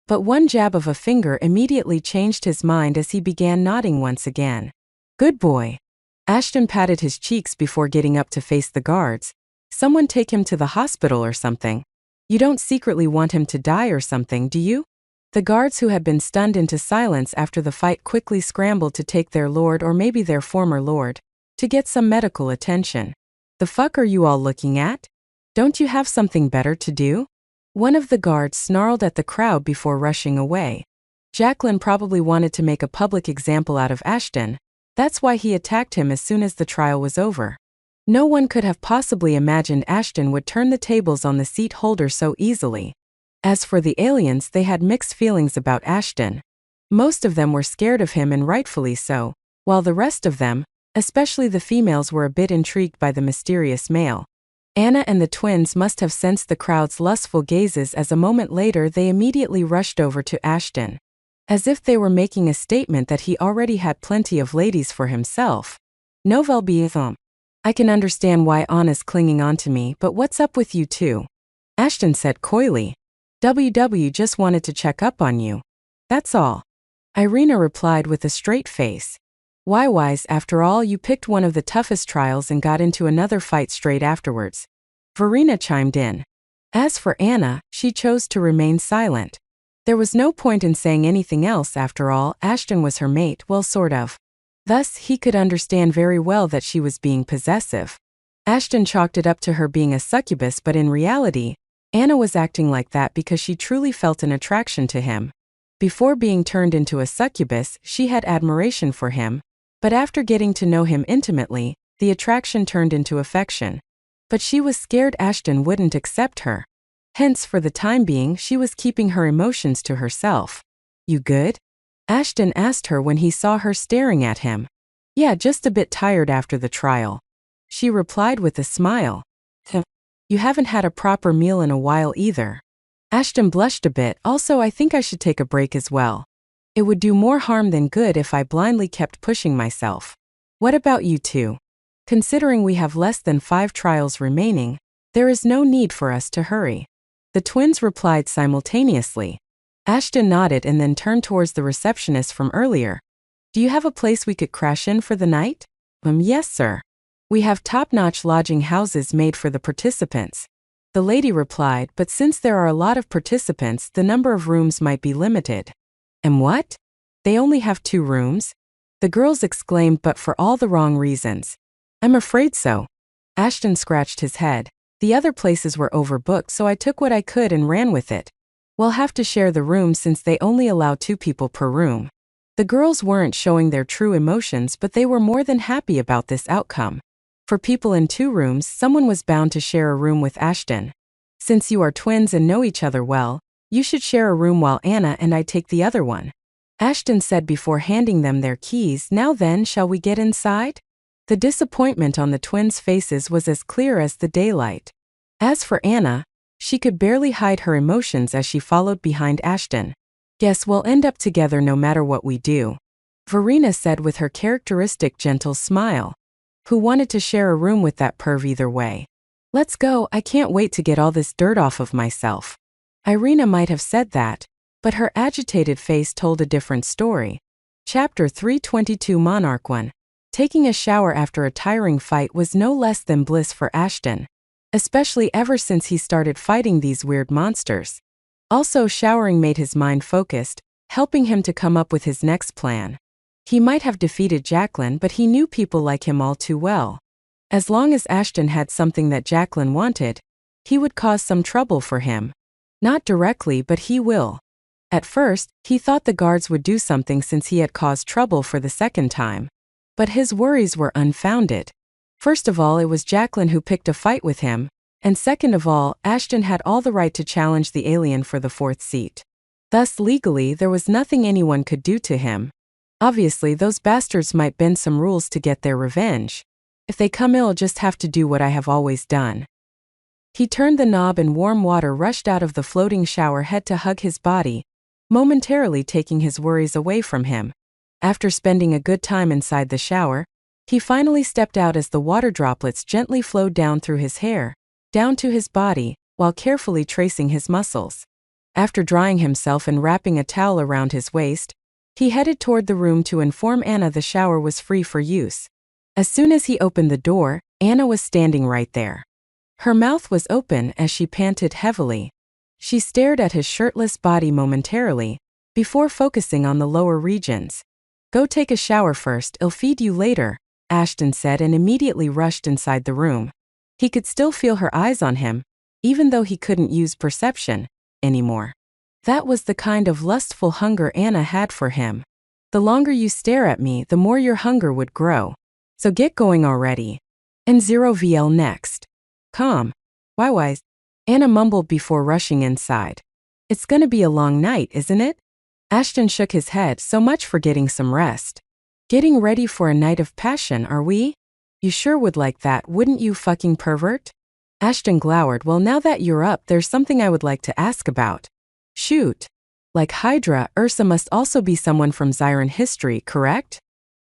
But one jab of a finger immediately changed his mind as he began nodding once again. "Good boy." Ashton patted his cheeks before getting up to face the guards. "Someone take him to the hospital or something. You don't secretly want him to die or something, do you?" The guards, who had been stunned into silence after the fight, quickly scrambled to take their lord, or maybe their former lord, to get some medical attention. "The fuck are you all looking at? Don't you have something better to do?" One of the guards snarled at the crowd before rushing away. Jacqueline probably wanted to make a public example out of Ashton. That's why he attacked him as soon as the trial was over. No one could have possibly imagined Ashton would turn the tables on the seat holder so easily. As for the aliens, they had mixed feelings about Ashton. Most of them were scared of him, and rightfully so, while the rest of them, especially the females, were a bit intrigued by the mysterious male. Anna and the twins must have sensed the crowd's lustful gazes, as a moment later they immediately rushed over to Ashton. As if they were making a statement that he already had plenty of ladies for himself. "Nouvelle bien. I can understand why Anna's clinging on to me, but what's up with you two?" Ashton said coyly. "WW just wanted to check up on you. That's all." Irina replied with a straight face. "Why, wise, after all, you picked one of the toughest trials and got into another fight straight afterwards." Verena chimed in. As for Anna, she chose to remain silent. There was no point in saying anything else. After all, Ashton was her mate, well, sort of. Thus, he could understand very well that she was being possessive. Ashton chalked it up to her being a succubus, but in reality, Anna was acting like that because she truly felt an attraction to him. Before being turned into a succubus, she had admiration for him, but after getting to know him intimately, the attraction turned into affection. But she was scared Ashton wouldn't accept her. Hence, for the time being, she was keeping her emotions to herself. "You good?" Ashton asked her when he saw her staring at him. "Yeah, just a bit tired after the trial," she replied with a smile. "You haven't had a proper meal in a while either." Ashton blushed a bit. "Also, I think I should take a break as well. It would do more harm than good if I blindly kept pushing myself. What about you two? Considering we have less than 5 trials remaining, there is no need for us to hurry." The twins replied simultaneously. Ashton nodded and then turned towards the receptionist from earlier. "Do you have a place we could crash in for the night?" Yes, sir. We have top-notch lodging houses made for the participants." The lady replied, "But since there are a lot of participants, the number of rooms might be limited." "And what? They only have 2 rooms?" The girls exclaimed, but for all the wrong reasons. "I'm afraid so." Ashton scratched his head. "The other places were overbooked, so I took what I could and ran with it. We'll have to share the room since they only allow 2 people per room." The girls weren't showing their true emotions, but they were more than happy about this outcome. For people in 2 rooms, someone was bound to share a room with Ashton. "Since you are twins and know each other well, you should share a room while Anna and I take the other one," Ashton said before handing them their keys. "Now then, shall we get inside?" The disappointment on the twins' faces was as clear as the daylight. As for Anna, she could barely hide her emotions as she followed behind Ashton. "Guess we'll end up together no matter what we do," Verena said with her characteristic gentle smile. "Who wanted to share a room with that perv either way? Let's go, I can't wait to get all this dirt off of myself." Irina might have said that, but her agitated face told a different story. Chapter 322 Monarch 1. Taking a shower after a tiring fight was no less than bliss for Ashton, especially ever since he started fighting these weird monsters. Also, showering made his mind focused, helping him to come up with his next plan. He might have defeated Jacqueline, but he knew people like him all too well. As long as Ashton had something that Jacqueline wanted, he would cause some trouble for him. Not directly, but he will. At first, he thought the guards would do something since he had caused trouble for the second time. But his worries were unfounded. First of all, it was Jacqueline who picked a fight with him, and second of all, Ashton had all the right to challenge the alien for the 4th seat. Thus, legally, there was nothing anyone could do to him. Obviously, those bastards might bend some rules to get their revenge. If they come, I'll just have to do what I have always done. He turned the knob and warm water rushed out of the floating shower head to hug his body, momentarily taking his worries away from him. After spending a good time inside the shower, he finally stepped out as the water droplets gently flowed down through his hair, down to his body, while carefully tracing his muscles. After drying himself and wrapping a towel around his waist, he headed toward the room to inform Anna the shower was free for use. As soon as he opened the door, Anna was standing right there. Her mouth was open as she panted heavily. She stared at his shirtless body momentarily, before focusing on the lower regions. "Go take a shower first, I'll feed you later," Ashton said and immediately rushed inside the room. He could still feel her eyes on him, even though he couldn't use perception anymore. That was the kind of lustful hunger Anna had for him. "The longer you stare at me, the more your hunger would grow. So get going already. And 0VL next." "Calm. Why wise?" Anna mumbled before rushing inside. "It's gonna be a long night, isn't it?" Ashton shook his head, "So much for getting some rest. Getting ready for a night of passion, are we? You sure would like that, wouldn't you, fucking pervert?" Ashton glowered. "Well, now that you're up, there's something I would like to ask about." "Shoot." "Like Hydra, Ursa must also be someone from Zyran history, correct?"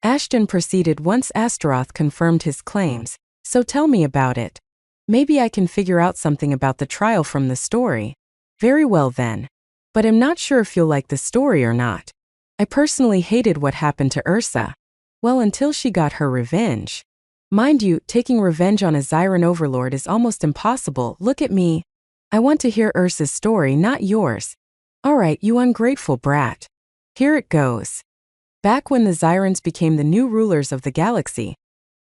Ashton proceeded once Astaroth confirmed his claims. "So tell me about it. Maybe I can figure out something about the trial from the story." "Very well then. But I'm not sure if you'll like the story or not. I personally hated what happened to Ursa. Well, until she got her revenge. Mind you, taking revenge on a Zyran overlord is almost impossible. Look at me. I want to hear Ursa's story, not yours." "Alright, you ungrateful brat. Here it goes. Back when the Zyrans became the new rulers of the galaxy,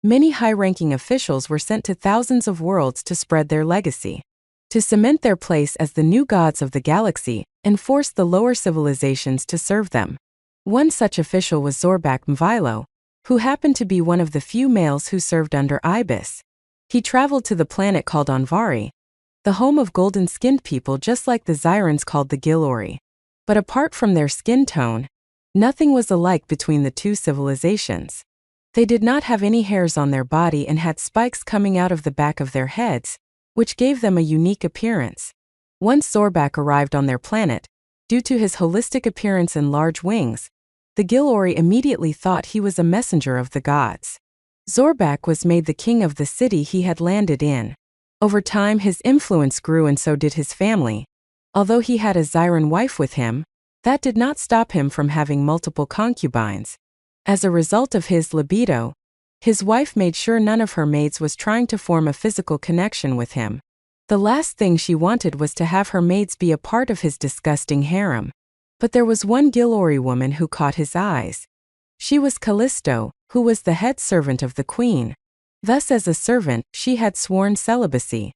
many high-ranking officials were sent to thousands of worlds to spread their legacy, to cement their place as the new gods of the galaxy and force the lower civilizations to serve them. One such official was Zorbak Mvilo, who happened to be one of the few males who served under Ibis. He traveled to the planet called Anvari, the home of golden-skinned people just like the Zyrans called the Gilori. But apart from their skin tone, nothing was alike between the two civilizations. They did not have any hairs on their body and had spikes coming out of the back of their heads, which gave them a unique appearance. Once Zorbak arrived on their planet, due to his holistic appearance and large wings, the Gilori immediately thought he was a messenger of the gods. Zorbak was made the king of the city he had landed in. Over time his influence grew and so did his family. Although he had a Zyran wife with him, that did not stop him from having multiple concubines. As a result of his libido, his wife made sure none of her maids was trying to form a physical connection with him. The last thing she wanted was to have her maids be a part of his disgusting harem. But there was one Gilori woman who caught his eyes. She was Callisto, who was the head servant of the queen. Thus as a servant, she had sworn celibacy.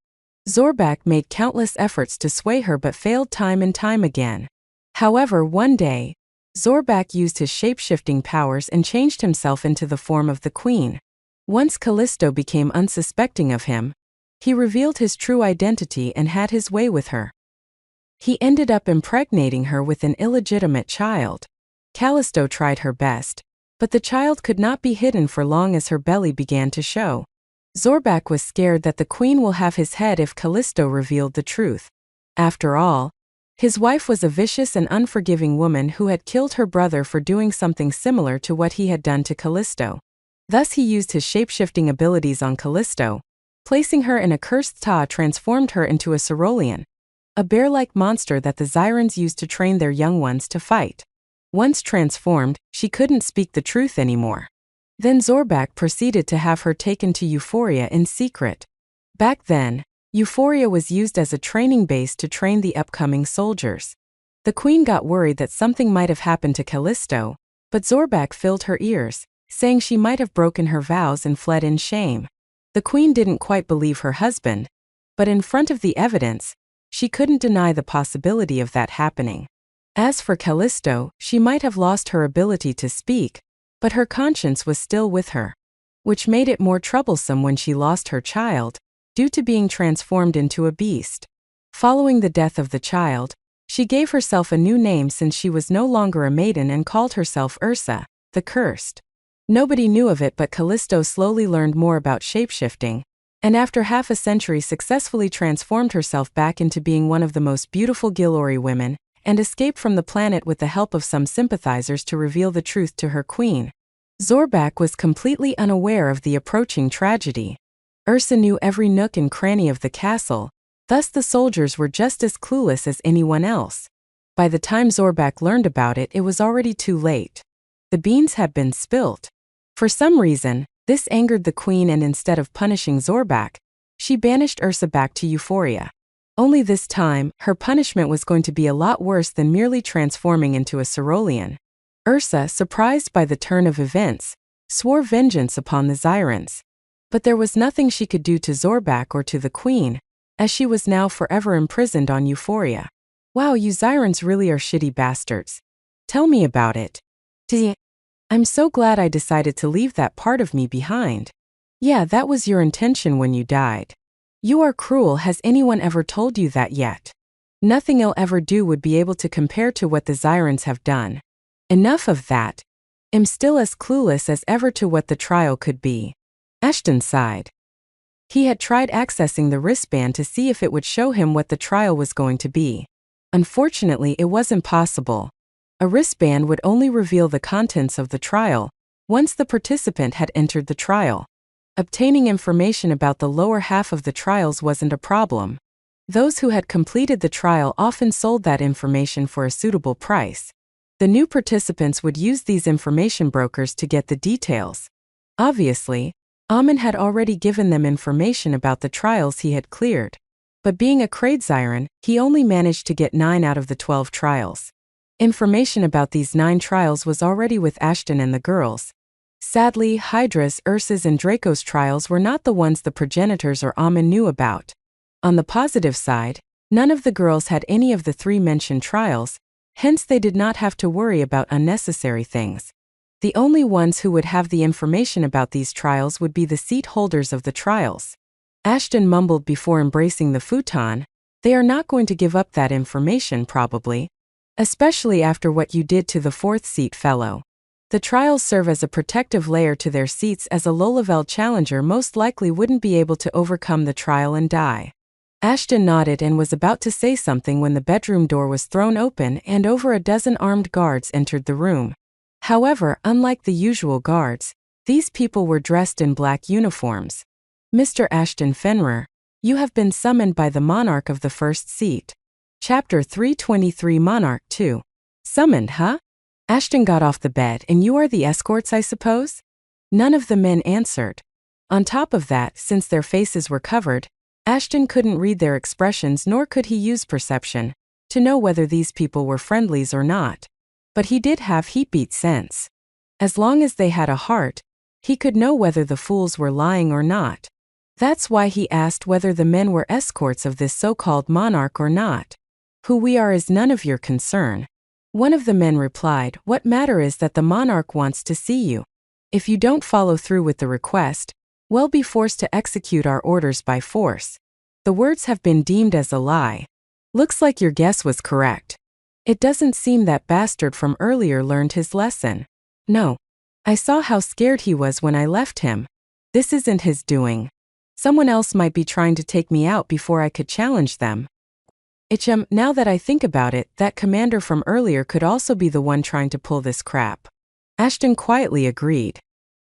Zorbak made countless efforts to sway her but failed time and time again. However, one day, Zorbak used his shape-shifting powers and changed himself into the form of the queen. Once Callisto became unsuspecting of him, he revealed his true identity and had his way with her. He ended up impregnating her with an illegitimate child. Callisto tried her best, but the child could not be hidden for long as her belly began to show. Zorbak was scared that the queen will have his head if Callisto revealed the truth. After all, his wife was a vicious and unforgiving woman who had killed her brother for doing something similar to what he had done to Callisto. Thus he used his shape-shifting abilities on Callisto. Placing her in a cursed Ta transformed her into a cerulean, a bear-like monster that the Zyrans used to train their young ones to fight. Once transformed, she couldn't speak the truth anymore. Then Zorbak proceeded to have her taken to Euphoria in secret. Back then, Euphoria was used as a training base to train the upcoming soldiers. The queen got worried that something might have happened to Callisto, but Zorbak filled her ears, saying she might have broken her vows and fled in shame. The queen didn't quite believe her husband, but in front of the evidence, she couldn't deny the possibility of that happening. As for Callisto, she might have lost her ability to speak, but her conscience was still with her, which made it more troublesome when she lost her child, due to being transformed into a beast. Following the death of the child, she gave herself a new name since she was no longer a maiden and called herself Ursa, the Cursed. Nobody knew of it but Callisto slowly learned more about shapeshifting, and after half a century successfully transformed herself back into being one of the most beautiful Gilori women, and escaped from the planet with the help of some sympathizers to reveal the truth to her queen. Zorbak was completely unaware of the approaching tragedy. Ursa knew every nook and cranny of the castle, thus the soldiers were just as clueless as anyone else. By the time Zorbak learned about it, it was already too late. The beans had been spilt. For some reason, this angered the queen, and instead of punishing Zorbak, she banished Ursa back to Euphoria. Only this time, her punishment was going to be a lot worse than merely transforming into a cerulean. Ursa, surprised by the turn of events, swore vengeance upon the Zyrans. But there was nothing she could do to Zorbak or to the queen, as she was now forever imprisoned on Euphoria. Wow, you Zyrans really are shitty bastards. Tell me about it. I'm so glad I decided to leave that part of me behind. Yeah, that was your intention when you died. You are cruel. Has anyone ever told you that yet? Nothing I'll ever do would be able to compare to what the Zyrans have done. Enough of that. I'm still as clueless as ever to what the trial could be. Ashton sighed. He had tried accessing the wristband to see if it would show him what the trial was going to be. Unfortunately, it was impossible. A wristband would only reveal the contents of the trial, once the participant had entered the trial. Obtaining information about the lower half of the trials wasn't a problem. Those who had completed the trial often sold that information for a suitable price. The new participants would use these information brokers to get the details. Obviously, Amen had already given them information about the trials he had cleared. But being a Kraidzyran, he only managed to get 9 out of the 12 trials. Information about these 9 trials was already with Ashton and the girls. Sadly, Hydra's, Ursa's and Draco's trials were not the ones the progenitors or Amen knew about. On the positive side, none of the girls had any of the 3 mentioned trials, hence they did not have to worry about unnecessary things. The only ones who would have the information about these trials would be the seat holders of the trials. Ashton mumbled before embracing the futon, "They are not going to give up that information probably. Especially after what you did to the 4th seat fellow. The trials serve as a protective layer to their seats, as a low-level challenger most likely wouldn't be able to overcome the trial and die." Ashton nodded and was about to say something when the bedroom door was thrown open and over a dozen armed guards entered the room. However, unlike the usual guards, these people were dressed in black uniforms. "Mr. Ashton Fenrir, you have been summoned by the monarch of the 1st seat." Chapter 323 Monarch 2. Summoned, huh? Ashton got off the bed. "And you are the escorts, I suppose?" None of the men answered. On top of that, since their faces were covered, Ashton couldn't read their expressions, nor could he use perception to know whether these people were friendlies or not. But he did have heartbeat sense. As long as they had a heart, he could know whether the fools were lying or not. That's why he asked whether the men were escorts of this so-called monarch or not. "Who we are is none of your concern." One of the men replied, "What matter is that the monarch wants to see you. If you don't follow through with the request, we'll be forced to execute our orders by force." The words have been deemed as a lie. Looks like your guess was correct. It doesn't seem that bastard from earlier learned his lesson. No. I saw how scared he was when I left him. This isn't his doing. Someone else might be trying to take me out before I could challenge them. Now that I think about it, that commander from earlier could also be the one trying to pull this crap. Ashton quietly agreed.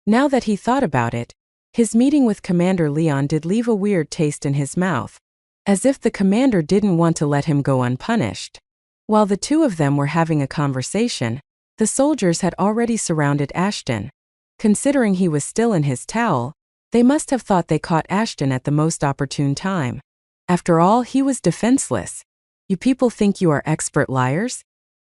Now that he thought about it, his meeting with Commander Leon did leave a weird taste in his mouth, as if the commander didn't want to let him go unpunished. While the two of them were having a conversation, the soldiers had already surrounded Ashton. Considering he was still in his towel, they must have thought they caught Ashton at the most opportune time. After all, he was defenseless. "You people think you are expert liars?"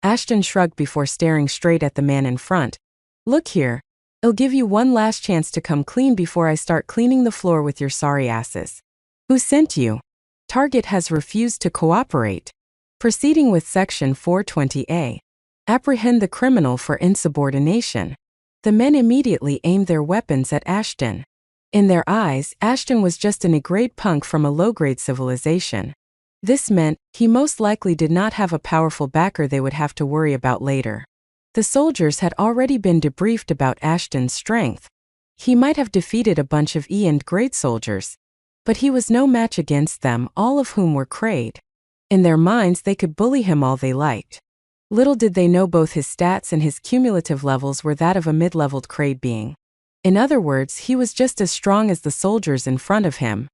Ashton shrugged before staring straight at the man in front. "Look here. I'll give you one last chance to come clean before I start cleaning the floor with your sorry asses. Who sent you?" Target has refused to cooperate. Proceeding with Section 420A. Apprehend the criminal for insubordination. The men immediately aimed their weapons at Ashton. In their eyes, Ashton was just an A-grade punk from a low-grade civilization. This meant he most likely did not have a powerful backer they would have to worry about later. The soldiers had already been debriefed about Ashton's strength. He might have defeated a bunch of E and grade soldiers. But he was no match against them, all of whom were Kraid. In their minds, they could bully him all they liked. Little did they know both his stats and his cumulative levels were that of a mid-leveled Kraid being. In other words, he was just as strong as the soldiers in front of him.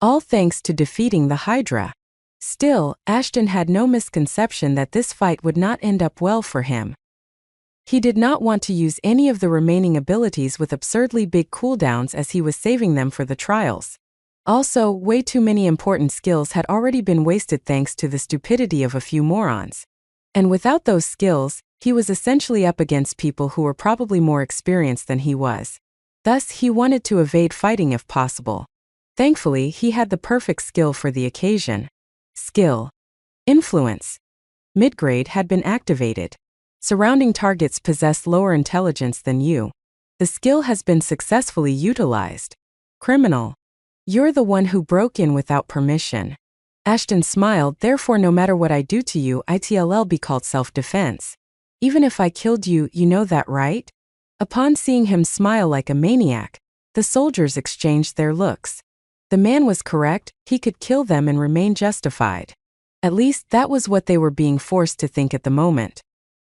All thanks to defeating the Hydra. Still, Ashton had no misconception that this fight would not end up well for him. He did not want to use any of the remaining abilities with absurdly big cooldowns as he was saving them for the trials. Also, way too many important skills had already been wasted thanks to the stupidity of a few morons. And without those skills, he was essentially up against people who were probably more experienced than he was. Thus, he wanted to evade fighting if possible. Thankfully, he had the perfect skill for the occasion. Skill. Influence. Midgrade had been activated. Surrounding targets possess lower intelligence than you. The skill has been successfully utilized. Criminal. You're the one who broke in without permission. Ashton smiled, therefore no matter what I do to you, it'll be called self-defense. Even if I killed you, you know that, right? Upon seeing him smile like a maniac, the soldiers exchanged their looks. The man was correct, he could kill them and remain justified. At least that was what they were being forced to think at the moment.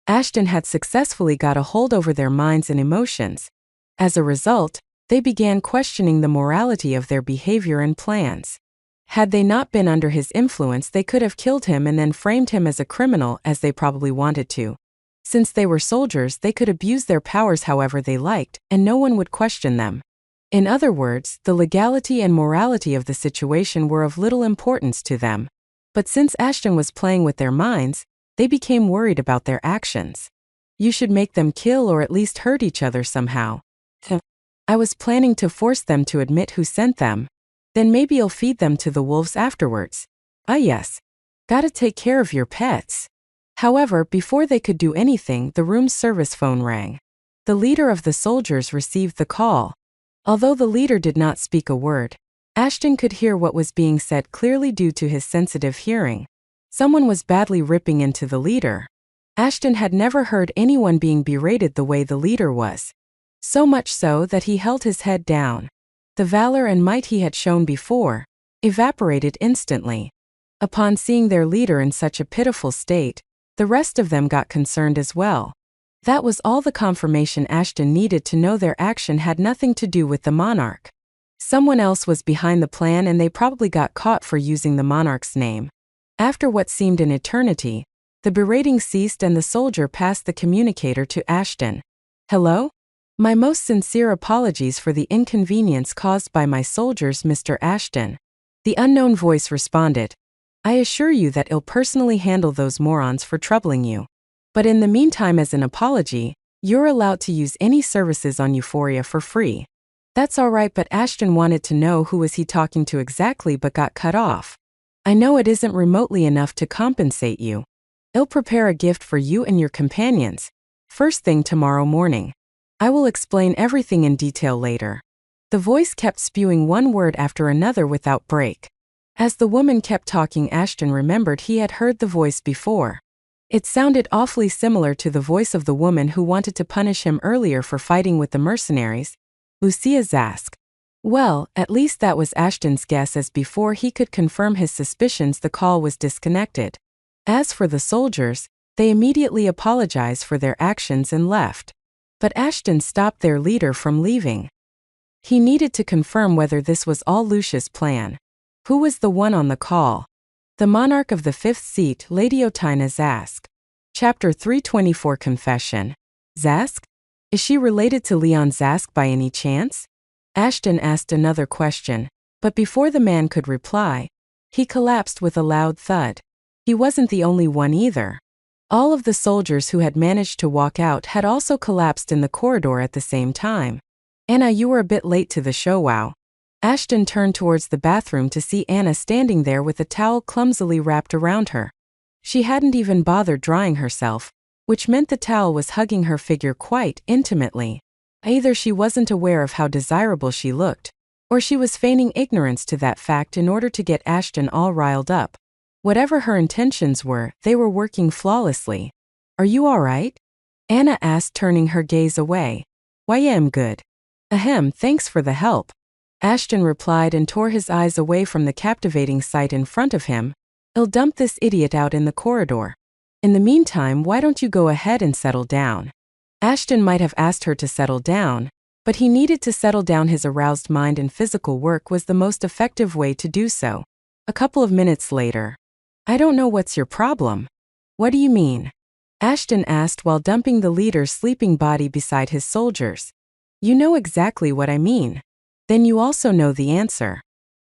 Ashton had successfully got a hold over their minds and emotions. As a result, they began questioning the morality of their behavior and plans. Had they not been under his influence, they could have killed him and then framed him as a criminal, as they probably wanted to. Since they were soldiers, they could abuse their powers however they liked, and no one would question them. In other words, the legality and morality of the situation were of little importance to them. But since Ashton was playing with their minds, they became worried about their actions. You should make them kill or at least hurt each other somehow. I was planning to force them to admit who sent them. Then maybe you'll feed them to the wolves afterwards. Ah yes. Gotta take care of your pets. However, before they could do anything, the room's service phone rang. The leader of the soldiers received the call. Although the leader did not speak a word, Ashton could hear what was being said clearly due to his sensitive hearing. Someone was badly ripping into the leader. Ashton had never heard anyone being berated the way the leader was. So much so that he held his head down. The valor and might he had shown before evaporated instantly. Upon seeing their leader in such a pitiful state, the rest of them got concerned as well. That was all the confirmation Ashton needed to know their action had nothing to do with the monarch. Someone else was behind the plan and they probably got caught for using the monarch's name. After what seemed an eternity, the berating ceased and the soldier passed the communicator to Ashton. Hello? My most sincere apologies for the inconvenience caused by my soldiers, Mr. Ashton. The unknown voice responded. I assure you that I'll personally handle those morons for troubling you. But in the meantime, as an apology, you're allowed to use any services on Euphoria for free. That's alright, but Ashton wanted to know who was he talking to exactly but got cut off. I know it isn't remotely enough to compensate you. I'll prepare a gift for you and your companions. First thing tomorrow morning. I will explain everything in detail later. The voice kept spewing one word after another without break. As the woman kept talking, Ashton remembered he had heard the voice before. It sounded awfully similar to the voice of the woman who wanted to punish him earlier for fighting with the mercenaries, Lucia Zask. Well, at least that was Ashton's guess, as before he could confirm his suspicions the call was disconnected. As for the soldiers, they immediately apologized for their actions and left. But Ashton stopped their leader from leaving. He needed to confirm whether this was all Lucia's plan. Who was the one on the call? The monarch of the fifth seat, Lady Otina Zask. Chapter 324 Confession. Zask? Is she related to Leon Zask by any chance? Ashton asked another question, but before the man could reply, he collapsed with a loud thud. He wasn't the only one either. All of the soldiers who had managed to walk out had also collapsed in the corridor at the same time. Anna, you were a bit late to the show, wow. Ashton turned towards the bathroom to see Anna standing there with a towel clumsily wrapped around her. She hadn't even bothered drying herself, which meant the towel was hugging her figure quite intimately. Either she wasn't aware of how desirable she looked, or she was feigning ignorance to that fact in order to get Ashton all riled up. Whatever her intentions were, they were working flawlessly. Are you all right? Anna asked, turning her gaze away. Why, I'm good. Ahem, thanks for the help. Ashton replied and tore his eyes away from the captivating sight in front of him. "I'll dump this idiot out in the corridor. In the meantime, why don't you go ahead and settle down?" Ashton might have asked her to settle down, but he needed to settle down his aroused mind, and physical work was the most effective way to do so. A couple of minutes later. "I don't know what's your problem." "What do you mean?" Ashton asked while dumping the leader's sleeping body beside his soldiers. "You know exactly what I mean. Then you also know the answer."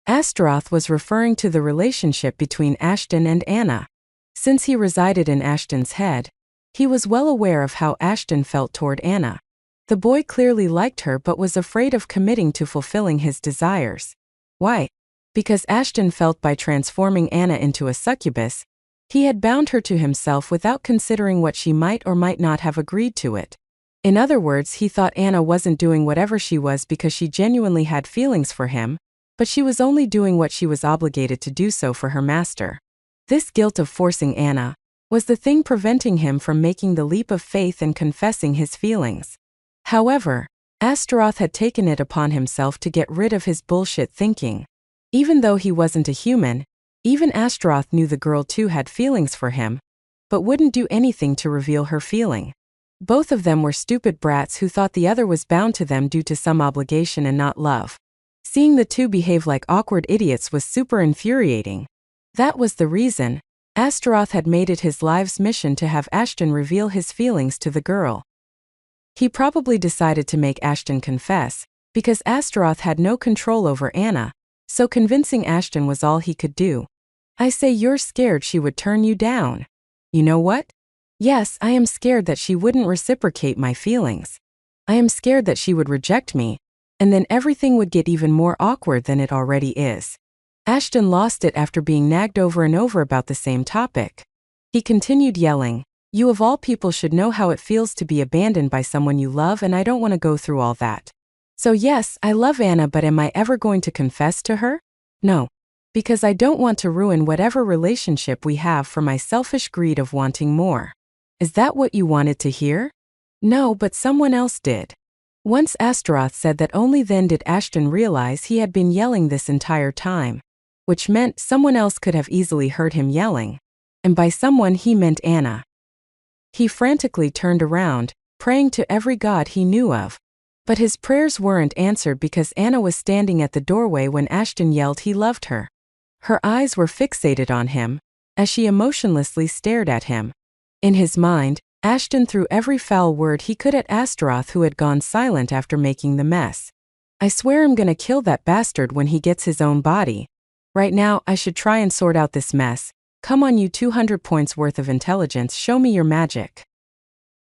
Astaroth was referring to the relationship between Ashton and Anna. Since he resided in Ashton's head, he was well aware of how Ashton felt toward Anna. The boy clearly liked her but was afraid of committing to fulfilling his desires. Why? Because Ashton felt by transforming Anna into a succubus, he had bound her to himself without considering what she might or might not have agreed to it. In other words, he thought Anna wasn't doing whatever she was because she genuinely had feelings for him, but she was only doing what she was obligated to do so for her master. This guilt of forcing Anna was the thing preventing him from making the leap of faith and confessing his feelings. However, Astaroth had taken it upon himself to get rid of his bullshit thinking. Even though he wasn't a human, even Astaroth knew the girl too had feelings for him, but wouldn't do anything to reveal her feeling. Both of them were stupid brats who thought the other was bound to them due to some obligation and not love. Seeing the two behave like awkward idiots was super infuriating. That was the reason Astaroth had made it his life's mission to have Ashton reveal his feelings to the girl. He probably decided to make Ashton confess, because Astaroth had no control over Anna, so convincing Ashton was all he could do. "I say you're scared she would turn you down." "You know what? Yes, I am scared that she wouldn't reciprocate my feelings. I am scared that she would reject me, and then everything would get even more awkward than it already is." Ashton lost it after being nagged over and over about the same topic. He continued yelling, "You of all people should know how it feels to be abandoned by someone you love, and I don't want to go through all that. So yes, I love Anna, but am I ever going to confess to her? No. Because I don't want to ruin whatever relationship we have for my selfish greed of wanting more." "Is that what you wanted to hear?" "No, but someone else did." Once Astaroth said that only then did Ashton realize he had been yelling this entire time, which meant someone else could have easily heard him yelling. And by someone he meant Anna. He frantically turned around, praying to every god he knew of. But his prayers weren't answered because Anna was standing at the doorway when Ashton yelled he loved her. Her eyes were fixated on him, as she emotionlessly stared at him. In his mind, Ashton threw every foul word he could at Astaroth, who had gone silent after making the mess. "I swear I'm gonna kill that bastard when he gets his own body. Right now, I should try and sort out this mess. Come on, you 200 points worth of intelligence, show me your magic."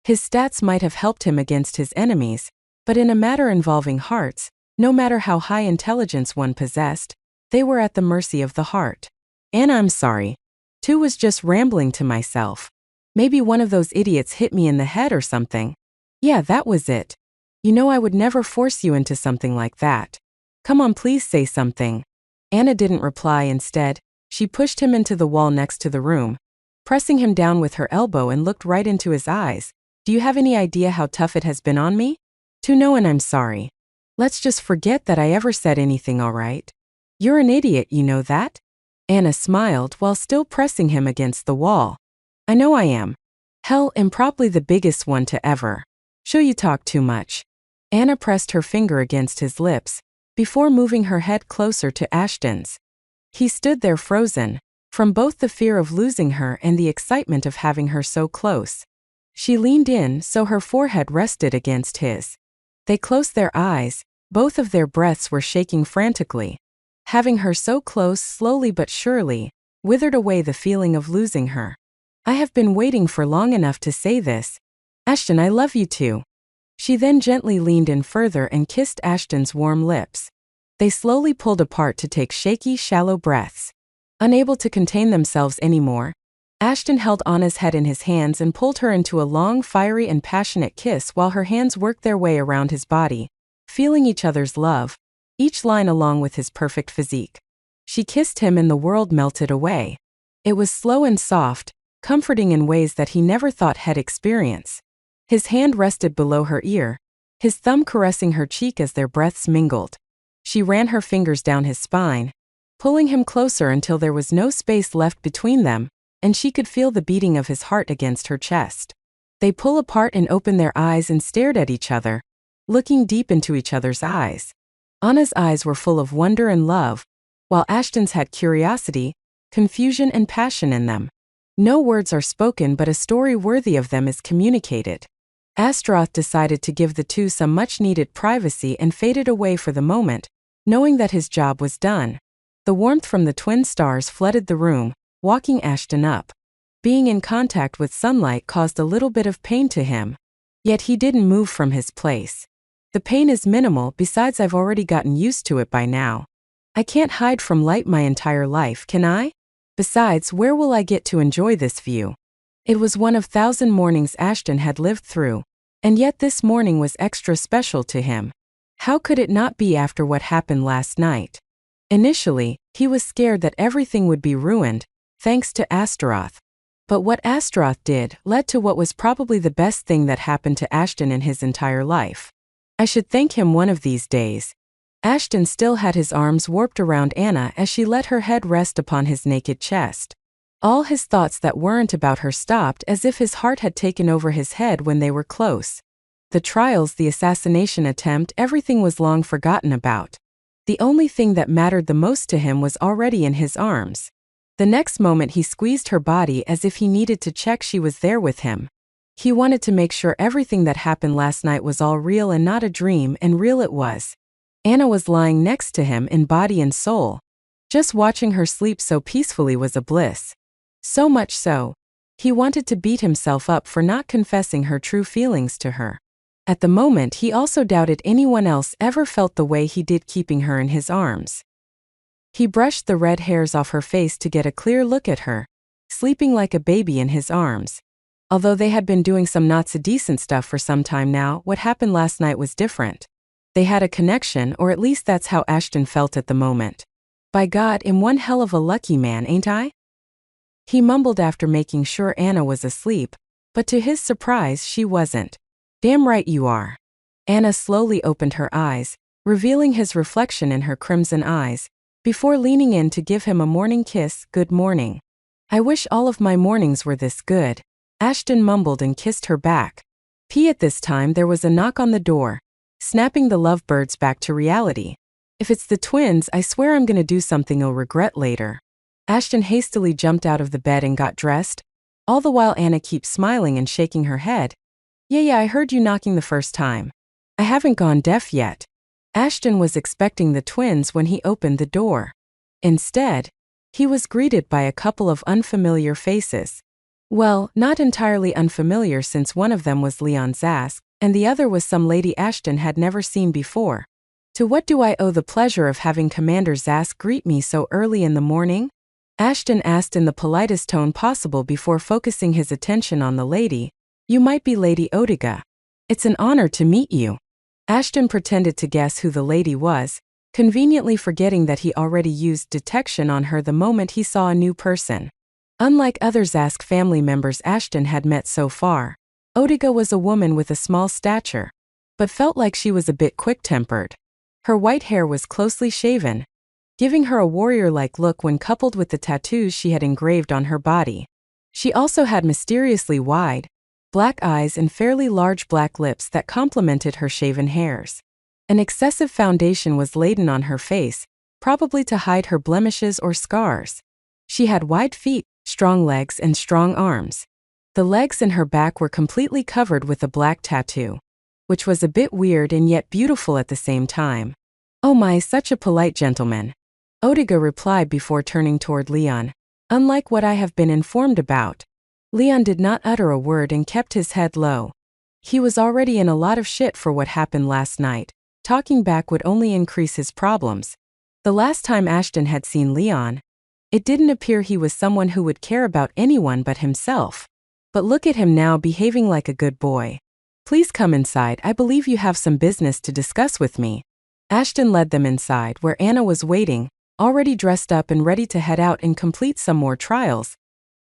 His stats might have helped him against his enemies, but in a matter involving hearts, no matter how high intelligence one possessed, they were at the mercy of the heart. "Anna, I'm sorry. Too was just rambling to myself. Maybe one of those idiots hit me in the head or something. Yeah, that was it. You know I would never force you into something like that. Come on, please say something." Anna didn't reply. Instead, she pushed him into the wall next to the room, pressing him down with her elbow, and looked right into his eyes. "Do you have any idea how tough it has been on me? To know, and I'm sorry. Let's just forget that I ever said anything, all right? You're an idiot, you know that?" Anna smiled while still pressing him against the wall. "I know I am. Hell, I'm probably the biggest one to ever. Sure, you talk too much." Anna pressed her finger against his lips, before moving her head closer to Ashton's. He stood there frozen, from both the fear of losing her and the excitement of having her so close. She leaned in so her forehead rested against his. They closed their eyes, both of their breaths were shaking frantically. Having her so close slowly but surely withered away the feeling of losing her. "I have been waiting for long enough to say this. Ashton, I love you too." She then gently leaned in further and kissed Ashton's warm lips. They slowly pulled apart to take shaky, shallow breaths. Unable to contain themselves anymore, Ashton held Anna's head in his hands and pulled her into a long, fiery and passionate kiss while her hands worked their way around his body, feeling each other's love, each line along with his perfect physique. She kissed him and the world melted away. It was slow and soft, comforting in ways that he never thought he'd experience. His hand rested below her ear, his thumb caressing her cheek as their breaths mingled. She ran her fingers down his spine, pulling him closer until there was no space left between them, and she could feel the beating of his heart against her chest. They pull apart and opened their eyes and stared at each other, looking deep into each other's eyes. Anna's eyes were full of wonder and love, while Ashton's had curiosity, confusion and passion in them. No words are spoken, but a story worthy of them is communicated. Astaroth decided to give the two some much-needed privacy and faded away for the moment, knowing that his job was done. The warmth from the twin stars flooded the room, walking Ashton up. Being in contact with sunlight caused a little bit of pain to him. Yet he didn't move from his place. The pain is minimal, besides I've already gotten used to it by now. I can't hide from light my entire life, can I? Besides, where will I get to enjoy this view? It was one of 1,000 mornings Ashton had lived through, and yet this morning was extra special to him. How could it not be after what happened last night? Initially, he was scared that everything would be ruined, thanks to Astaroth. But what Astaroth did led to what was probably the best thing that happened to Ashton in his entire life. I should thank him one of these days. Ashton still had his arms warped around Anna as she let her head rest upon his naked chest. All his thoughts that weren't about her stopped, as if his heart had taken over his head when they were close. The trials, the assassination attempt, everything was long forgotten about. The only thing that mattered the most to him was already in his arms. The next moment he squeezed her body as if he needed to check she was there with him. He wanted to make sure everything that happened last night was all real and not a dream, and real it was. Anna was lying next to him in body and soul. Just watching her sleep so peacefully was a bliss. So much so, he wanted to beat himself up for not confessing her true feelings to her. At the moment he also doubted anyone else ever felt the way he did keeping her in his arms. He brushed the red hairs off her face to get a clear look at her, sleeping like a baby in his arms. Although they had been doing some not-so-decent stuff for some time now, what happened last night was different. They had a connection, or at least that's how Ashton felt at the moment. By God, I'm one hell of a lucky man, ain't I? He mumbled after making sure Anna was asleep, but to his surprise she wasn't. Damn right you are. Anna slowly opened her eyes, revealing his reflection in her crimson eyes, before leaning in to give him a morning kiss. Good morning. I wish all of my mornings were this good. Ashton mumbled and kissed her back. At this time there was a knock on the door, snapping the lovebirds back to reality. If it's the twins, I swear I'm gonna do something I'll regret later. Ashton hastily jumped out of the bed and got dressed, all the while Anna keeps smiling and shaking her head. Yeah, I heard you knocking the first time. I haven't gone deaf yet. Ashton was expecting the twins when he opened the door. Instead, he was greeted by a couple of unfamiliar faces. Well, not entirely unfamiliar, since one of them was Leon Zask, and the other was some lady Ashton had never seen before. To what do I owe the pleasure of having Commander Zask greet me so early in the morning? Ashton asked in the politest tone possible before focusing his attention on the lady. You might be Lady Odiga. It's an honor to meet you. Ashton pretended to guess who the lady was, conveniently forgetting that he already used detection on her the moment he saw a new person. Unlike other Zask family members Ashton had met so far, Odiga was a woman with a small stature, but felt like she was a bit quick-tempered. Her white hair was closely shaven, giving her a warrior-like look when coupled with the tattoos she had engraved on her body. She also had mysteriously wide, black eyes and fairly large black lips that complemented her shaven hairs. An excessive foundation was laden on her face, probably to hide her blemishes or scars. She had wide feet, strong legs and strong arms. The legs and her back were completely covered with a black tattoo, which was a bit weird and yet beautiful at the same time. Oh my, such a polite gentleman. Odiga replied before turning toward Leon. Unlike what I have been informed about. Leon did not utter a word and kept his head low. He was already in a lot of shit for what happened last night. Talking back would only increase his problems. The last time Ashton had seen Leon, it didn't appear he was someone who would care about anyone but himself. But look at him now, behaving like a good boy. Please come inside, I believe you have some business to discuss with me. Ashton led them inside, where Anna was waiting, already dressed up and ready to head out and complete some more trials.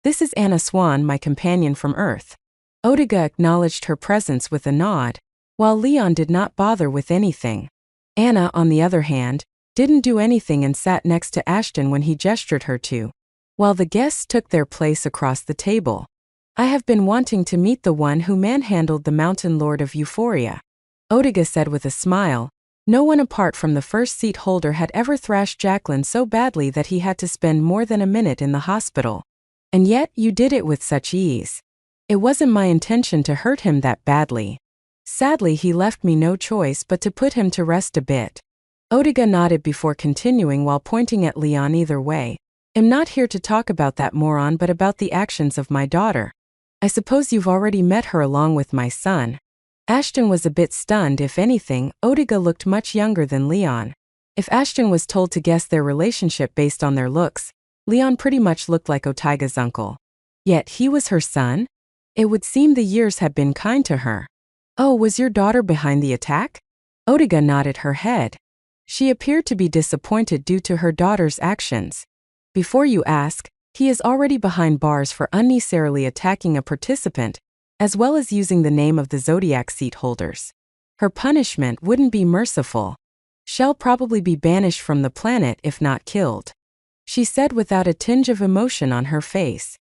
This is Anna Swan, my companion from Earth. Odiga acknowledged her presence with a nod, while Leon did not bother with anything. Anna, on the other hand, didn't do anything and sat next to Ashton when he gestured her to, while the guests took their place across the table. I have been wanting to meet the one who manhandled the Mountain Lord of Euphoria, Odiga said with a smile. No one apart from the first seat holder had ever thrashed Jacqueline so badly that he had to spend more than a minute in the hospital. And yet you did it with such ease. It wasn't my intention to hurt him that badly. Sadly, he left me no choice but to put him to rest a bit. Odiga nodded before continuing while pointing at Leon. Either way, I'm not here to talk about that moron but about the actions of my daughter. I suppose you've already met her along with my son. Ashton was a bit stunned. If anything, Odiga looked much younger than Leon. If Ashton was told to guess their relationship based on their looks, Leon pretty much looked like Otiga's uncle. Yet he was her son? It would seem the years had been kind to her. Oh, was your daughter behind the attack? Odiga nodded her head. She appeared to be disappointed due to her daughter's actions. Before you ask, he is already behind bars for unnecessarily attacking a participant, as well as using the name of the Zodiac seat holders. Her punishment wouldn't be merciful. She'll probably be banished from the planet if not killed, she said without a tinge of emotion on her face.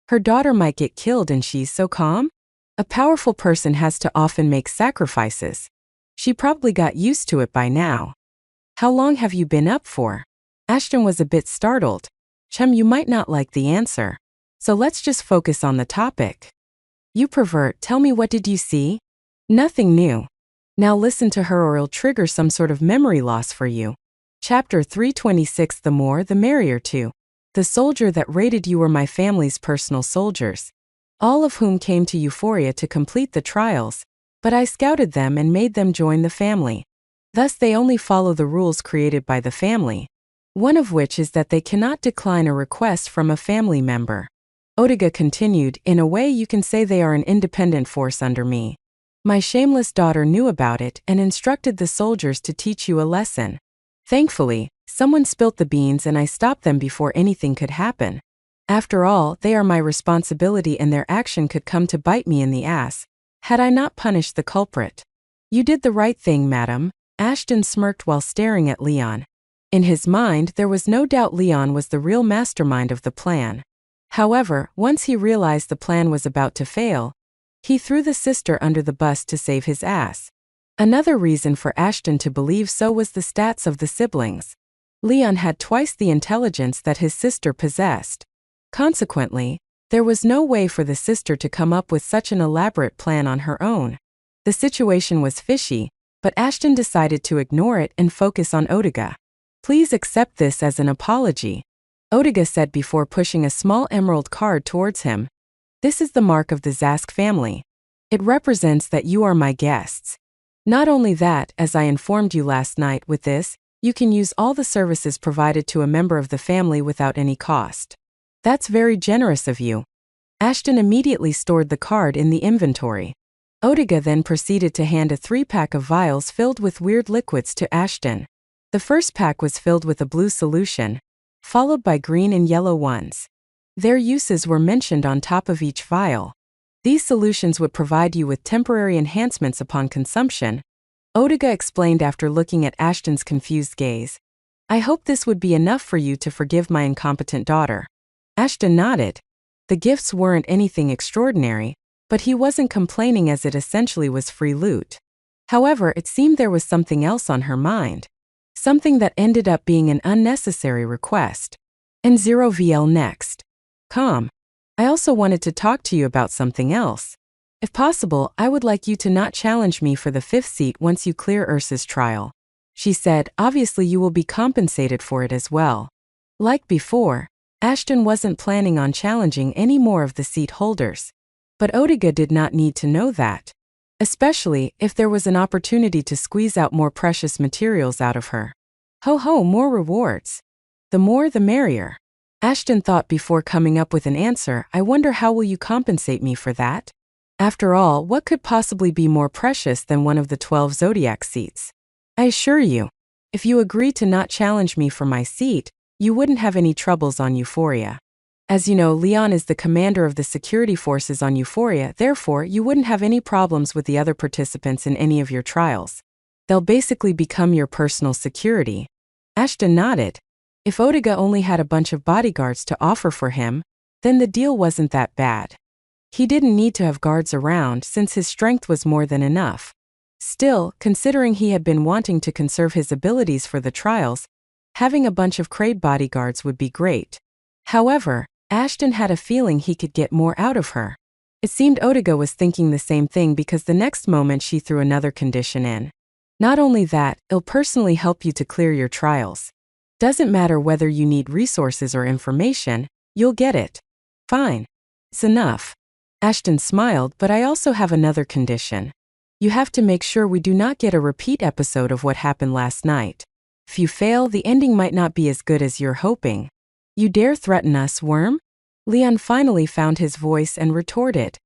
Her daughter might get killed and she's so calm? A powerful person has to often make sacrifices. She probably got used to it by now. How long have you been up for? Ashton was a bit startled. Chum, you might not like the answer. So let's just focus on the topic. You pervert, tell me, what did you see? Nothing new. Now listen to her or it'll trigger some sort of memory loss for you. Chapter 326. The more the merrier. 2. The soldier that raided you were my family's personal soldiers, all of whom came to Euphoria to complete the trials, but I scouted them and made them join the family. Thus they only follow the rules created by the family, one of which is that they cannot decline a request from a family member. Odiga continued, in a way you can say they are an independent force under me. My shameless daughter knew about it and instructed the soldiers to teach you a lesson. Thankfully, someone spilt the beans and I stopped them before anything could happen. After all, they are my responsibility and their action could come to bite me in the ass, had I not punished the culprit. You did the right thing, madam. Ashton smirked while staring at Leon. In his mind, there was no doubt Leon was the real mastermind of the plan. However, once he realized the plan was about to fail, he threw the sister under the bus to save his ass. Another reason for Ashton to believe so was the stats of the siblings. Leon had twice the intelligence that his sister possessed. Consequently, there was no way for the sister to come up with such an elaborate plan on her own. The situation was fishy, but Ashton decided to ignore it and focus on Odiga. Please accept this as an apology, Odiga said before pushing a small emerald card towards him. This is the mark of the Zask family. It represents that you are my guests. Not only that, as I informed you last night, with this, you can use all the services provided to a member of the family without any cost. That's very generous of you. Ashton immediately stored the card in the inventory. Odiga then proceeded to hand a 3-pack of vials filled with weird liquids to Ashton. The first pack was filled with a blue solution, followed by green and yellow ones. Their uses were mentioned on top of each vial. These solutions would provide you with temporary enhancements upon consumption, Odiga explained after looking at Ashton's confused gaze. I hope this would be enough for you to forgive my incompetent daughter. Ashton nodded. The gifts weren't anything extraordinary, but he wasn't complaining as it essentially was free loot. However, it seemed there was something else on her mind. Something that ended up being an unnecessary request. And 0VL next. Calm. I also wanted to talk to you about something else. If possible, I would like you to not challenge me for the 5th seat once you clear Ursa's trial, she said. Obviously you will be compensated for it as well. Like before, Ashton wasn't planning on challenging any more of the seat holders. But Odiga did not need to know that. Especially if there was an opportunity to squeeze out more precious materials out of her. Ho ho, more rewards. The more the merrier. Ashton thought before coming up with an answer. I wonder how will you compensate me for that? After all, what could possibly be more precious than one of the 12 zodiac seats? I assure you, if you agree to not challenge me for my seat, you wouldn't have any troubles on Euphoria. As you know, Leon is the commander of the security forces on Euphoria, therefore you wouldn't have any problems with the other participants in any of your trials. They'll basically become your personal security. Ashton nodded. If Odiga only had a bunch of bodyguards to offer for him, then the deal wasn't that bad. He didn't need to have guards around since his strength was more than enough. Still, considering he had been wanting to conserve his abilities for the trials, having a bunch of Kraid bodyguards would be great. However, Ashton had a feeling he could get more out of her. It seemed Odiga was thinking the same thing because the next moment she threw another condition in. Not only that, it'll personally help you to clear your trials. Doesn't matter whether you need resources or information, you'll get it. Fine. It's enough. Ashton smiled, but I also have another condition. You have to make sure we do not get a repeat episode of what happened last night. If you fail, the ending might not be as good as you're hoping. You dare threaten us, worm? Leon finally found his voice and retorted.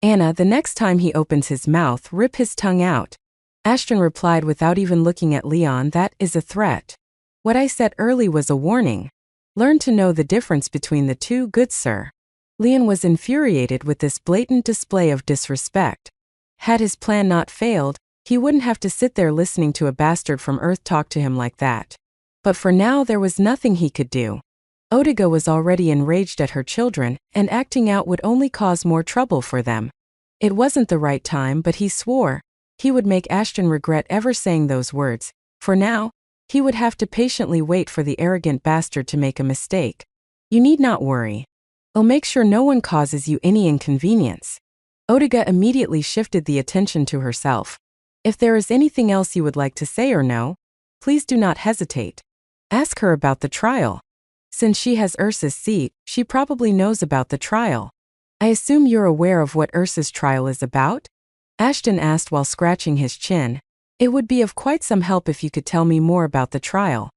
Anna, the next time he opens his mouth, rip his tongue out. Ashton replied without even looking at Leon, that is a threat. What I said early was a warning. Learn to know the difference between the two, good sir. Leon was infuriated with this blatant display of disrespect. Had his plan not failed, he wouldn't have to sit there listening to a bastard from Earth talk to him like that. But for now there was nothing he could do. Odiga was already enraged at her children, and acting out would only cause more trouble for them. It wasn't the right time, but he swore he would make Ashton regret ever saying those words. For now, he would have to patiently wait for the arrogant bastard to make a mistake. You need not worry. I'll make sure no one causes you any inconvenience. Odiga immediately shifted the attention to herself. If there is anything else you would like to say or know, please do not hesitate. Ask her about the trial. Since she has Ursa's seat, she probably knows about the trial. I assume you're aware of what Ursa's trial is about? Ashton asked while scratching his chin. It would be of quite some help if you could tell me more about the trial.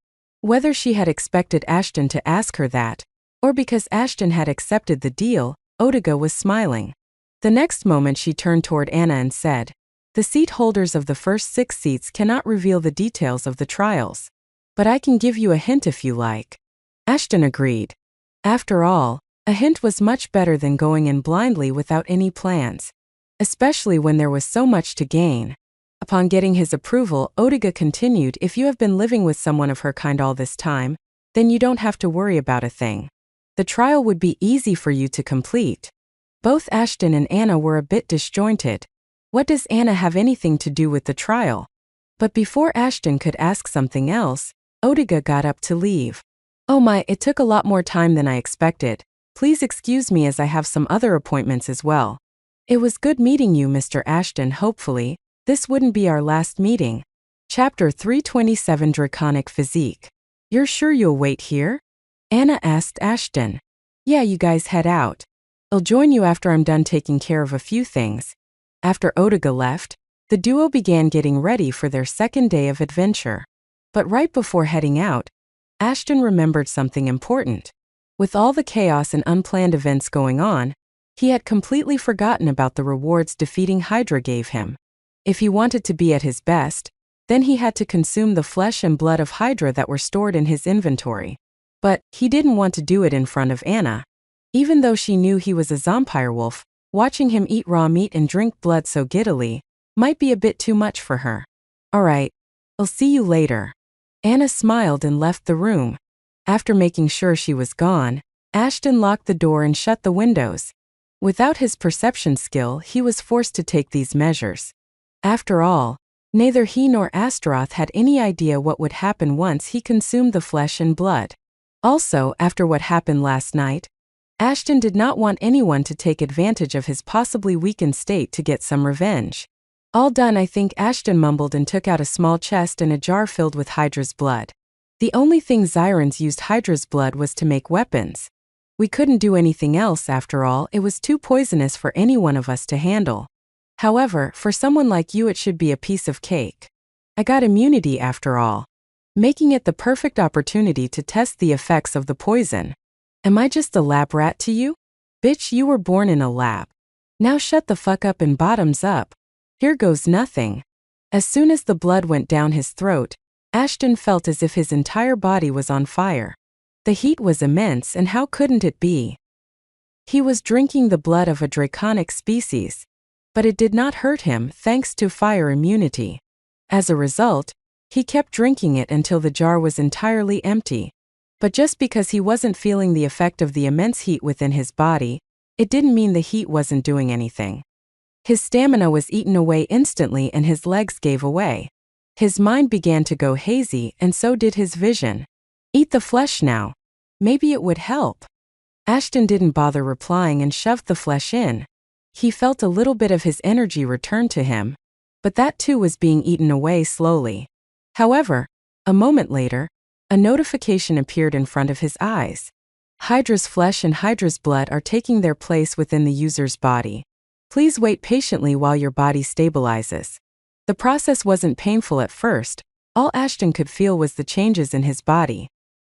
Whether she had expected Ashton to ask her that, or because Ashton had accepted the deal, Odiga was smiling. The next moment she turned toward Anna and said, the seat holders of the first 6 seats cannot reveal the details of the trials. But I can give you a hint if you like. Ashton agreed. After all, a hint was much better than going in blindly without any plans, especially when there was so much to gain. Upon getting his approval, Odiga continued, if you have been living with someone of her kind all this time, then you don't have to worry about a thing. The trial would be easy for you to complete. Both Ashton and Anna were a bit disjointed. What does Anna have anything to do with the trial? But before Ashton could ask something else, Odiga got up to leave. Oh my, it took a lot more time than I expected. Please excuse me as I have some other appointments as well. It was good meeting you, Mr. Ashton. Hopefully, this wouldn't be our last meeting. Chapter 327 Draconic Physique. You're sure you'll wait here? Anna asked Ashton. Yeah, you guys head out. I'll join you after I'm done taking care of a few things. After Odiga left, the duo began getting ready for their second day of adventure. But right before heading out, Ashton remembered something important. With all the chaos and unplanned events going on, he had completely forgotten about the rewards defeating Hydra gave him. If he wanted to be at his best, then he had to consume the flesh and blood of Hydra that were stored in his inventory. But he didn't want to do it in front of Anna. Even though she knew he was a Zompirewolf, watching him eat raw meat and drink blood so giddily might be a bit too much for her. Alright, I'll see you later. Anna smiled and left the room. After making sure she was gone, Ashton locked the door and shut the windows. Without his perception skill, he was forced to take these measures. After all, neither he nor Astaroth had any idea what would happen once he consumed the flesh and blood. Also, after what happened last night, Ashton did not want anyone to take advantage of his possibly weakened state to get some revenge. All done, I think, Ashton mumbled and took out a small chest and a jar filled with Hydra's blood. The only thing Xyrans used Hydra's blood was to make weapons. We couldn't do anything else after all, it was too poisonous for any one of us to handle. However, for someone like you it should be a piece of cake. I got immunity after all, making it the perfect opportunity to test the effects of the poison. Am I just a lab rat to you? Bitch, you were born in a lab. Now shut the fuck up and bottoms up. Here goes nothing. As soon as the blood went down his throat, Ashton felt as if his entire body was on fire. The heat was immense, and how couldn't it be? He was drinking the blood of a draconic species, but it did not hurt him thanks to fire immunity. As a result, He kept drinking it until the jar was entirely empty. But just because he wasn't feeling the effect of the immense heat within his body, it didn't mean the heat wasn't doing anything. His stamina was eaten away instantly and his legs gave away. His mind began to go hazy and so did his vision. Eat the flesh now. Maybe it would help. Ashton didn't bother replying and shoved the flesh in. He felt a little bit of his energy return to him, but that too was being eaten away slowly. However, a moment later, a notification appeared in front of his eyes. Hydra's flesh and Hydra's blood are taking their place within the user's body. Please wait patiently while your body stabilizes. The process wasn't painful at first. All Ashton could feel was the changes in his body.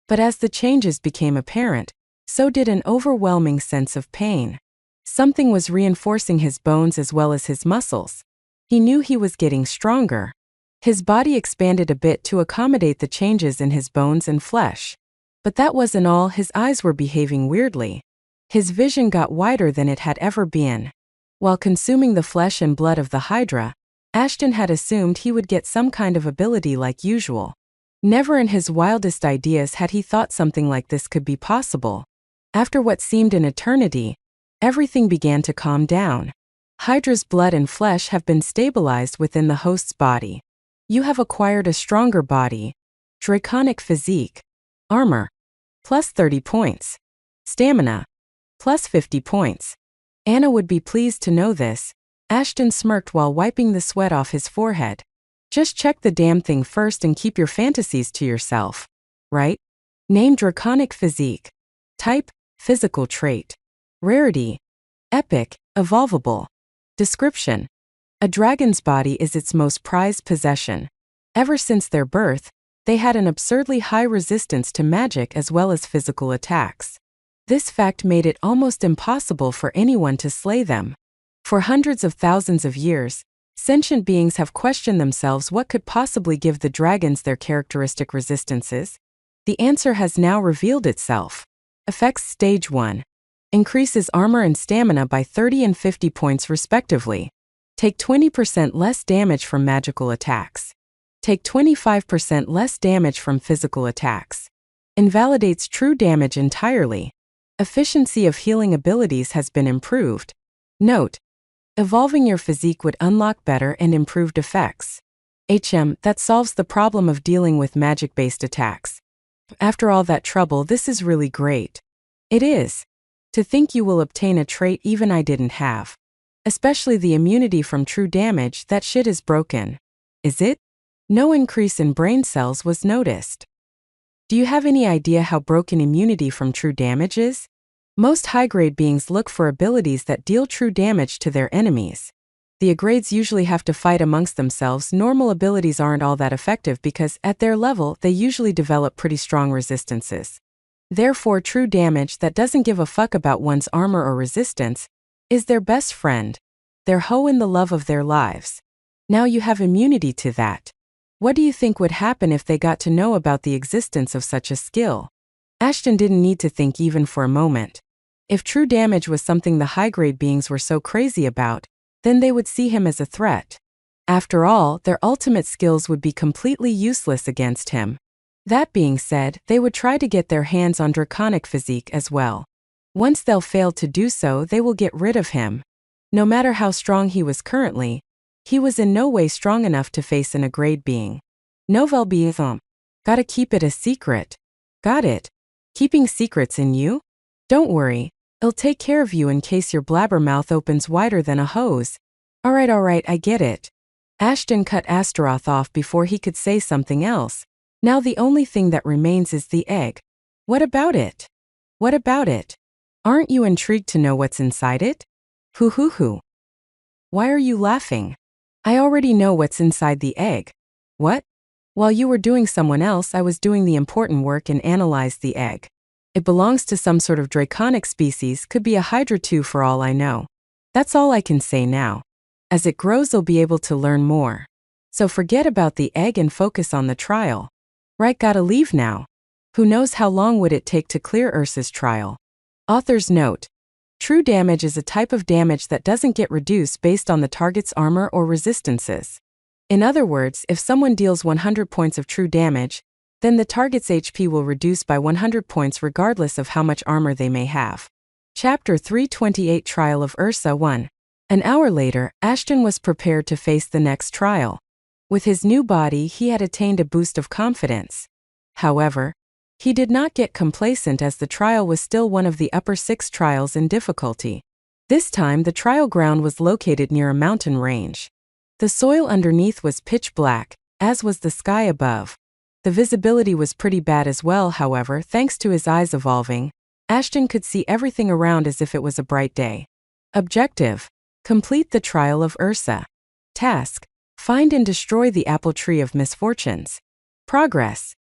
But as the changes became apparent, so did an overwhelming sense of pain. Something was reinforcing his bones as well as his muscles. He knew he was getting stronger. His body expanded a bit to accommodate the changes in his bones and flesh. But that wasn't all. His eyes were behaving weirdly. His vision got wider than it had ever been. While consuming the flesh and blood of the Hydra, Ashton had assumed he would get some kind of ability like usual. Never in his wildest ideas had he thought something like this could be possible. After what seemed an eternity, everything began to calm down. Hydra's blood and flesh have been stabilized within the host's body. You have acquired a stronger body. Draconic physique. Armor. Plus 30 points. Stamina. Plus 50 points. Anna would be pleased to know this. Ashton smirked while wiping the sweat off his forehead. Just check the damn thing first and keep your fantasies to yourself. Right? Name Draconic physique. Type, physical trait. Rarity. Epic, evolvable. Description. A dragon's body is its most prized possession. Ever since their birth, they had an absurdly high resistance to magic as well as physical attacks. This fact made it almost impossible for anyone to slay them. For hundreds of thousands of years, sentient beings have questioned themselves what could possibly give the dragons their characteristic resistances. The answer has now revealed itself. Effects Stage 1. Increases armor and stamina by 30 and 50 points respectively. Take 20% less damage from magical attacks. Take 25% less damage from physical attacks. Invalidates true damage entirely. Efficiency of healing abilities has been improved. Note: evolving your physique would unlock better and improved effects. That solves the problem of dealing with magic-based attacks. After all that trouble, this is really great. It is. To think you will obtain a trait even I didn't have. Especially the immunity from true damage, that shit is broken. Is it? No increase in brain cells was noticed. Do you have any idea how broken immunity from true damage is? Most high-grade beings look for abilities that deal true damage to their enemies. The A-grades usually have to fight amongst themselves. Normal abilities aren't all that effective because, at their level, they usually develop pretty strong resistances. Therefore, true damage that doesn't give a fuck about one's armor or resistance is their best friend, their hoe in the love of their lives. Now you have immunity to that. What do you think would happen if they got to know about the existence of such a skill? Ashton didn't need to think even for a moment. If true damage was something the high-grade beings were so crazy about, then they would see him as a threat. After all, their ultimate skills would be completely useless against him. That being said, they would try to get their hands on Draconic physique as well. Once they'll fail to do so, they will get rid of him. No matter how strong he was currently, he was in no way strong enough to face an A-grade being. Novel Bietham. Gotta keep it a secret. Got it. Keeping secrets in you? Don't worry. It'll take care of you in case your blabbermouth opens wider than a hose. Alright, I get it. Ashton cut Astaroth off before he could say something else. Now the only thing that remains is the egg. What about it? What about it? Aren't you intrigued to know what's inside it? Hoo. Why are you laughing? I already know what's inside the egg. What? While you were doing someone else, I was doing the important work and analyzed the egg. It belongs to some sort of draconic species, could be a Hydra too for all I know. That's all I can say now. As it grows, you'll be able to learn more. So forget about the egg and focus on the trial. Right, gotta leave now. Who knows how long would it take to clear Ursa's trial? Author's note. True damage is a type of damage that doesn't get reduced based on the target's armor or resistances. In other words, if someone deals 100 points of true damage, then the target's HP will reduce by 100 points regardless of how much armor they may have. Chapter 328 Trial of Ursa 1. An hour later, Ashton was prepared to face the next trial. With his new body, he had attained a boost of confidence. However, he did not get complacent as the trial was still one of the upper 6 trials in difficulty. This time, the trial ground was located near a mountain range. The soil underneath was pitch black, as was the sky above. The visibility was pretty bad as well, however, thanks to his eyes evolving. Ashton could see everything around as if it was a bright day. Objective: complete the Trial of Ursa. Task: find and destroy the apple tree of misfortunes. Progress: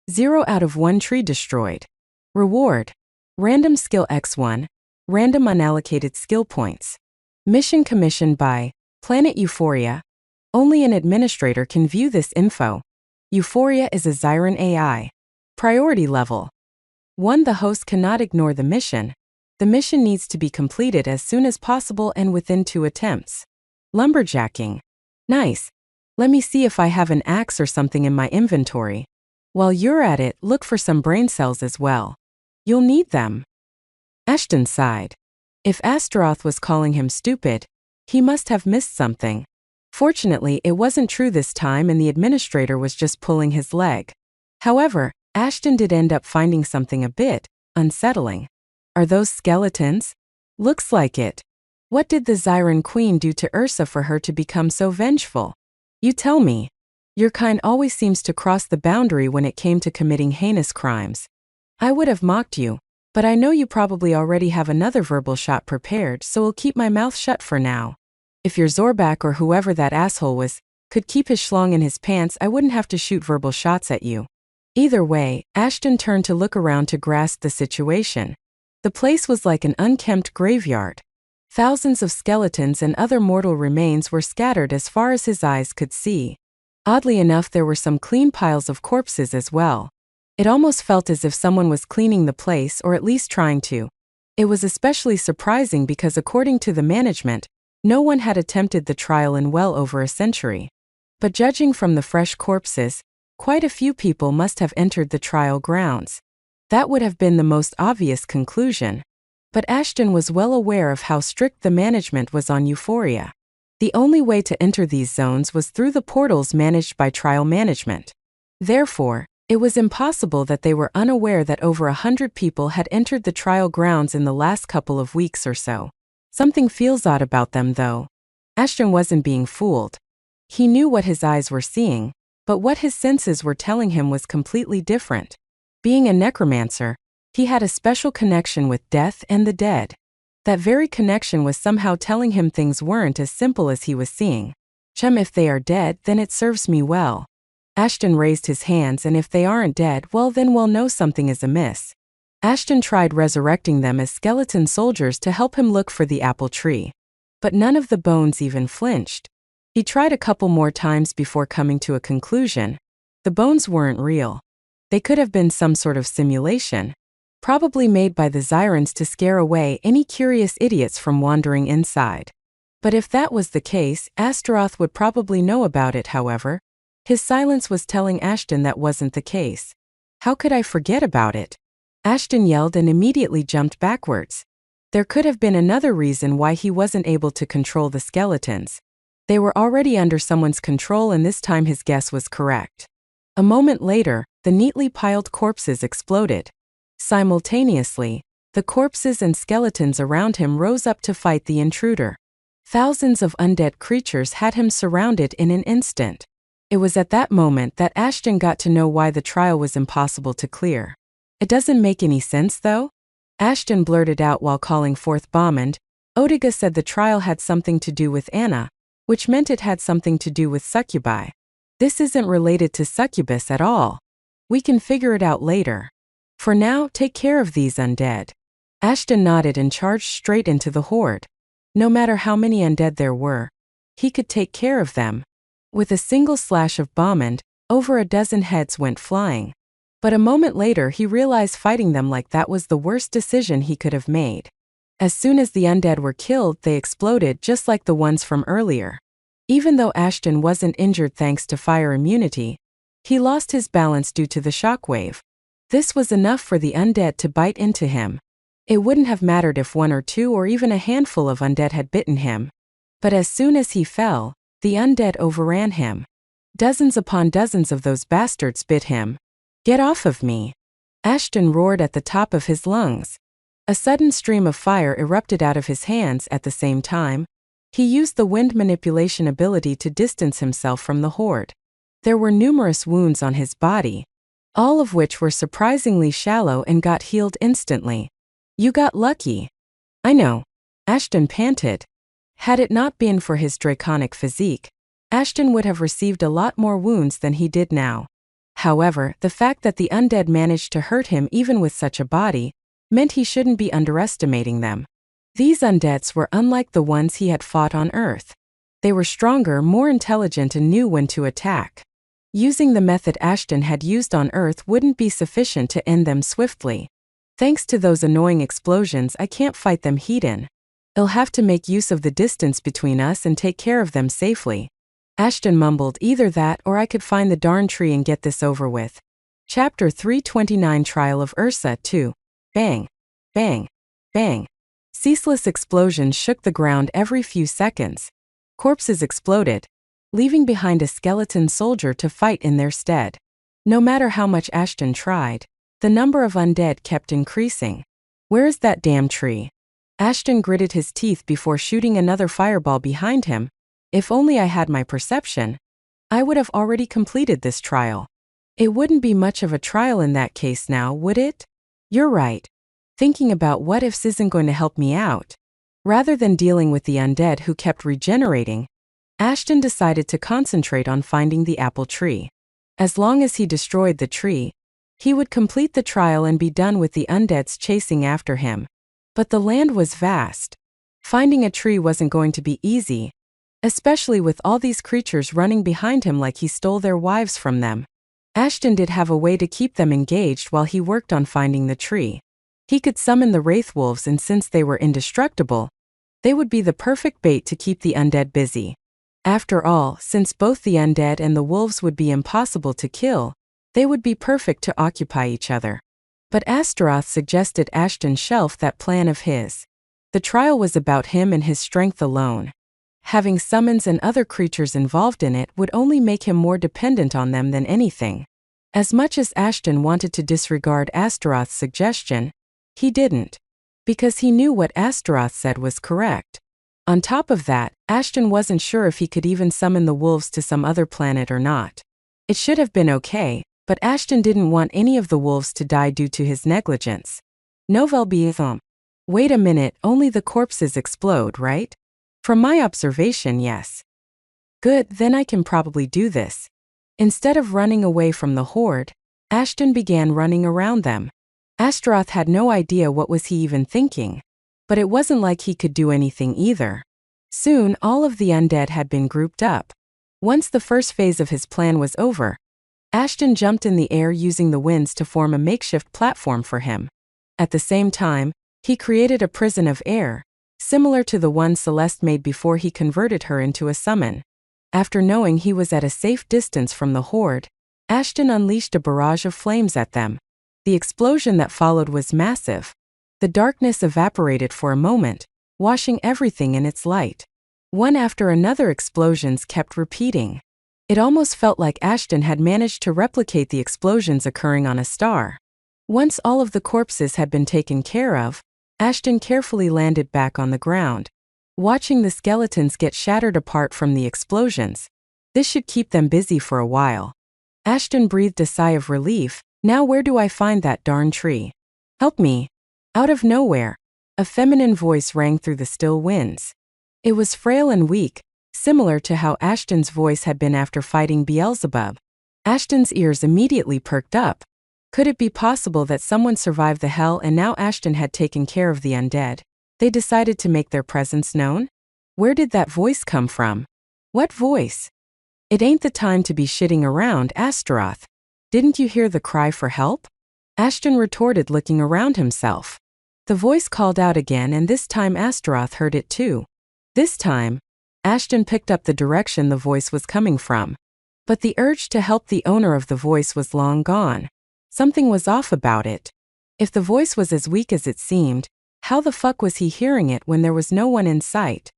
0 out of 1 tree destroyed. Reward: random skill x1, random unallocated skill points. Mission commissioned by Planet Euphoria. Only an administrator can view this info. Euphoria is a Zyran AI. Priority level 1. The host cannot ignore the mission. The mission needs to be completed as soon as possible and within 2 attempts. Lumberjacking. Nice. Let me see if I have an axe or something in my inventory. While you're at it, look for some brain cells as well. You'll need them. Ashton sighed. If Astaroth was calling him stupid, he must have missed something. Fortunately, it wasn't true this time and the administrator was just pulling his leg. However, Ashton did end up finding something a bit unsettling. Are those skeletons? Looks like it. What did the Zyran Queen do to Ursa for her to become so vengeful? You tell me. Your kind always seems to cross the boundary when it came to committing heinous crimes. I would have mocked you, but I know you probably already have another verbal shot prepared, so I'll keep my mouth shut for now. If your Zorbak or whoever that asshole was could keep his schlong in his pants, I wouldn't have to shoot verbal shots at you. Either way, Ashton turned to look around to grasp the situation. The place was like an unkempt graveyard. Thousands of skeletons and other mortal remains were scattered as far as his eyes could see. Oddly enough, there were some clean piles of corpses as well. It almost felt as if someone was cleaning the place, or at least trying to. It was especially surprising because according to the management, no one had attempted the trial in well over a century. But judging from the fresh corpses, quite a few people must have entered the trial grounds. That would have been the most obvious conclusion. But Ashton was well aware of how strict the management was on Euphoria. The only way to enter these zones was through the portals managed by trial management. Therefore, it was impossible that they were unaware that over 100 people had entered the trial grounds in the last couple of weeks or so. Something feels odd about them, though. Ashton wasn't being fooled. He knew what his eyes were seeing, but what his senses were telling him was completely different. Being a necromancer, he had a special connection with death and the dead. That very connection was somehow telling him things weren't as simple as he was seeing. Chum, if they are dead, then it serves me well. Ashton raised his hands, and if they aren't dead, well then we'll know something is amiss. Ashton tried resurrecting them as skeleton soldiers to help him look for the apple tree. But none of the bones even flinched. He tried a couple more times before coming to a conclusion. The bones weren't real. They could have been some sort of simulation, probably made by the Zyrans to scare away any curious idiots from wandering inside. But if that was the case, Astaroth would probably know about it. However, his silence was telling Ashton that wasn't the case. How could I forget about it? Ashton yelled and immediately jumped backwards. There could have been another reason why he wasn't able to control the skeletons. They were already under someone's control, and this time his guess was correct. A moment later, the neatly piled corpses exploded. Simultaneously, the corpses and skeletons around him rose up to fight the intruder. Thousands of undead creatures had him surrounded in an instant. It was at that moment that Ashton got to know why the trial was impossible to clear. It doesn't make any sense, though? Ashton blurted out while calling forth Bommond. Odiga said the trial had something to do with Anna, which meant it had something to do with succubi. This isn't related to succubus at all. We can figure it out later. For now, take care of these undead. Ashton nodded and charged straight into the horde. No matter how many undead there were, he could take care of them. With a single slash of Bommond, over a dozen heads went flying. But a moment later he realized fighting them like that was the worst decision he could have made. As soon as the undead were killed, they exploded just like the ones from earlier. Even though Ashton wasn't injured thanks to fire immunity, he lost his balance due to the shockwave. This was enough for the undead to bite into him. It wouldn't have mattered if one or two or even a handful of undead had bitten him. But as soon as he fell, the undead overran him. Dozens upon dozens of those bastards bit him. "Get off of me!" Ashton roared at the top of his lungs. A sudden stream of fire erupted out of his hands at the same time. He used the wind manipulation ability to distance himself from the horde. There were numerous wounds on his body, all of which were surprisingly shallow and got healed instantly. "You got lucky." "I know," Ashton panted. Had it not been for his draconic physique, Ashton would have received a lot more wounds than he did now. However, the fact that the undead managed to hurt him even with such a body meant he shouldn't be underestimating them. These undeads were unlike the ones he had fought on Earth. They were stronger, more intelligent, and knew when to attack. Using the method Ashton had used on Earth wouldn't be sufficient to end them swiftly. "Thanks to those annoying explosions, I can't fight them heat-in. I'll have to make use of the distance between us and take care of them safely." Ashton mumbled, "Either that or I could find the darn tree and get this over with." Chapter 329 Trial of Ursa 2. Bang! Bang! Bang! Ceaseless explosions shook the ground every few seconds. Corpses exploded, leaving behind a skeleton soldier to fight in their stead. No matter how much Ashton tried, the number of undead kept increasing. "Where is that damn tree?" Ashton gritted his teeth before shooting another fireball behind him. "If only I had my perception, I would have already completed this trial." "It wouldn't be much of a trial in that case now, would it?" "You're right. Thinking about what ifs isn't going to help me out." Rather than dealing with the undead who kept regenerating, Ashton decided to concentrate on finding the apple tree. As long as he destroyed the tree, he would complete the trial and be done with the undeads chasing after him. But the land was vast. Finding a tree wasn't going to be easy, especially with all these creatures running behind him like he stole their wives from them. Ashton did have a way to keep them engaged while he worked on finding the tree. He could summon the wraith wolves, and since they were indestructible, they would be the perfect bait to keep the undead busy. After all, since both the undead and the wolves would be impossible to kill, they would be perfect to occupy each other. But Astaroth suggested Ashton shelf that plan of his. The trial was about him and his strength alone. Having summons and other creatures involved in it would only make him more dependent on them than anything. As much as Ashton wanted to disregard Astaroth's suggestion, he didn't, because he knew what Astaroth said was correct. On top of that, Ashton wasn't sure if he could even summon the wolves to some other planet or not. It should have been okay, but Ashton didn't want any of the wolves to die due to his negligence. Novel Beetham. Wait a minute, only the corpses explode, right? From my observation, yes. Good, then I can probably do this. Instead of running away from the horde, Ashton began running around them. Astaroth had no idea what was he even thinking, but it wasn't like he could do anything either. Soon, all of the undead had been grouped up. Once the first phase of his plan was over, Ashton jumped in the air using the winds to form a makeshift platform for him. At the same time, he created a prison of air, similar to the one Celeste made before he converted her into a summon. After knowing he was at a safe distance from the horde, Ashton unleashed a barrage of flames at them. The explosion that followed was massive. The darkness evaporated for a moment, washing everything in its light. One after another explosions kept repeating. It almost felt like Ashton had managed to replicate the explosions occurring on a star. Once all of the corpses had been taken care of, Ashton carefully landed back on the ground, watching the skeletons get shattered apart from the explosions. This should keep them busy for a while. Ashton breathed a sigh of relief. Now where do I find that darn tree? Help me. Out of nowhere, a feminine voice rang through the still winds. It was frail and weak, similar to how Ashton's voice had been after fighting Beelzebub. Ashton's ears immediately perked up. Could it be possible that someone survived the hell and now Ashton had taken care of the undead? They decided to make their presence known? Where did that voice come from? What voice? It ain't the time to be shitting around, Astaroth. Didn't you hear the cry for help? Ashton retorted, looking around himself. The voice called out again, and this time Astaroth heard it too. This time, Ashton picked up the direction the voice was coming from. But the urge to help the owner of the voice was long gone. Something was off about it. If the voice was as weak as it seemed, how the fuck was he hearing it when there was no one in sight?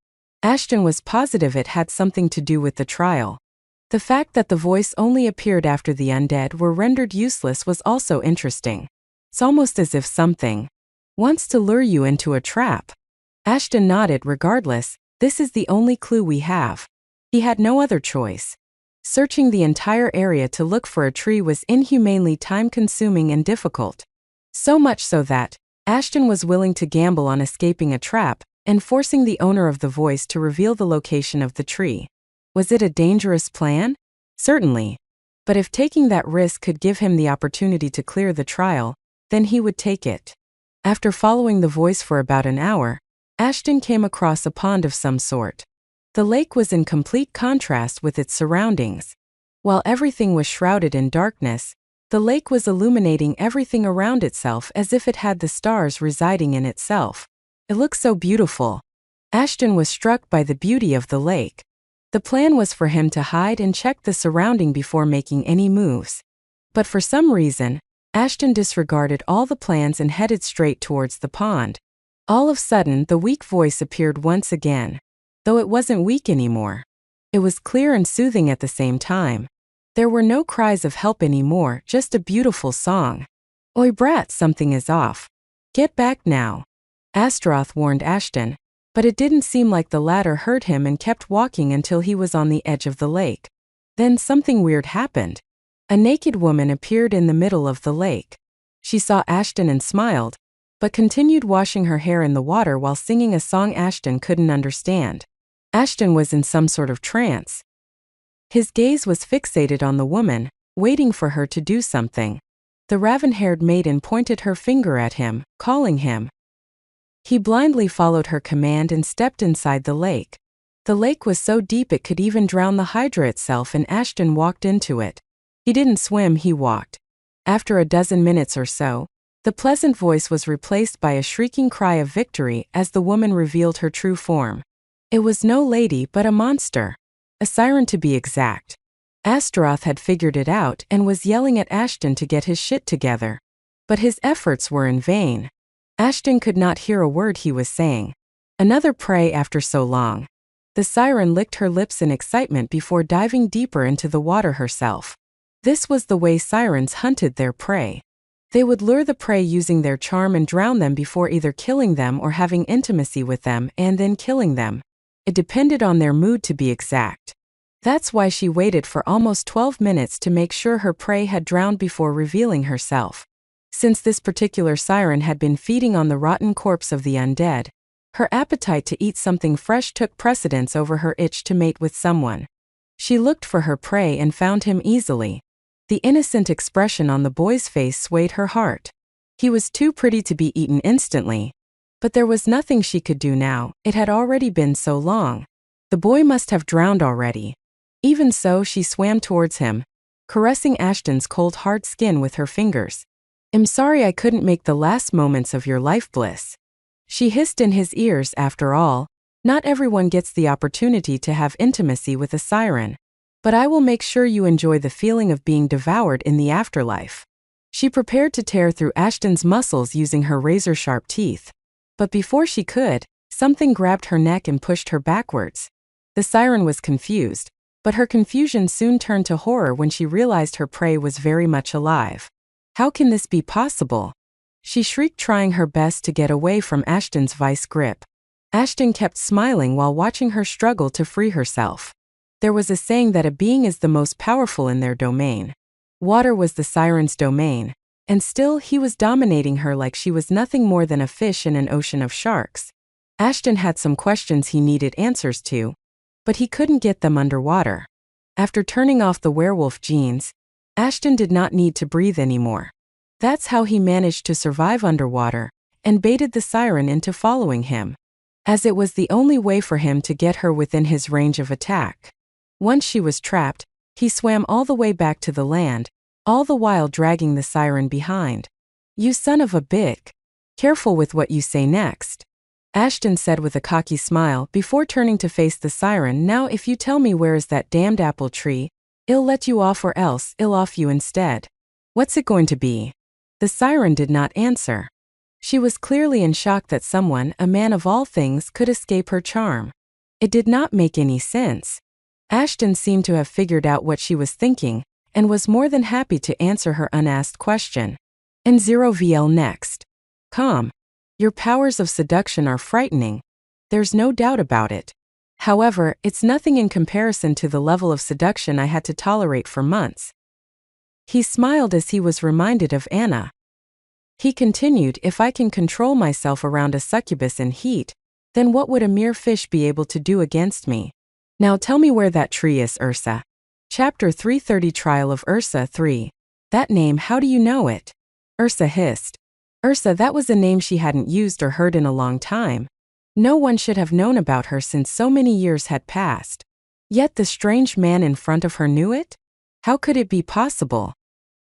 Ashton was positive it had something to do with the trial. The fact that the voice only appeared after the undead were rendered useless was also interesting. It's almost as if something wants to lure you into a trap. Ashton nodded. Regardless, this is the only clue we have. He had no other choice. Searching the entire area to look for a tree was inhumanely time-consuming and difficult. So much so that Ashton was willing to gamble on escaping a trap and forcing the owner of the voice to reveal the location of the tree. Was it a dangerous plan? Certainly. But if taking that risk could give him the opportunity to clear the trial, then he would take it. After following the voice for about an hour, Ashton came across a pond of some sort. The lake was in complete contrast with its surroundings. While everything was shrouded in darkness, the lake was illuminating everything around itself as if it had the stars residing in itself. It looked so beautiful. Ashton was struck by the beauty of the lake. The plan was for him to hide and check the surrounding before making any moves. But for some reason, Ashton disregarded all the plans and headed straight towards the pond. All of a sudden, the weak voice appeared once again. Though it wasn't weak anymore. It was clear and soothing at the same time. There were no cries of help anymore, just a beautiful song. Oi brat, something is off. Get back now. Astaroth warned Ashton, but it didn't seem like the latter heard him and kept walking until he was on the edge of the lake. Then something weird happened. A naked woman appeared in the middle of the lake. She saw Ashton and smiled, but continued washing her hair in the water while singing a song Ashton couldn't understand. Ashton was in some sort of trance. His gaze was fixated on the woman, waiting for her to do something. The raven-haired maiden pointed her finger at him, calling him. He blindly followed her command and stepped inside the lake. The lake was so deep it could even drown the hydra itself, and Ashton walked into it. He didn't swim, he walked. After a dozen minutes or so, the pleasant voice was replaced by a shrieking cry of victory as the woman revealed her true form. It was no lady but a monster. A siren to be exact. Astaroth had figured it out and was yelling at Ashton to get his shit together. But his efforts were in vain. Ashton could not hear a word he was saying. Another prey after so long. The siren licked her lips in excitement before diving deeper into the water herself. This was the way sirens hunted their prey. They would lure the prey using their charm and drown them before either killing them or having intimacy with them and then killing them. It depended on their mood, to be exact. That's why she waited for almost 12 minutes to make sure her prey had drowned before revealing herself. Since this particular siren had been feeding on the rotten corpse of the undead, her appetite to eat something fresh took precedence over her itch to mate with someone. She looked for her prey and found him easily. The innocent expression on the boy's face swayed her heart. He was too pretty to be eaten instantly. But there was nothing she could do now, it had already been so long. The boy must have drowned already. Even so, she swam towards him, caressing Ashton's cold hard skin with her fingers. I'm sorry I couldn't make the last moments of your life bliss. She hissed in his ears. After all, not everyone gets the opportunity to have intimacy with a siren. But I will make sure you enjoy the feeling of being devoured in the afterlife. She prepared to tear through Ashton's muscles using her razor-sharp teeth. But before she could, something grabbed her neck and pushed her backwards. The siren was confused, but her confusion soon turned to horror when she realized her prey was very much alive. How can this be possible? She shrieked, trying her best to get away from Ashton's vice grip. Ashton kept smiling while watching her struggle to free herself. There was a saying that a being is the most powerful in their domain. Water was the siren's domain, and still he was dominating her like she was nothing more than a fish in an ocean of sharks. Ashton had some questions he needed answers to, but he couldn't get them underwater. After turning off the werewolf genes, Ashton did not need to breathe anymore. That's how he managed to survive underwater, and baited the siren into following him, as it was the only way for him to get her within his range of attack. Once she was trapped, he swam all the way back to the land, all the while dragging the siren behind. You son of a bitch. Careful with what you say next. Ashton said with a cocky smile before turning to face the siren. Now if you tell me where is that damned apple tree, I'll let you off or else I'll off you instead. What's it going to be? The siren did not answer. She was clearly in shock that someone, a man of all things, could escape her charm. It did not make any sense. Ashton seemed to have figured out what she was thinking, and was more than happy to answer her unasked question. And 0VL next. Calm. Your powers of seduction are frightening. There's no doubt about it. However, it's nothing in comparison to the level of seduction I had to tolerate for months. He smiled as he was reminded of Anna. He continued, if I can control myself around a succubus in heat, then what would a mere fish be able to do against me? Now tell me where that tree is, Ursa. Chapter 330 Trial of Ursa 3. That name, how do you know it? Ursa hissed. Ursa, that was a name she hadn't used or heard in a long time. No one should have known about her since so many years had passed. Yet the strange man in front of her knew it? How could it be possible?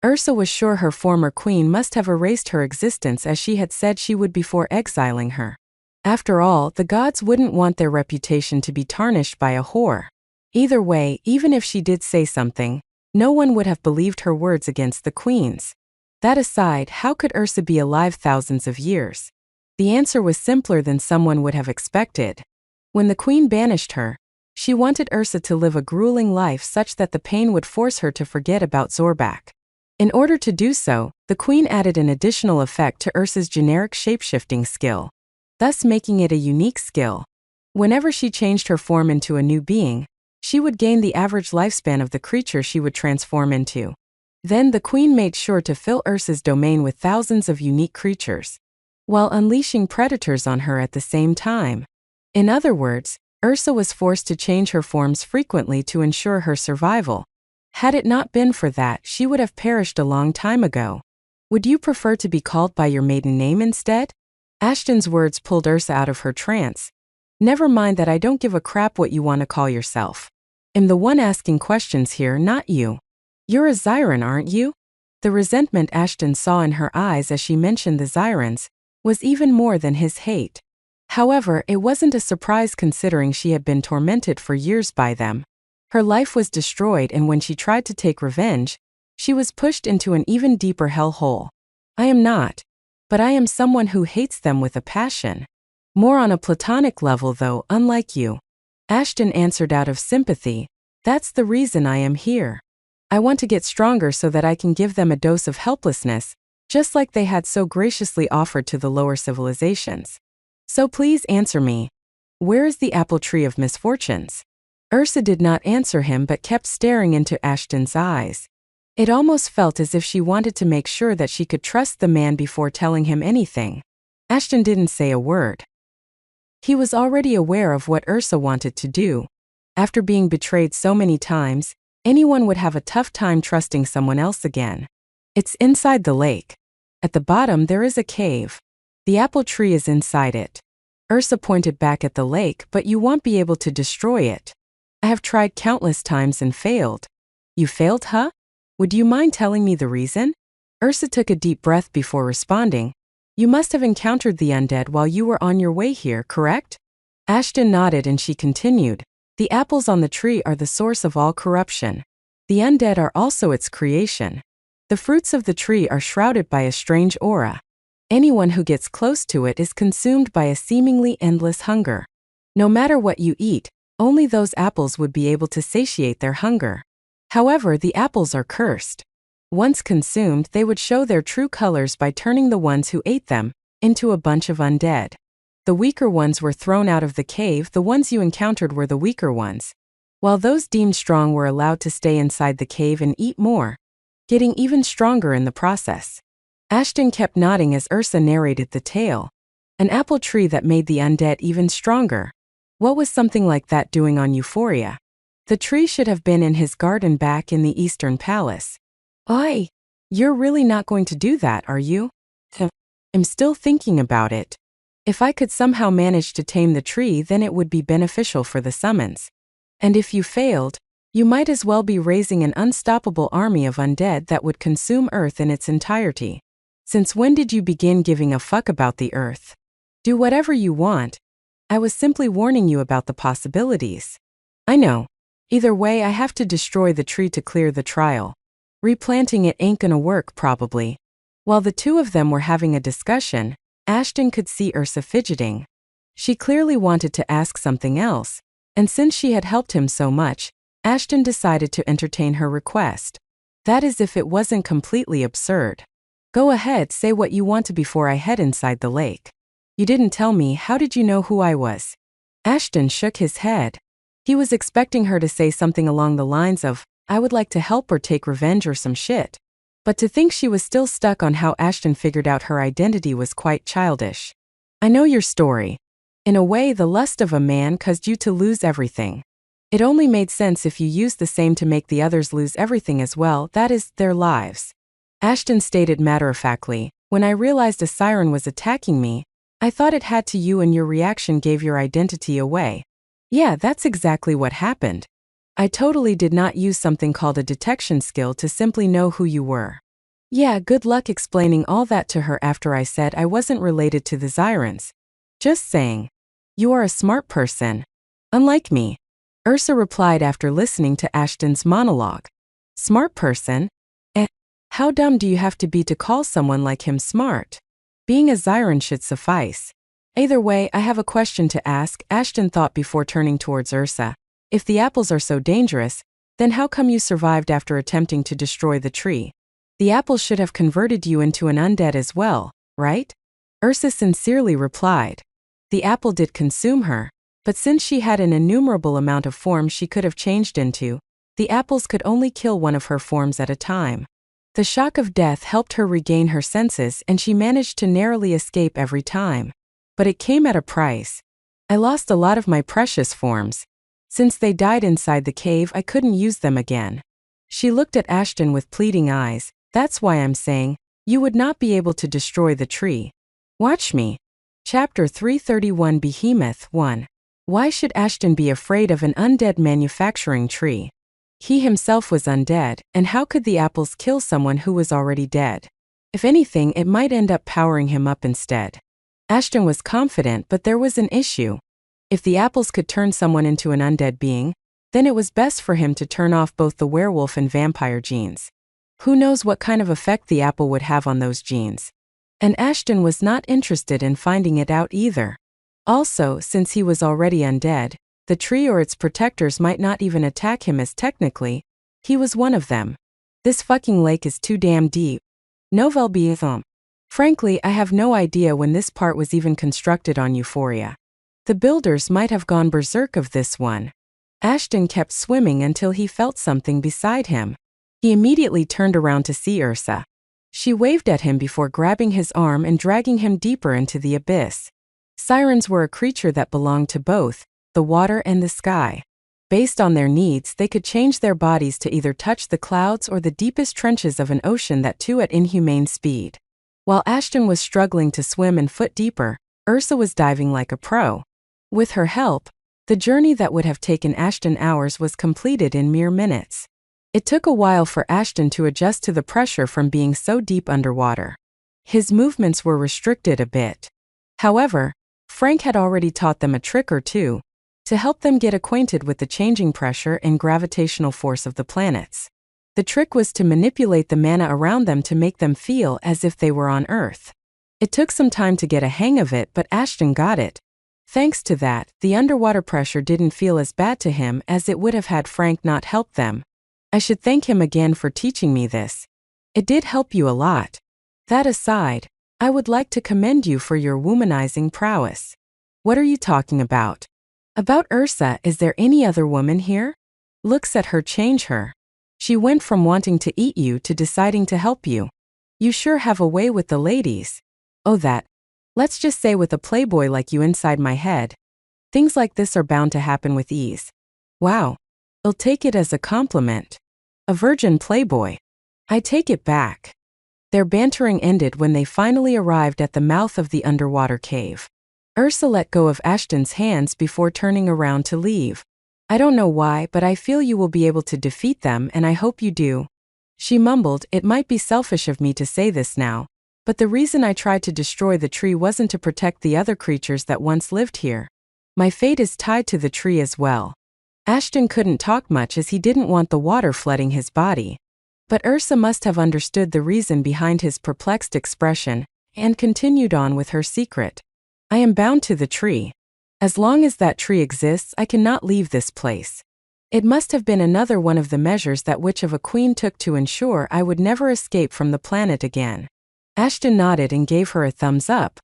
Ursa was sure her former queen must have erased her existence as she had said she would before exiling her. After all, the gods wouldn't want their reputation to be tarnished by a whore. Either way, even if she did say something, no one would have believed her words against the queen's. That aside, how could Ursa be alive thousands of years? The answer was simpler than someone would have expected. When the queen banished her, she wanted Ursa to live a grueling life such that the pain would force her to forget about Zorbak. In order to do so, the queen added an additional effect to Ursa's generic shapeshifting skill, thus making it a unique skill. Whenever she changed her form into a new being, she would gain the average lifespan of the creature she would transform into. Then the queen made sure to fill Ursa's domain with thousands of unique creatures, while unleashing predators on her at the same time. In other words, Ursa was forced to change her forms frequently to ensure her survival. Had it not been for that, she would have perished a long time ago. Would you prefer to be called by your maiden name instead? Ashton's words pulled Ursa out of her trance. Never mind that, I don't give a crap what you want to call yourself. I'm the one asking questions here, not you. You're a Zyran, aren't you? The resentment Ashton saw in her eyes as she mentioned the Zyrans was even more than his hate. However, it wasn't a surprise considering she had been tormented for years by them. Her life was destroyed, and when she tried to take revenge, she was pushed into an even deeper hellhole. I am not. But I am someone who hates them with a passion. More on a platonic level though, unlike you. Ashton answered out of sympathy. That's the reason I am here. I want to get stronger so that I can give them a dose of helplessness, just like they had so graciously offered to the lower civilizations. So please answer me. Where is the apple tree of misfortunes? Ursa did not answer him but kept staring into Ashton's eyes. It almost felt as if she wanted to make sure that she could trust the man before telling him anything. Ashton didn't say a word. He was already aware of what Ursa wanted to do. After being betrayed so many times, anyone would have a tough time trusting someone else again. It's inside the lake. At the bottom there is a cave. The apple tree is inside it. Ursa pointed back at the lake, but you won't be able to destroy it. I have tried countless times and failed. You failed, huh? Would you mind telling me the reason? Ursa took a deep breath before responding. You must have encountered the undead while you were on your way here, correct? Ashton nodded and she continued. The apples on the tree are the source of all corruption. The undead are also its creation. The fruits of the tree are shrouded by a strange aura. Anyone who gets close to it is consumed by a seemingly endless hunger. No matter what you eat, only those apples would be able to satiate their hunger. However, the apples are cursed. Once consumed, they would show their true colors by turning the ones who ate them into a bunch of undead. The weaker ones were thrown out of the cave. The ones you encountered were the weaker ones, while those deemed strong were allowed to stay inside the cave and eat more, getting even stronger in the process. Ashton kept nodding as Ursa narrated the tale. An apple tree that made the undead even stronger. What was something like that doing on Euphoria? The tree should have been in his garden back in the Eastern Palace. Oi! You're really not going to do that, are you? I'm still thinking about it. If I could somehow manage to tame the tree, then it would be beneficial for the summons. And if you failed, you might as well be raising an unstoppable army of undead that would consume Earth in its entirety. Since when did you begin giving a fuck about the Earth? Do whatever you want. I was simply warning you about the possibilities. I know. Either way, I have to destroy the tree to clear the trial. Replanting it ain't gonna work, probably. While the two of them were having a discussion, Ashton could see Ursa fidgeting. She clearly wanted to ask something else, and since she had helped him so much, Ashton decided to entertain her request. That is, if it wasn't completely absurd. Go ahead, say what you want to before I head inside the lake. You didn't tell me, how did you know who I was? Ashton shook his head. He was expecting her to say something along the lines of, I would like to help or take revenge or some shit. But to think she was still stuck on how Ashton figured out her identity was quite childish. I know your story. In a way, the lust of a man caused you to lose everything. It only made sense if you used the same to make the others lose everything as well, that is, their lives. Ashton stated matter-of-factly, when I realized a siren was attacking me, I thought it had to you and your reaction gave your identity away. Yeah, that's exactly what happened. I totally did not use something called a detection skill to simply know who you were. Yeah, good luck explaining all that to her after I said I wasn't related to the Sirens. Just saying. You are a smart person. Unlike me. Ursa replied after listening to Ashton's monologue. Smart person? How dumb do you have to be to call someone like him smart? Being a Siren should suffice. Either way, I have a question to ask, Ashton thought before turning towards Ursa. If the apples are so dangerous, then how come you survived after attempting to destroy the tree? The apples should have converted you into an undead as well, right? Ursa sincerely replied. The apple did consume her, but since she had an innumerable amount of forms she could have changed into, the apples could only kill one of her forms at a time. The shock of death helped her regain her senses and she managed to narrowly escape every time. But it came at a price. I lost a lot of my precious forms. Since they died inside the cave, I couldn't use them again. She looked at Ashton with pleading eyes. That's why I'm saying, you would not be able to destroy the tree. Watch me. Chapter 331 Behemoth 1. Why should Ashton be afraid of an undead manufacturing tree? He himself was undead, and how could the apples kill someone who was already dead? If anything, it might end up powering him up instead. Ashton was confident, but there was an issue. If the apples could turn someone into an undead being, then it was best for him to turn off both the werewolf and vampire genes. Who knows what kind of effect the apple would have on those genes? And Ashton was not interested in finding it out either. Also, since he was already undead, the tree or its protectors might not even attack him as technically, he was one of them. This fucking lake is too damn deep. Novel Beetham. Frankly, I have no idea when this part was even constructed on Euphoria. The builders might have gone berserk of this one. Ashton kept swimming until he felt something beside him. He immediately turned around to see Ursa. She waved at him before grabbing his arm and dragging him deeper into the abyss. Sirens were a creature that belonged to both the water and the sky. Based on their needs, they could change their bodies to either touch the clouds or the deepest trenches of an ocean, that too at inhumane speed. While Ashton was struggling to swim and foot deeper, Ursa was diving like a pro. With her help, the journey that would have taken Ashton hours was completed in mere minutes. It took a while for Ashton to adjust to the pressure from being so deep underwater. His movements were restricted a bit. However, Frank had already taught them a trick or two to help them get acquainted with the changing pressure and gravitational force of the planets. The trick was to manipulate the mana around them to make them feel as if they were on Earth. It took some time to get a hang of it, but Ashton got it. Thanks to that, the underwater pressure didn't feel as bad to him as it would have had Frank not helped them. I should thank him again for teaching me this. It did help you a lot. That aside, I would like to commend you for your womanizing prowess. What are you talking about? About Ursa, is there any other woman here? Looks at her change her. She went from wanting to eat you to deciding to help you. You sure have a way with the ladies. Oh, that. Let's just say with a playboy like you inside my head. Things like this are bound to happen with ease. Wow. I'll take it as a compliment. A virgin playboy. I take it back. Their bantering ended when they finally arrived at the mouth of the underwater cave. Ursa let go of Ashton's hands before turning around to leave. I don't know why, but I feel you will be able to defeat them, and I hope you do. She mumbled, it might be selfish of me to say this now, But the reason I tried to destroy the tree wasn't to protect the other creatures that once lived here. My fate is tied to the tree as well. Ashton couldn't talk much as he didn't want the water flooding his body. But Ursa must have understood the reason behind his perplexed expression, and continued on with her secret. I am bound to the tree. As long as that tree exists, I cannot leave this place. It must have been another one of the measures that Witch of a Queen took to ensure I would never escape from the planet again. Ashton nodded and gave her a thumbs up.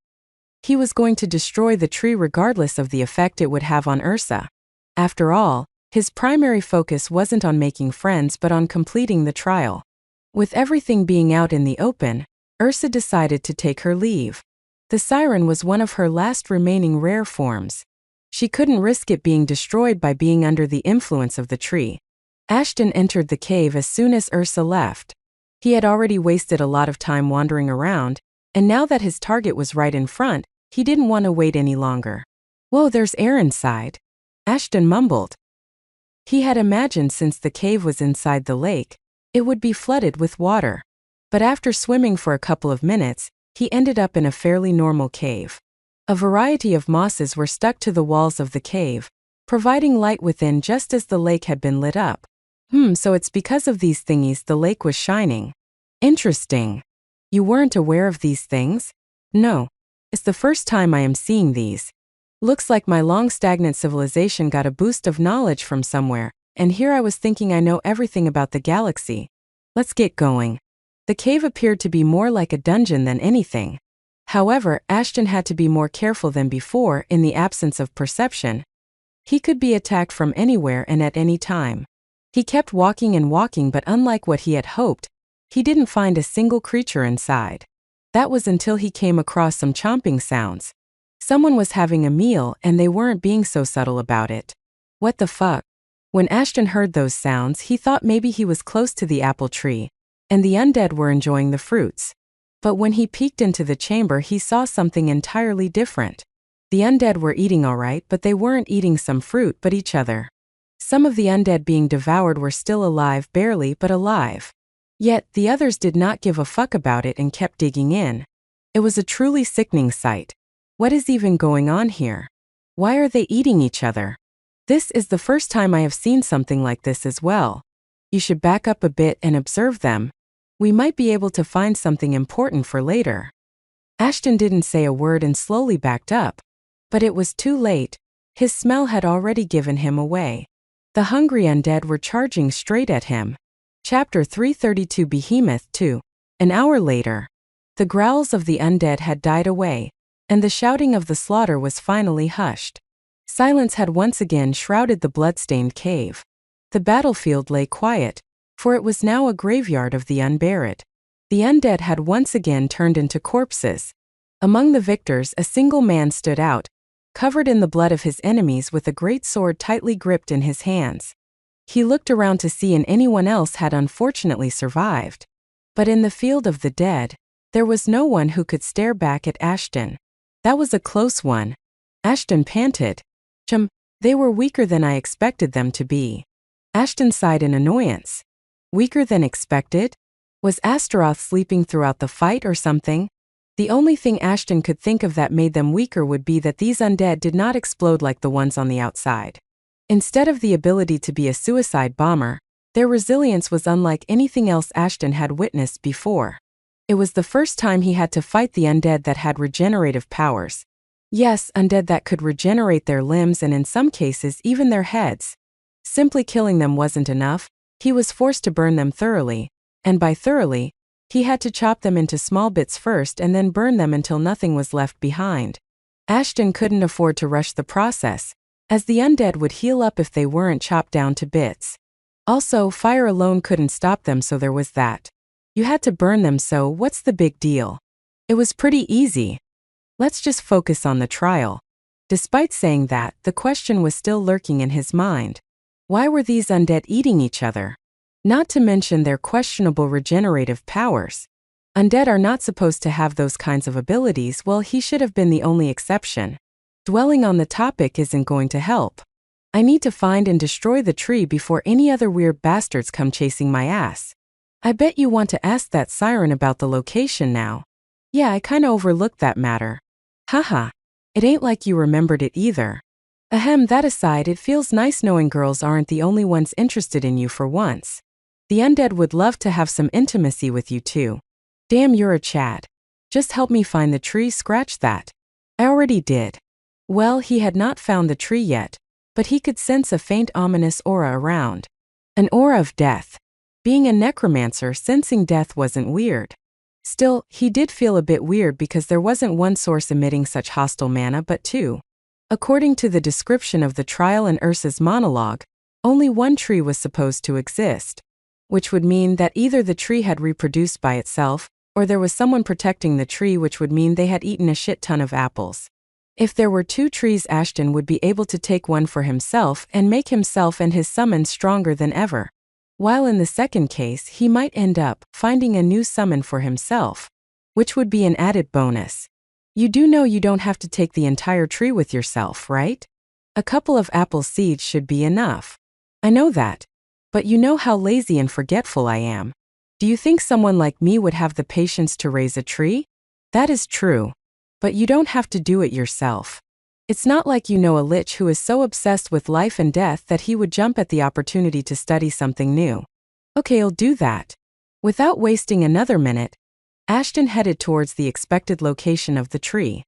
He was going to destroy the tree regardless of the effect it would have on Ursa. After all, his primary focus wasn't on making friends but on completing the trial. With everything being out in the open, Ursa decided to take her leave. The siren was one of her last remaining rare forms. She couldn't risk it being destroyed by being under the influence of the tree. Ashton entered the cave as soon as Ursa left. He had already wasted a lot of time wandering around, and now that his target was right in front, he didn't want to wait any longer. "Whoa, there's air inside," Ashton mumbled. He had imagined since the cave was inside the lake, it would be flooded with water. But after swimming for a couple of minutes, he ended up in a fairly normal cave. A variety of mosses were stuck to the walls of the cave, providing light within just as the lake had been lit up. So it's because of these thingies the lake was shining. Interesting. You weren't aware of these things? No. It's the first time I am seeing these. Looks like my long stagnant civilization got a boost of knowledge from somewhere, and here I was thinking I know everything about the galaxy. Let's get going. The cave appeared to be more like a dungeon than anything. However, Ashton had to be more careful than before in the absence of perception. He could be attacked from anywhere and at any time. He kept walking and walking, but unlike what he had hoped, he didn't find a single creature inside. That was until he came across some chomping sounds. Someone was having a meal and they weren't being so subtle about it. What the fuck? When Ashton heard those sounds, he thought maybe he was close to the apple tree, and the undead were enjoying the fruits. But when he peeked into the chamber, he saw something entirely different. The undead were eating all right, but they weren't eating some fruit but each other. Some of the undead being devoured were still alive, barely but alive. Yet, the others did not give a fuck about it and kept digging in. It was a truly sickening sight. What is even going on here? Why are they eating each other? This is the first time I have seen something like this as well. You should back up a bit and observe them. We might be able to find something important for later. Ashton didn't say a word and slowly backed up. But it was too late. His smell had already given him away. The hungry undead were charging straight at him. Chapter 332 Behemoth 2. An hour later. The growls of the undead had died away, and the shouting of the slaughter was finally hushed. Silence had once again shrouded the blood-stained cave. The battlefield lay quiet, for it was now a graveyard of the unburied. The undead had once again turned into corpses. Among the victors, a single man stood out, covered in the blood of his enemies with a great sword tightly gripped in his hands. He looked around to see if anyone else had unfortunately survived. But in the field of the dead, there was no one who could stare back at Ashton. That was a close one. Ashton panted. They were weaker than I expected them to be. Ashton sighed in annoyance. Weaker than expected? Was Astaroth sleeping throughout the fight or something? The only thing Ashton could think of that made them weaker would be that these undead did not explode like the ones on the outside. Instead of the ability to be a suicide bomber, their resilience was unlike anything else Ashton had witnessed before. It was the first time he had to fight the undead that had regenerative powers. Yes, undead that could regenerate their limbs and in some cases even their heads. Simply killing them wasn't enough. He was forced to burn them thoroughly, and by thoroughly, he had to chop them into small bits first and then burn them until nothing was left behind. Ashton couldn't afford to rush the process, as the undead would heal up if they weren't chopped down to bits. Also, fire alone couldn't stop them, so there was that. You had to burn them, so what's the big deal? It was pretty easy. Let's just focus on the trial. Despite saying that, the question was still lurking in his mind. Why were these undead eating each other? Not to mention their questionable regenerative powers. Undead are not supposed to have those kinds of abilities. Well, he should have been the only exception. Dwelling on the topic isn't going to help. I need to find and destroy the tree before any other weird bastards come chasing my ass. I bet you want to ask that siren about the location now. Yeah, I kinda overlooked that matter. Haha. It ain't like you remembered it either. Ahem, that aside, it feels nice knowing girls aren't the only ones interested in you for once. The undead would love to have some intimacy with you too. Damn, you're a Chad. Just help me find the tree, scratch that. I already did. Well, he had not found the tree yet, but he could sense a faint ominous aura around. An aura of death. Being a necromancer, sensing death wasn't weird. Still, he did feel a bit weird because there wasn't one source emitting such hostile mana but two. According to the description of the trial in Ursa's monologue, only one tree was supposed to exist, which would mean that either the tree had reproduced by itself, or there was someone protecting the tree, which would mean they had eaten a shit ton of apples. If there were two trees, Ashton would be able to take one for himself and make himself and his summon stronger than ever. While in the second case, he might end up finding a new summon for himself, which would be an added bonus. You do know you don't have to take the entire tree with yourself, right? A couple of apple seeds should be enough. I know that. But you know how lazy and forgetful I am. Do you think someone like me would have the patience to raise a tree? That is true. But you don't have to do it yourself. It's not like you know a lich who is so obsessed with life and death that he would jump at the opportunity to study something new. Okay, I'll do that. Without wasting another minute, Ashton headed towards the expected location of the tree.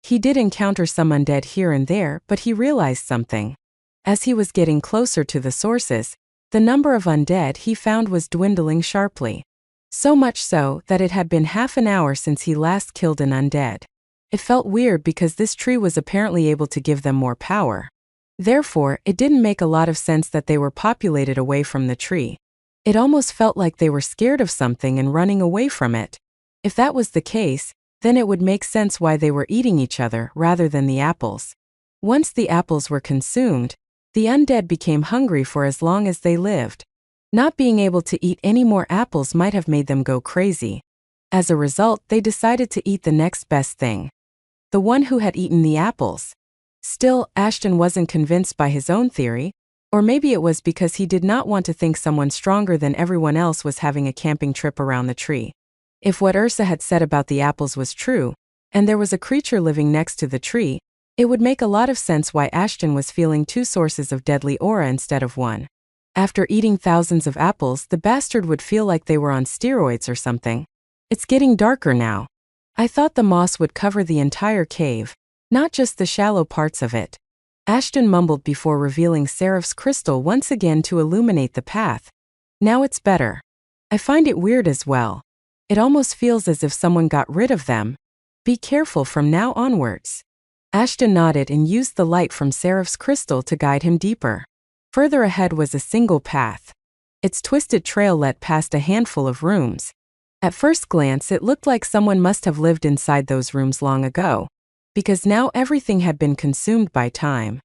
He did encounter some undead here and there, but he realized something. As he was getting closer to the sources, the number of undead he found was dwindling sharply. So much so that it had been half an hour since he last killed an undead. It felt weird because this tree was apparently able to give them more power. Therefore, it didn't make a lot of sense that they were populated away from the tree. It almost felt like they were scared of something and running away from it. If that was the case, then it would make sense why they were eating each other rather than the apples. Once the apples were consumed, the undead became hungry for as long as they lived. Not being able to eat any more apples might have made them go crazy. As a result, they decided to eat the next best thing. The one who had eaten the apples. Still, Ashton wasn't convinced by his own theory, or maybe it was because he did not want to think someone stronger than everyone else was having a camping trip around the tree. If what Ursa had said about the apples was true, and there was a creature living next to the tree, it would make a lot of sense why Ashton was feeling two sources of deadly aura instead of one. After eating thousands of apples, the bastard would feel like they were on steroids or something. It's getting darker now. I thought the moss would cover the entire cave, not just the shallow parts of it. Ashton mumbled before revealing Seraph's crystal once again to illuminate the path. Now it's better. I find it weird as well. It almost feels as if someone got rid of them. Be careful from now onwards. Ashton nodded and used the light from Seraph's crystal to guide him deeper. Further ahead was a single path. Its twisted trail led past a handful of rooms. At first glance, it looked like someone must have lived inside those rooms long ago, because now everything had been consumed by time.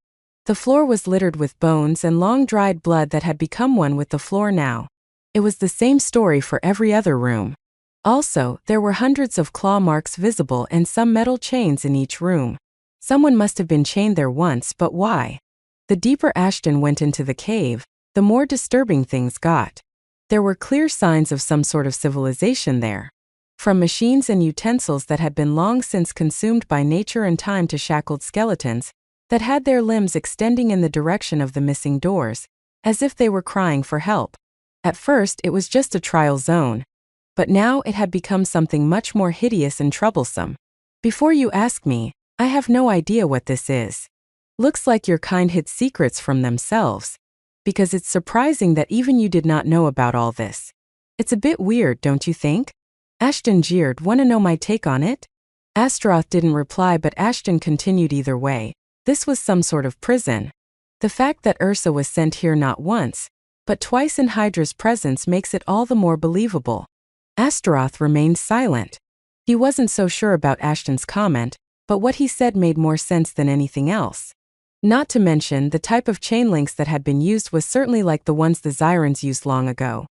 The floor was littered with bones and long-dried blood that had become one with the floor now. It was the same story for every other room. Also, there were hundreds of claw marks visible and some metal chains in each room. Someone must have been chained there once, but why? The deeper Ashton went into the cave, the more disturbing things got. There were clear signs of some sort of civilization there. From machines and utensils that had been long since consumed by nature and time to shackled skeletons that had their limbs extending in the direction of the missing doors, as if they were crying for help. At first, it was just a trial zone. But now it had become something much more hideous and troublesome. Before you ask me, I have no idea what this is. Looks like your kind hid secrets from themselves. Because it's surprising that even you did not know about all this. It's a bit weird, don't you think? Ashton jeered. Wanna know my take on it? Astaroth didn't reply, but Ashton continued either way. This was some sort of prison. The fact that Ursa was sent here not once, but twice in Hydra's presence makes it all the more believable. Astaroth remained silent. He wasn't so sure about Ashton's comment, but what he said made more sense than anything else. Not to mention, the type of chain links that had been used was certainly like the ones the Zyrans used long ago.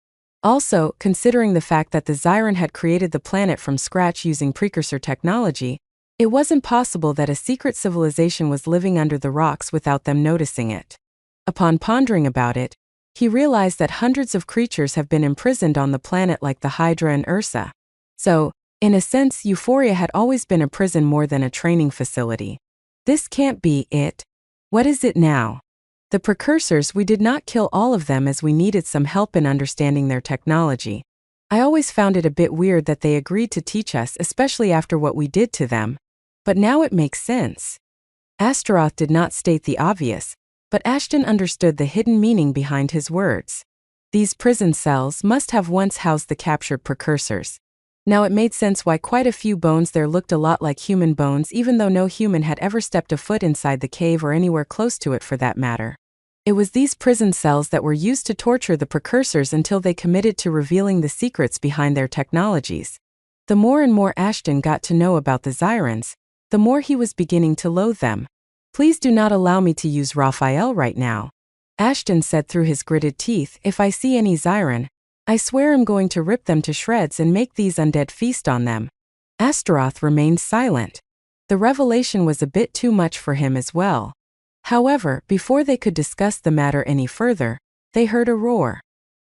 Also, considering the fact that the Zyran had created the planet from scratch using precursor technology, it wasn't possible that a secret civilization was living under the rocks without them noticing it. Upon pondering about it, he realized that hundreds of creatures have been imprisoned on the planet like the Hydra and Ursa. So, In a sense, Euphoria had always been a prison more than a training facility. This can't be it. What is it now? The precursors, we did not kill all of them as we needed some help in understanding their technology. I always found it a bit weird that they agreed to teach us, especially after what we did to them. But now it makes sense. Astaroth did not state the obvious, but Ashton understood the hidden meaning behind his words. These prison cells must have once housed the captured precursors. Now it made sense why quite a few bones there looked a lot like human bones, even though no human had ever stepped a foot inside the cave or anywhere close to it for that matter. It was these prison cells that were used to torture the precursors until they committed to revealing the secrets behind their technologies. The more and more Ashton got to know about the Xyrans, the more he was beginning to loathe them. Please do not allow me to use Raphael right now, Ashton said through his gritted teeth. If I see any Xyran, I swear I'm going to rip them to shreds and make these undead feast on them. Astaroth remained silent. The revelation was a bit too much for him as well. However, before they could discuss the matter any further, they heard a roar.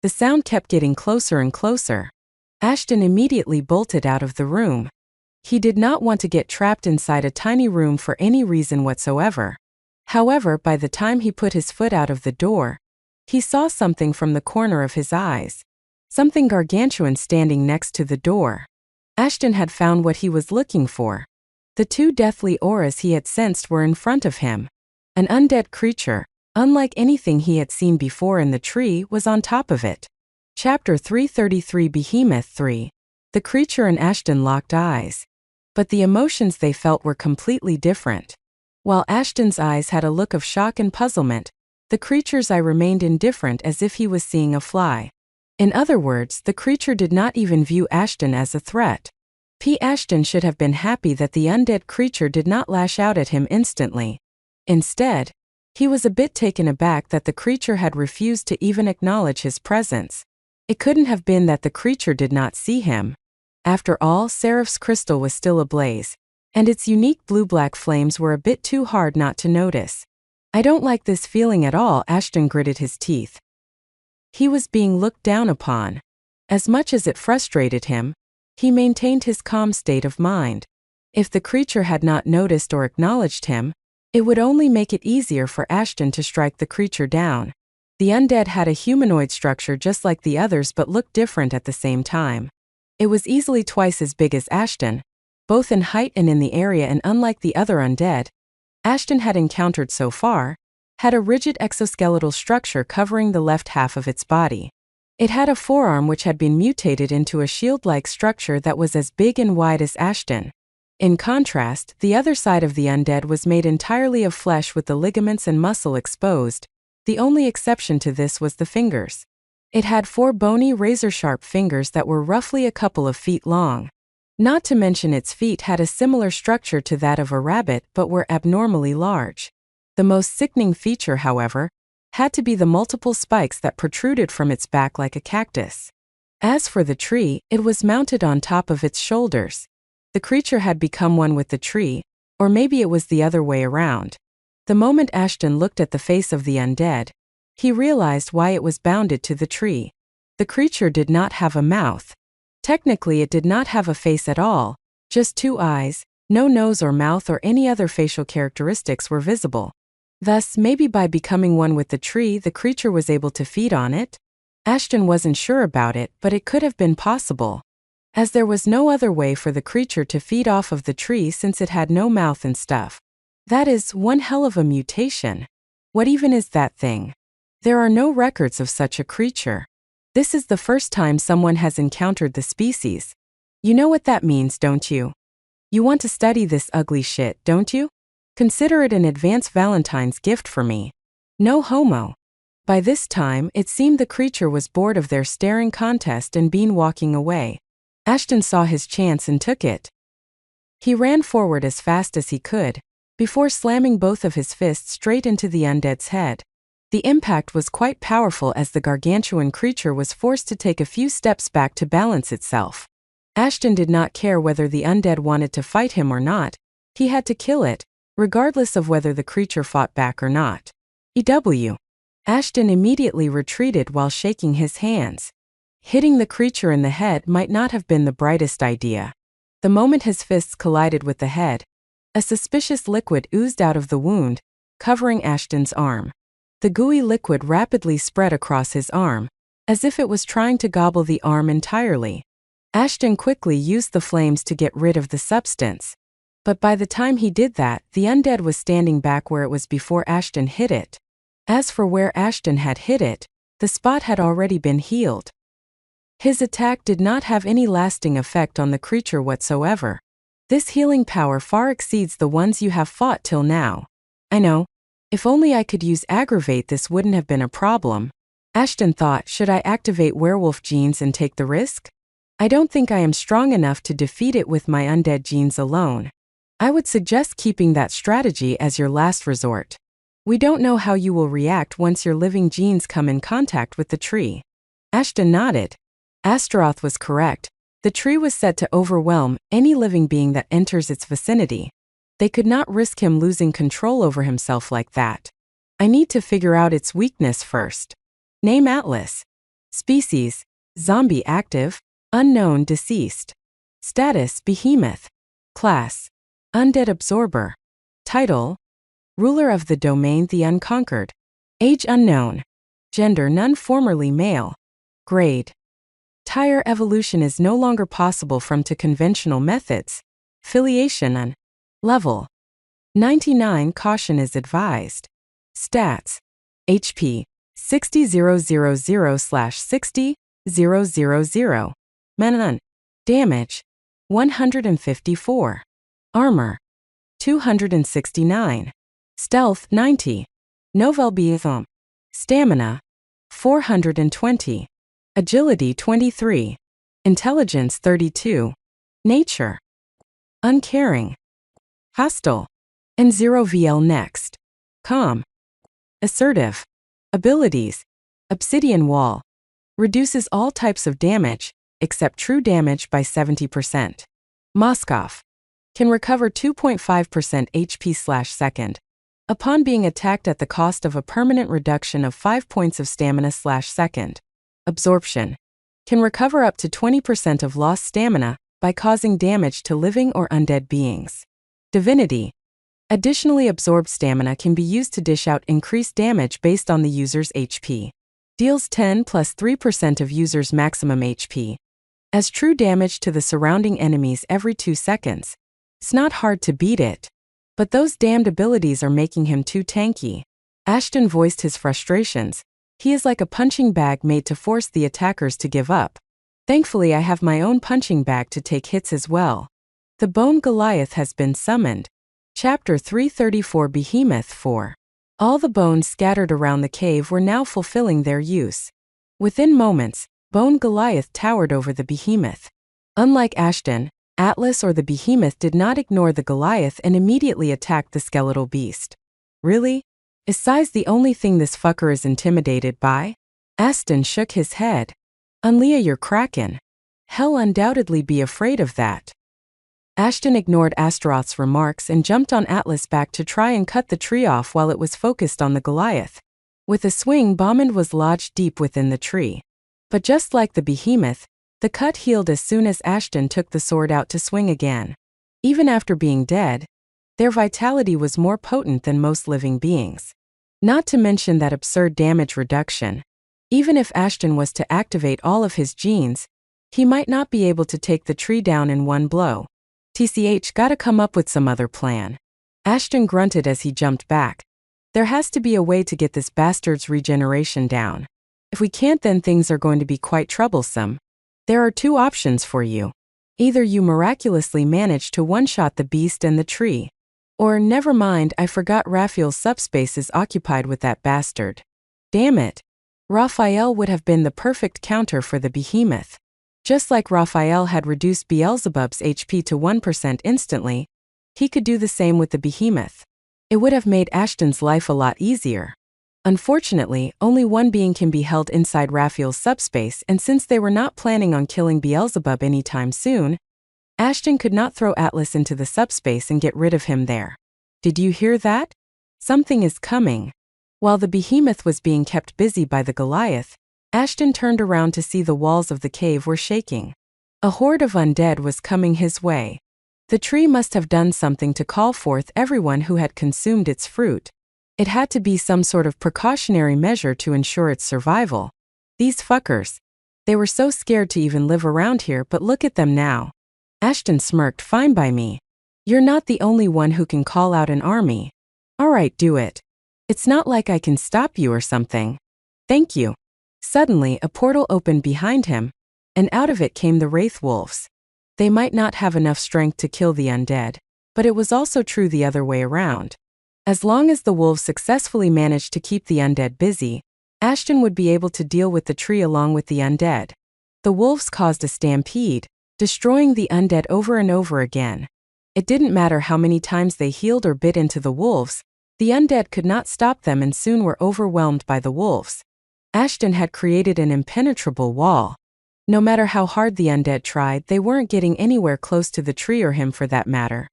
The sound kept getting closer and closer. Ashton immediately bolted out of the room. He did not want to get trapped inside a tiny room for any reason whatsoever. However, by the time he put his foot out of the door, he saw something from the corner of his eyes. Something gargantuan standing next to the door. Ashton had found what he was looking for. The two deathly auras he had sensed were in front of him. An undead creature, unlike anything he had seen before in the tree, was on top of it. Chapter 333 Behemoth 3. The creature and Ashton locked eyes. But the emotions they felt were completely different. While Ashton's eyes had a look of shock and puzzlement, the creature's eye remained indifferent as if he was seeing a fly. In other words, the creature did not even view Ashton as a threat. Ashton should have been happy that the undead creature did not lash out at him instantly. Instead, he was a bit taken aback that the creature had refused to even acknowledge his presence. It couldn't have been that the creature did not see him. After all, Seraph's crystal was still ablaze, and its unique blue-black flames were a bit too hard not to notice. I don't like this feeling at all, Ashton gritted his teeth. He was being looked down upon. As much as it frustrated him, he maintained his calm state of mind. If the creature had not noticed or acknowledged him, it would only make it easier for Ashton to strike the creature down. The undead had a humanoid structure just like the others but looked different at the same time. It was easily twice as big as Ashton, both in height and in the area, and unlike the other undead Ashton had encountered so far, had a rigid exoskeletal structure covering the left half of its body. It had a forearm which had been mutated into a shield-like structure that was as big and wide as Ashton. In contrast, the other side of the undead was made entirely of flesh with the ligaments and muscle exposed. The only exception to this was the fingers. It had 4 bony, razor-sharp fingers that were roughly a couple of feet long. Not to mention its feet had a similar structure to that of a rabbit but were abnormally large. The most sickening feature, however, had to be the multiple spikes that protruded from its back like a cactus. As for the tree, it was mounted on top of its shoulders. The creature had become one with the tree, or maybe it was the other way around. The moment Ashton looked at the face of the undead, he realized why it was bounded to the tree. The creature did not have a mouth. Technically, it did not have a face at all, just 2 eyes, no nose or mouth or any other facial characteristics were visible. Thus, maybe by becoming one with the tree, the creature was able to feed on it? Ashton wasn't sure about it, but it could have been possible. As there was no other way for the creature to feed off of the tree since it had no mouth and stuff. That is one hell of a mutation. What even is that thing? There are no records of such a creature. This is the first time someone has encountered the species. You know what that means, don't you? You want to study this ugly shit, don't you? Consider it an advance Valentine's gift for me. No homo. By this time, it seemed the creature was bored of their staring contest and began walking away. Ashton saw his chance and took it. He ran forward as fast as he could, before slamming both of his fists straight into the undead's head. The impact was quite powerful as the gargantuan creature was forced to take a few steps back to balance itself. Ashton did not care whether the undead wanted to fight him or not. He had to kill it, regardless of whether the creature fought back or not. EW. Ashton immediately retreated while shaking his hands. Hitting the creature in the head might not have been the brightest idea. The moment his fists collided with the head, a suspicious liquid oozed out of the wound, covering Ashton's arm. The gooey liquid rapidly spread across his arm, as if it was trying to gobble the arm entirely. Ashton quickly used the flames to get rid of the substance. But by the time he did that, the undead was standing back where it was before Ashton hit it. As for where Ashton had hit it, the spot had already been healed. His attack did not have any lasting effect on the creature whatsoever. This healing power far exceeds the ones you have fought till now. I know. If only I could use aggravate, this wouldn't have been a problem. Ashton thought, should I activate werewolf genes and take the risk? I don't think I am strong enough to defeat it with my undead genes alone. I would suggest keeping that strategy as your last resort. We don't know how you will react once your living genes come in contact with the tree. Ashton nodded. Astaroth was correct. The tree was set to overwhelm any living being that enters its vicinity. They could not risk him losing control over himself like that. I need to figure out its weakness first. Name Atlas. Species: zombie active, unknown deceased. Status: behemoth. Class: undead absorber. Title: ruler of the domain the unconquered. Age: unknown. Gender: none, formerly male. Grade: tire evolution is no longer possible from to conventional methods. Filiation: none. Level: 99. Caution is advised. Stats: HP 60,000/60,000. Mana: none. Damage: 154. Armor: 269. Stealth: 90. Novel Biathom. Stamina: 420. Agility: 23. Intelligence: 32. Nature: uncaring. Hostile. And 0VL next. Calm. Assertive. Abilities: Obsidian Wall. Reduces all types of damage, except true damage, by 70%. Moskov. Can recover 2.5% HP/second. Upon being attacked at the cost of a permanent reduction of 5 points of stamina/second. Absorption. Can recover up to 20% of lost stamina by causing damage to living or undead beings. Divinity. Additionally, absorbed stamina can be used to dish out increased damage based on the user's HP. Deals 10 plus 3% of user's maximum HP. As true damage to the surrounding enemies every 2 seconds. It's not hard to beat it. But those damned abilities are making him too tanky. Ashton voiced his frustrations. He is like a punching bag made to force the attackers to give up. Thankfully, I have my own punching bag to take hits as well. The Bone Goliath has been summoned. Chapter 334, Behemoth 4. All the bones scattered around the cave were now fulfilling their use. Within moments, Bone Goliath towered over the behemoth. Unlike Ashton, Atlas or the behemoth did not ignore the Goliath and immediately attacked the skeletal beast. Really? Is size the only thing this fucker is intimidated by? Aston shook his head. Unlea your kraken. Hell, undoubtedly be afraid of that. Ashton ignored Astaroth's remarks and jumped on Atlas' back to try and cut the tree off while it was focused on the Goliath. With a swing, Bomband was lodged deep within the tree. But just like the behemoth, the cut healed as soon as Ashton took the sword out to swing again. Even after being dead, their vitality was more potent than most living beings. Not to mention that absurd damage reduction. Even if Ashton was to activate all of his genes, he might not be able to take the tree down in one blow. TCH, gotta come up with some other plan. Ashton grunted as he jumped back. There has to be a way to get this bastard's regeneration down. If we can't, then things are going to be quite troublesome. There are 2 options for you. Either you miraculously manage to one-shot the beast and the tree. Or, never mind, I forgot Raphael's subspace is occupied with that bastard. Damn it. Raphael would have been the perfect counter for the behemoth. Just like Raphael had reduced Beelzebub's HP to 1% instantly, he could do the same with the behemoth. It would have made Ashton's life a lot easier. Unfortunately, only one being can be held inside Raphael's subspace, and since they were not planning on killing Beelzebub anytime soon, Ashton could not throw Atlas into the subspace and get rid of him there. Did you hear that? Something is coming. While the behemoth was being kept busy by the Goliath, Ashton turned around to see the walls of the cave were shaking. A horde of undead was coming his way. The tree must have done something to call forth everyone who had consumed its fruit. It had to be some sort of precautionary measure to ensure its survival. These fuckers. They were so scared to even live around here, but look at them now. Ashton smirked. Fine by me. You're not the only one who can call out an army. Alright, do it. It's not like I can stop you or something. Thank you. Suddenly, a portal opened behind him, and out of it came the wraith wolves. They might not have enough strength to kill the undead, but it was also true the other way around. As long as the wolves successfully managed to keep the undead busy, Ashton would be able to deal with the tree along with the undead. The wolves caused a stampede, destroying the undead over and over again. It didn't matter how many times they healed or bit into the wolves, the undead could not stop them and soon were overwhelmed by the wolves. Ashton had created an impenetrable wall. No matter how hard the undead tried, they weren't getting anywhere close to the tree or him for that matter.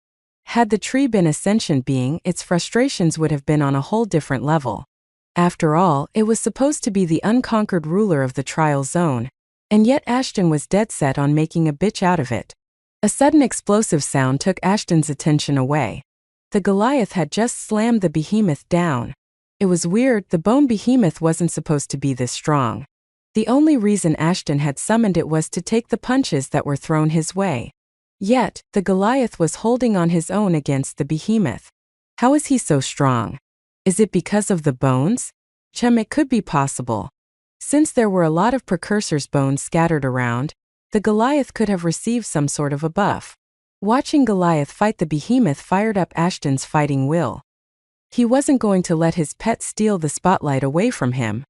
Had the tree been a sentient being, its frustrations would have been on a whole different level. After all, it was supposed to be the unconquered ruler of the trial zone, and yet Ashton was dead set on making a bitch out of it. A sudden explosive sound took Ashton's attention away. The Goliath had just slammed the behemoth down. It was weird, the bone behemoth wasn't supposed to be this strong. The only reason Ashton had summoned it was to take the punches that were thrown his way. Yet, the Goliath was holding on his own against the behemoth. How is he so strong? Is it because of the bones? It could be possible. Since there were a lot of precursors' bones scattered around, the Goliath could have received some sort of a buff. Watching Goliath fight the behemoth fired up Ashton's fighting will. He wasn't going to let his pet steal the spotlight away from him.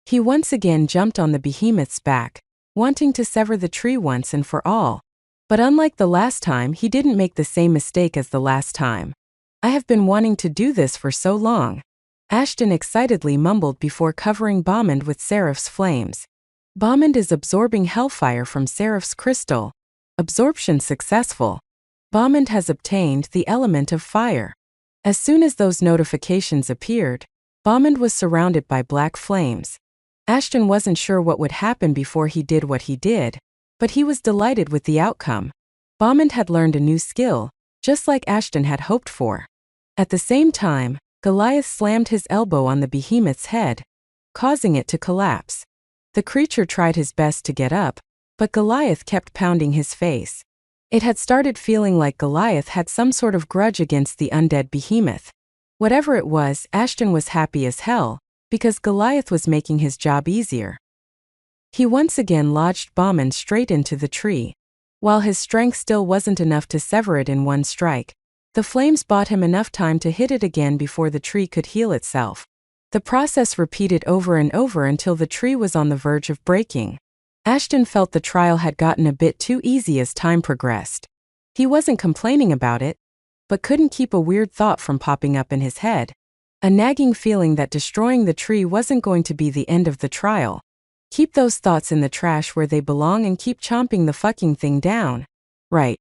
He once again jumped on the behemoth's back, wanting to sever the tree once and for all. But unlike the last time, he didn't make the same mistake as the last time. I have been wanting to do this for so long. Ashton excitedly mumbled before covering Bommand with Seraph's flames. Bommand is absorbing hellfire from Seraph's crystal. Absorption successful. Bommand has obtained the element of fire. As soon as those notifications appeared, Bommand was surrounded by black flames. Ashton wasn't sure what would happen before he did what he did, but he was delighted with the outcome. Bommand had learned a new skill, just like Ashton had hoped for. At the same time, Goliath slammed his elbow on the behemoth's head, causing it to collapse. The creature tried his best to get up, but Goliath kept pounding his face. It had started feeling like Goliath had some sort of grudge against the undead behemoth. Whatever it was, Ashton was happy as hell, because Goliath was making his job easier. He once again lodged Bommand straight into the tree. While his strength still wasn't enough to sever it in one strike, the flames bought him enough time to hit it again before the tree could heal itself. The process repeated over and over until the tree was on the verge of breaking. Ashton felt the trial had gotten a bit too easy as time progressed. He wasn't complaining about it, but couldn't keep a weird thought from popping up in his head. A nagging feeling that destroying the tree wasn't going to be the end of the trial. Keep those thoughts in the trash where they belong and keep chomping the fucking thing down. Right.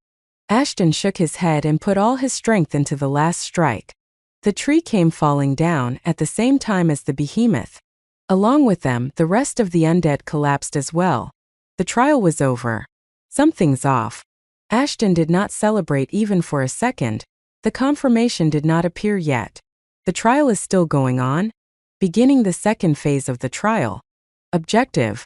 Ashton shook his head and put all his strength into the last strike. The tree came falling down at the same time as the behemoth. Along with them, the rest of the undead collapsed as well. The trial was over. Something's off. Ashton did not celebrate even for a second. The confirmation did not appear yet. The trial is still going on. Beginning the second phase of the trial. Objective: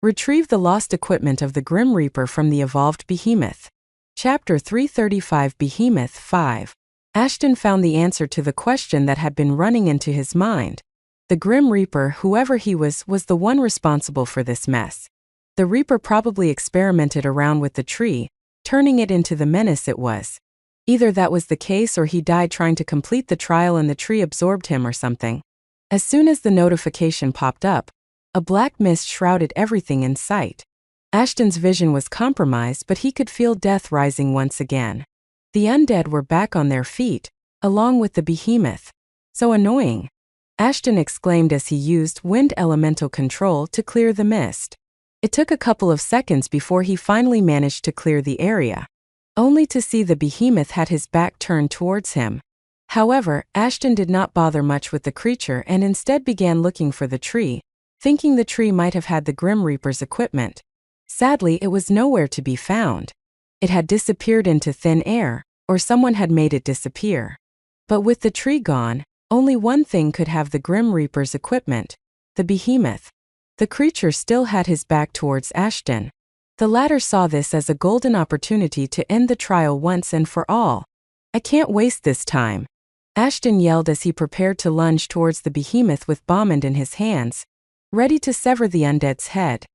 retrieve the lost equipment of the Grim Reaper from the evolved behemoth. Chapter 335 Behemoth 5. Ashton found the answer to the question that had been running into his mind. The Grim Reaper, whoever he was the one responsible for this mess. The Reaper probably experimented around with the tree, turning it into the menace it was. Either that was the case or he died trying to complete the trial and the tree absorbed him or something. As soon as the notification popped up, a black mist shrouded everything in sight. Ashton's vision was compromised, but he could feel death rising once again. The undead were back on their feet, along with the behemoth. So annoying. Ashton exclaimed as he used wind elemental control to clear the mist. It took a couple of seconds before he finally managed to clear the area, only to see the behemoth had his back turned towards him. However, Ashton did not bother much with the creature and instead began looking for the tree, thinking the tree might have had the Grim Reaper's equipment. Sadly, it was nowhere to be found. It had disappeared into thin air, or someone had made it disappear. But with the tree gone, only one thing could have the Grim Reaper's equipment: the behemoth. The creature still had his back towards Ashton. The latter saw this as a golden opportunity to end the trial once and for all. "I can't waste this time," Ashton yelled as he prepared to lunge towards the behemoth with Bommand in his hands, ready to sever the undead's head.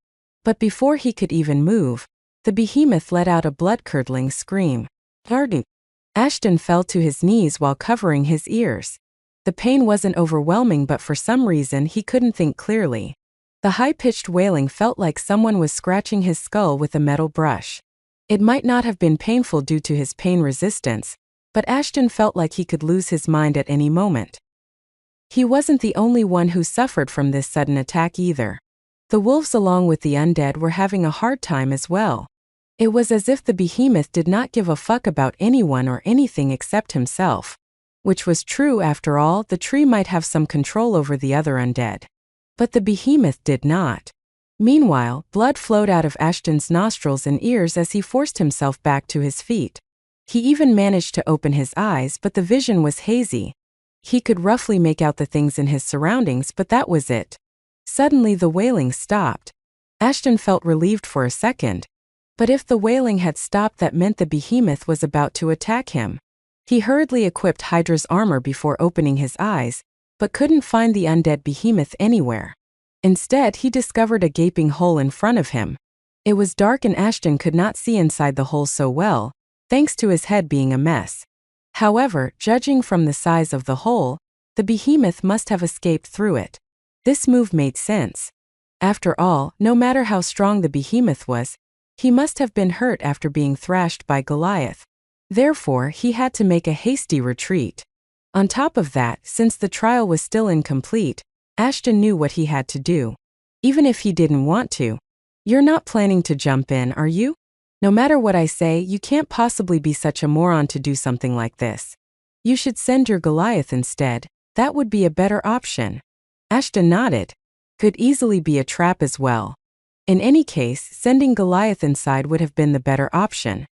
But before he could even move, the behemoth let out a blood-curdling scream. "Garden!" Ashton fell to his knees while covering his ears. The pain wasn't overwhelming, but for some reason he couldn't think clearly. The high-pitched wailing felt like someone was scratching his skull with a metal brush. It might not have been painful due to his pain resistance, but Ashton felt like he could lose his mind at any moment. He wasn't the only one who suffered from this sudden attack either. The wolves, along with the undead, were having a hard time as well. It was as if the behemoth did not give a fuck about anyone or anything except himself. Which was true after all. The tree might have some control over the other undead. But the behemoth did not. Meanwhile, blood flowed out of Ashton's nostrils and ears as he forced himself back to his feet. He even managed to open his eyes, but the vision was hazy. He could roughly make out the things in his surroundings, but that was it. Suddenly the wailing stopped. Ashton felt relieved for a second. But if the wailing had stopped, that meant the behemoth was about to attack him. He hurriedly equipped Hydra's armor before opening his eyes, but couldn't find the undead behemoth anywhere. Instead, he discovered a gaping hole in front of him. It was dark and Ashton could not see inside the hole so well, thanks to his head being a mess. However, judging from the size of the hole, the behemoth must have escaped through it. This move made sense. After all, no matter how strong the behemoth was, he must have been hurt after being thrashed by Goliath. Therefore, he had to make a hasty retreat. On top of that, since the trial was still incomplete, Ashton knew what he had to do. Even if he didn't want to. "You're not planning to jump in, are you? No matter what I say, you can't possibly be such a moron to do something like this. You should send your Goliath instead. That would be a better option." Ashton nodded. Could easily be a trap as well. In any case, sending Goliath inside would have been the better option.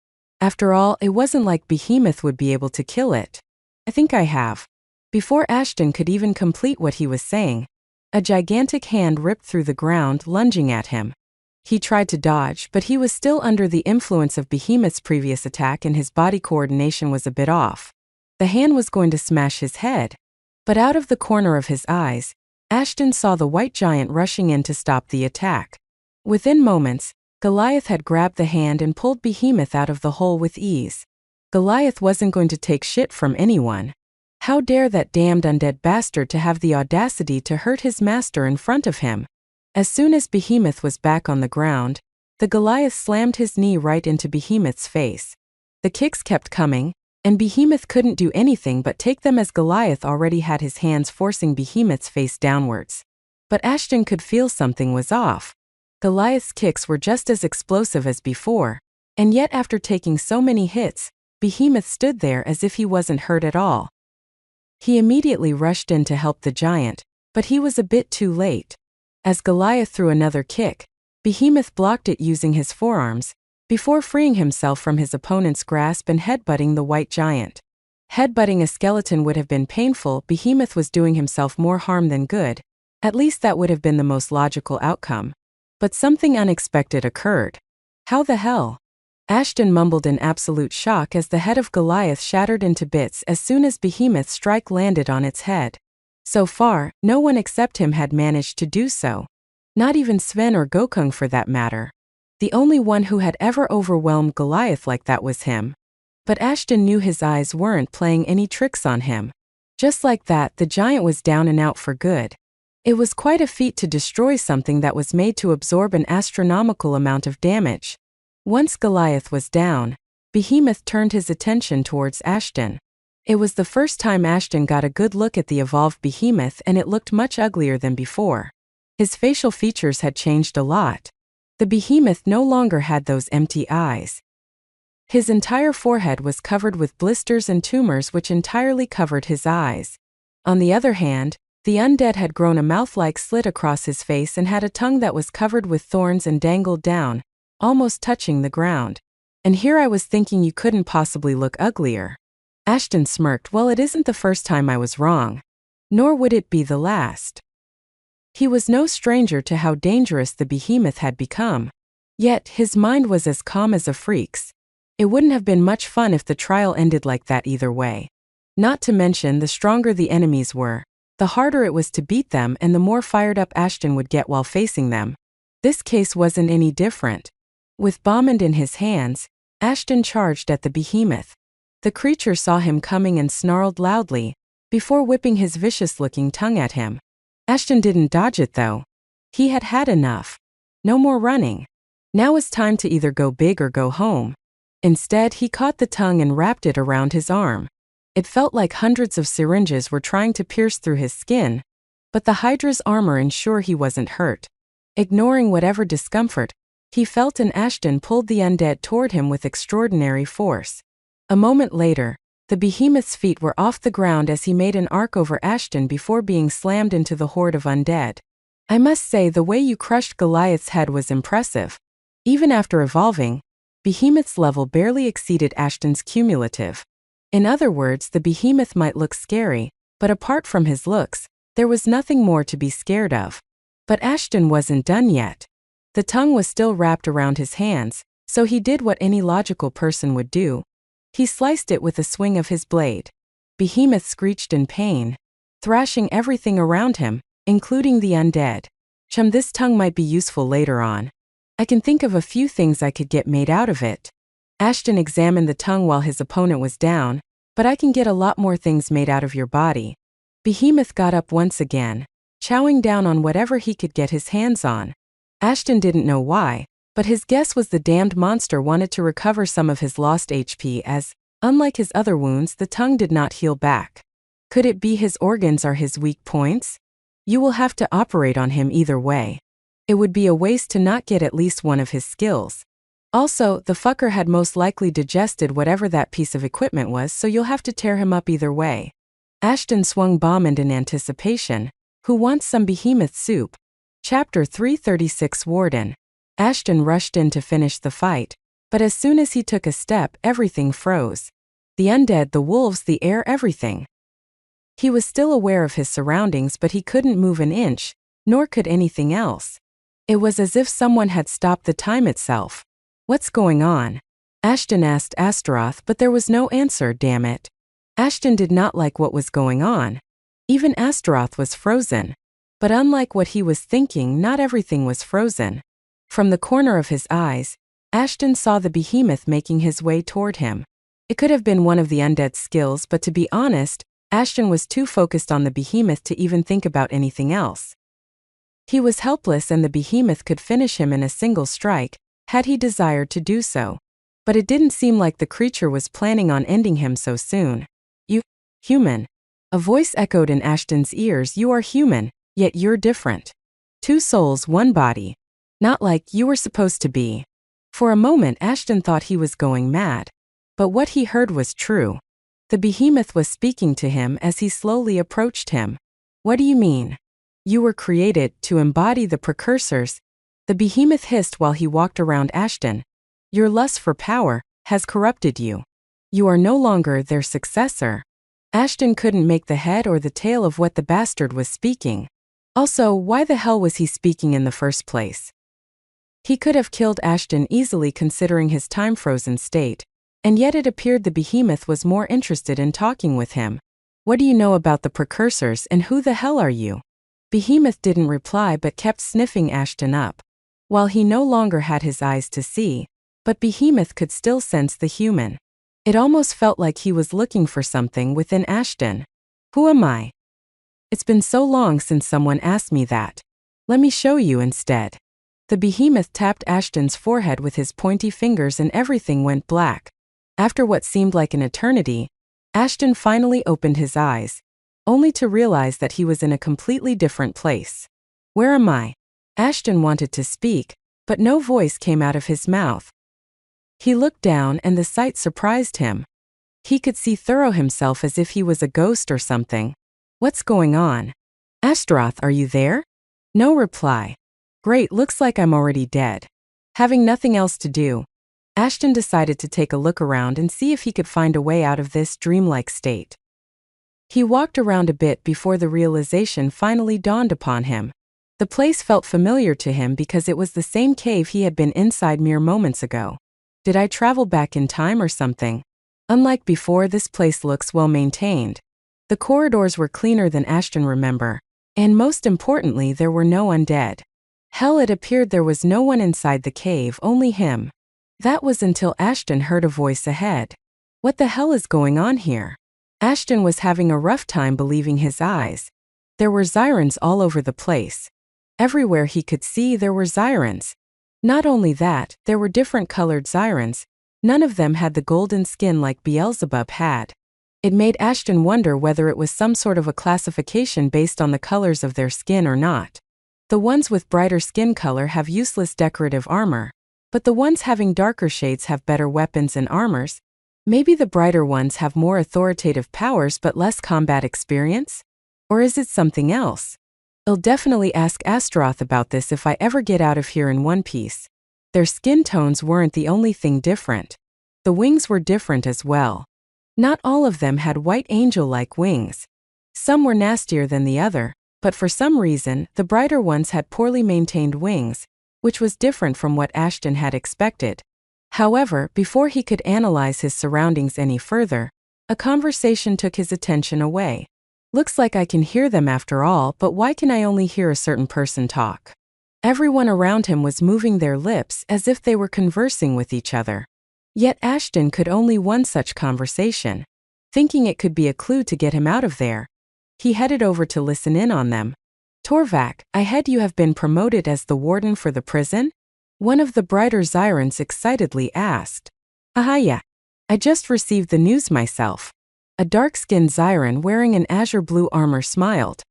After all, it wasn't like Behemoth would be able to kill it. "I think I have." Before Ashton could even complete what he was saying, a gigantic hand ripped through the ground, lunging at him. He tried to dodge, but he was still under the influence of Behemoth's previous attack and his body coordination was a bit off. The hand was going to smash his head. But out of the corner of his eyes, Ashton saw the white giant rushing in to stop the attack. Within moments, Goliath had grabbed the hand and pulled Behemoth out of the hole with ease. Goliath wasn't going to take shit from anyone. How dare that damned undead bastard to have the audacity to hurt his master in front of him? As soon as Behemoth was back on the ground, the Goliath slammed his knee right into Behemoth's face. The kicks kept coming, and Behemoth couldn't do anything but take them as Goliath already had his hands forcing Behemoth's face downwards. But Ashton could feel something was off. Goliath's kicks were just as explosive as before, and yet after taking so many hits, Behemoth stood there as if he wasn't hurt at all. He immediately rushed in to help the giant, but he was a bit too late. As Goliath threw another kick, Behemoth blocked it using his forearms, before freeing himself from his opponent's grasp and headbutting the white giant. Headbutting a skeleton would have been painful. Behemoth was doing himself more harm than good. At least that would have been the most logical outcome. But something unexpected occurred. How the hell? Ashton mumbled in absolute shock as the head of Goliath shattered into bits as soon as Behemoth's strike landed on its head. So far, no one except him had managed to do so. Not even Sven or Gokung for that matter. The only one who had ever overwhelmed Goliath like that was him. But Ashton knew his eyes weren't playing any tricks on him. Just like that, the giant was down and out for good. It was quite a feat to destroy something that was made to absorb an astronomical amount of damage. Once Goliath was down, Behemoth turned his attention towards Ashton. It was the first time Ashton got a good look at the evolved Behemoth, and it looked much uglier than before. His facial features had changed a lot. The Behemoth no longer had those empty eyes. His entire forehead was covered with blisters and tumors which entirely covered his eyes. On the other hand, the undead had grown a mouth-like slit across his face and had a tongue that was covered with thorns and dangled down, almost touching the ground. And here I was thinking you couldn't possibly look uglier. Ashton smirked. Well, it isn't the first time I was wrong. Nor would it be the last. He was no stranger to how dangerous the behemoth had become. Yet, his mind was as calm as a freak's. It wouldn't have been much fun if the trial ended like that either way. Not to mention, the stronger the enemies were, the harder it was to beat them and the more fired up Ashton would get while facing them. This case wasn't any different. With Bommand in his hands, Ashton charged at the behemoth. The creature saw him coming and snarled loudly, before whipping his vicious-looking tongue at him. Ashton didn't dodge it though. He had had enough. No more running. Now was time to either go big or go home. Instead, he caught the tongue and wrapped it around his arm. It felt like hundreds of syringes were trying to pierce through his skin, but the Hydra's armor ensured he wasn't hurt. Ignoring whatever discomfort he felt, and Ashton pulled the undead toward him with extraordinary force. A moment later, the behemoth's feet were off the ground as he made an arc over Ashton before being slammed into the horde of undead. I must say, the way you crushed Goliath's head was impressive. Even after evolving, Behemoth's level barely exceeded Ashton's cumulative. In other words, the behemoth might look scary, but apart from his looks, there was nothing more to be scared of. But Ashton wasn't done yet. The tongue was still wrapped around his hands, so he did what any logical person would do. He sliced it with a swing of his blade. Behemoth screeched in pain, thrashing everything around him, including the undead. This tongue might be useful later on. I can think of a few things I could get made out of it. Ashton examined the tongue while his opponent was down, but I can get a lot more things made out of your body. Behemoth got up once again, chowing down on whatever he could get his hands on. Ashton didn't know why, but his guess was the damned monster wanted to recover some of his lost HP as, unlike his other wounds, the tongue did not heal back. Could it be his organs are his weak points? You will have to operate on him either way. It would be a waste to not get at least one of his skills. Also, the fucker had most likely digested whatever that piece of equipment was, so you'll have to tear him up either way. Ashton swung Bommand in anticipation. Who wants some behemoth soup? Chapter 336 Warden. Ashton rushed in to finish the fight, but as soon as he took a step, everything froze. The undead, the wolves, the air, everything. He was still aware of his surroundings, but he couldn't move an inch, nor could anything else. It was as if someone had stopped the time itself. What's going on? Ashton asked Astaroth, but there was no answer, damn it. Ashton did not like what was going on. Even Astaroth was frozen. But unlike what he was thinking, not everything was frozen. From the corner of his eyes, Ashton saw the behemoth making his way toward him. It could have been one of the undead's skills, but to be honest, Ashton was too focused on the behemoth to even think about anything else. He was helpless, and the behemoth could finish him in a single strike, had he desired to do so. But it didn't seem like the creature was planning on ending him so soon. You, human. A voice echoed in Ashton's ears. You are human, yet you're different. 2 souls, 1 body. Not like you were supposed to be. For a moment Ashton thought he was going mad. But what he heard was true. The behemoth was speaking to him as he slowly approached him. What do you mean? You were created to embody the precursors. The behemoth hissed while he walked around Ashton. Your lust for power has corrupted you. You are no longer their successor. Ashton couldn't make the head or the tail of what the bastard was speaking. Also, why the hell was he speaking in the first place? He could have killed Ashton easily considering his time-frozen state, and yet it appeared the behemoth was more interested in talking with him. What do you know about the precursors, and who the hell are you? Behemoth didn't reply but kept sniffing Ashton up. While he no longer had his eyes to see, but Behemoth could still sense the human. It almost felt like he was looking for something within Ashton. Who am I? It's been so long since someone asked me that. Let me show you instead. The behemoth tapped Ashton's forehead with his pointy fingers and everything went black. After what seemed like an eternity, Ashton finally opened his eyes, only to realize that he was in a completely different place. Where am I? Ashton wanted to speak, but no voice came out of his mouth. He looked down and the sight surprised him. He could see through himself as if he was a ghost or something. What's going on? Astaroth, are you there? No reply. Great, looks like I'm already dead. Having nothing else to do, Ashton decided to take a look around and see if he could find a way out of this dreamlike state. He walked around a bit before the realization finally dawned upon him. The place felt familiar to him because it was the same cave he had been inside mere moments ago. Did I travel back in time or something? Unlike before, this place looks well maintained. The corridors were cleaner than Ashton remember, and most importantly, there were no undead. Hell, it appeared there was no one inside the cave, only him. That was until Ashton heard a voice ahead. What the hell is going on here? Ashton was having a rough time believing his eyes. There were sirens all over the place. Everywhere he could see, there were sirens. Not only that, there were different colored sirens. None of them had the golden skin like Beelzebub had. It made Ashton wonder whether it was some sort of a classification based on the colors of their skin or not. The ones with brighter skin color have useless decorative armor, but the ones having darker shades have better weapons and armors. Maybe the brighter ones have more authoritative powers but less combat experience? Or is it something else? I'll definitely ask Astaroth about this if I ever get out of here in one piece. Their skin tones weren't the only thing different. The wings were different as well. Not all of them had white angel-like wings. Some were nastier than the other, but for some reason, the brighter ones had poorly maintained wings, which was different from what Ashton had expected. However, before he could analyze his surroundings any further, a conversation took his attention away. Looks like I can hear them after all, but why can I only hear a certain person talk? Everyone around him was moving their lips as if they were conversing with each other. Yet Ashton could only one such conversation. Thinking it could be a clue to get him out of there, he headed over to listen in on them. Torvak, I heard you have been promoted as the warden for the prison? One of the brighter sirens excitedly asked. Yeah. I just received the news myself. A dark-skinned siren wearing an azure blue armor smiled.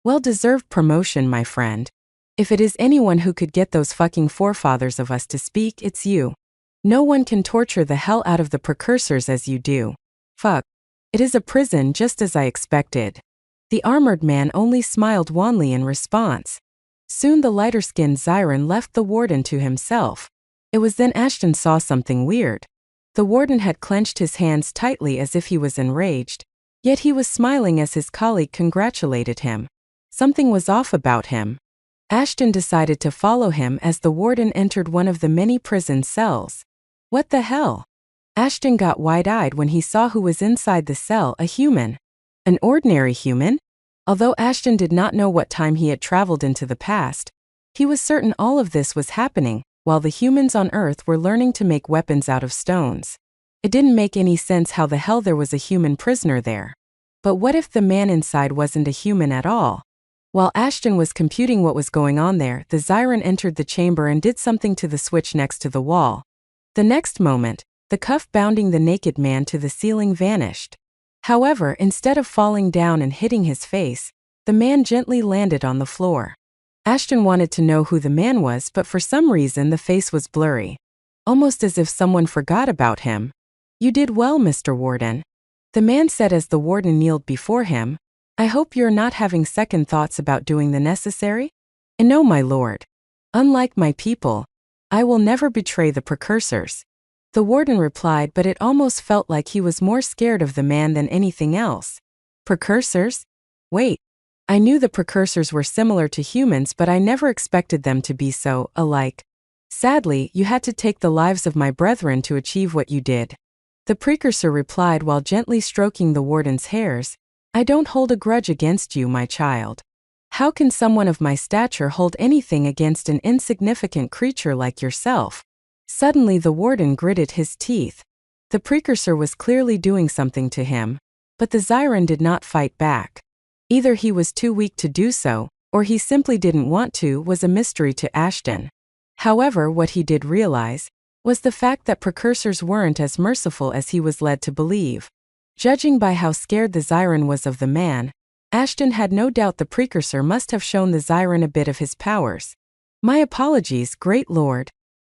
Well-deserved promotion, my friend. If it is anyone who could get those fucking forefathers of us to speak, it's you. No one can torture the hell out of the precursors as you do. Fuck. It is a prison just as I expected. The armored man only smiled wanly in response. Soon the lighter-skinned siren left the warden to himself. It was then Ashton saw something weird. The warden had clenched his hands tightly as if he was enraged, yet he was smiling as his colleague congratulated him. Something was off about him. Ashton decided to follow him as the warden entered one of the many prison cells. What the hell? Ashton got wide-eyed when he saw who was inside the cell, a human. An ordinary human? Although Ashton did not know what time he had traveled into the past, he was certain all of this was happening while the humans on Earth were learning to make weapons out of stones. It didn't make any sense how the hell there was a human prisoner there. But what if the man inside wasn't a human at all? While Ashton was computing what was going on there, the siren entered the chamber and did something to the switch next to the wall. The next moment, the cuff bounding the naked man to the ceiling vanished. However, instead of falling down and hitting his face, the man gently landed on the floor. Ashton wanted to know who the man was, but for some reason the face was blurry. Almost as if someone forgot about him. You did well, Mr. Warden. The man said as the warden kneeled before him. I hope you're not having second thoughts about doing the necessary? And no, my lord. Unlike my people, I will never betray the precursors. The warden replied, but it almost felt like he was more scared of the man than anything else. Precursors? Wait. I knew the precursors were similar to humans, but I never expected them to be so alike. Sadly, you had to take the lives of my brethren to achieve what you did. The precursor replied while gently stroking the warden's hairs. I don't hold a grudge against you, my child. How can someone of my stature hold anything against an insignificant creature like yourself? Suddenly the warden gritted his teeth. The precursor was clearly doing something to him, but the siren did not fight back. Either he was too weak to do so, or he simply didn't want to, was a mystery to Ashton. However, what he did realize was the fact that precursors weren't as merciful as he was led to believe. Judging by how scared the siren was of the man, Ashton had no doubt the precursor must have shown the siren a bit of his powers. My apologies, great lord.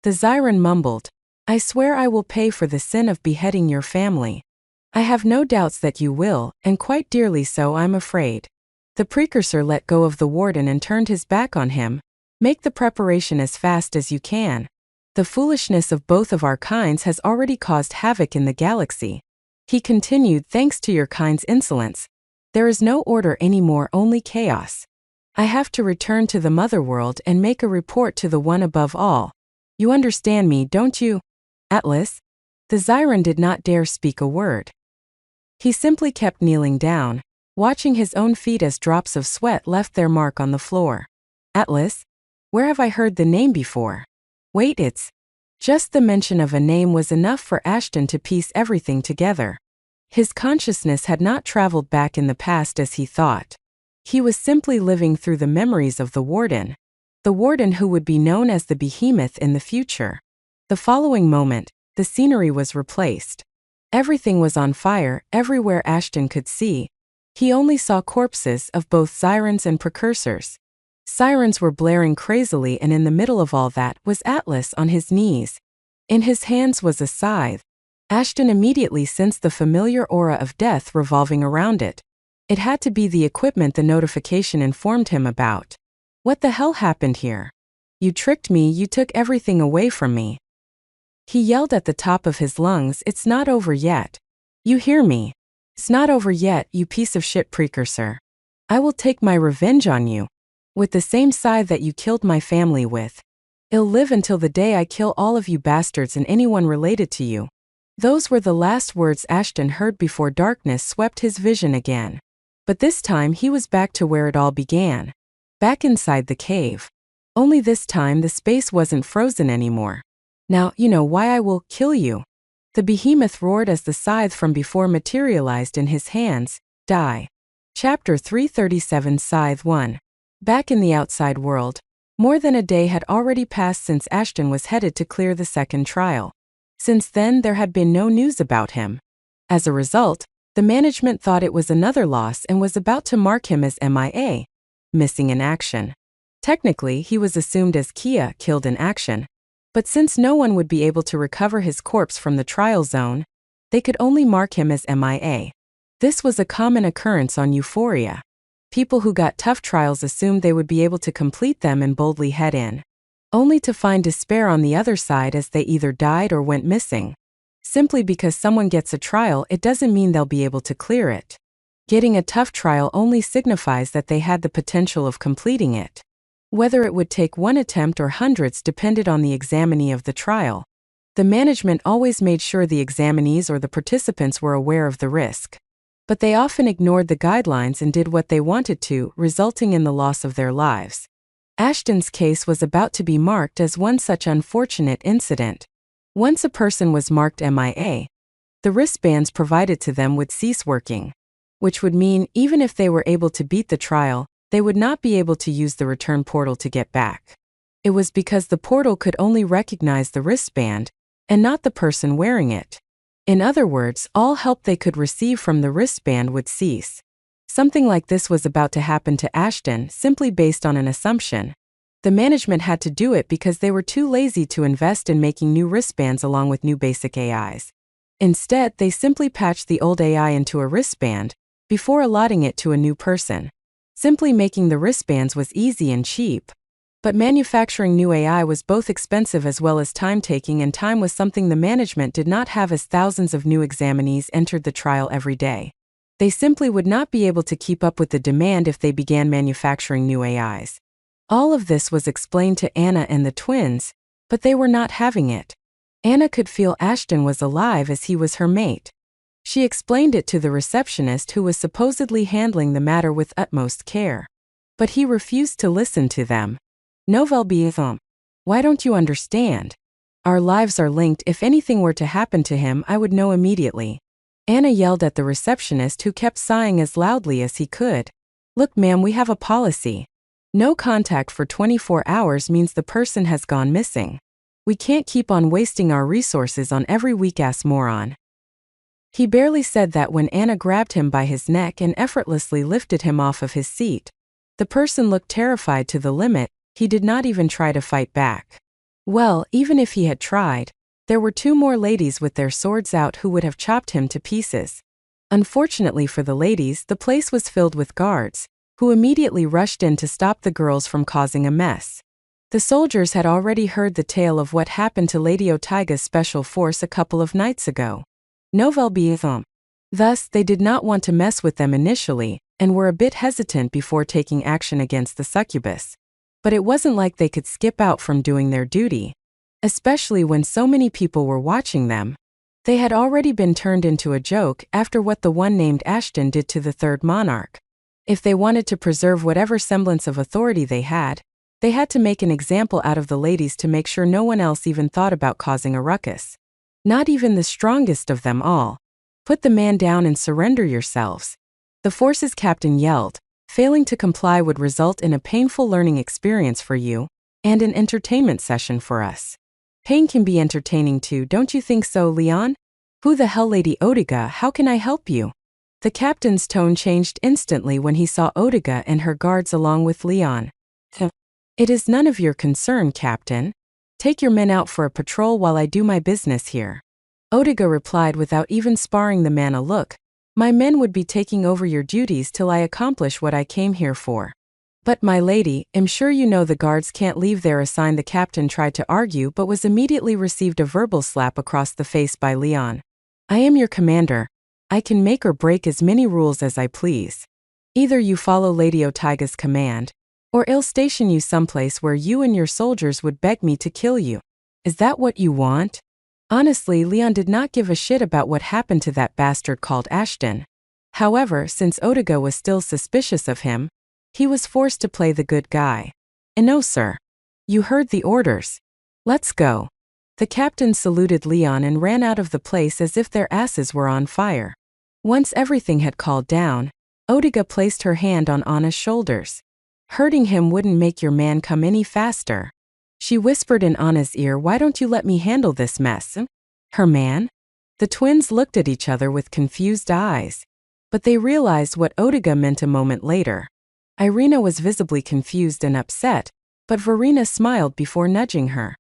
The siren mumbled. I swear I will pay for the sin of beheading your family. I have no doubts that you will, and quite dearly so, I'm afraid. The precursor let go of the warden and turned his back on him. Make the preparation as fast as you can. The foolishness of both of our kinds has already caused havoc in the galaxy. He continued, thanks to your kind's insolence. There is no order anymore, only chaos. I have to return to the mother world and make a report to the one above all. You understand me, don't you? Atlas? The Zyran did not dare speak a word. He simply kept kneeling down, watching his own feet as drops of sweat left their mark on the floor. Atlas? Where have I heard the name before? Wait, it's... Just the mention of a name was enough for Ashton to piece everything together. His consciousness had not traveled back in the past as he thought. He was simply living through the memories of the warden who would be known as the behemoth in the future. The following moment, the scenery was replaced. Everything was on fire, everywhere Ashton could see. He only saw corpses of both Zyrans and precursors. Sirens were blaring crazily, and in the middle of all that was Atlas on his knees. In his hands was a scythe. Ashton immediately sensed the familiar aura of death revolving around it. It had to be the equipment the notification informed him about. What the hell happened here? You tricked me, you took everything away from me. He yelled at the top of his lungs, it's not over yet. You hear me? It's not over yet, you piece of shit precursor. I will take my revenge on you. With the same scythe that you killed my family with. It'll live until the day I kill all of you bastards and anyone related to you. Those were the last words Ashton heard before darkness swept his vision again. But this time he was back to where it all began. Back inside the cave. Only this time the space wasn't frozen anymore. Now, you know why I will kill you. The behemoth roared as the scythe from before materialized in his hands. Die. Chapter 337 Scythe 1. Back in the outside world, more than a day had already passed since Ashton was headed to clear the second trial. Since then there had been no news about him. As a result, the management thought it was another loss and was about to mark him as MIA, missing in action. Technically, he was assumed as Kia, killed in action. But since no one would be able to recover his corpse from the trial zone, they could only mark him as MIA. This was a common occurrence on Euphoria. People who got tough trials assumed they would be able to complete them and boldly head in, only to find despair on the other side as they either died or went missing. Simply because someone gets a trial, it doesn't mean they'll be able to clear it. Getting a tough trial only signifies that they had the potential of completing it. Whether it would take one attempt or hundreds depended on the examinee of the trial. The management always made sure the examinees or the participants were aware of the risk. But they often ignored the guidelines and did what they wanted to, resulting in the loss of their lives. Ashton's case was about to be marked as one such unfortunate incident. Once a person was marked MIA, the wristbands provided to them would cease working, which would mean even if they were able to beat the trial, they would not be able to use the return portal to get back. It was because the portal could only recognize the wristband, and not the person wearing it. In other words, all help they could receive from the wristband would cease. Something like this was about to happen to Ashton simply based on an assumption. The management had to do it because they were too lazy to invest in making new wristbands along with new basic AIs. Instead, they simply patched the old AI into a wristband before allotting it to a new person. Simply making the wristbands was easy and cheap. But manufacturing new AI was both expensive as well as time-taking, and time was something the management did not have as thousands of new examinees entered the trial every day. They simply would not be able to keep up with the demand if they began manufacturing new AIs. All of this was explained to Anna and the twins, but they were not having it. Anna could feel Ashton was alive as he was her mate. She explained it to the receptionist who was supposedly handling the matter with utmost care. But he refused to listen to them. Novel Beetham. Why don't you understand? Our lives are linked. If anything were to happen to him, I would know immediately. Anna yelled at the receptionist who kept sighing as loudly as he could. Look, ma'am, we have a policy. No contact for 24 hours means the person has gone missing. We can't keep on wasting our resources on every weak-ass moron. He barely said that when Anna grabbed him by his neck and effortlessly lifted him off of his seat. The person looked terrified to the limit. He did not even try to fight back. Well, even if he had tried, there were two more ladies with their swords out who would have chopped him to pieces. Unfortunately for the ladies, the place was filled with guards, who immediately rushed in to stop the girls from causing a mess. The soldiers had already heard the tale of what happened to Lady Otaiga's special force a couple of nights ago. Novel Biathom. Thus, they did not want to mess with them initially, and were a bit hesitant before taking action against the succubus. But it wasn't like they could skip out from doing their duty, especially when so many people were watching them. They had already been turned into a joke after what the one named Ashton did to the third monarch. If they wanted to preserve whatever semblance of authority they had to make an example out of the ladies to make sure no one else even thought about causing a ruckus. Not even the strongest of them all. Put the man down and surrender yourselves. The force's captain yelled. Failing to comply would result in a painful learning experience for you, and an entertainment session for us. Pain can be entertaining too, don't you think so, Leon? Who the hell, Lady Odiga, how can I help you? The captain's tone changed instantly when he saw Odiga and her guards along with Leon. It is none of your concern, Captain. Take your men out for a patrol while I do my business here. Odiga replied without even sparing the man a look. My men would be taking over your duties till I accomplish what I came here for. But my lady, I'm sure you know the guards can't leave their assign. The captain tried to argue but was immediately received a verbal slap across the face by Leon. I am your commander. I can make or break as many rules as I please. Either you follow Lady Otaiga's command, or I'll station you someplace where you and your soldiers would beg me to kill you. Is that what you want? Honestly, Leon did not give a shit about what happened to that bastard called Ashton. However, since Odiga was still suspicious of him, he was forced to play the good guy. And no, sir. You heard the orders. Let's go. The captain saluted Leon and ran out of the place as if their asses were on fire. Once everything had calmed down, Odiga placed her hand on Anna's shoulders. Hurting him wouldn't make your man come any faster. She whispered in Anna's ear, why don't you let me handle this mess? Her man? The twins looked at each other with confused eyes. But they realized what Odiga meant a moment later. Irina was visibly confused and upset, but Verena smiled before nudging her.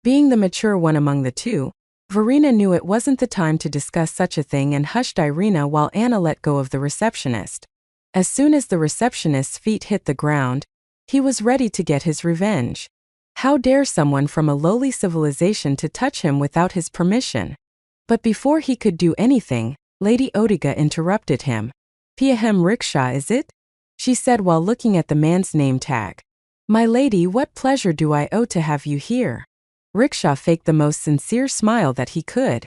Being the mature one among the two, Verena knew it wasn't the time to discuss such a thing and hushed Irina while Anna let go of the receptionist. As soon as the receptionist's feet hit the ground, he was ready to get his revenge. How dare someone from a lowly civilization to touch him without his permission? But before he could do anything, Lady Odiga interrupted him. Piahem rickshaw, is it? She said while looking at the man's name tag. My lady, what pleasure do I owe to have you here? Rickshaw faked the most sincere smile that he could.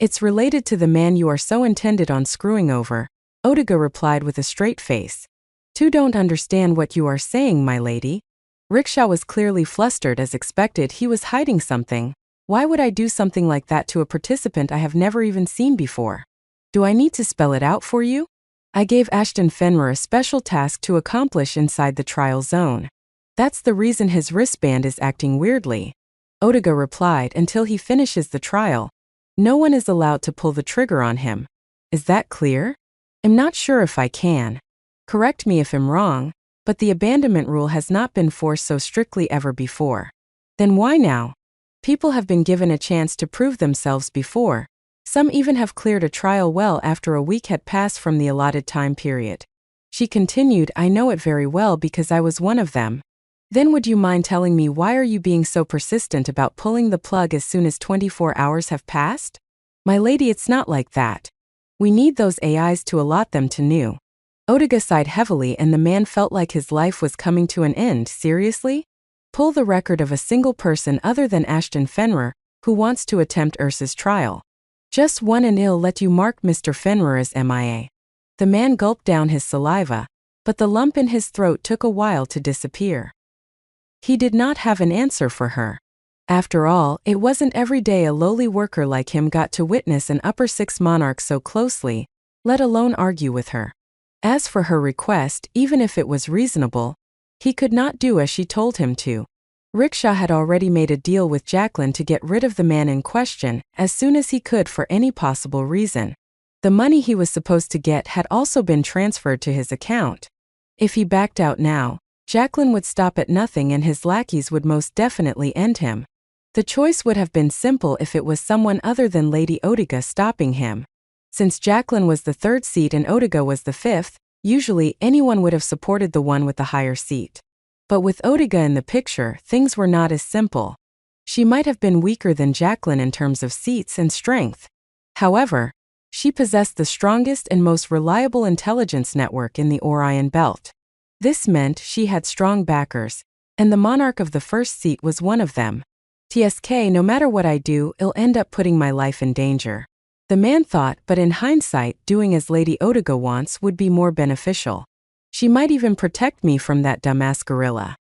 It's related to the man you are so intent on screwing over, Odiga replied with a straight face. Too don't understand what you are saying, my lady. Rickshaw was clearly flustered. As expected, he was hiding something. Why would I do something like that to a participant I have never even seen before? Do I need to spell it out for you? I gave Ashton Fenrir a special task to accomplish inside the trial zone. That's the reason his wristband is acting weirdly. Odiga replied, until he finishes the trial. No one is allowed to pull the trigger on him. Is that clear? I'm not sure if I can. Correct me if I'm wrong, but the abandonment rule has not been forced so strictly ever before. Then why now? People have been given a chance to prove themselves before. Some even have cleared a trial well after a week had passed from the allotted time period. She continued, I know it very well because I was one of them. Then would you mind telling me why are you being so persistent about pulling the plug as soon as 24 hours have passed? My lady, it's not like that. We need those AIs to allot them to new. Odiga sighed heavily and the man felt like his life was coming to an end. Seriously? Pull the record of a single person other than Ashton Fenrir, who wants to attempt Ursa's trial. Just one and I'll let you mark Mr. Fenrir as MIA. The man gulped down his saliva, but the lump in his throat took a while to disappear. He did not have an answer for her. After all, it wasn't every day a lowly worker like him got to witness an upper six monarch so closely, let alone argue with her. As for her request, even if it was reasonable, he could not do as she told him to. Rickshaw had already made a deal with Jacqueline to get rid of the man in question as soon as he could for any possible reason. The money he was supposed to get had also been transferred to his account. If he backed out now, Jacqueline would stop at nothing and his lackeys would most definitely end him. The choice would have been simple if it was someone other than Lady Odiga stopping him. Since Jacqueline was the third seat and Odiga was the fifth, usually anyone would have supported the one with the higher seat. But with Odiga in the picture, things were not as simple. She might have been weaker than Jacqueline in terms of seats and strength. However, she possessed the strongest and most reliable intelligence network in the Orion Belt. This meant she had strong backers, and the monarch of the first seat was one of them. TSK, no matter what I do, it'll end up putting my life in danger. The man thought, but in hindsight, doing as Lady Odiga wants would be more beneficial. She might even protect me from that dumbass gorilla.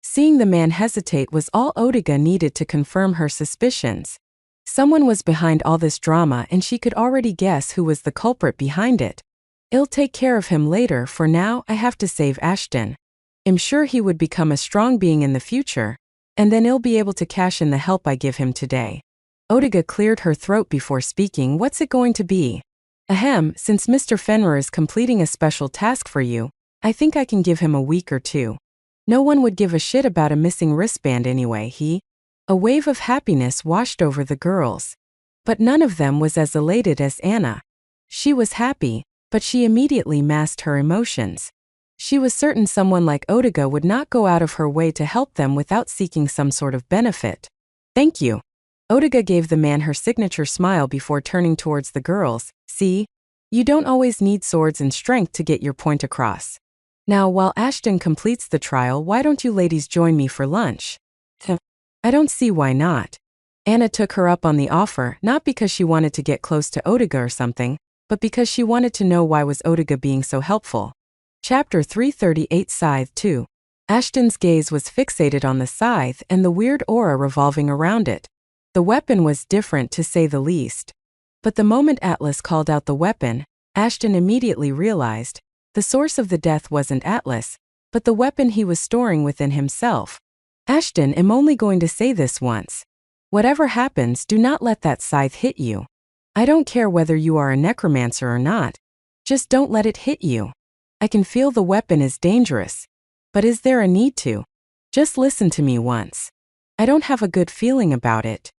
Seeing the man hesitate was all Odiga needed to confirm her suspicions. Someone was behind all this drama and she could already guess who was the culprit behind it. I'll take care of him later. For now, I have to save Ashton. I'm sure he would become a strong being in the future, and then I'll be able to cash in the help I give him today. Odiga cleared her throat before speaking. What's it going to be? Ahem, since Mr. Fenrir is completing a special task for you, I think I can give him a week or two. No one would give a shit about a missing wristband anyway. A wave of happiness washed over the girls. But none of them was as elated as Anna. She was happy, but she immediately masked her emotions. She was certain someone like Odiga would not go out of her way to help them without seeking some sort of benefit. Thank you. Odiga gave the man her signature smile before turning towards the girls. See? You don't always need swords and strength to get your point across. Now, while Ashton completes the trial, why don't you ladies join me for lunch? I don't see why not. Anna took her up on the offer, not because she wanted to get close to Odiga or something, but because she wanted to know why was Odiga being so helpful. Chapter 338 Scythe 2. Ashton's gaze was fixated on the scythe and the weird aura revolving around it. The weapon was different to say the least. But the moment Atlas called out the weapon, Ashton immediately realized the source of the death wasn't Atlas, but the weapon he was storing within himself. Ashton, I'm only going to say this once. Whatever happens, do not let that scythe hit you. I don't care whether you are a necromancer or not. Just don't let it hit you. I can feel the weapon is dangerous. But is there a need to? Just listen to me once. I don't have a good feeling about it.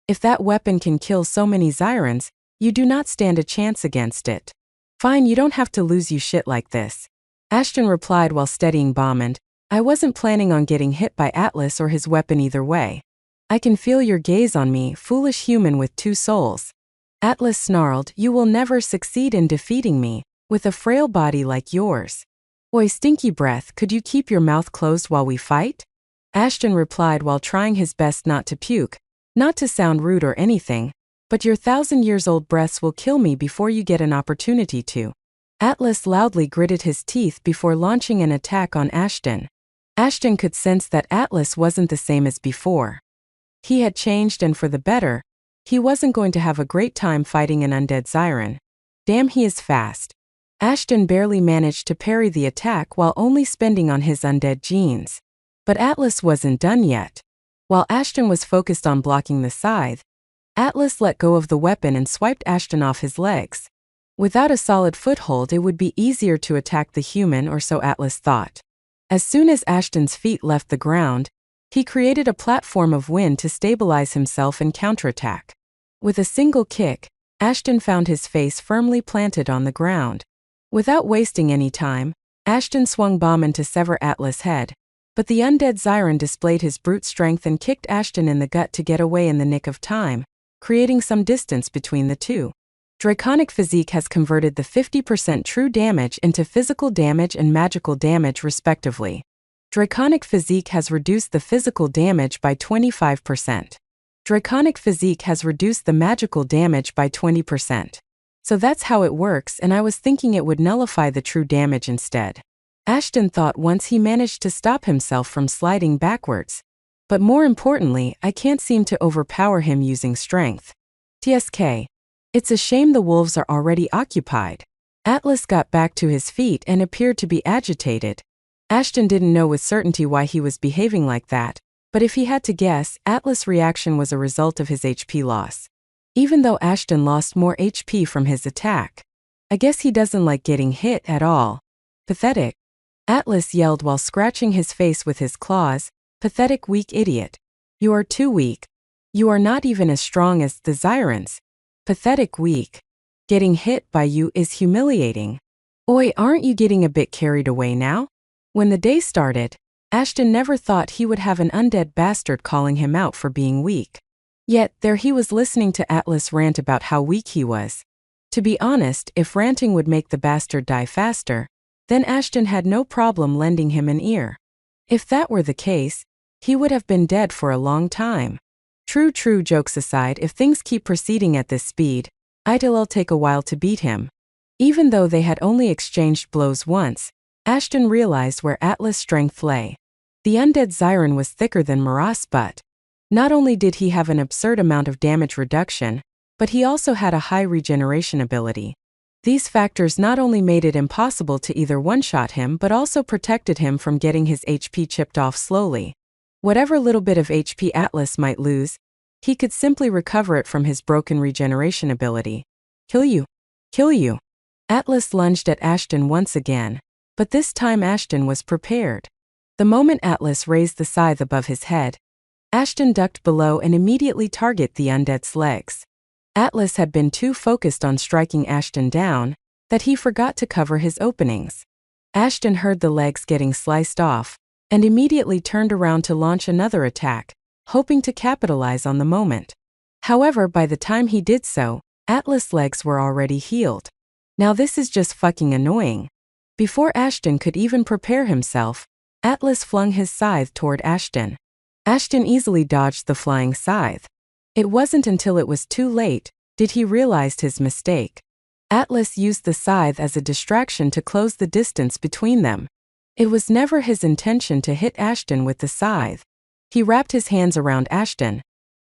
If that weapon can kill so many Zyrans, you do not stand a chance against it. Fine, you don't have to lose you shit like this. Ashton replied while steadying Bommand. I wasn't planning on getting hit by Atlas or his weapon either way. I can feel your gaze on me, foolish human with two souls. Atlas snarled, you will never succeed in defeating me, with a frail body like yours. Oi, stinky breath, could you keep your mouth closed while we fight? Ashton replied while trying his best not to puke, not to sound rude or anything, but your 1,000-years-old breaths will kill me before you get an opportunity to. Atlas loudly gritted his teeth before launching an attack on Ashton. Ashton could sense that Atlas wasn't the same as before. He had changed, and for the better. He wasn't going to have a great time fighting an undead Zyran. Damn, he is fast. Ashton barely managed to parry the attack while only spending on his undead genes. But Atlas wasn't done yet. While Ashton was focused on blocking the scythe, Atlas let go of the weapon and swiped Ashton off his legs. Without a solid foothold, it would be easier to attack the human, or so Atlas thought. As soon as Ashton's feet left the ground, he created a platform of wind to stabilize himself and counterattack. With a single kick, Ashton found his face firmly planted on the ground. Without wasting any time, Ashton swung Bommand to sever Atlas' head, but the undead Zyran displayed his brute strength and kicked Ashton in the gut to get away in the nick of time, creating some distance between the two. Draconic Physique has converted the 50% true damage into physical damage and magical damage respectively. Draconic Physique has reduced the physical damage by 25%. Draconic Physique has reduced the magical damage by 20%. So that's how it works, and I was thinking it would nullify the true damage instead. Ashton thought once he managed to stop himself from sliding backwards. But more importantly, I can't seem to overpower him using strength. TSK. It's a shame the wolves are already occupied. Atlas got back to his feet and appeared to be agitated. Ashton didn't know with certainty why he was behaving like that, but if he had to guess, Atlas' reaction was a result of his HP loss. Even though Ashton lost more HP from his attack. I guess he doesn't like getting hit at all. Pathetic. Atlas yelled while scratching his face with his claws. Pathetic, weak idiot. You are too weak. You are not even as strong as the Zyrans. Pathetic, weak. Getting hit by you is humiliating. Oi, aren't you getting a bit carried away now? When the day started, Ashton never thought he would have an undead bastard calling him out for being weak. Yet, there he was listening to Atlas rant about how weak he was. To be honest, if ranting would make the bastard die faster, then Ashton had no problem lending him an ear. If that were the case, he would have been dead for a long time. True, jokes aside, if things keep proceeding at this speed, it'll take a while to beat him. Even though they had only exchanged blows once, Ashton realized where Atlas' strength lay. The undead Zyron was thicker than Maras, but not only did he have an absurd amount of damage reduction, but he also had a high regeneration ability. These factors not only made it impossible to either one-shot him but also protected him from getting his HP chipped off slowly. Whatever little bit of HP Atlas might lose, he could simply recover it from his broken regeneration ability. Kill you. Kill you. Atlas lunged at Ashton once again, but this time Ashton was prepared. The moment Atlas raised the scythe above his head, Ashton ducked below and immediately targeted the undead's legs. Atlas had been too focused on striking Ashton down that he forgot to cover his openings. Ashton heard the legs getting sliced off and immediately turned around to launch another attack, hoping to capitalize on the moment. However, by the time he did so, Atlas' legs were already healed. Now this is just fucking annoying. Before Ashton could even prepare himself, Atlas flung his scythe toward Ashton. Ashton easily dodged the flying scythe. It wasn't until it was too late did he realize his mistake. Atlas used the scythe as a distraction to close the distance between them. It was never his intention to hit Ashton with the scythe. He wrapped his hands around Ashton,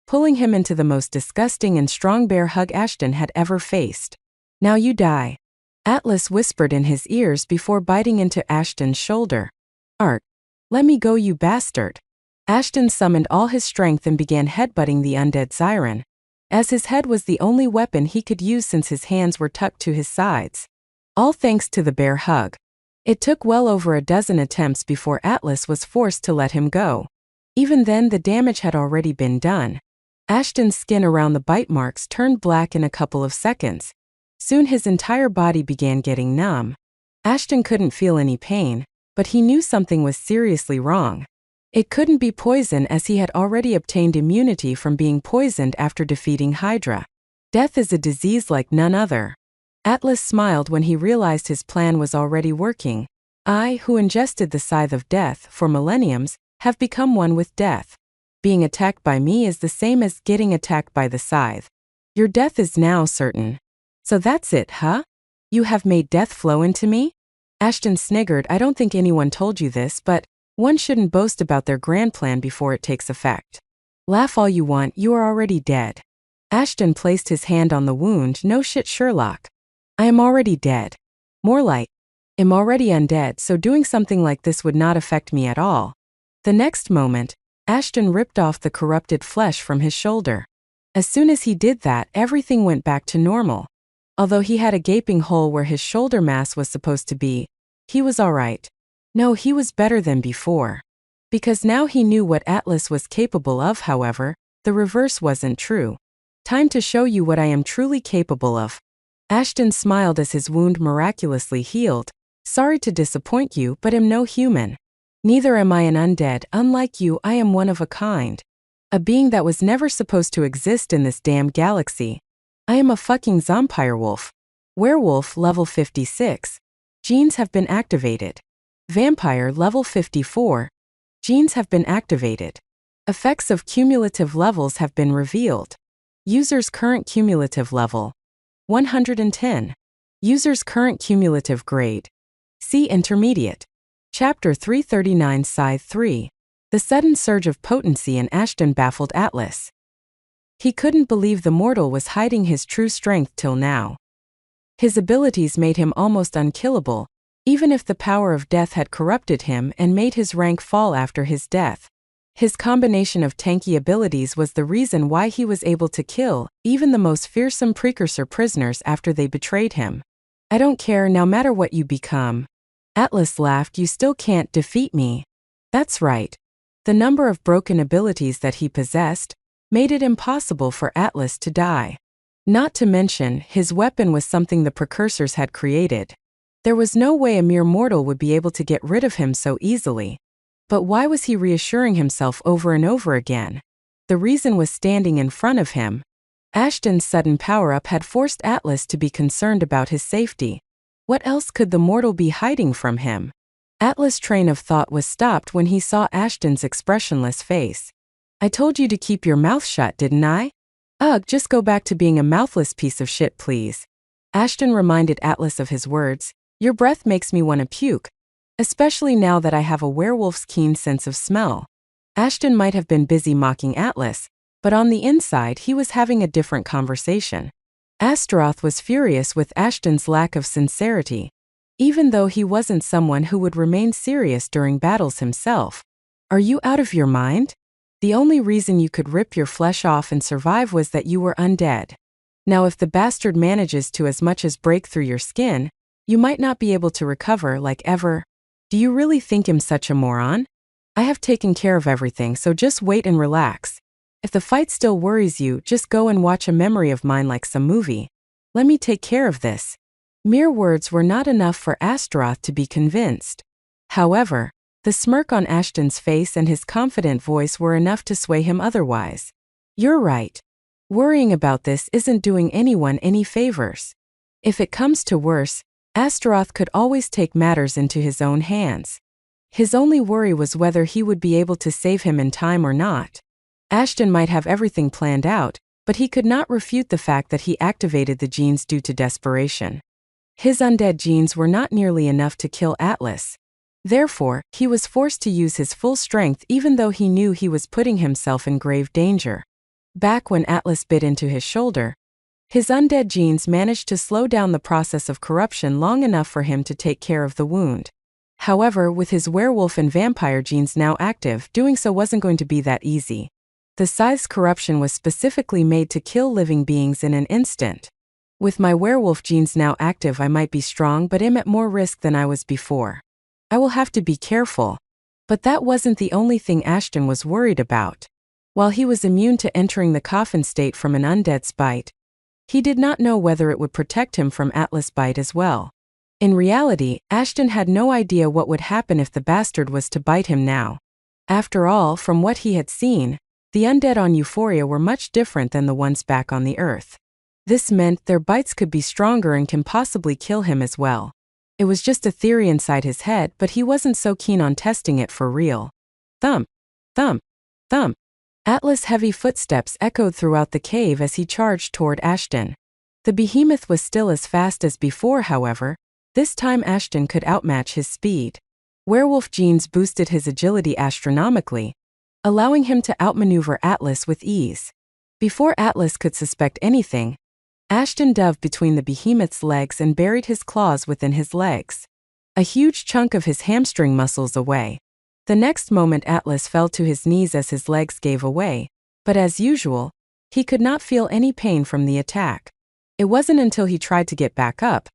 pulling him into the most disgusting and strong bear hug Ashton had ever faced. Now you die, Atlas whispered in his ears before biting into Ashton's shoulder. Art, let me go, you bastard. Ashton summoned all his strength and began headbutting the undead Zyron, as his head was the only weapon he could use since his hands were tucked to his sides. All thanks to the bear hug. It took well over a dozen attempts before Atlas was forced to let him go. Even then, the damage had already been done. Ashton's skin around the bite marks turned black in a couple of seconds. Soon his entire body began getting numb. Ashton couldn't feel any pain, but he knew something was seriously wrong. It couldn't be poison, as he had already obtained immunity from being poisoned after defeating Hydra. Death is a disease like none other. Atlas smiled when he realized his plan was already working. I, who ingested the scythe of death for millenniums, have become one with death. Being attacked by me is the same as getting attacked by the scythe. Your death is now certain. So that's it, huh? You have made death flow into me? Ashton sniggered. I don't think anyone told you this, but one shouldn't boast about their grand plan before it takes effect. Laugh all you want, you are already dead. Ashton placed his hand on the wound. No shit, Sherlock. I am already dead. More like, I'm already undead, so doing something like this would not affect me at all. The next moment, Ashton ripped off the corrupted flesh from his shoulder. As soon as he did that, everything went back to normal. Although he had a gaping hole where his shoulder mass was supposed to be, he was alright. No, he was better than before. Because now he knew what Atlas was capable of. However, the reverse wasn't true. Time to show you what I am truly capable of. Ashton smiled as his wound miraculously healed. Sorry to disappoint you, but am no human. Neither am I an undead. Unlike you, I am one of a kind. A being that was never supposed to exist in this damn galaxy. I am a fucking Zompirewolf. Werewolf level 56. Genes have been activated. Vampire level 54. Genes have been activated. Effects of cumulative levels have been revealed. User's current cumulative level 110. User's current cumulative grade C intermediate. Chapter 339 Scythe 3. The sudden surge of potency in Ashton baffled Atlas. He couldn't believe the mortal was hiding his true strength till now. His abilities made him almost unkillable, even if the power of death had corrupted him and made his rank fall after his death. His combination of tanky abilities was the reason why he was able to kill even the most fearsome precursor prisoners after they betrayed him. I don't care, no matter what you become. Atlas laughed. You still can't defeat me. That's right. The number of broken abilities that he possessed made it impossible for Atlas to die. Not to mention, his weapon was something the precursors had created. There was no way a mere mortal would be able to get rid of him so easily. But why was he reassuring himself over and over again? The reason was standing in front of him. Ashton's sudden power-up had forced Atlas to be concerned about his safety. What else could the mortal be hiding from him? Atlas' train of thought was stopped when he saw Ashton's expressionless face. I told you to keep your mouth shut, didn't I? Ugh, just go back to being a mouthless piece of shit, please. Ashton reminded Atlas of his words. Your breath makes me want to puke. Especially now that I have a werewolf's keen sense of smell. Ashton might have been busy mocking Atlas, but on the inside he was having a different conversation. Astaroth was furious with Ashton's lack of sincerity, even though he wasn't someone who would remain serious during battles himself. Are you out of your mind? The only reason you could rip your flesh off and survive was that you were undead. Now if the bastard manages to as much as break through your skin, you might not be able to recover like ever. Do you really think him such a moron? I have taken care of everything, so just wait and relax. If the fight still worries you, just go and watch a memory of mine like some movie. Let me take care of this. Mere words were not enough for Astaroth to be convinced. However, the smirk on Ashton's face and his confident voice were enough to sway him otherwise. You're right. Worrying about this isn't doing anyone any favors. If it comes to worse, Astaroth could always take matters into his own hands. His only worry was whether he would be able to save him in time or not. Ashton might have everything planned out, but he could not refute the fact that he activated the genes due to desperation. His undead genes were not nearly enough to kill Atlas. Therefore, he was forced to use his full strength even though he knew he was putting himself in grave danger. Back when Atlas bit into his shoulder, his undead genes managed to slow down the process of corruption long enough for him to take care of the wound. However, with his werewolf and vampire genes now active, doing so wasn't going to be that easy. The scythe's corruption was specifically made to kill living beings in an instant. With my werewolf genes now active, I might be strong but am at more risk than I was before. I will have to be careful. But that wasn't the only thing Ashton was worried about. While he was immune to entering the coffin state from an undead's bite, he did not know whether it would protect him from Atlas' bite as well. In reality, Ashton had no idea what would happen if the bastard was to bite him now. After all, from what he had seen, the undead on Euphoria were much different than the ones back on the Earth. This meant their bites could be stronger and can possibly kill him as well. It was just a theory inside his head, but he wasn't so keen on testing it for real. Thump, thump, thump. Atlas' heavy footsteps echoed throughout the cave as he charged toward Ashton. The behemoth was still as fast as before, however. This time Ashton could outmatch his speed. Werewolf genes boosted his agility astronomically, allowing him to outmaneuver Atlas with ease. Before Atlas could suspect anything, Ashton dove between the behemoth's legs and buried his claws within his legs, a huge chunk of his hamstring muscles away. The next moment Atlas fell to his knees as his legs gave away, but as usual, he could not feel any pain from the attack. It wasn't until he tried to get back up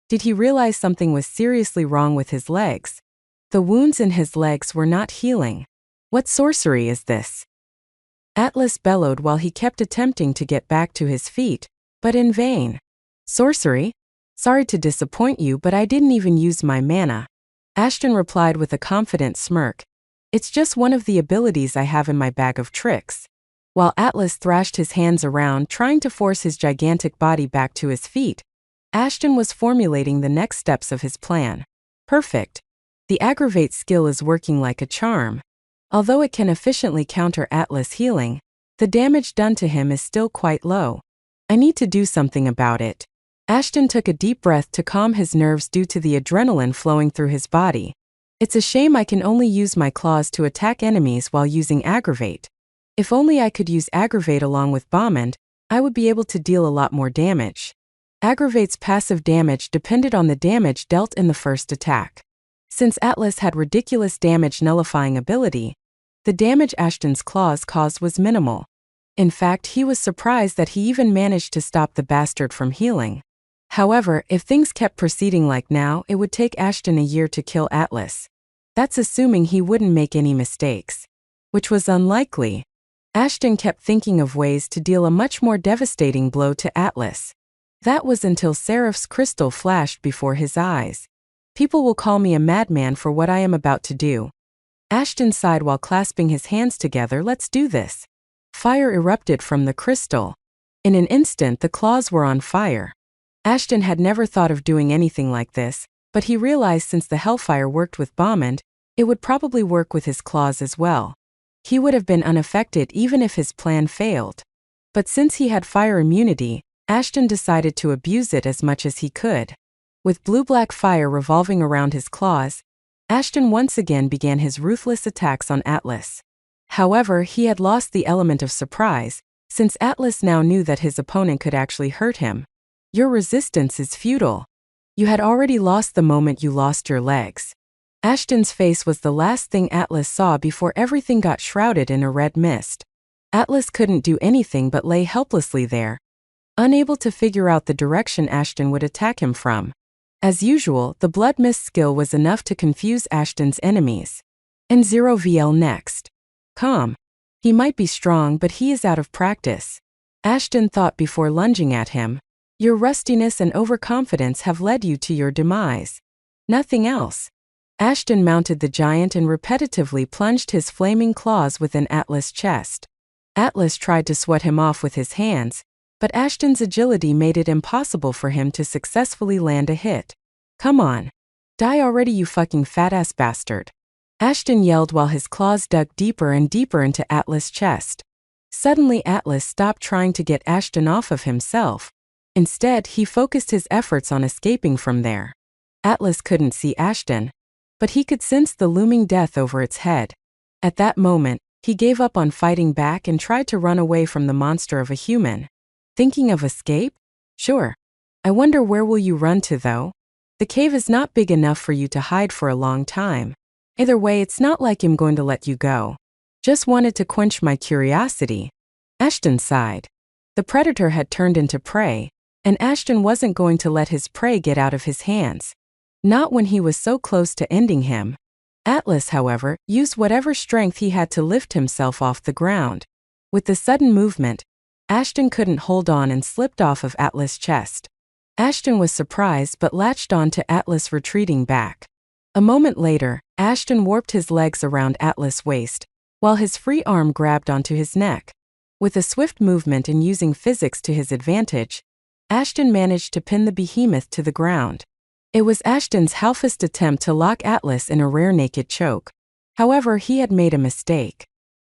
did he realize something was seriously wrong with his legs. The wounds in his legs were not healing. What sorcery is this? Atlas bellowed while he kept attempting to get back to his feet, but in vain. Sorcery? Sorry to disappoint you, but I didn't even use my mana. Ashton replied with a confident smirk. It's just one of the abilities I have in my bag of tricks. While Atlas thrashed his hands around trying to force his gigantic body back to his feet, Ashton was formulating the next steps of his plan. Perfect. The aggravate skill is working like a charm. Although it can efficiently counter Atlas healing, the damage done to him is still quite low. I need to do something about it. Ashton took a deep breath to calm his nerves due to the adrenaline flowing through his body. It's a shame I can only use my claws to attack enemies while using aggravate. If only I could use aggravate along with bombard, I would be able to deal a lot more damage. Aggravate's passive damage depended on the damage dealt in the first attack. Since Atlas had ridiculous damage nullifying ability, the damage Ashton's claws caused was minimal. In fact, he was surprised that he even managed to stop the bastard from healing. However, if things kept proceeding like now, it would take Ashton a year to kill Atlas. That's assuming he wouldn't make any mistakes, which was unlikely. Ashton kept thinking of ways to deal a much more devastating blow to Atlas. That was until Seraph's crystal flashed before his eyes. People will call me a madman for what I am about to do. Ashton sighed while clasping his hands together. Let's do this. Fire erupted from the crystal. In an instant, the claws were on fire. Ashton had never thought of doing anything like this, but he realized since the hellfire worked with Bommond, it would probably work with his claws as well. He would have been unaffected even if his plan failed. But since he had fire immunity, Ashton decided to abuse it as much as he could. With blue-black fire revolving around his claws, Ashton once again began his ruthless attacks on Atlas. However, he had lost the element of surprise, since Atlas now knew that his opponent could actually hurt him. Your resistance is futile. You had already lost the moment you lost your legs. Ashton's face was the last thing Atlas saw before everything got shrouded in a red mist. Atlas couldn't do anything but lay helplessly there, unable to figure out the direction Ashton would attack him from. As usual, the blood mist skill was enough to confuse Ashton's enemies. N0VL next. Calm. He might be strong, but he is out of practice. Ashton thought before lunging at him. Your rustiness and overconfidence have led you to your demise. Nothing else. Ashton mounted the giant and repetitively plunged his flaming claws within Atlas' chest. Atlas tried to swat him off with his hands, but Ashton's agility made it impossible for him to successfully land a hit. Come on. Die already, you fucking fat-ass bastard. Ashton yelled while his claws dug deeper and deeper into Atlas' chest. Suddenly Atlas stopped trying to get Ashton off of himself. Instead, he focused his efforts on escaping from there. Atlas couldn't see Ashton, but he could sense the looming death over its head. At that moment, he gave up on fighting back and tried to run away from the monster of a human. Thinking of escape? Sure. I wonder where will you run to though? The cave is not big enough for you to hide for a long time. Either way, it's not like I'm going to let you go. Just wanted to quench my curiosity. Ashton sighed. The predator had turned into prey, and Ashton wasn't going to let his prey get out of his hands. Not when he was so close to ending him. Atlas, however, used whatever strength he had to lift himself off the ground. With the sudden movement, Ashton couldn't hold on and slipped off of Atlas' chest. Ashton was surprised but latched on to Atlas retreating back. A moment later, Ashton warped his legs around Atlas' waist, while his free arm grabbed onto his neck. With a swift movement and using physics to his advantage, Ashton managed to pin the behemoth to the ground. It was Ashton's halfest attempt to lock Atlas in a rare naked choke. However, he had made a mistake.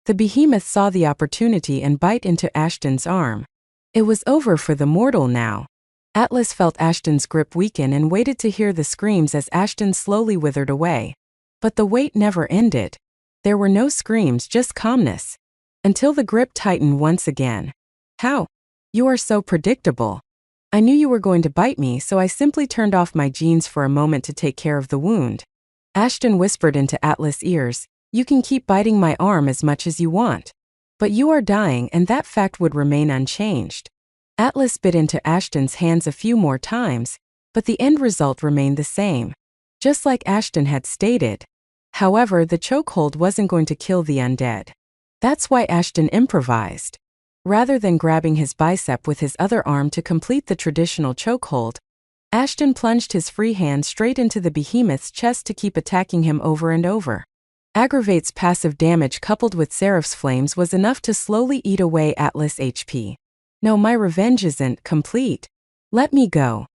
The behemoth saw the opportunity and bite into Ashton's arm. It was over for the mortal now. Atlas felt Ashton's grip weaken and waited to hear the screams as Ashton slowly withered away. But the wait never ended. There were no screams, just calmness. Until the grip tightened once again. How? You are so predictable. I knew you were going to bite me, so I simply turned off my jeans for a moment to take care of the wound. Ashton whispered into Atlas' ears, you can keep biting my arm as much as you want. But you are dying, and that fact would remain unchanged. Atlas bit into Ashton's hands a few more times, but the end result remained the same. Just like Ashton had stated. However, the chokehold wasn't going to kill the undead. That's why Ashton improvised. Rather than grabbing his bicep with his other arm to complete the traditional chokehold, Ashton plunged his free hand straight into the behemoth's chest to keep attacking him over and over. Aggravate's passive damage coupled with Seraph's flames was enough to slowly eat away Atlas' HP. No, my revenge isn't complete. Let me go.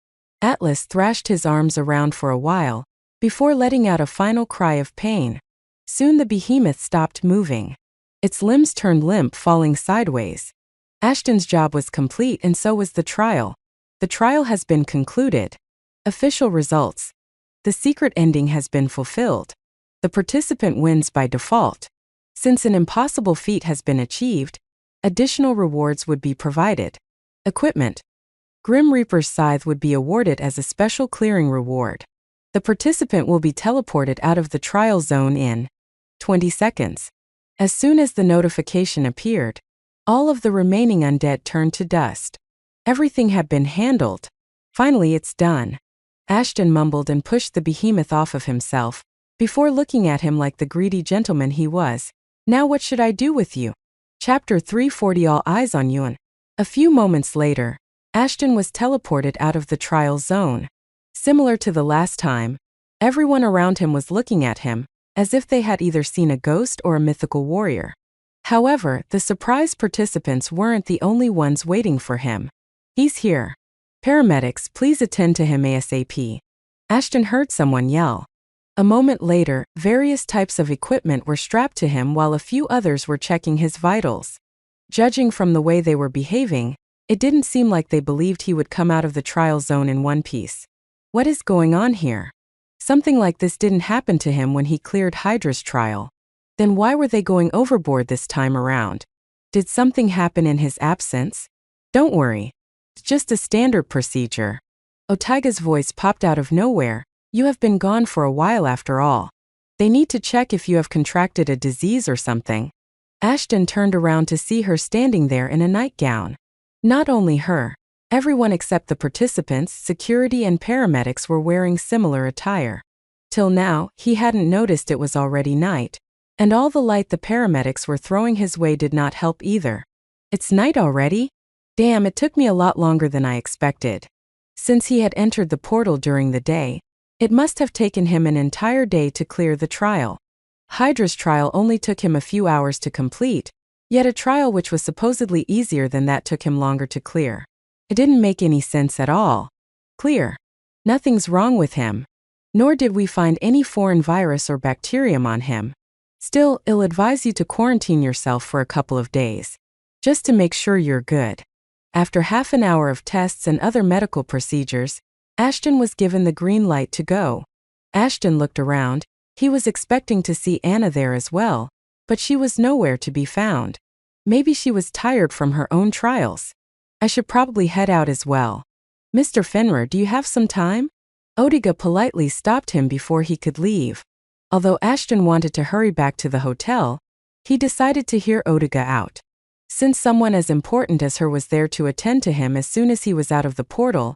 Atlas thrashed his arms around for a while, before letting out a final cry of pain. Soon the behemoth stopped moving. Its limbs turned limp, falling sideways. Ashton's job was complete, and so was the trial. The trial has been concluded. Official results. The secret ending has been fulfilled. The participant wins by default. Since an impossible feat has been achieved, additional rewards would be provided. Equipment. Grim Reaper's Scythe would be awarded as a special clearing reward. The participant will be teleported out of the trial zone in 20 seconds. As soon as the notification appeared, all of the remaining undead turned to dust. Everything had been handled. Finally, it's done. Ashton mumbled and pushed the behemoth off of himself, before looking at him like the greedy gentleman he was. Now what should I do with you? Chapter 340. All eyes on you. A few moments later, Ashton was teleported out of the trial zone. Similar to the last time, everyone around him was looking at him, as if they had either seen a ghost or a mythical warrior. However, the surprised participants weren't the only ones waiting for him. "He's here. Paramedics, please attend to him ASAP." Ashton heard someone yell. A moment later, various types of equipment were strapped to him while a few others were checking his vitals. Judging from the way they were behaving, it didn't seem like they believed he would come out of the trial zone in one piece. What is going on here? Something like this didn't happen to him when he cleared Hydra's trial. Then why were they going overboard this time around? Did something happen in his absence? "Don't worry. It's just a standard procedure." Otaiga's voice popped out of nowhere. "You have been gone for a while after all. They need to check if you have contracted a disease or something." Ashton turned around to see her standing there in a nightgown. Not only her, everyone except the participants, security and paramedics were wearing similar attire. Till now, he hadn't noticed it was already night, and all the light the paramedics were throwing his way did not help either. "It's night already? Damn, it took me a lot longer than I expected." Since he had entered the portal during the day, it must have taken him an entire day to clear the trial. Hydra's trial only took him a few hours to complete, yet a trial which was supposedly easier than that took him longer to clear. It didn't make any sense at all. Clear. Nothing's wrong with him. Nor did we find any foreign virus or bacterium on him. Still, I'll advise you to quarantine yourself for a couple of days, just to make sure you're good. After half an hour of tests and other medical procedures, Ashton was given the green light to go. Ashton looked around. He was expecting to see Anna there as well, but she was nowhere to be found. Maybe she was tired from her own trials. "I should probably head out as well. Mr. Fenrir, do you have some time?" Odiga politely stopped him before he could leave. Although Ashton wanted to hurry back to the hotel, he decided to hear Odiga out. Since someone as important as her was there to attend to him as soon as he was out of the portal,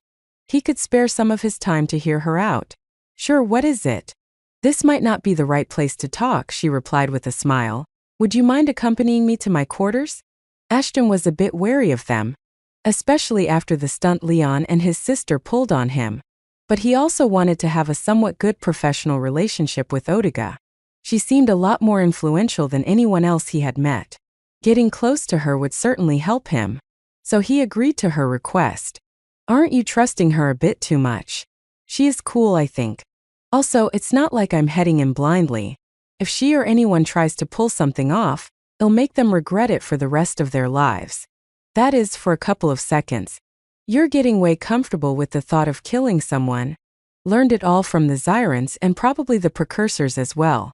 he could spare some of his time to hear her out. "Sure, what is it?" "This might not be the right place to talk," she replied with a smile. "Would you mind accompanying me to my quarters?" Ashton was a bit wary of them, especially after the stunt Leon and his sister pulled on him. But he also wanted to have a somewhat good professional relationship with Odiga. She seemed a lot more influential than anyone else he had met. Getting close to her would certainly help him. So he agreed to her request. "Aren't you trusting her a bit too much? She is cool, I think. Also, it's not like I'm heading in blindly. If she or anyone tries to pull something off, it'll make them regret it for the rest of their lives. That is, for a couple of seconds. You're getting way comfortable with the thought of killing someone. Learned it all from the Zyrants and probably the precursors as well.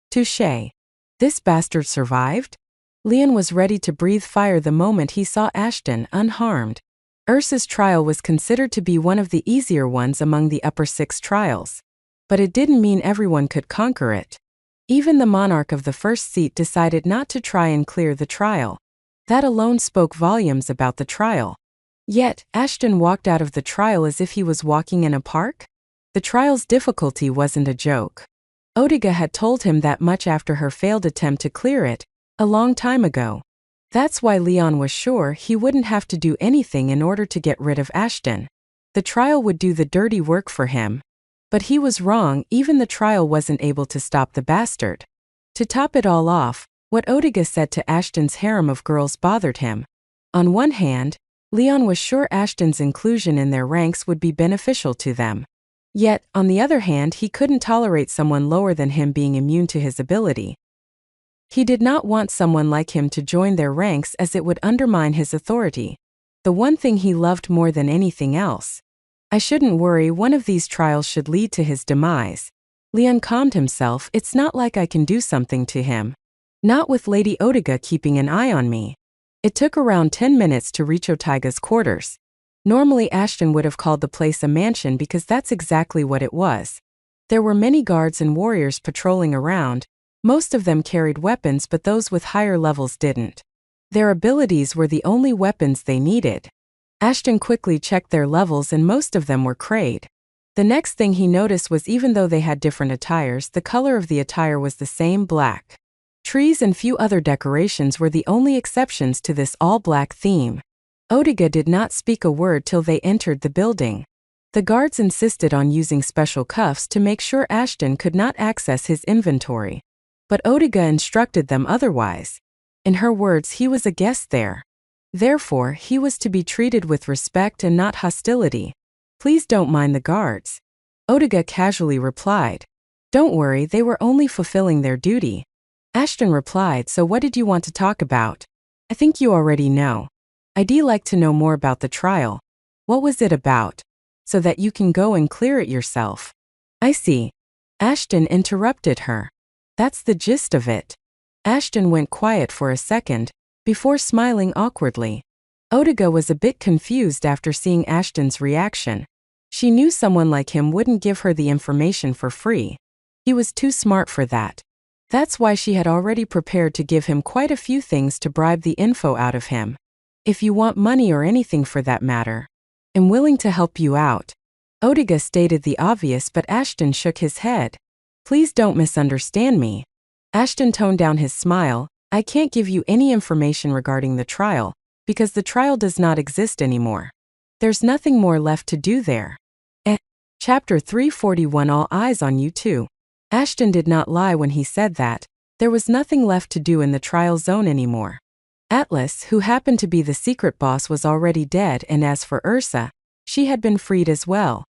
Touché. This bastard survived?" Leon was ready to breathe fire the moment he saw Ashton unharmed. Ursa's trial was considered to be one of the easier ones among the upper 6 trials. But it didn't mean everyone could conquer it. Even the monarch of the first seat decided not to try and clear the trial. That alone spoke volumes about the trial. Yet, Ashton walked out of the trial as if he was walking in a park? The trial's difficulty wasn't a joke. Odiga had told him that much after her failed attempt to clear it, a long time ago. That's why Leon was sure he wouldn't have to do anything in order to get rid of Ashton. The trial would do the dirty work for him. But he was wrong, even the trial wasn't able to stop the bastard. To top it all off, what Odiga said to Ashton's harem of girls bothered him. On one hand, Leon was sure Ashton's inclusion in their ranks would be beneficial to them. Yet, on the other hand, he couldn't tolerate someone lower than him being immune to his ability. He did not want someone like him to join their ranks as it would undermine his authority. The one thing he loved more than anything else. "I shouldn't worry, one of these trials should lead to his demise." Leon calmed himself. "It's not like I can do something to him. Not with Lady Odiga keeping an eye on me." It took around 10 minutes to reach Otaiga's quarters. Normally Ashton would have called the place a mansion because that's exactly what it was. There were many guards and warriors patrolling around. Most of them carried weapons, but those with higher levels didn't. Their abilities were the only weapons they needed. Ashton quickly checked their levels and most of them were Kraid. The next thing he noticed was even though they had different attires, the color of the attire was the same, black. Trees and few other decorations were the only exceptions to this all-black theme. Odiga did not speak a word till they entered the building. The guards insisted on using special cuffs to make sure Ashton could not access his inventory. But Odiga instructed them otherwise. In her words, he was a guest there. Therefore, he was to be treated with respect and not hostility. Please don't mind the guards. Odiga casually replied. Don't worry, they were only fulfilling their duty. Ashton replied, so what did you want to talk about? I think you already know. I'd like to know more about the trial. What was it about? So that you can go and clear it yourself. I see. Ashton interrupted her. That's the gist of it. Ashton went quiet for a second, before smiling awkwardly. Odiga was a bit confused after seeing Ashton's reaction. She knew someone like him wouldn't give her the information for free. He was too smart for that. That's why she had already prepared to give him quite a few things to bribe the info out of him. If you want money or anything for that matter, I'm willing to help you out. Odiga stated the obvious, but Ashton shook his head. Please don't misunderstand me. Ashton toned down his smile. I can't give you any information regarding the trial, because the trial does not exist anymore. There's nothing more left to do there. Chapter 341. All eyes on you too. Ashton did not lie when he said that. There was nothing left to do in the trial zone anymore. Atlas, who happened to be the secret boss, was already dead, and as for Ursa, she had been freed as well.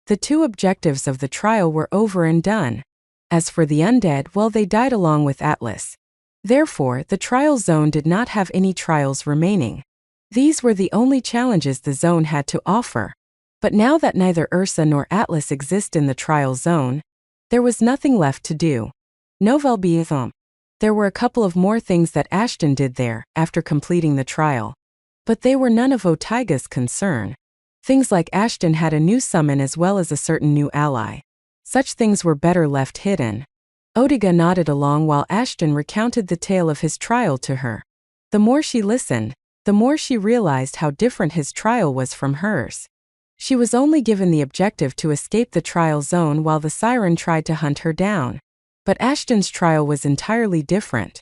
The two objectives of the trial were over and done. As for the undead, well, they died along with Atlas. Therefore, the trial zone did not have any trials remaining. These were the only challenges the zone had to offer. But now that neither Ursa nor Atlas exist in the trial zone, there was nothing left to do. Nouvelle Bietham. There were a couple of more things that Ashton did there after completing the trial. But they were none of Otaiga's concern. Things like Ashton had a new summon as well as a certain new ally. Such things were better left hidden. Odiga nodded along while Ashton recounted the tale of his trial to her. The more she listened, the more she realized how different his trial was from hers. She was only given the objective to escape the trial zone while the siren tried to hunt her down. But Ashton's trial was entirely different.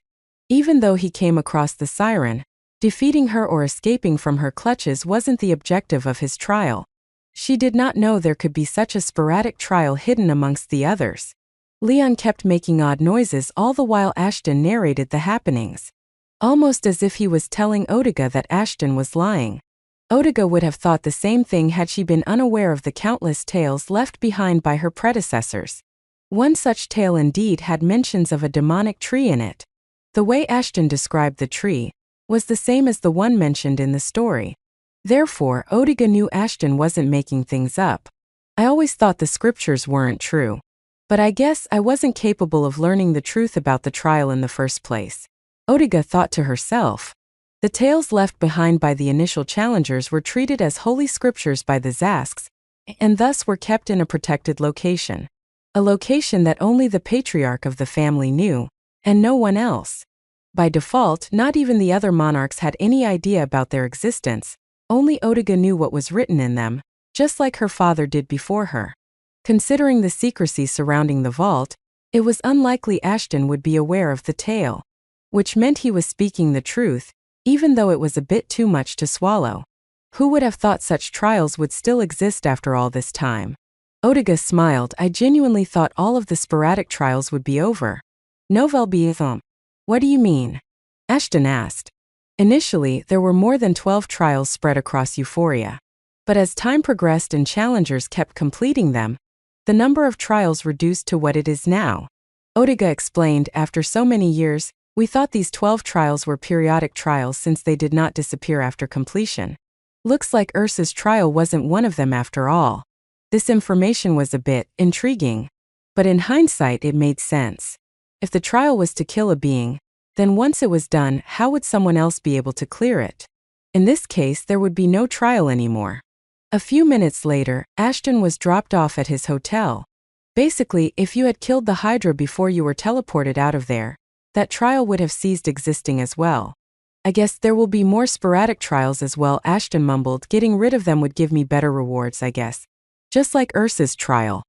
Even though he came across the siren, defeating her or escaping from her clutches wasn't the objective of his trial. She did not know there could be such a sporadic trial hidden amongst the others. Leon kept making odd noises all the while Ashton narrated the happenings. Almost as if he was telling Odiga that Ashton was lying. Odiga would have thought the same thing had she been unaware of the countless tales left behind by her predecessors. One such tale indeed had mentions of a demonic tree in it. The way Ashton described the tree was the same as the one mentioned in the story. Therefore, Odiga knew Ashton wasn't making things up. I always thought the scriptures weren't true. But I guess I wasn't capable of learning the truth about the trial in the first place. Odiga thought to herself. The tales left behind by the initial challengers were treated as holy scriptures by the Zasks, and thus were kept in a protected location. A location that only the patriarch of the family knew, and no one else. By default, not even the other monarchs had any idea about their existence. Only Odiga knew what was written in them, just like her father did before her. Considering the secrecy surrounding the vault, it was unlikely Ashton would be aware of the tale. Which meant he was speaking the truth, even though it was a bit too much to swallow. Who would have thought such trials would still exist after all this time? Odiga smiled. I genuinely thought all of the sporadic trials would be over. Nouvelle Bietham. What do you mean? Ashton asked. Initially, there were more than 12 trials spread across Euphoria. But as time progressed and challengers kept completing them, the number of trials reduced to what it is now. Odiga explained, after so many years, we thought these 12 trials were periodic trials since they did not disappear after completion. Looks like Ursa's trial wasn't one of them after all. This information was a bit intriguing. But in hindsight it made sense. If the trial was to kill a being, then once it was done, how would someone else be able to clear it? In this case, there would be no trial anymore. A few minutes later, Ashton was dropped off at his hotel. Basically, if you had killed the Hydra before you were teleported out of there, that trial would have ceased existing as well. I guess there will be more sporadic trials as well, Ashton mumbled. Getting rid of them would give me better rewards, I guess. Just like Ursa's trial.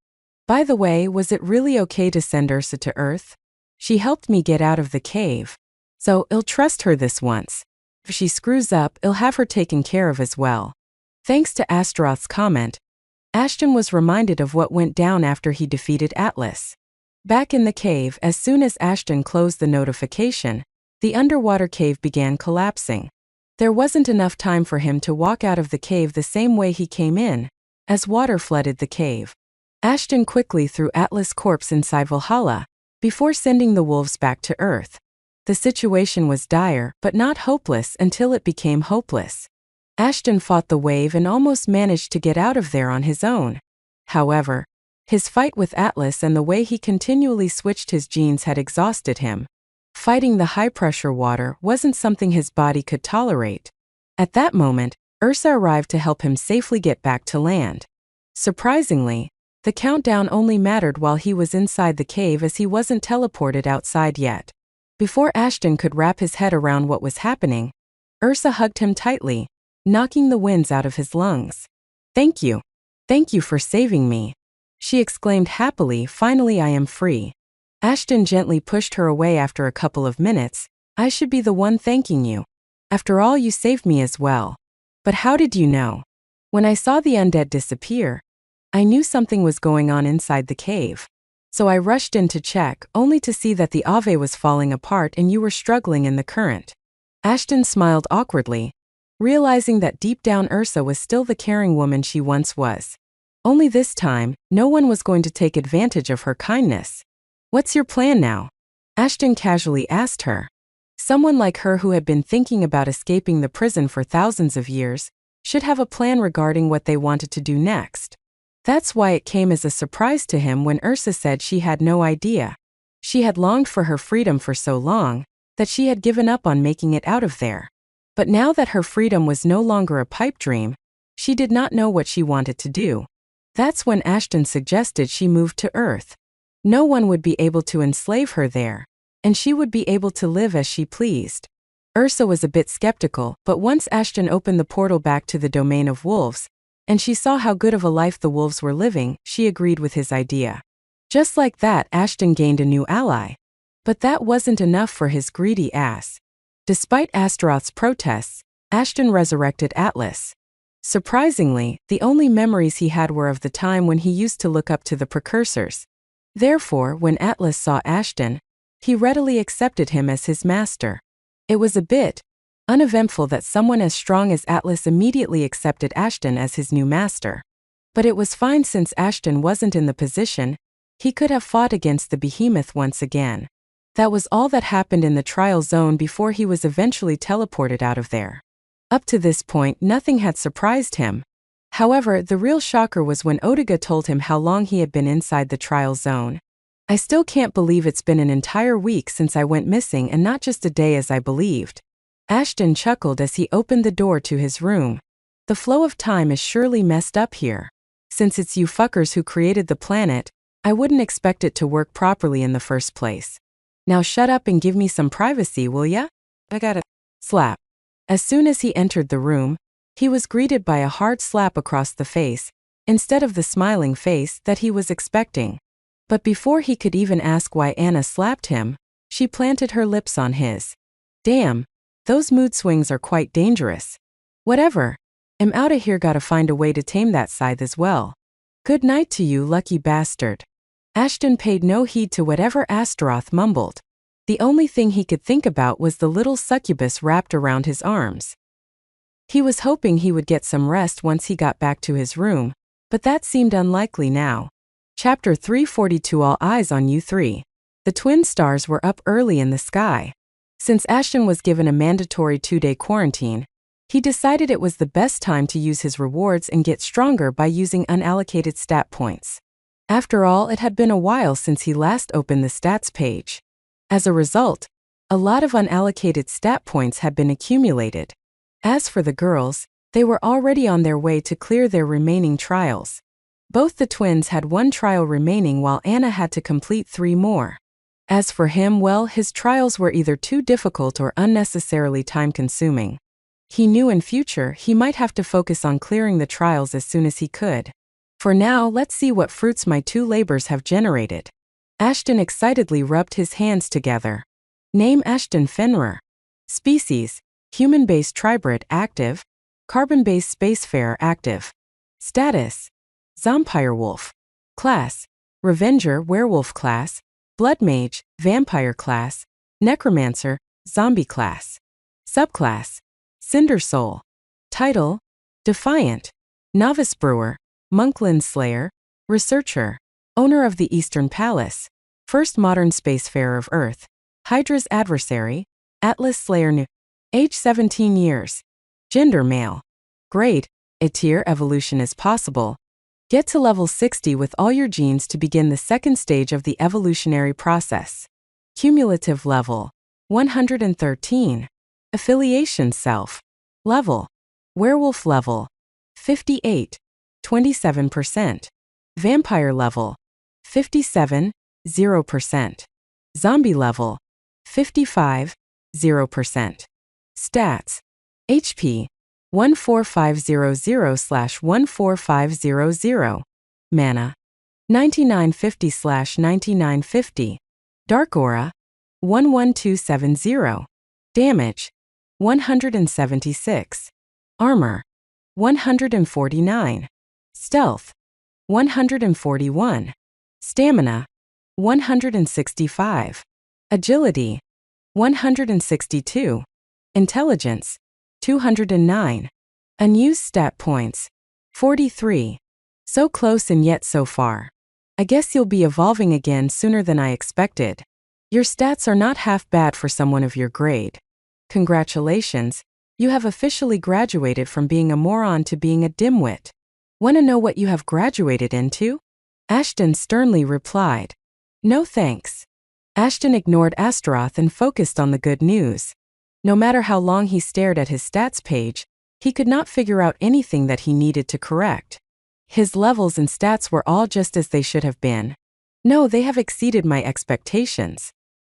By the way, was it really okay to send Ursa to Earth? She helped me get out of the cave. So, I'll trust her this once. If she screws up, I'll have her taken care of as well. Thanks to Astaroth's comment, Ashton was reminded of what went down after he defeated Atlas. Back in the cave, as soon as Ashton closed the notification, the underwater cave began collapsing. There wasn't enough time for him to walk out of the cave the same way he came in, as water flooded the cave. Ashton quickly threw Atlas' corpse inside Valhalla, before sending the wolves back to Earth. The situation was dire, but not hopeless until it became hopeless. Ashton fought the wave and almost managed to get out of there on his own. However, his fight with Atlas and the way he continually switched his genes had exhausted him. Fighting the high-pressure water wasn't something his body could tolerate. At that moment, Ursa arrived to help him safely get back to land. Surprisingly, the countdown only mattered while he was inside the cave, as he wasn't teleported outside yet. Before Ashton could wrap his head around what was happening, Ursa hugged him tightly, knocking the winds out of his lungs. "Thank you. Thank you for saving me," she exclaimed happily. "Finally I am free." Ashton gently pushed her away after a couple of minutes. "I should be the one thanking you. After all, you saved me as well." "But how did you know?" "When I saw the undead disappear, I knew something was going on inside the cave. So I rushed in to check, only to see that the Ave was falling apart and you were struggling in the current." Ashton smiled awkwardly, realizing that deep down Ursa was still the caring woman she once was. Only this time, no one was going to take advantage of her kindness. "What's your plan now?" Ashton casually asked her. Someone like her, who had been thinking about escaping the prison for thousands of years, should have a plan regarding what they wanted to do next. That's why it came as a surprise to him when Ursa said she had no idea. She had longed for her freedom for so long that she had given up on making it out of there. But now that her freedom was no longer a pipe dream, she did not know what she wanted to do. That's when Ashton suggested she move to Earth. No one would be able to enslave her there, and she would be able to live as she pleased. Ursa was a bit skeptical, but once Ashton opened the portal back to the domain of wolves, and she saw how good of a life the wolves were living, she agreed with his idea. Just like that, Ashton gained a new ally. But that wasn't enough for his greedy ass. Despite Astaroth's protests, Ashton resurrected Atlas. Surprisingly, the only memories he had were of the time when he used to look up to the precursors. Therefore, when Atlas saw Ashton, he readily accepted him as his master. It was a bit uneventful that someone as strong as Atlas immediately accepted Ashton as his new master. But it was fine, since Ashton wasn't in the position he could have fought against the behemoth once again. That was all that happened in the trial zone before he was eventually teleported out of there. Up to this point, nothing had surprised him. However, the real shocker was when Odiga told him how long he had been inside the trial zone. "I still can't believe it's been an entire week since I went missing, and not just a day as I believed." Ashton chuckled as he opened the door to his room. "The flow of time is surely messed up here. Since it's you fuckers who created the planet, I wouldn't expect it to work properly in the first place. Now shut up and give me some privacy, will ya? I gotta slap." As soon as he entered the room, he was greeted by a hard slap across the face, instead of the smiling face that he was expecting. But before he could even ask why Anna slapped him, she planted her lips on his. "Damn, those mood swings are quite dangerous. Whatever. I'm outta here, gotta find a way to tame that scythe as well. Good night to you, lucky bastard." Ashton paid no heed to whatever Astaroth mumbled. The only thing he could think about was the little succubus wrapped around his arms. He was hoping he would get some rest once he got back to his room, but that seemed unlikely now. Chapter 342. All eyes on you three. The twin stars were up early in the sky. Since Ashton was given a mandatory 2-day quarantine, he decided it was the best time to use his rewards and get stronger by using unallocated stat points. After all, it had been a while since he last opened the stats page. As a result, a lot of unallocated stat points had been accumulated. As for the girls, they were already on their way to clear their remaining trials. Both the twins had 1 trial remaining, while Anna had to complete 3 more. As for him, well, his trials were either too difficult or unnecessarily time-consuming. He knew in future he might have to focus on clearing the trials as soon as he could. For now, let's see what fruits my 2 labors have generated. Ashton excitedly rubbed his hands together. Name: Ashton Fenrir. Species: human-based tribrid active. Carbon-based spacefarer active. Status: Zompirewolf. Class: Revenger Werewolf class, Blood Mage Vampire class, Necromancer Zombie class. Subclass: Cinder Soul. Title: Defiant. Novice Brewer, Monkland Slayer, Researcher, Owner of the Eastern Palace, First Modern Spacefarer of Earth, Hydra's Adversary, Atlas Slayer New. Age 17 years. Gender male. Grade: A tier evolution is possible. Get to level 60 with all your genes to begin the second stage of the evolutionary process. Cumulative level: 113. Affiliation self. Level: Werewolf level: 58, 27%. Vampire level: 57, 0%. Zombie level: 55, 0%. Stats: HP 14500/14500. Mana 9950/9950. Dark Aura 11270. Damage 176. Armor 149. Stealth 141. Stamina 165. Agility 162. Intelligence 209. Unused stat points 43. So close and yet so far. I guess you'll be evolving again sooner than I expected. Your stats are not half bad for someone of your grade. Congratulations, you have officially graduated from being a moron to being a dimwit. Want to know what you have graduated into? Ashton sternly replied. No thanks. Ashton ignored Astaroth and focused on the good news. No matter how long he stared at his stats page, he could not figure out anything that he needed to correct. His levels and stats were all just as they should have been. No, they have exceeded my expectations.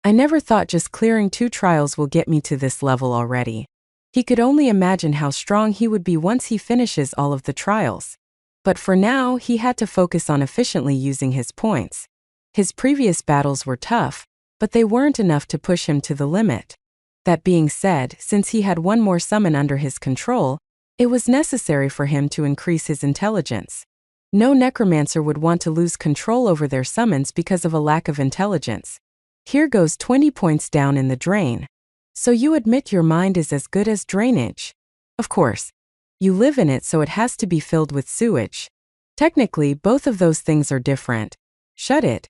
I never thought just clearing 2 trials will get me to this level already. He could only imagine how strong he would be once he finishes all of the trials. But for now, he had to focus on efficiently using his points. His previous battles were tough, but they weren't enough to push him to the limit. That being said, since he had one more summon under his control, it was necessary for him to increase his intelligence. No necromancer would want to lose control over their summons because of a lack of intelligence. Here goes 20 points down in the drain. So you admit your mind is as good as drainage? Of course. You live in it, so it has to be filled with sewage. Technically, both of those things are different. Shut it.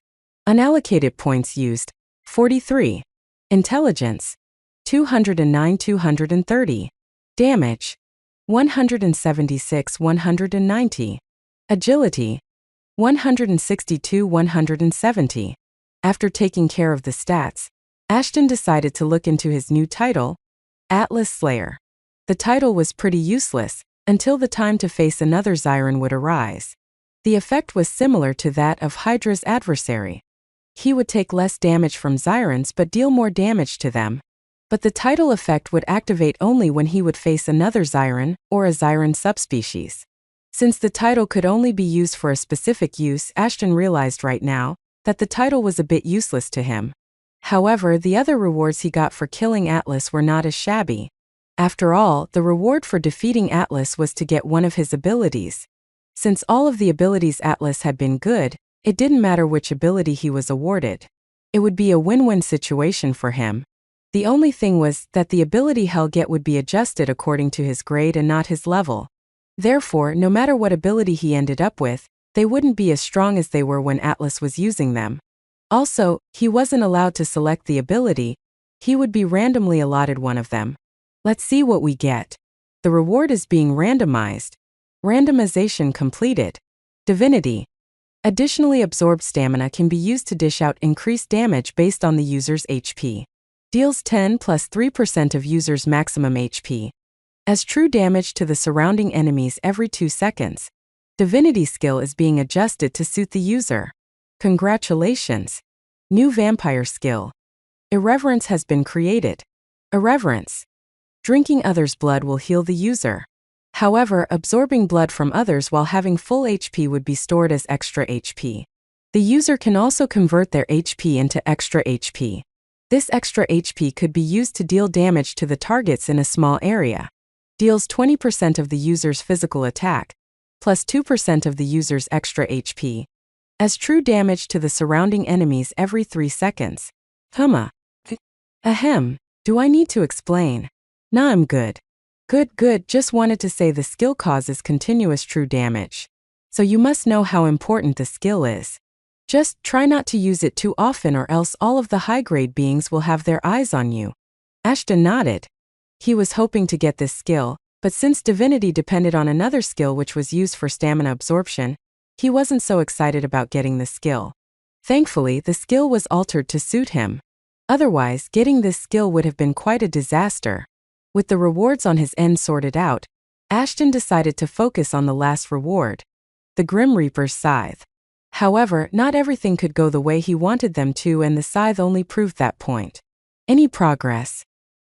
Unallocated points used, 43. Intelligence, 209-230. Damage, 176-190. Agility, 162-170. After taking care of the stats, Ashton decided to look into his new title, Atlas Slayer. The title was pretty useless until the time to face another Zyron would arise. The effect was similar to that of Hydra's Adversary. He would take less damage from Zyrons but deal more damage to them. But the title effect would activate only when he would face another Zyron or a Zyron subspecies. Since the title could only be used for a specific use, Ashton realized right now that the title was a bit useless to him. However, the other rewards he got for killing Atlas were not as shabby. After all, the reward for defeating Atlas was to get one of his abilities. Since all of the abilities Atlas had been good, it didn't matter which ability he was awarded. It would be a win-win situation for him. The only thing was that the ability he'll get would be adjusted according to his grade and not his level. Therefore, no matter what ability he ended up with, they wouldn't be as strong as they were when Atlas was using them. Also, he wasn't allowed to select the ability. He would be randomly allotted one of them. Let's see what we get. The reward is being randomized. Randomization completed. Divinity. Additionally, absorbed stamina can be used to dish out increased damage based on the user's HP. Deals 10 plus 3% of user's maximum HP. As true damage to the surrounding enemies every 2 seconds. Divinity skill is being adjusted to suit the user. Congratulations. New vampire skill. Irreverence has been created. Irreverence. Drinking others' blood will heal the user. However, absorbing blood from others while having full HP would be stored as extra HP. The user can also convert their HP into extra HP. This extra HP could be used to deal damage to the targets in a small area. Deals 20% of the user's physical attack. plus 2% of the user's extra HP, as true damage to the surrounding enemies every 3 seconds. Ahem, do I need to explain? Nah, I'm good. Good, just wanted to say the skill causes continuous true damage. So you must know how important the skill is. Just try not to use it too often or else all of the high-grade beings will have their eyes on you. Ashton nodded. He was hoping to get this skill, but since divinity depended on another skill which was used for stamina absorption, he wasn't so excited about getting the skill. Thankfully, the skill was altered to suit him. Otherwise, getting this skill would have been quite a disaster. With the rewards on his end sorted out, Ashton decided to focus on the last reward, the Grim Reaper's Scythe. However, not everything could go the way he wanted them to, and the scythe only proved that point. Any progress?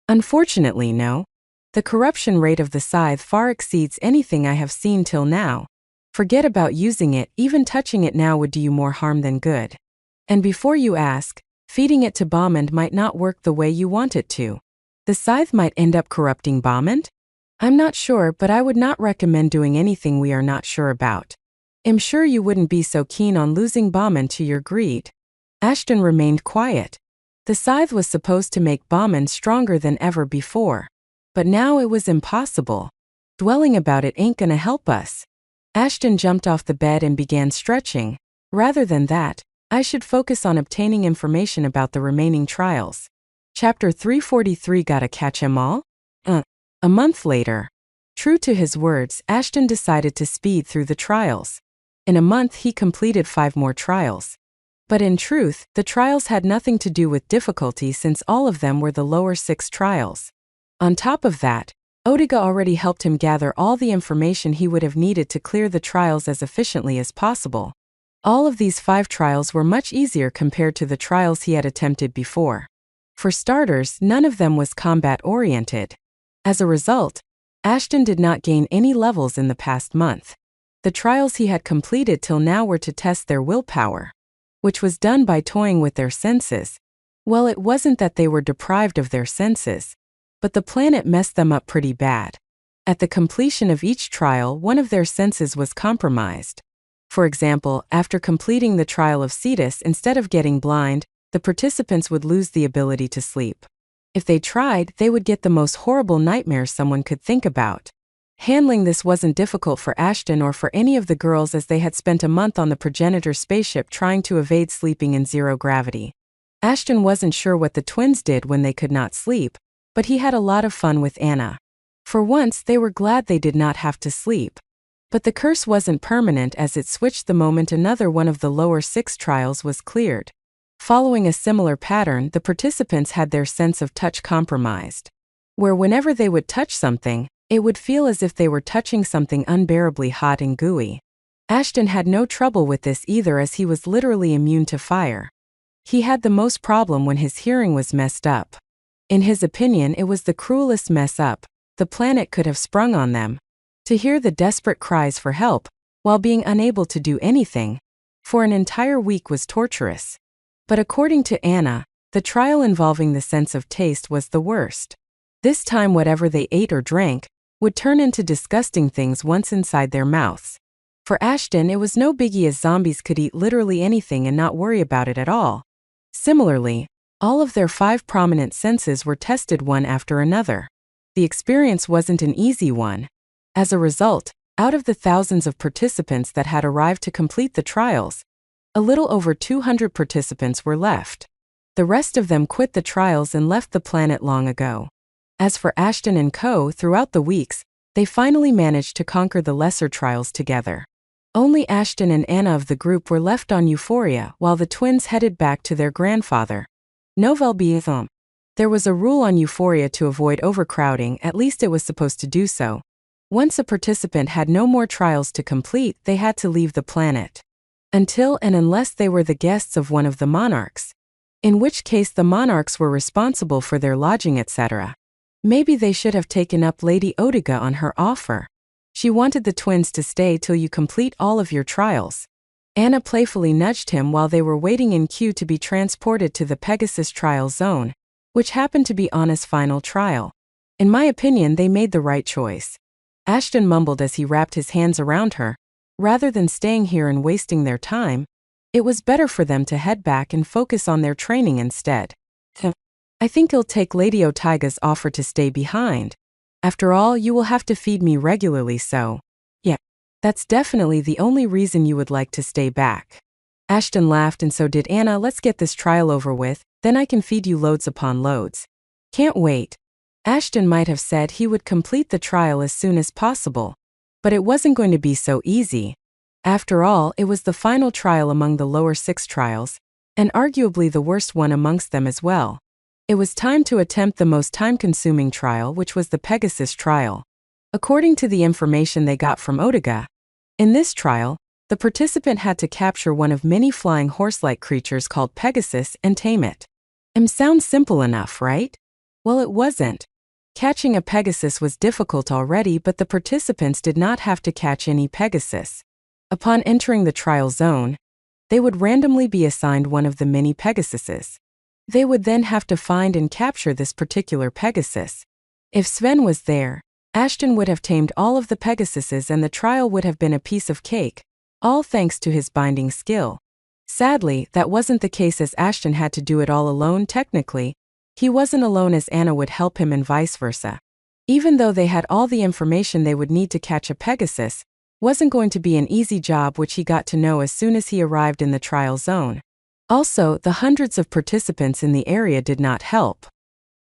Unfortunately, no. The corruption rate of the scythe far exceeds anything I have seen till now. Forget about using it, even touching it now would do you more harm than good. And before you ask, feeding it to Bomband might not work the way you want it to. The scythe might end up corrupting Bomband? I'm not sure, but I would not recommend doing anything we are not sure about. I'm sure you wouldn't be so keen on losing Bomband to your greed. Ashton remained quiet. The scythe was supposed to make Bomband stronger than ever before. But now it was impossible. Dwelling about it ain't gonna help us. Ashton jumped off the bed and began stretching. Rather than that, I should focus on obtaining information about the remaining trials. Chapter 343. Gotta catch 'em all? A month later. True to his words, Ashton decided to speed through the trials. In a month he completed 5 more trials. But in truth, the trials had nothing to do with difficulty since all of them were the lower 6 trials. On top of that, Audible already helped him gather all the information he would have needed to clear the trials as efficiently as possible. All of these 5 trials were much easier compared to the trials he had attempted before. For starters, none of them was combat-oriented. As a result, Ashton did not gain any levels in the past month. The trials he had completed till now were to test their willpower, which was done by toying with their senses. Well, it wasn't that they were deprived of their senses, but the planet messed them up pretty bad. At the completion of each trial, one of their senses was compromised. For example, after completing the trial of Cetus, instead of getting blind, the participants would lose the ability to sleep. If they tried, they would get the most horrible nightmares someone could think about. Handling this wasn't difficult for Ashton or for any of the girls, as they had spent a month on the progenitor spaceship trying to evade sleeping in zero gravity. Ashton wasn't sure what the twins did when they could not sleep, but he had a lot of fun with Anna. For once, they were glad they did not have to sleep. But the curse wasn't permanent, as it switched the moment another one of the lower 6 trials was cleared. Following a similar pattern, the participants had their sense of touch compromised, where whenever they would touch something, it would feel as if they were touching something unbearably hot and gooey. Ashton had no trouble with this either, as he was literally immune to fire. He had the most problem when his hearing was messed up. In his opinion, it was the cruelest mess up the planet could have sprung on them. To hear the desperate cries for help, while being unable to do anything, for an entire week was torturous. But according to Anna, the trial involving the sense of taste was the worst. This time whatever they ate or drank would turn into disgusting things once inside their mouths. For Ashton, it was no biggie, as zombies could eat literally anything and not worry about it at all. Similarly, all of their 5 prominent senses were tested one after another. The experience wasn't an easy one. As a result, out of the thousands of participants that had arrived to complete the trials, a little over 200 participants were left. The rest of them quit the trials and left the planet long ago. As for Ashton and co., throughout the weeks, they finally managed to conquer the lesser trials together. Only Ashton and Anna of the group were left on Euphoria, while the twins headed back to their grandfather. Nouvelle Bietham. There was a rule on Euphoria to avoid overcrowding, at least it was supposed to do so. Once a participant had no more trials to complete, they had to leave the planet. Until and unless they were the guests of one of the monarchs, in which case the monarchs were responsible for their lodging, etc. Maybe they should have taken up Lady Audible on her offer. She wanted the twins to stay till you complete all of your trials. Anna playfully nudged him while they were waiting in queue to be transported to the Pegasus trial zone, which happened to be Anna's final trial. In my opinion, they made the right choice. Ashton mumbled as he wrapped his hands around her, rather than staying here and wasting their time, it was better for them to head back and focus on their training instead. I think I'll take Lady Otaiga's offer to stay behind. After all, you will have to feed me regularly, so. Yeah, that's definitely the only reason you would like to stay back. Ashton laughed, and so did Anna. Let's get this trial over with, then I can feed you loads upon loads. Can't wait. Ashton might have said he would complete the trial as soon as possible. But it wasn't going to be so easy. After all, it was the final trial among the lower 6 trials, and arguably the worst one amongst them as well. It was time to attempt the most time-consuming trial, which was the Pegasus trial. According to the information they got from Odiga, in this trial, the participant had to capture one of many flying horse-like creatures called Pegasus and tame it. Sounds simple enough, right? Well, it wasn't. Catching a Pegasus was difficult already, but the participants did not have to catch any Pegasus. Upon entering the trial zone, they would randomly be assigned one of the many Pegasuses. They would then have to find and capture this particular Pegasus. If Sven was there, Ashton would have tamed all of the Pegasuses and the trial would have been a piece of cake, all thanks to his binding skill. Sadly, that wasn't the case, as Ashton had to do it all alone. Technically, he wasn't alone, as Anna would help him and vice versa. Even though they had all the information they would need to catch a Pegasus, wasn't going to be an easy job, which he got to know as soon as he arrived in the trial zone. Also, the hundreds of participants in the area did not help.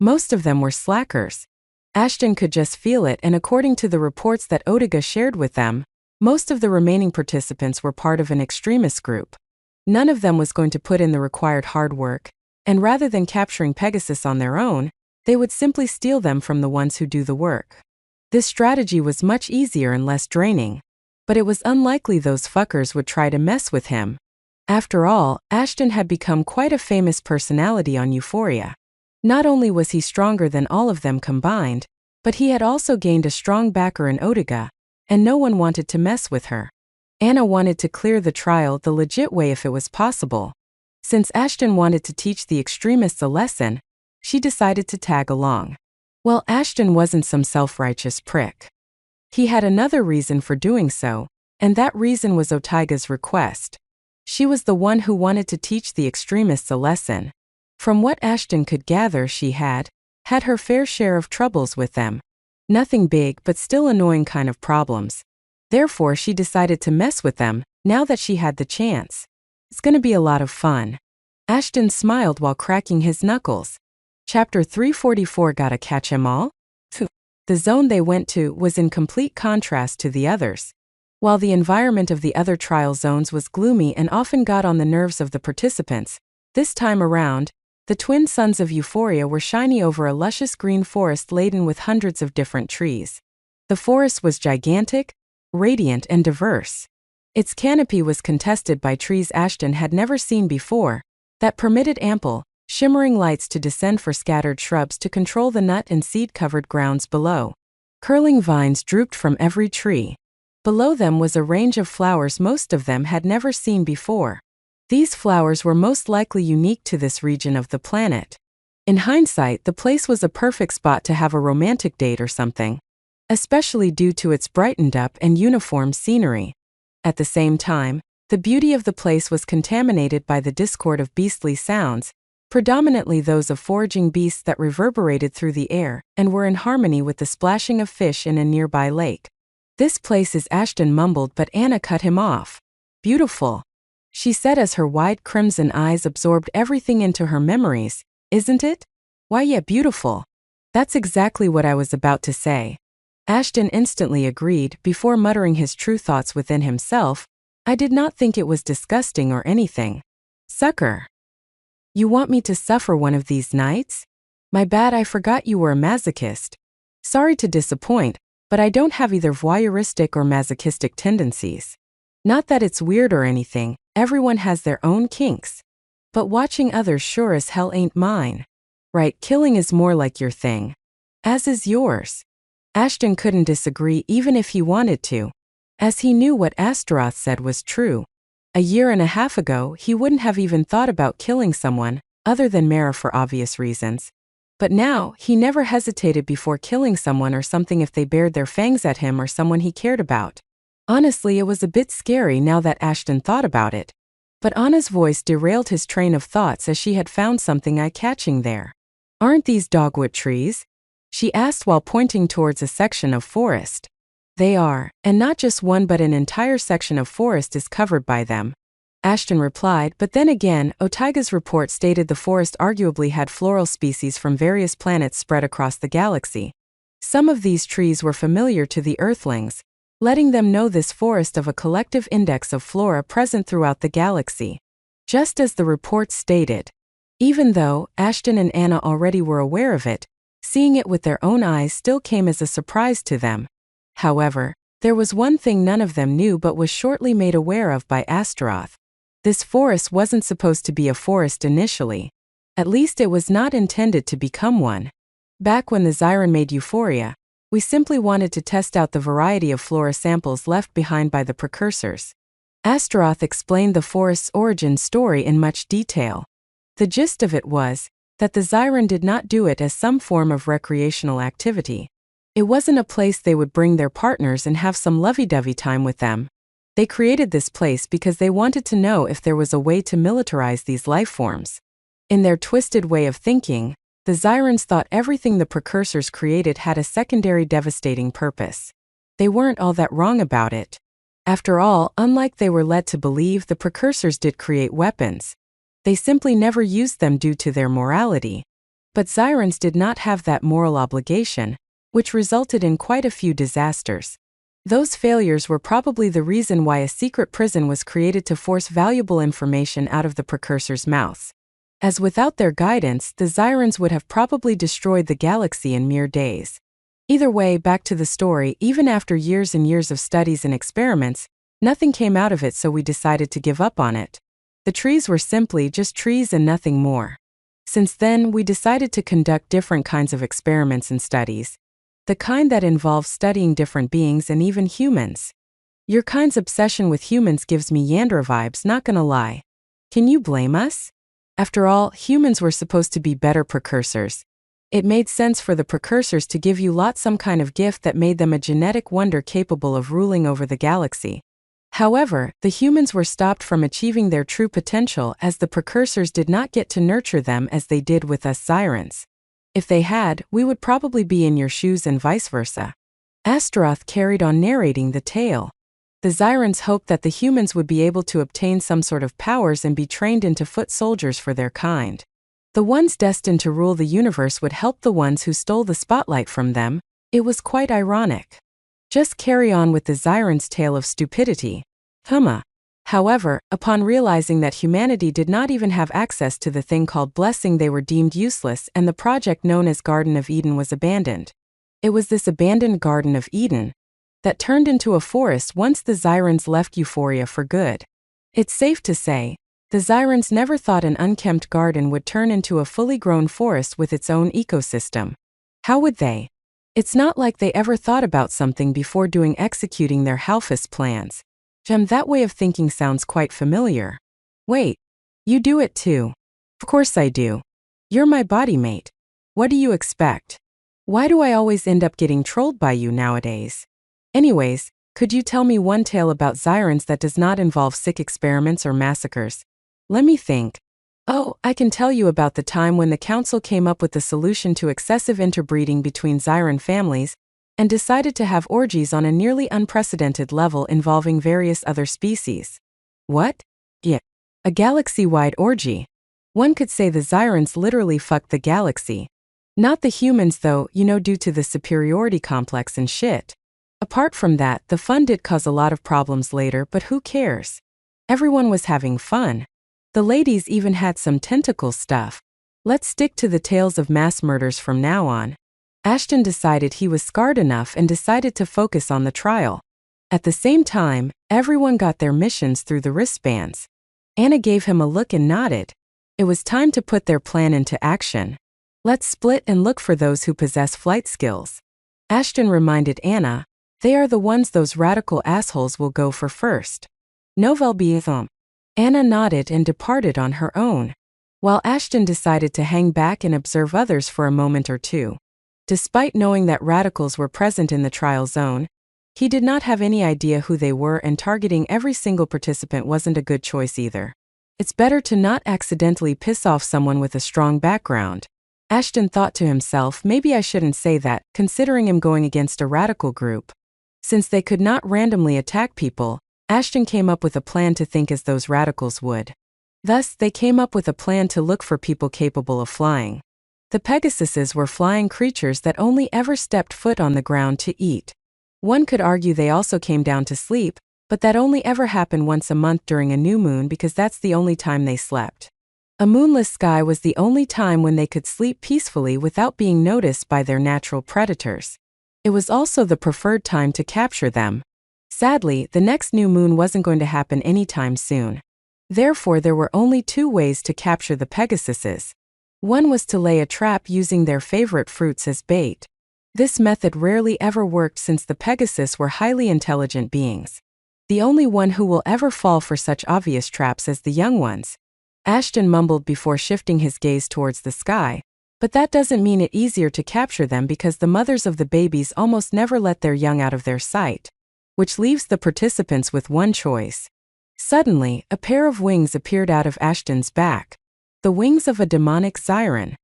Most of them were slackers. Ashton could just feel it, and according to the reports that Odiga shared with them, most of the remaining participants were part of an extremist group. None of them was going to put in the required hard work, and rather than capturing Pegasus on their own, they would simply steal them from the ones who do the work. This strategy was much easier and less draining. But it was unlikely those fuckers would try to mess with him. After all, Ashton had become quite a famous personality on Euphoria. Not only was he stronger than all of them combined, but he had also gained a strong backer in Odiga, and no one wanted to mess with her. Anna wanted to clear the trial the legit way if it was possible. Since Ashton wanted to teach the extremists a lesson, she decided to tag along. Well, Ashton wasn't some self-righteous prick. He had another reason for doing so, and that reason was Otaiga's request. She was the one who wanted to teach the extremists a lesson. From what Ashton could gather, she had her fair share of troubles with them. Nothing big, but still annoying kind of problems. Therefore, she decided to mess with them, now that she had the chance. It's gonna be a lot of fun. Ashton smiled while cracking his knuckles. Chapter 344. Gotta catch 'em all? The zone they went to was in complete contrast to the others. While the environment of the other trial zones was gloomy and often got on the nerves of the participants, this time around, the twin suns of Euphoria were shiny over a luscious green forest laden with hundreds of different trees. The forest was gigantic, radiant, and diverse. Its canopy was contested by trees Ashton had never seen before, that permitted ample, shimmering lights to descend for scattered shrubs to control the nut and seed-covered grounds below. Curling vines drooped from every tree. Below them was a range of flowers most of them had never seen before. These flowers were most likely unique to this region of the planet. In hindsight, the place was a perfect spot to have a romantic date or something, especially due to its brightened up and uniform scenery. At the same time, the beauty of the place was contaminated by the discord of beastly sounds, predominantly those of foraging beasts that reverberated through the air and were in harmony with the splashing of fish in a nearby lake. "This place is," Ashton mumbled, but Anna cut him off. "Beautiful," she said as her wide crimson eyes absorbed everything into her memories. "Isn't it?" "Why, yeah, beautiful. That's exactly what I was about to say." Ashton instantly agreed, before muttering his true thoughts within himself. "I did not think it was disgusting or anything. Sucker. You want me to suffer one of these nights? My bad, I forgot you were a masochist. Sorry to disappoint, but I don't have either voyeuristic or masochistic tendencies. Not that it's weird or anything, everyone has their own kinks. But watching others sure as hell ain't mine. Right, killing is more like your thing. As is yours." Ashton couldn't disagree even if he wanted to, as he knew what Astaroth said was true. A year and a half ago, he wouldn't have even thought about killing someone, other than Mara for obvious reasons. But now, he never hesitated before killing someone or something if they bared their fangs at him or someone he cared about. Honestly, it was a bit scary now that Ashton thought about it. But Anna's voice derailed his train of thoughts as she had found something eye-catching there. "Aren't these dogwood trees?" she asked while pointing towards a section of forest. "They are, and not just one but an entire section of forest is covered by them," Ashton replied, but then again, Otaiga's report stated the forest arguably had floral species from various planets spread across the galaxy. Some of these trees were familiar to the Earthlings, letting them know this forest of a collective index of flora present throughout the galaxy. Just as the report stated. Even though Ashton and Anna already were aware of it, seeing it with their own eyes still came as a surprise to them. However, there was one thing none of them knew but was shortly made aware of by Astaroth. This forest wasn't supposed to be a forest initially. At least it was not intended to become one. Back when the Zyron made Euphoria, we simply wanted to test out the variety of flora samples left behind by the precursors. Astaroth explained the forest's origin story in much detail. The gist of it was that the Zyron did not do it as some form of recreational activity. It wasn't a place they would bring their partners and have some lovey-dovey time with them. They created this place because they wanted to know if there was a way to militarize these life forms. In their twisted way of thinking, the Zyrons thought everything the precursors created had a secondary devastating purpose. They weren't all that wrong about it. After all, unlike they were led to believe, the precursors did create weapons. They simply never used them due to their morality. But Zyrons did not have that moral obligation, which resulted in quite a few disasters. Those failures were probably the reason why a secret prison was created to force valuable information out of the precursors' mouths. As without their guidance, the Zyrons would have probably destroyed the galaxy in mere days. Either way, back to the story, even after years and years of studies and experiments, nothing came out of it, so we decided to give up on it. The trees were simply just trees and nothing more. Since then, we decided to conduct different kinds of experiments and studies. The kind that involves studying different beings and even humans. Your kind's obsession with humans gives me Yandra vibes, not gonna lie. Can you blame us? After all, humans were supposed to be better precursors. It made sense for the precursors to give you lot some kind of gift that made them a genetic wonder capable of ruling over the galaxy. However, the humans were stopped from achieving their true potential as the precursors did not get to nurture them as they did with us Zyrons. If they had, we would probably be in your shoes and vice versa. Astaroth carried on narrating the tale. The Zyrons hoped that the humans would be able to obtain some sort of powers and be trained into foot soldiers for their kind. The ones destined to rule the universe would help the ones who stole the spotlight from them. It was quite ironic. Just carry on with the Zyrons' tale of stupidity. However, upon realizing that humanity did not even have access to the thing called blessing, they were deemed useless and the project known as Garden of Eden was abandoned. It was this abandoned Garden of Eden that turned into a forest once the Zyrons left Euphoria for good. It's safe to say, the Zyrons never thought an unkempt garden would turn into a fully grown forest with its own ecosystem. How would they? It's not like they ever thought about something before executing their Halphus plans. That way of thinking sounds quite familiar. Wait, you do it too? Of course I do. You're my body mate. What do you expect? Why do I always end up getting trolled by you nowadays? Anyways, could you tell me one tale about Zyrons that does not involve sick experiments or massacres? Let me think. Oh, I can tell you about the time when the council came up with the solution to excessive interbreeding between Zyron families and decided to have orgies on a nearly unprecedented level involving various other species. What? Yeah. A galaxy-wide orgy. One could say the Zyrons literally fucked the galaxy. Not the humans though, due to the superiority complex and shit. Apart from that, the fun did cause a lot of problems later, but who cares? Everyone was having fun. The ladies even had some tentacle stuff. Let's stick to the tales of mass murders from now on. Ashton decided he was scarred enough and decided to focus on the trial. At the same time, everyone got their missions through the wristbands. Anna gave him a look and nodded. It was time to put their plan into action. Let's split and look for those who possess flight skills. Ashton reminded Anna, they are the ones those radical assholes will go for first. Novel be them. Anna nodded and departed on her own, while Ashton decided to hang back and observe others for a moment or two. Despite knowing that radicals were present in the trial zone, He did not have any idea who they were, and targeting every single participant wasn't a good choice either. It's better to not accidentally piss off someone with a strong background. Ashton thought to himself, maybe I shouldn't say that, considering him going against a radical group. Since they could not randomly attack people, Ashton came up with a plan to think as those radicals would. Thus, they came up with a plan to look for people capable of flying. The Pegasuses were flying creatures that only ever stepped foot on the ground to eat. One could argue they also came down to sleep, but that only ever happened once a month during a new moon because that's the only time they slept. A moonless sky was the only time when they could sleep peacefully without being noticed by their natural predators. It was also the preferred time to capture them. Sadly, the next new moon wasn't going to happen anytime soon. Therefore, there were only two ways to capture the Pegasuses. One was to lay a trap using their favorite fruits as bait. This method rarely ever worked since the Pegasus were highly intelligent beings. The only one who will ever fall for such obvious traps as the young ones. Ashton mumbled before shifting his gaze towards the sky, but that doesn't mean it easier to capture them because the mothers of the babies almost never let their young out of their sight, which leaves the participants with one choice. Suddenly, a pair of wings appeared out of Ashton's back. The wings of a demonic siren.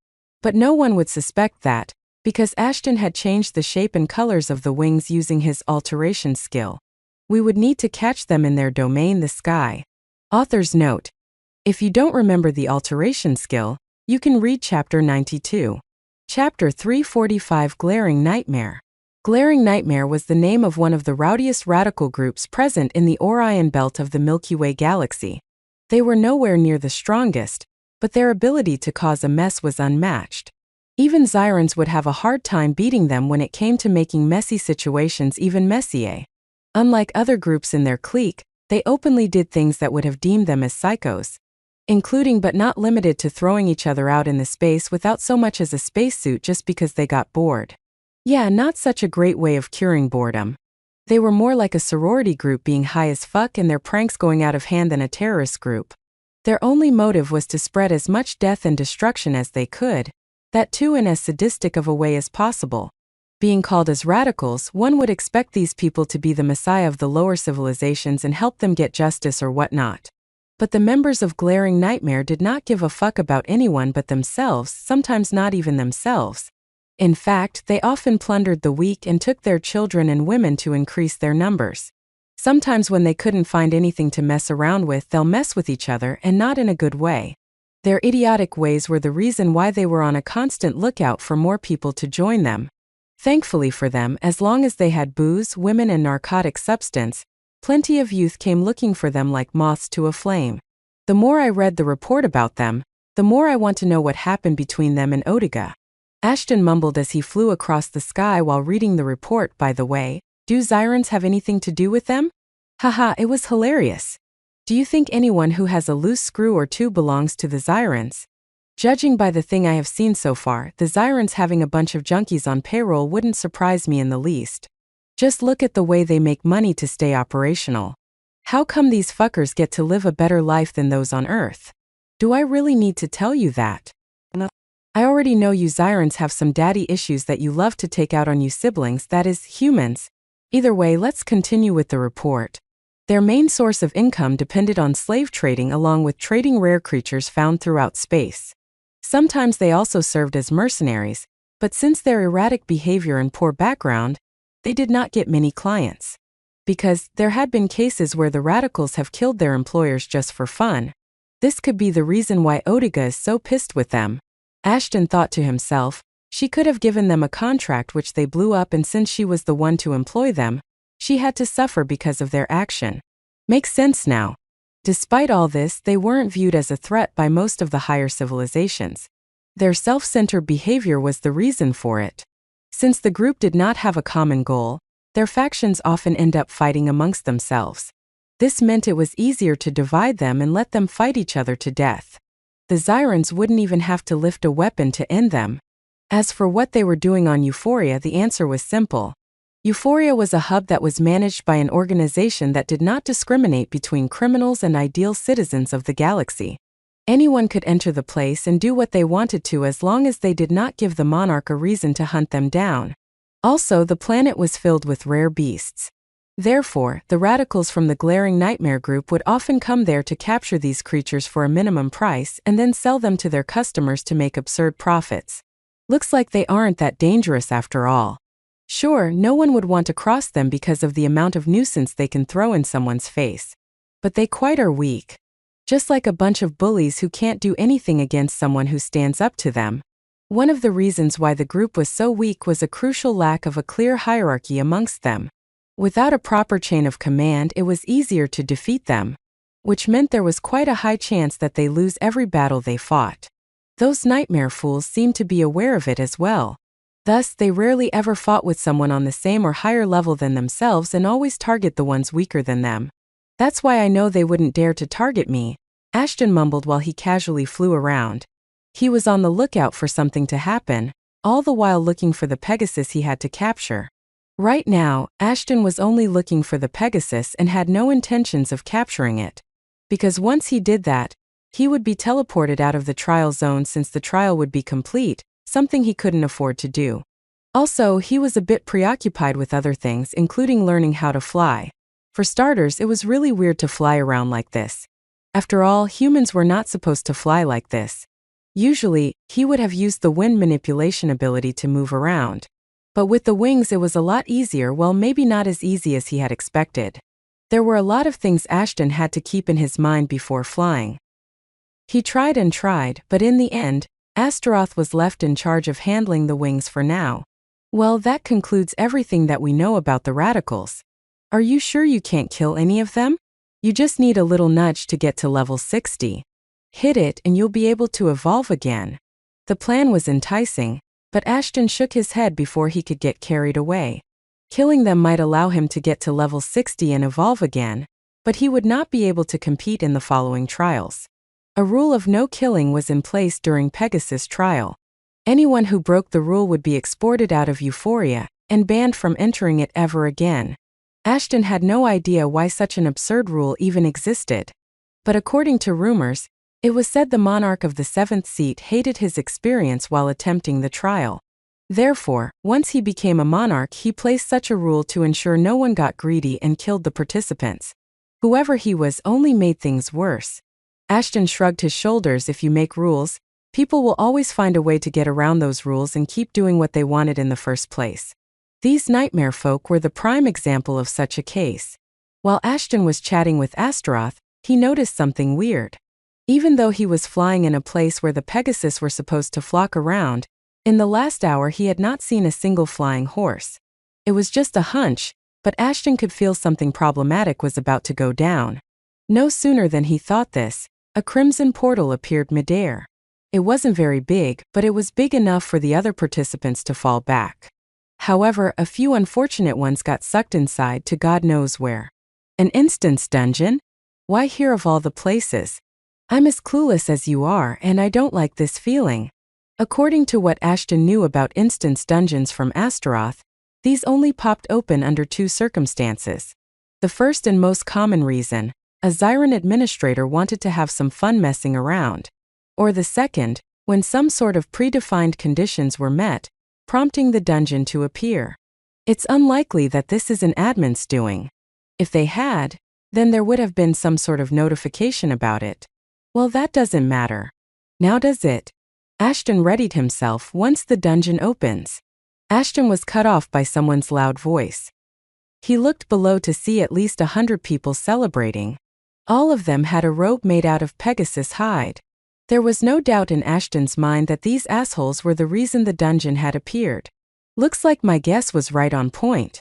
But no one would suspect that, because Ashton had changed the shape and colors of the wings using his alteration skill. We would need to catch them in their domain, the sky. Author's note: if you don't remember the alteration skill, you can read Chapter 92. Chapter 345, Glaring Nightmare. Glaring Nightmare was the name of one of the rowdiest radical groups present in the Orion belt of the Milky Way galaxy. They were nowhere near the strongest, but their ability to cause a mess was unmatched. Even Zyrans would have a hard time beating them when it came to making messy situations even messier. Unlike other groups in their clique, they openly did things that would have deemed them as psychos, including but not limited to throwing each other out in the space without so much as a spacesuit just because they got bored. Yeah, not such a great way of curing boredom. They were more like a sorority group being high as fuck and their pranks going out of hand than a terrorist group. Their only motive was to spread as much death and destruction as they could, that too in as sadistic of a way as possible. Being called as radicals, one would expect these people to be the messiah of the lower civilizations and help them get justice or whatnot. But the members of Glaring Nightmare did not give a fuck about anyone but themselves, sometimes not even themselves. In fact, they often plundered the weak and took their children and women to increase their numbers. Sometimes when they couldn't find anything to mess around with, they'll mess with each other, and not in a good way. Their idiotic ways were the reason why they were on a constant lookout for more people to join them. Thankfully for them, as long as they had booze, women and narcotic substance, plenty of youth came looking for them like moths to a flame. The more I read the report about them, the more I want to know what happened between them and Odiga. Ashton mumbled as he flew across the sky while reading the report. By the way, do Zyrans have anything to do with them? Haha, it was hilarious. Do you think anyone who has a loose screw or two belongs to the Zyrans? Judging by the thing I have seen so far, the Zyrans having a bunch of junkies on payroll wouldn't surprise me in the least. Just look at the way they make money to stay operational. How come these fuckers get to live a better life than those on Earth? Do I really need to tell you that? No. I already know you Zyrans have some daddy issues that you love to take out on you siblings, that is, humans. Either way, let's continue with the report. Their main source of income depended on slave trading along with trading rare creatures found throughout space. Sometimes they also served as mercenaries, but since their erratic behavior and poor background, they did not get many clients. Because there had been cases where the radicals have killed their employers just for fun. This could be the reason why Odiga is so pissed with them. Ashton thought to himself, she could have given them a contract which they blew up, and since she was the one to employ them, she had to suffer because of their action. Makes sense now. Despite all this, they weren't viewed as a threat by most of the higher civilizations. Their self-centered behavior was the reason for it. Since the group did not have a common goal, their factions often end up fighting amongst themselves. This meant it was easier to divide them and let them fight each other to death. The Zyrans wouldn't even have to lift a weapon to end them. As for what they were doing on Euphoria, the answer was simple. Euphoria was a hub that was managed by an organization that did not discriminate between criminals and ideal citizens of the galaxy. Anyone could enter the place and do what they wanted to as long as they did not give the monarch a reason to hunt them down. Also, the planet was filled with rare beasts. Therefore, the radicals from the glaring nightmare group would often come there to capture these creatures for a minimum price and then sell them to their customers to make absurd profits. Looks like they aren't that dangerous after all. Sure, no one would want to cross them because of the amount of nuisance they can throw in someone's face. But they quite are weak. Just like a bunch of bullies who can't do anything against someone who stands up to them. One of the reasons why the group was so weak was a crucial lack of a clear hierarchy amongst them. Without a proper chain of command, it was easier to defeat them, which meant there was quite a high chance that they lose every battle they fought. Those nightmare fools seemed to be aware of it as well. Thus, they rarely ever fought with someone on the same or higher level than themselves and always target the ones weaker than them. That's why I know they wouldn't dare to target me, Ashton mumbled while he casually flew around. He was on the lookout for something to happen, all the while looking for the Pegasus he had to capture. Right now, Ashton was only looking for the Pegasus and had no intentions of capturing it. Because once he did that, he would be teleported out of the trial zone since the trial would be complete, something he couldn't afford to do. Also, he was a bit preoccupied with other things, including learning how to fly. For starters, it was really weird to fly around like this. After all, humans were not supposed to fly like this. Usually, he would have used the wind manipulation ability to move around. But with the wings it was a lot easier, well, maybe not as easy as he had expected. There were a lot of things Ashton had to keep in his mind before flying. He tried and tried, but in the end, Astaroth was left in charge of handling the wings for now. Well, that concludes everything that we know about the radicals. Are you sure you can't kill any of them? You just need a little nudge to get to level 60. Hit it and you'll be able to evolve again. The plan was enticing, but Ashton shook his head before he could get carried away. Killing them might allow him to get to level 60 and evolve again, but he would not be able to compete in the following trials. A rule of no killing was in place during Pegasus' trial. Anyone who broke the rule would be exported out of Euphoria and banned from entering it ever again. Ashton had no idea why such an absurd rule even existed. But according to rumors, it was said the monarch of the 7th seat hated his experience while attempting the trial. Therefore, once he became a monarch, he placed such a rule to ensure no one got greedy and killed the participants. Whoever he was only made things worse. Ashton shrugged his shoulders. If you make rules, people will always find a way to get around those rules and keep doing what they wanted in the first place. These nightmare folk were the prime example of such a case. While Ashton was chatting with Astaroth, he noticed something weird. Even though he was flying in a place where the Pegasus were supposed to flock around, in the last hour he had not seen a single flying horse. It was just a hunch, but Ashton could feel something problematic was about to go down. No sooner than he thought this, a crimson portal appeared midair. It wasn't very big, but it was big enough for the other participants to fall back. However, a few unfortunate ones got sucked inside to God knows where. An instance dungeon? Why here of all the places? I'm as clueless as you are, and I don't like this feeling. According to what Ashton knew about instance dungeons from Astaroth, these only popped open under two circumstances. The first and most common reason, a Zyran administrator wanted to have some fun messing around. Or the second, when some sort of predefined conditions were met, prompting the dungeon to appear. It's unlikely that this is an admin's doing. If they had, then there would have been some sort of notification about it. Well, that doesn't matter. Now does it? Ashton readied himself once the dungeon opens. Ashton was cut off by someone's loud voice. He looked below to see at least 100 people celebrating. All of them had a robe made out of Pegasus hide. There was no doubt in Ashton's mind that these assholes were the reason the dungeon had appeared. Looks like my guess was right on point.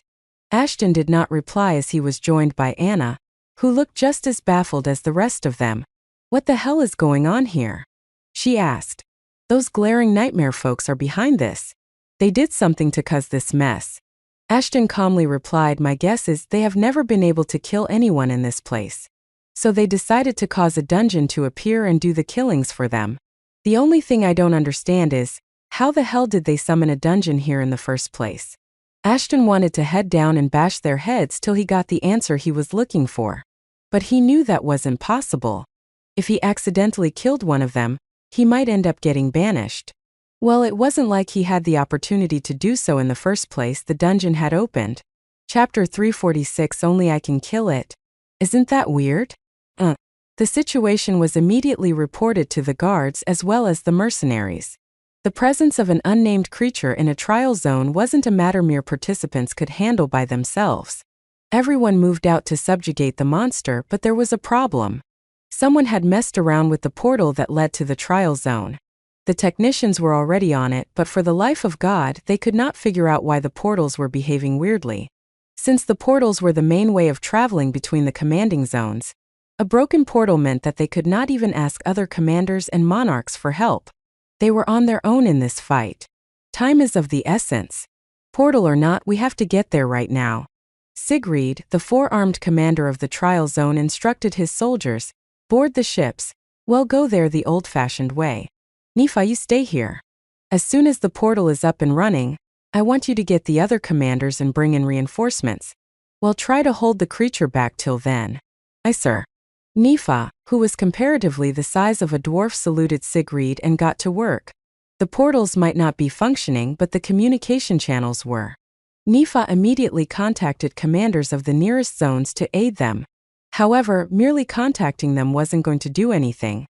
Ashton did not reply as he was joined by Anna, who looked just as baffled as the rest of them. What the hell is going on here? She asked. Those glaring nightmare folks are behind this. They did something to cause this mess. Ashton calmly replied, my guess is they have never been able to kill anyone in this place. So they decided to cause a dungeon to appear and do the killings for them. The only thing I don't understand is, how the hell did they summon a dungeon here in the first place? Ashton wanted to head down and bash their heads till he got the answer he was looking for. But he knew that wasn't possible. If he accidentally killed one of them, he might end up getting banished. Well, it wasn't like he had the opportunity to do so in the first place. The dungeon had opened. Chapter 346 Only I Can Kill It. Isn't that weird? The situation was immediately reported to the guards as well as the mercenaries. The presence of an unnamed creature in a trial zone wasn't a matter mere participants could handle by themselves. Everyone moved out to subjugate the monster, but there was a problem. Someone had messed around with the portal that led to the trial zone. The technicians were already on it, but for the life of God, they could not figure out why the portals were behaving weirdly. Since the portals were the main way of traveling between the commanding zones, a broken portal meant that they could not even ask other commanders and monarchs for help. They were on their own in this fight. Time is of the essence. Portal or not, we have to get there right now. Sigrid, the four-armed commander of the trial zone, instructed his soldiers, board the ships. Well, go there the old-fashioned way. Nifa, you stay here. As soon as the portal is up and running, I want you to get the other commanders and bring in reinforcements. Well, try to hold the creature back till then. Aye, sir. Nifa, who was comparatively the size of a dwarf, saluted Sigrid and got to work. The portals might not be functioning, but the communication channels were. Nifa immediately contacted commanders of the nearest zones to aid them. However, merely contacting them wasn't going to do anything.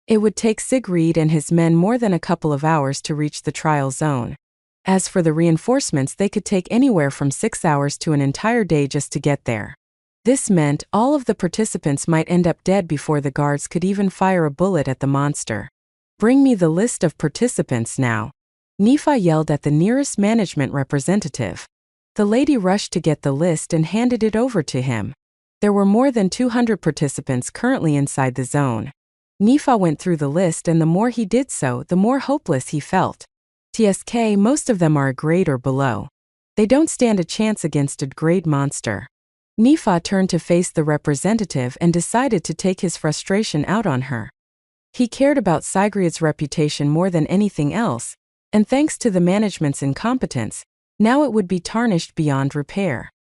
It would take Sigrid and his men more than a couple of hours to reach the trial zone. As for the reinforcements, they could take anywhere from 6 hours to an entire day just to get there. This meant all of the participants might end up dead before the guards could even fire a bullet at the monster. Bring me the list of participants now. Nifa yelled at the nearest management representative. The lady rushed to get the list and handed it over to him. There were more than 200 participants currently inside the zone. Nifa went through the list, and the more he did so, the more hopeless he felt. TSK, most of them are a grade or below. They don't stand a chance against a grade monster. Nifa turned to face the representative and decided to take his frustration out on her. He cared about Sigrid's reputation more than anything else, and thanks to the management's incompetence, now it would be tarnished beyond repair.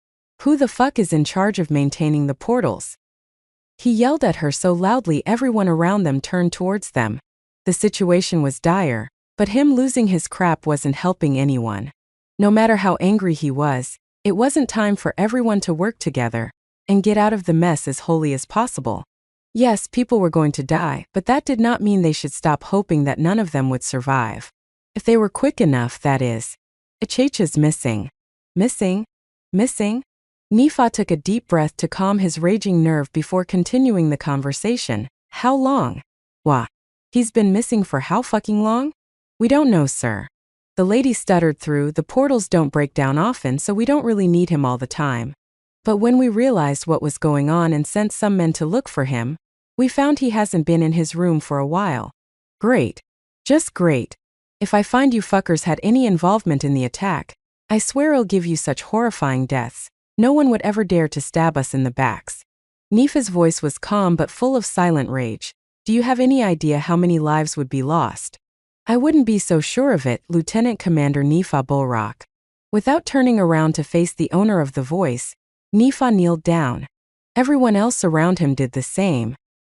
Who the fuck is in charge of maintaining the portals? He yelled at her so loudly everyone around them turned towards them. The situation was dire, but him losing his crap wasn't helping anyone. No matter how angry he was, it wasn't time for everyone to work together and get out of the mess as wholly as possible. Yes, people were going to die, but that did not mean they should stop hoping that none of them would survive. If they were quick enough, that is. Ichacha's missing. Missing? Nifa took a deep breath to calm his raging nerve before continuing the conversation. How long? Wah. He's been missing for how fucking long? We don't know, sir. The lady stuttered through. The portals don't break down often, so we don't really need him all the time. But when we realized what was going on and sent some men to look for him, we found he hasn't been in his room for a while. Great. Just great. If I find you fuckers had any involvement in the attack, I swear I'll give you such horrifying deaths. No one would ever dare to stab us in the backs. Nifa's voice was calm but full of silent rage. Do you have any idea how many lives would be lost? I wouldn't be so sure of it, Lieutenant Commander Nifa Bulrock. Without turning around to face the owner of the voice, Nifa kneeled down. Everyone else around him did the same.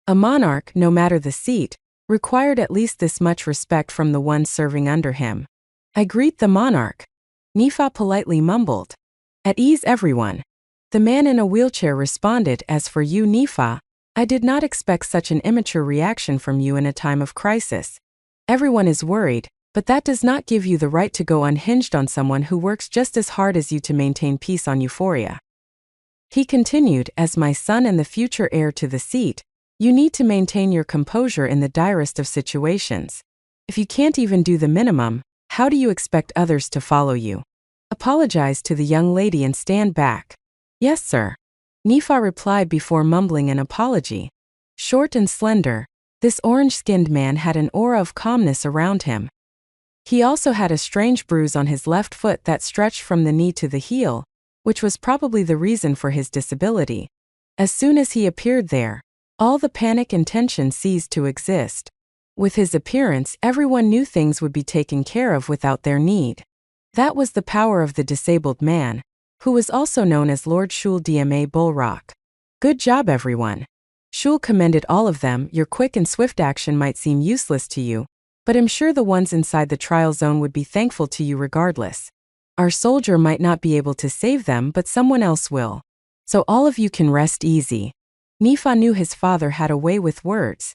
A monarch, no matter the seat, required at least this much respect from the one serving under him. I greet the monarch. Nifa politely mumbled. At ease, everyone. The man in a wheelchair responded. As for you, Nifa, I did not expect such an immature reaction from you in a time of crisis. Everyone is worried, but that does not give you the right to go unhinged on someone who works just as hard as you to maintain peace on Euphoria. He continued, as my son and the future heir to the seat, you need to maintain your composure in the direst of situations. If you can't even do the minimum, how do you expect others to follow you? Apologize to the young lady and stand back. Yes, sir. Nifa replied before mumbling an apology. Short and slender, this orange-skinned man had an aura of calmness around him. He also had a strange bruise on his left foot that stretched from the knee to the heel, which was probably the reason for his disability. As soon as he appeared there, all the panic and tension ceased to exist. With his appearance, everyone knew things would be taken care of without their need. That was the power of the disabled man, who was also known as Lord Shul Dma Bulrock. Good job, everyone. Shul commended all of them. Your quick and swift action might seem useless to you, but I'm sure the ones inside the trial zone would be thankful to you regardless. Our soldier might not be able to save them, but someone else will. So all of you can rest easy. Nifa knew his father had a way with words.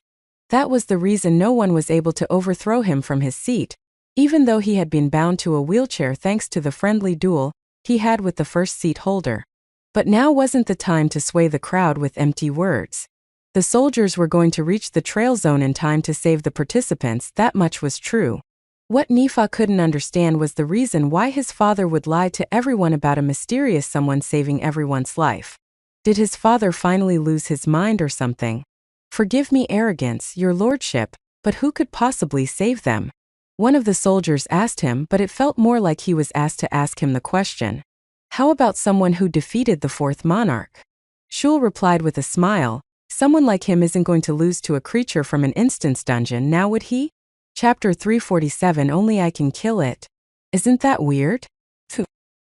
That was the reason no one was able to overthrow him from his seat, even though he had been bound to a wheelchair thanks to the friendly duel he had with the first seat holder. But now wasn't the time to sway the crowd with empty words. The soldiers were going to reach the trail zone in time to save the participants, that much was true. What Nifa couldn't understand was the reason why his father would lie to everyone about a mysterious someone saving everyone's life. Did his father finally lose his mind or something? Forgive me arrogance, your lordship, but who could possibly save them? One of the soldiers asked him, but it felt more like he was asked to ask him the question. How about someone who defeated the fourth monarch? Shul replied with a smile, someone like him isn't going to lose to a creature from an instance dungeon, now would he? Chapter 347 Only I Can Kill It. Isn't that weird?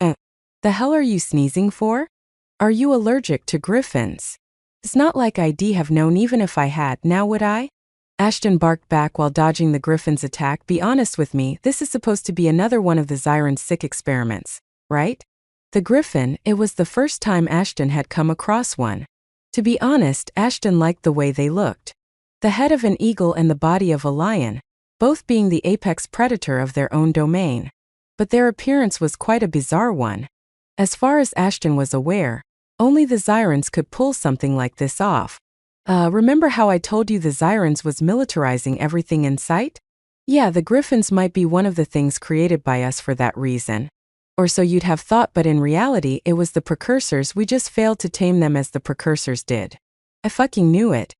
The hell are you sneezing for? Are you allergic to griffins? It's not like I'd have known even if I had, now would I? Ashton barked back while dodging the griffin's attack. Be honest with me, this is supposed to be another one of the Zyron's sick experiments, right? The griffin, it was the first time Ashton had come across one. To be honest, Ashton liked the way they looked. The head of an eagle and the body of a lion, both being the apex predator of their own domain. But their appearance was quite a bizarre one. As far as Ashton was aware, only the Zyrons could pull something like this off. Remember how I told you the Zyrons was militarizing everything in sight? Yeah, the griffins might be one of the things created by us for that reason. Or so you'd have thought, but in reality it was the precursors, we just failed to tame them as the precursors did. I fucking knew it.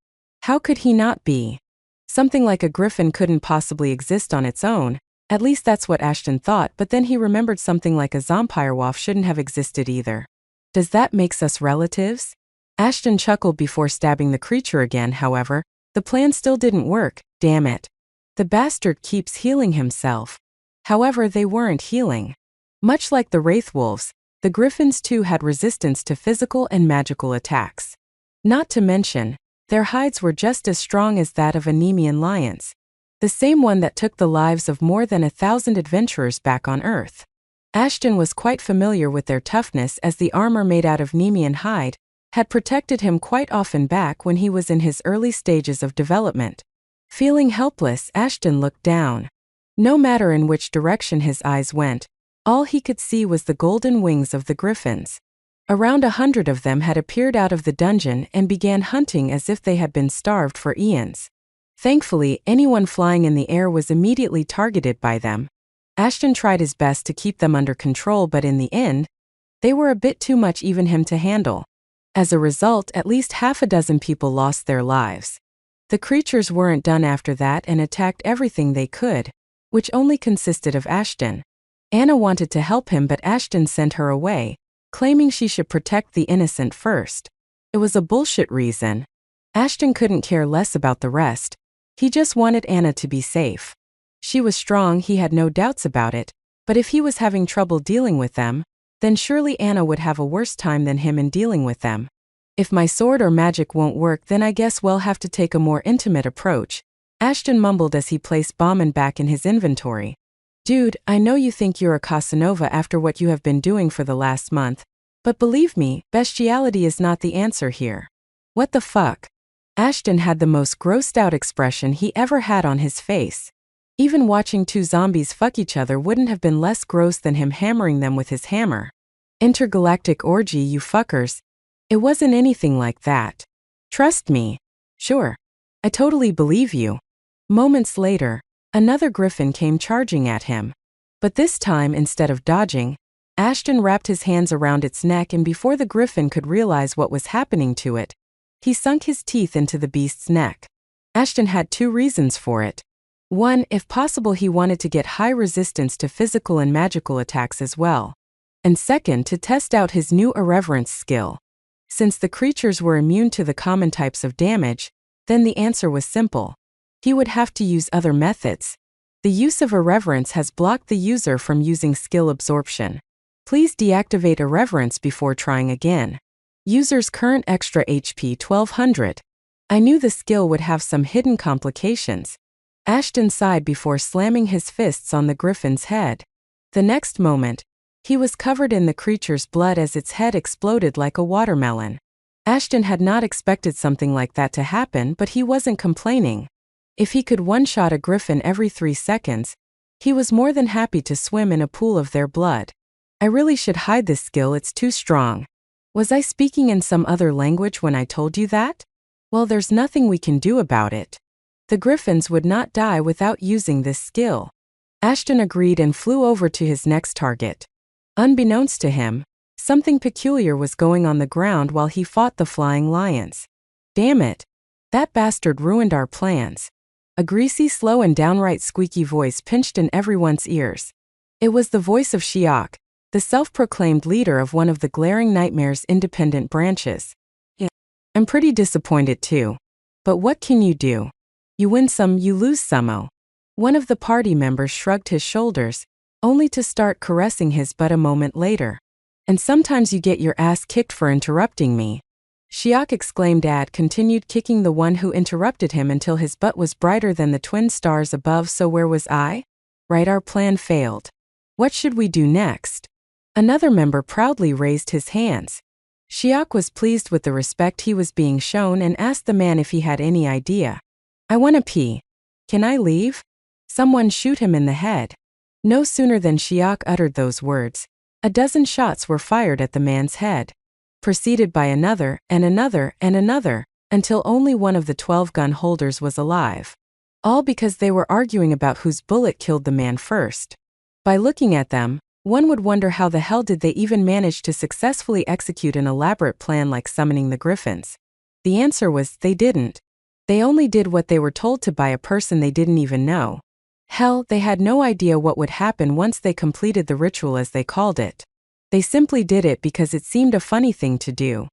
How could he not be? Something like a griffin couldn't possibly exist on its own, at least that's what Ashton thought, but then he remembered something like a Zompirewolf shouldn't have existed either. Does that make us relatives? Ashton chuckled before stabbing the creature again. However, the plan still didn't work, damn it. The bastard keeps healing himself. However, they weren't healing. Much like the Wraithwolves, the griffins too had resistance to physical and magical attacks. Not to mention, their hides were just as strong as that of Nemean lions, the same one that took the lives of more than 1,000 adventurers back on Earth. Ashton was quite familiar with their toughness, as the armor made out of Nemean hide had protected him quite often back when he was in his early stages of development. Feeling helpless, Ashton looked down. No matter in which direction his eyes went, all he could see was the golden wings of the griffins. Around 100 of them had appeared out of the dungeon and began hunting as if they had been starved for eons. Thankfully, anyone flying in the air was immediately targeted by them. Ashton tried his best to keep them under control, but in the end, they were a bit too much even him to handle. As a result, at least half a dozen people lost their lives. The creatures weren't done after that and attacked everything they could, which only consisted of Ashton. Anna wanted to help him, but Ashton sent her away, claiming she should protect the innocent first. It was a bullshit reason. Ashton couldn't care less about the rest. He just wanted Anna to be safe. She was strong, he had no doubts about it, but if he was having trouble dealing with them, then surely Anna would have a worse time than him in dealing with them. If my sword or magic won't work, then I guess we'll have to take a more intimate approach, Ashton mumbled as he placed Bauman back in his inventory. Dude, I know you think you're a Casanova after what you have been doing for the last month, but believe me, bestiality is not the answer here. What the fuck? Ashton had the most grossed out expression he ever had on his face. Even watching two zombies fuck each other wouldn't have been less gross than him hammering them with his hammer. Intergalactic orgy, you fuckers. It wasn't anything like that. Trust me. Sure. I totally believe you. Moments later, another griffin came charging at him. But this time, instead of dodging, Ashton wrapped his hands around its neck, and before the griffin could realize what was happening to it, he sunk his teeth into the beast's neck. Ashton had two reasons for it. One, if possible, he wanted to get high resistance to physical and magical attacks as well. And second, to test out his new irreverence skill. Since the creatures were immune to the common types of damage, then the answer was simple. He would have to use other methods. The use of irreverence has blocked the user from using skill absorption. Please deactivate irreverence before trying again. User's current extra HP 1200. I knew the skill would have some hidden complications. Ashton sighed before slamming his fists on the griffin's head. The next moment, He was covered in the creature's blood as its head exploded like a watermelon. Ashton had not expected something like that to happen, but he wasn't complaining. If he could one-shot a griffin every 3 seconds, he was more than happy to swim in a pool of their blood. I really should hide this skill, it's too strong. Was I speaking in some other language when I told you that? Well, there's nothing we can do about it. The griffins would not die without using this skill. Ashton agreed and flew over to his next target. Unbeknownst to him, something peculiar was going on the ground while he fought the flying lions. Damn it! That bastard ruined our plans. A greasy, slow and downright squeaky voice pinched in everyone's ears. It was the voice of Shiok, the self-proclaimed leader of one of the glaring nightmare's independent branches. Yeah. I'm pretty disappointed too. But what can you do? You win some, you lose some. One of the party members shrugged his shoulders, only to start caressing his butt a moment later. And sometimes you get your ass kicked for interrupting me. Shiok exclaimed and continued kicking the one who interrupted him until his butt was brighter than the twin stars above. So where was I? Right, our plan failed. What should we do next? Another member proudly raised his hands. Shiok was pleased with the respect he was being shown and asked the man if he had any idea. I wanna pee. Can I leave? Someone shoot him in the head. No sooner than Shiok uttered those words, a dozen shots were fired at the man's head, preceded by another and another and another, until only one of the 12 gun holders was alive. All because they were arguing about whose bullet killed the man first. By looking at them, one would wonder how the hell did they even manage to successfully execute an elaborate plan like summoning the griffins. The answer was they didn't. They only did what they were told to by a person they didn't even know. Hell, they had no idea what would happen once they completed the ritual, as they called it. They simply did it because it seemed a funny thing to do.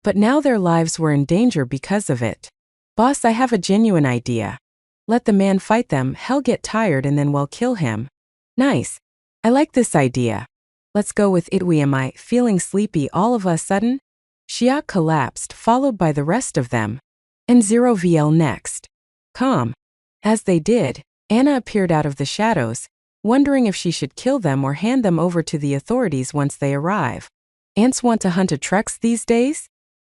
But now their lives were in danger because of it. Boss, I have a genuine idea. Let the man fight them, hell, get tired and then we'll kill him. Nice. I like this idea. Let's go with it. We am I feeling sleepy all of a sudden? Shiok collapsed, followed by the rest of them. And 0VL next. Calm. As they did, Anna appeared out of the shadows, wondering if she should kill them or hand them over to the authorities once they arrive. Ants want to hunt a trucks these days?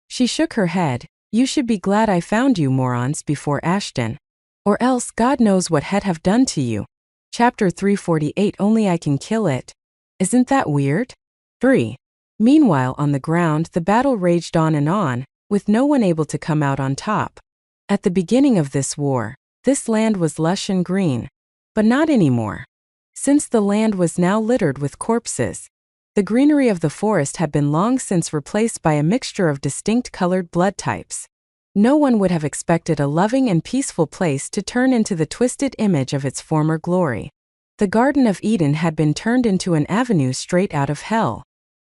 She shook her head. You should be glad I found you morons before Ashton. Or else God knows what he'd have done to you. Chapter 348. Only I can kill it. Isn't that weird? 3. Meanwhile, on the ground, the battle raged on, with no one able to come out on top. At the beginning of this war, this land was lush and green. But not anymore. Since the land was now littered with corpses, the greenery of the forest had been long since replaced by a mixture of distinct colored blood types. No one would have expected a loving and peaceful place to turn into the twisted image of its former glory. The Garden of Eden had been turned into an avenue straight out of hell.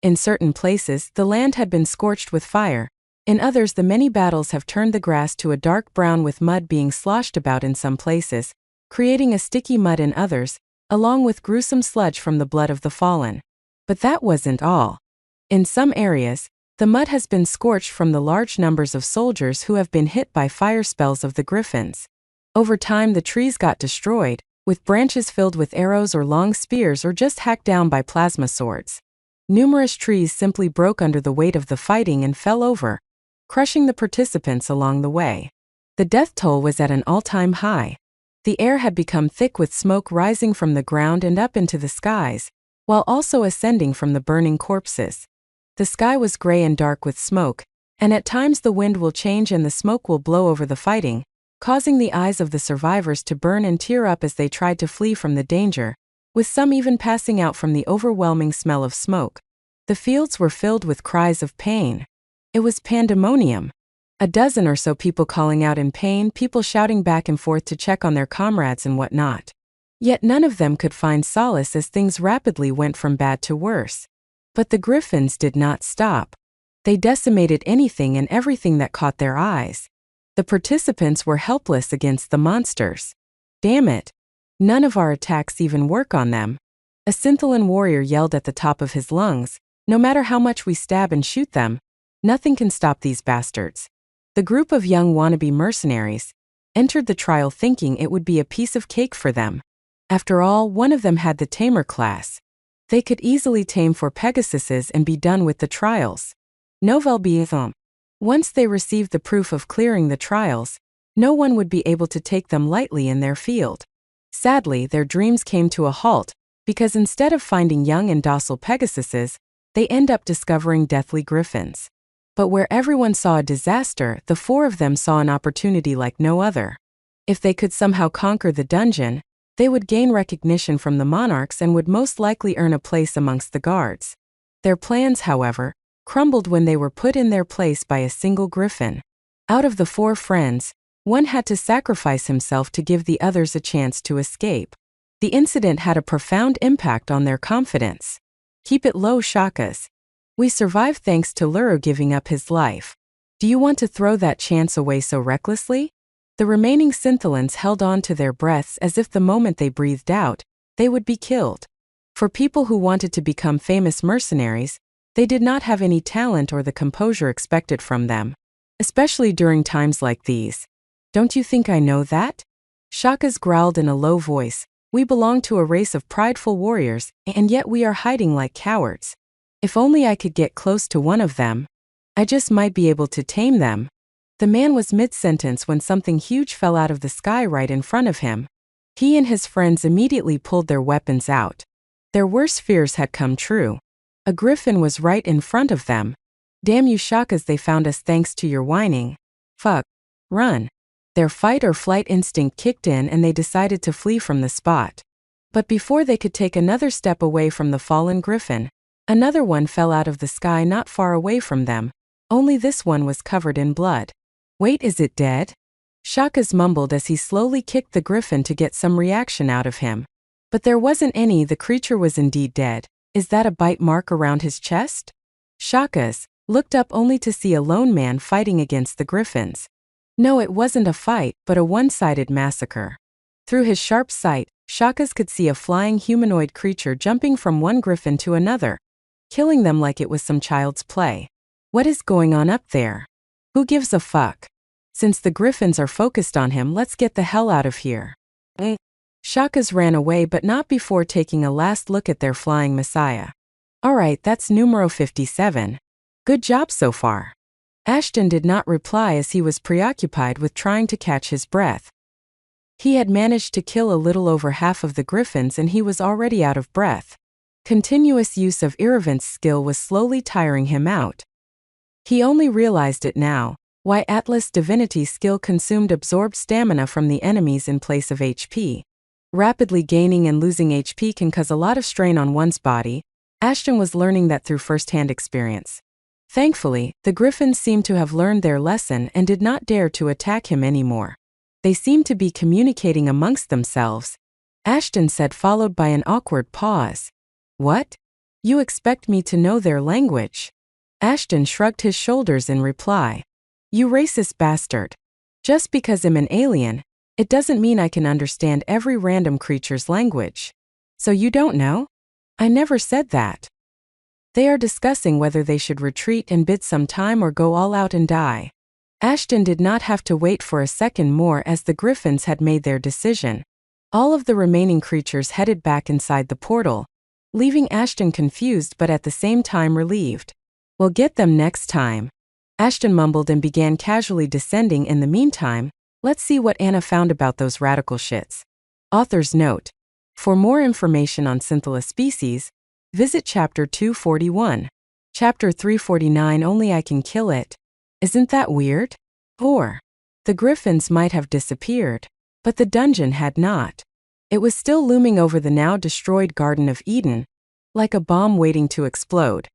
In certain places, the land had been scorched with fire. In others, the many battles have turned the grass to a dark brown, with mud being sloshed about in some places, creating a sticky mud in others, along with gruesome sludge from the blood of the fallen. But that wasn't all. In some areas, the mud has been scorched from the large numbers of soldiers who have been hit by fire spells of the griffins. Over time, the trees got destroyed, with branches filled with arrows or long spears or just hacked down by plasma swords. Numerous trees simply broke under the weight of the fighting and fell over, crushing the participants along the way. The death toll was at an all-time high. The air had become thick with smoke rising from the ground and up into the skies, while also ascending from the burning corpses. The sky was gray and dark with smoke, and at times the wind will change and the smoke will blow over the fighting, causing the eyes of the survivors to burn and tear up as they tried to flee from the danger, with some even passing out from the overwhelming smell of smoke. The fields were filled with cries of pain. It was pandemonium. A dozen or so people calling out in pain, people shouting back and forth to check on their comrades and whatnot. Yet none of them could find solace as things rapidly went from bad to worse. But the griffins did not stop. They decimated anything and everything that caught their eyes. The participants were helpless against the monsters. Damn it. None of our attacks even work on them. A Syntholan warrior yelled at the top of his lungs. No matter how much we stab and shoot them, nothing can stop these bastards. The group of young wannabe mercenaries entered the trial thinking it would be a piece of cake for them. After all, one of them had the tamer class. They could easily tame 4 Pegasuses and be done with the trials. Nouvelle Biethom. Once they received the proof of clearing the trials, no one would be able to take them lightly in their field. Sadly, their dreams came to a halt, because instead of finding young and docile Pegasuses, they end up discovering deathly griffins. But where everyone saw a disaster, the 4 of them saw an opportunity like no other. If they could somehow conquer the dungeon, they would gain recognition from the monarchs and would most likely earn a place amongst the guards. Their plans, however, crumbled when they were put in their place by a single griffin. Out of the 4 friends, one had to sacrifice himself to give the others a chance to escape. The incident had a profound impact on their confidence. Keep it low, Shakas. We survived thanks to Luru giving up his life. Do you want to throw that chance away so recklessly? The remaining Synthilans held on to their breaths as if the moment they breathed out, they would be killed. For people who wanted to become famous mercenaries, they did not have any talent or the composure expected from them. Especially during times like these. Don't you think I know that? Shakas growled in a low voice. We belong to a race of prideful warriors, and yet we are hiding like cowards. If only I could get close to one of them. I just might be able to tame them. The man was mid-sentence when something huge fell out of the sky right in front of him. He and his friends immediately pulled their weapons out. Their worst fears had come true. A griffin was right in front of them. Damn you, Shakas, they found us thanks to your whining. Fuck. Run. Their fight or flight instinct kicked in and they decided to flee from the spot. But before they could take another step away from the fallen griffin, another one fell out of the sky not far away from them, only this one was covered in blood. Wait, is it dead? Shakas mumbled as he slowly kicked the griffin to get some reaction out of him. But there wasn't any, the creature was indeed dead. Is that a bite mark around his chest? Shakas looked up only to see a lone man fighting against the griffins. No, it wasn't a fight, but a one-sided massacre. Through his sharp sight, Shakas could see a flying humanoid creature jumping from one griffin to another, killing them like it was some child's play. What is going on up there? Who gives a fuck? Since the griffins are focused on him, let's get the hell out of here. Shakas ran away, but not before taking a last look at their flying messiah. Alright, that's numero 57. Good job so far. Ashton did not reply as he was preoccupied with trying to catch his breath. He had managed to kill a little over half of the griffins and he was already out of breath. Continuous use of Irivant's skill was slowly tiring him out. He only realized it now, why Atlas Divinity's skill consumed absorbed stamina from the enemies in place of HP. Rapidly gaining and losing HP can cause a lot of strain on one's body. Ashton was learning that through first-hand experience. Thankfully, the griffins seemed to have learned their lesson and did not dare to attack him anymore. They seemed to be communicating amongst themselves. Ashton said, followed by an awkward pause. What? You expect me to know their language? Ashton shrugged his shoulders in reply. You racist bastard. Just because I'm an alien, it doesn't mean I can understand every random creature's language. So you don't know? I never said that. They are discussing whether they should retreat and bid some time or go all out and die. Ashton did not have to wait for a second more as the griffins had made their decision. All of the remaining creatures headed back inside the portal, leaving Ashton confused but at the same time relieved. We'll get them next time. Ashton mumbled and began casually descending. In the meantime, let's see what Anna found about those radical shits. Author's note. For more information on Synthila species, visit Chapter 241. Chapter 349 Only I Can Kill It. Isn't that weird? Or, the griffins might have disappeared, but the dungeon had not. It was still looming over the now destroyed Garden of Eden, like a bomb waiting to explode.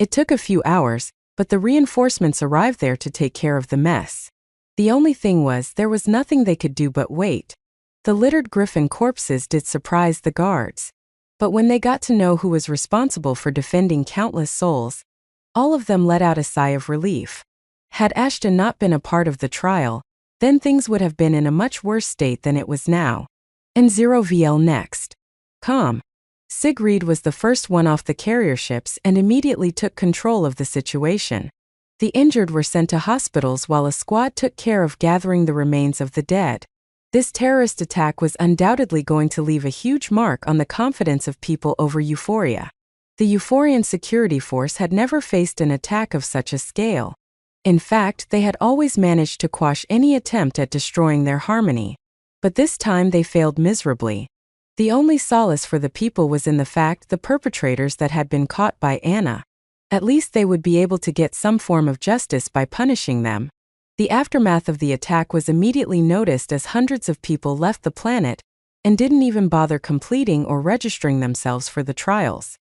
It took a few hours, but the reinforcements arrived there to take care of the mess. The only thing was, there was nothing they could do but wait. The littered griffin corpses did surprise the guards. But when they got to know who was responsible for defending countless souls, all of them let out a sigh of relief. Had Ashton not been a part of the trial, then things would have been in a much worse state than it was now. And 0VL next. Calm. Sigrid was the first one off the carrier ships and immediately took control of the situation. The injured were sent to hospitals while a squad took care of gathering the remains of the dead. This terrorist attack was undoubtedly going to leave a huge mark on the confidence of people over Euphoria. The Euphorian security force had never faced an attack of such a scale. In fact, they had always managed to quash any attempt at destroying their harmony. But this time they failed miserably. The only solace for the people was in the fact the perpetrators that had been caught by Anna. At least they would be able to get some form of justice by punishing them. The aftermath of the attack was immediately noticed as hundreds of people left the planet and didn't even bother completing or registering themselves for the trials.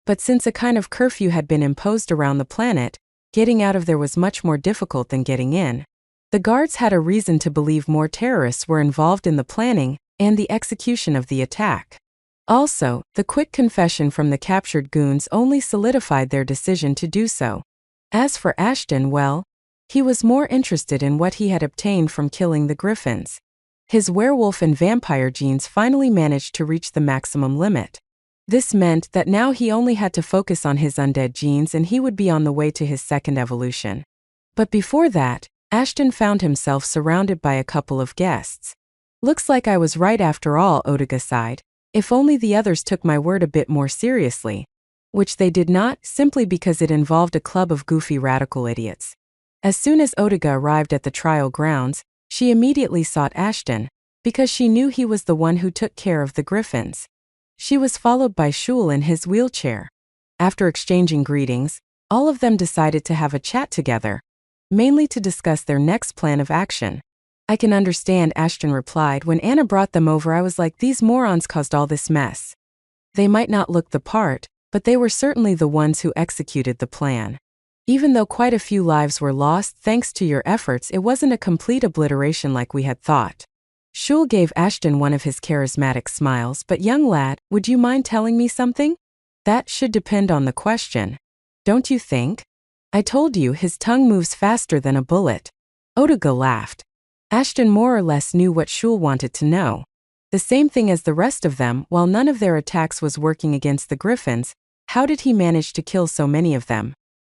But since a kind of curfew had been imposed around the planet, getting out of there was much more difficult than getting in. The guards had a reason to believe more terrorists were involved in the planning and the execution of the attack. Also, the quick confession from the captured goons only solidified their decision to do so. As for Ashton, well, he was more interested in what he had obtained from killing the griffins. His werewolf and vampire genes finally managed to reach the maximum limit. This meant that now he only had to focus on his undead genes and he would be on the way to his second evolution. But before that, Ashton found himself surrounded by a couple of guests. Looks like I was right after all, Odiga sighed. If only the others took my word a bit more seriously. Which they did not, simply because it involved a club of goofy radical idiots. As soon as Odiga arrived at the trial grounds, she immediately sought Ashton, because she knew he was the one who took care of the griffins. She was followed by Shul in his wheelchair. After exchanging greetings, all of them decided to have a chat together, mainly to discuss their next plan of action. I can understand, Ashton replied. When Anna brought them over, I was like, these morons caused all this mess. They might not look the part, but they were certainly the ones who executed the plan. Even though quite a few lives were lost thanks to your efforts, it wasn't a complete obliteration like we had thought. Shul gave Ashton one of his charismatic smiles. But young lad, would you mind telling me something? That should depend on the question. Don't you think? I told you his tongue moves faster than a bullet. Odiga laughed. Ashton more or less knew what Shul wanted to know. The same thing as the rest of them. While none of their attacks was working against the griffins, how did he manage to kill so many of them?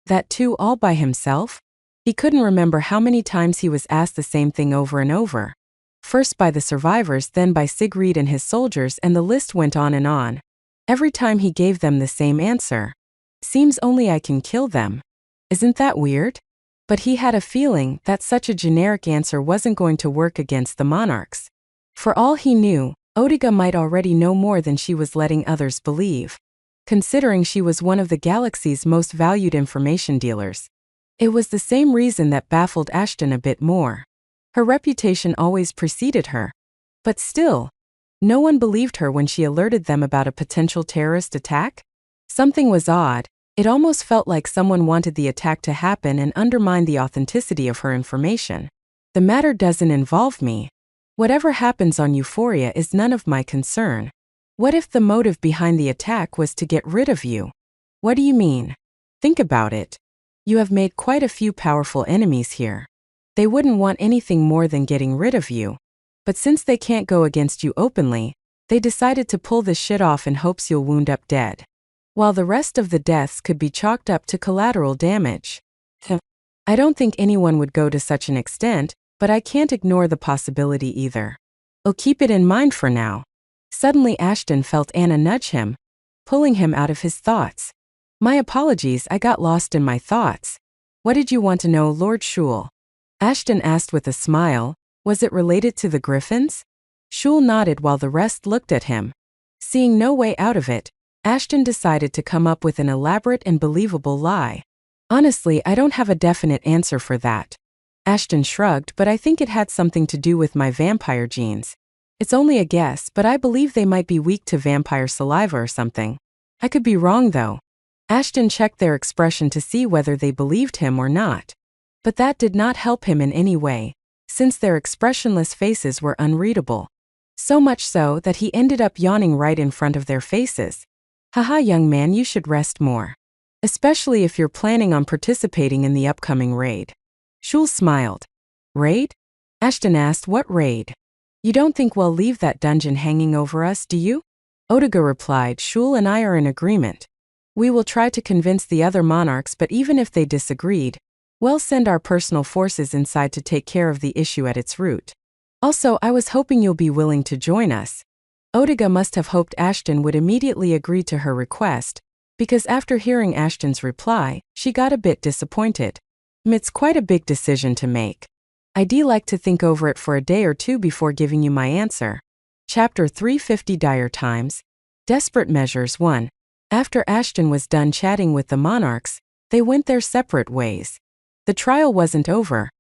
That too all by himself? He couldn't remember how many times he was asked the same thing over and over. First by the survivors, then by Sigrid and his soldiers, and the list went on and on. Every time he gave them the same answer. Seems only I can kill them. Isn't that weird? But he had a feeling that such a generic answer wasn't going to work against the monarchs. For all he knew, Odiga might already know more than she was letting others believe. Considering she was one of the galaxy's most valued information dealers. It was the same reason that baffled Ashton a bit more. Her reputation always preceded her. But still, no one believed her when she alerted them about a potential terrorist attack? Something was odd. It almost felt like someone wanted the attack to happen and undermine the authenticity of her information. The matter doesn't involve me. Whatever happens on Euphoria is none of my concern. What if the motive behind the attack was to get rid of you? What do you mean? Think about it. You have made quite a few powerful enemies here. They wouldn't want anything more than getting rid of you. But since they can't go against you openly, they decided to pull this shit off in hopes you'll wound up dead. While the rest of the deaths could be chalked up to collateral damage. I don't think anyone would go to such an extent, but I can't ignore the possibility either. I'll keep it in mind for now. Suddenly Ashton felt Anna nudge him, pulling him out of his thoughts. My apologies, I got lost in my thoughts. What did you want to know, Lord Shul? Ashton asked with a smile. Was it related to the griffins? Shul nodded while the rest looked at him. Seeing no way out of it, Ashton decided to come up with an elaborate and believable lie. Honestly, I don't have a definite answer for that. Ashton shrugged, but I think it had something to do with my vampire genes. It's only a guess, but I believe they might be weak to vampire saliva or something. I could be wrong though. Ashton checked their expression to see whether they believed him or not. But that did not help him in any way, since their expressionless faces were unreadable. So much so that he ended up yawning right in front of their faces. Haha, young man, you should rest more. Especially if you're planning on participating in the upcoming raid. Shul smiled. Raid? Ashton asked, what raid? You don't think we'll leave that dungeon hanging over us, do you? Odiga replied, Shul and I are in agreement. We will try to convince the other monarchs, but even if they disagreed, we'll send our personal forces inside to take care of the issue at its root. Also, I was hoping you'll be willing to join us. Odiga must have hoped Ashton would immediately agree to her request, because after hearing Ashton's reply, she got a bit disappointed. It's quite a big decision to make. I'd like to think over it for a day or two before giving you my answer. Chapter 350 Dire Times. Desperate Measures 1. After Ashton was done chatting with the monarchs, they went their separate ways. The trial wasn't over,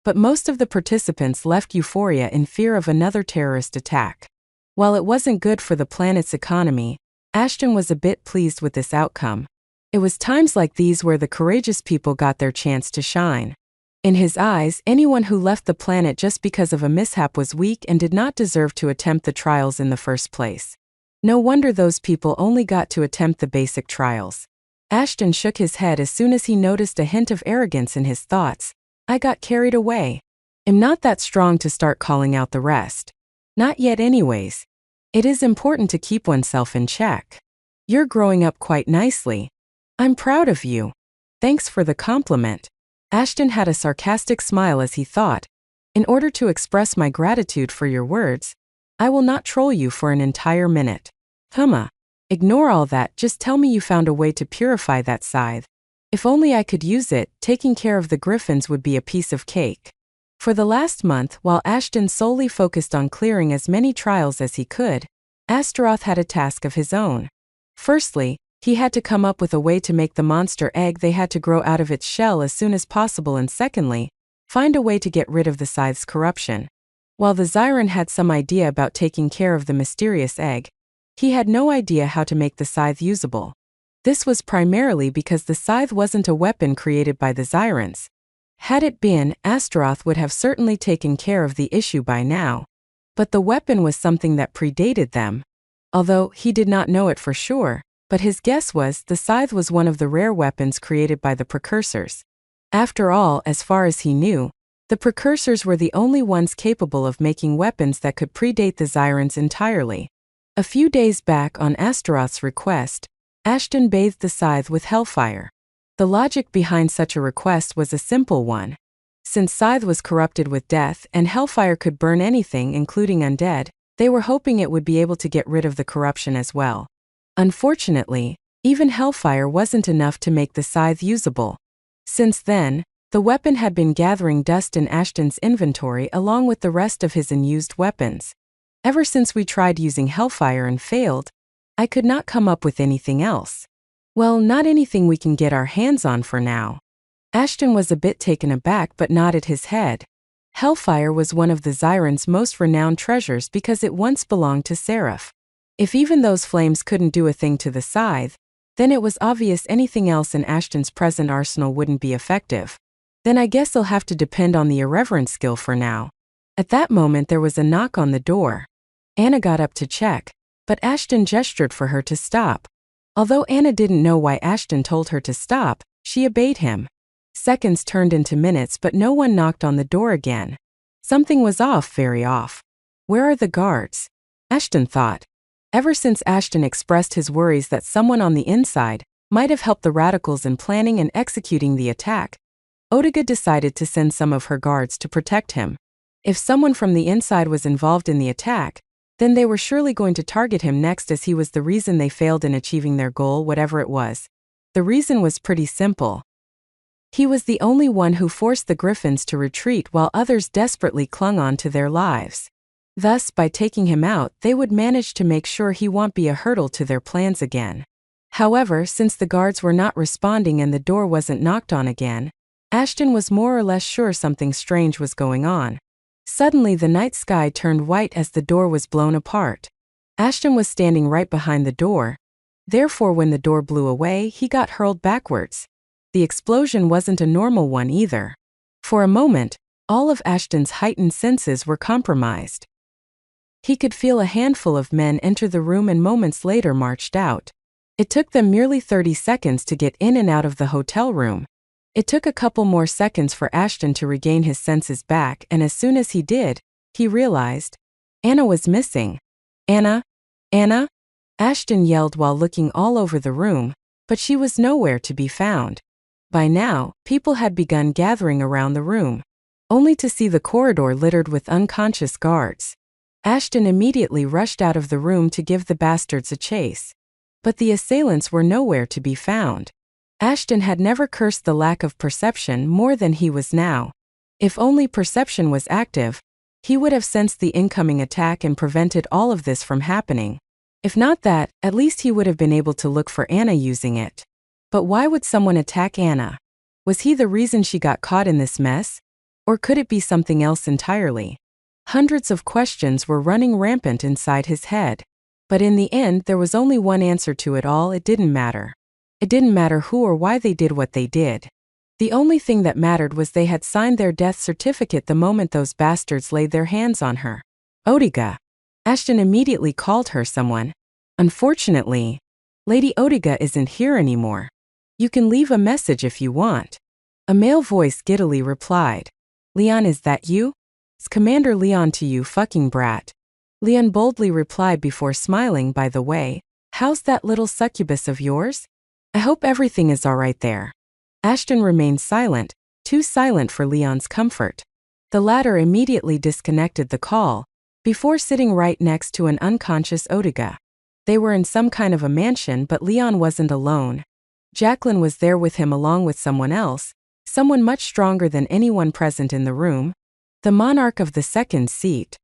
but most of the participants left Euphoria in fear of another terrorist attack. While it wasn't good for the planet's economy, Ashton was a bit pleased with this outcome. It was times like these where the courageous people got their chance to shine. In his eyes, anyone who left the planet just because of a mishap was weak and did not deserve to attempt the trials in the first place. No wonder those people only got to attempt the basic trials. Ashton shook his head as soon as he noticed a hint of arrogance in his thoughts. I got carried away. I'm not that strong to start calling out the rest. Not yet anyways. It is important to keep oneself in check. You're growing up quite nicely. I'm proud of you. Thanks for the compliment. Ashton had a sarcastic smile as he thought, in order to express my gratitude for your words, I will not troll you for an entire minute. Ignore all that, just tell me you found a way to purify that scythe. If only I could use it, taking care of the griffins would be a piece of cake. For the last month, while Ashton solely focused on clearing as many trials as he could, Astaroth had a task of his own. Firstly, he had to come up with a way to make the monster egg they had to grow out of its shell as soon as possible, and secondly, find a way to get rid of the scythe's corruption. While the Zyron had some idea about taking care of the mysterious egg, he had no idea how to make the scythe usable. This was primarily because the scythe wasn't a weapon created by the Zyrons. Had it been, Astaroth would have certainly taken care of the issue by now. But the weapon was something that predated them. Although he did not know it for sure, but his guess was the scythe was one of the rare weapons created by the precursors. After all, as far as he knew, the precursors were the only ones capable of making weapons that could predate the Zyrons entirely. A few days back, on Astaroth's request, Ashton bathed the scythe with hellfire. The logic behind such a request was a simple one. Since scythe was corrupted with death and hellfire could burn anything, including undead, they were hoping it would be able to get rid of the corruption as well. Unfortunately, even hellfire wasn't enough to make the scythe usable. Since then, the weapon had been gathering dust in Ashton's inventory along with the rest of his unused weapons. Ever since we tried using hellfire and failed, I could not come up with anything else. Well, not anything we can get our hands on for now. Ashton was a bit taken aback but nodded his head. Hellfire was one of the Zyrons' most renowned treasures because it once belonged to Seraph. If even those flames couldn't do a thing to the scythe, then it was obvious anything else in Ashton's present arsenal wouldn't be effective. Then I guess he'll have to depend on the irreverent skill for now. At that moment there was a knock on the door. Anna got up to check, but Ashton gestured for her to stop. Although Anna didn't know why Ashton told her to stop, she obeyed him. Seconds turned into minutes but no one knocked on the door again. Something was off, very off. Where are the guards? Ashton thought. Ever since Ashton expressed his worries that someone on the inside might have helped the radicals in planning and executing the attack, Odiga decided to send some of her guards to protect him. If someone from the inside was involved in the attack, then they were surely going to target him next, as he was the reason they failed in achieving their goal, whatever it was. The reason was pretty simple. He was the only one who forced the Griffins to retreat while others desperately clung on to their lives. Thus, by taking him out, they would manage to make sure he won't be a hurdle to their plans again. However, since the guards were not responding and the door wasn't knocked on again, Ashton was more or less sure something strange was going on. Suddenly the night sky turned white as the door was blown apart. Ashton was standing right behind the door. Therefore, when the door blew away, he got hurled backwards. The explosion wasn't a normal one either. For a moment, all of Ashton's heightened senses were compromised. He could feel a handful of men enter the room and moments later marched out. It took them merely 30 seconds to get in and out of the hotel room. It took a couple more seconds for Ashton to regain his senses back, and as soon as he did, he realized Anna was missing. Anna? Anna? Ashton yelled while looking all over the room, but she was nowhere to be found. By now, people had begun gathering around the room, only to see the corridor littered with unconscious guards. Ashton immediately rushed out of the room to give the bastards a chase. But the assailants were nowhere to be found. Ashton had never cursed the lack of perception more than he was now. If only perception was active, he would have sensed the incoming attack and prevented all of this from happening. If not that, at least he would have been able to look for Anna using it. But why would someone attack Anna? Was he the reason she got caught in this mess? Or could it be something else entirely? Hundreds of questions were running rampant inside his head. But in the end, there was only one answer to it all: it didn't matter. It didn't matter who or why they did what they did. The only thing that mattered was they had signed their death certificate the moment those bastards laid their hands on her. Odiga. Ashton immediately called her someone. Unfortunately, Lady Odiga isn't here anymore. You can leave a message if you want. A male voice giddily replied. Leon, is that you? It's Commander Leon to you, fucking brat. Leon boldly replied before smiling. By the way, how's that little succubus of yours? I hope everything is all right there. Ashton remained silent, too silent for Leon's comfort. The latter immediately disconnected the call, before sitting right next to an unconscious Odiga. They were in some kind of a mansion, but Leon wasn't alone. Jacqueline was there with him along with someone else, someone much stronger than anyone present in the room. The monarch of the second seat,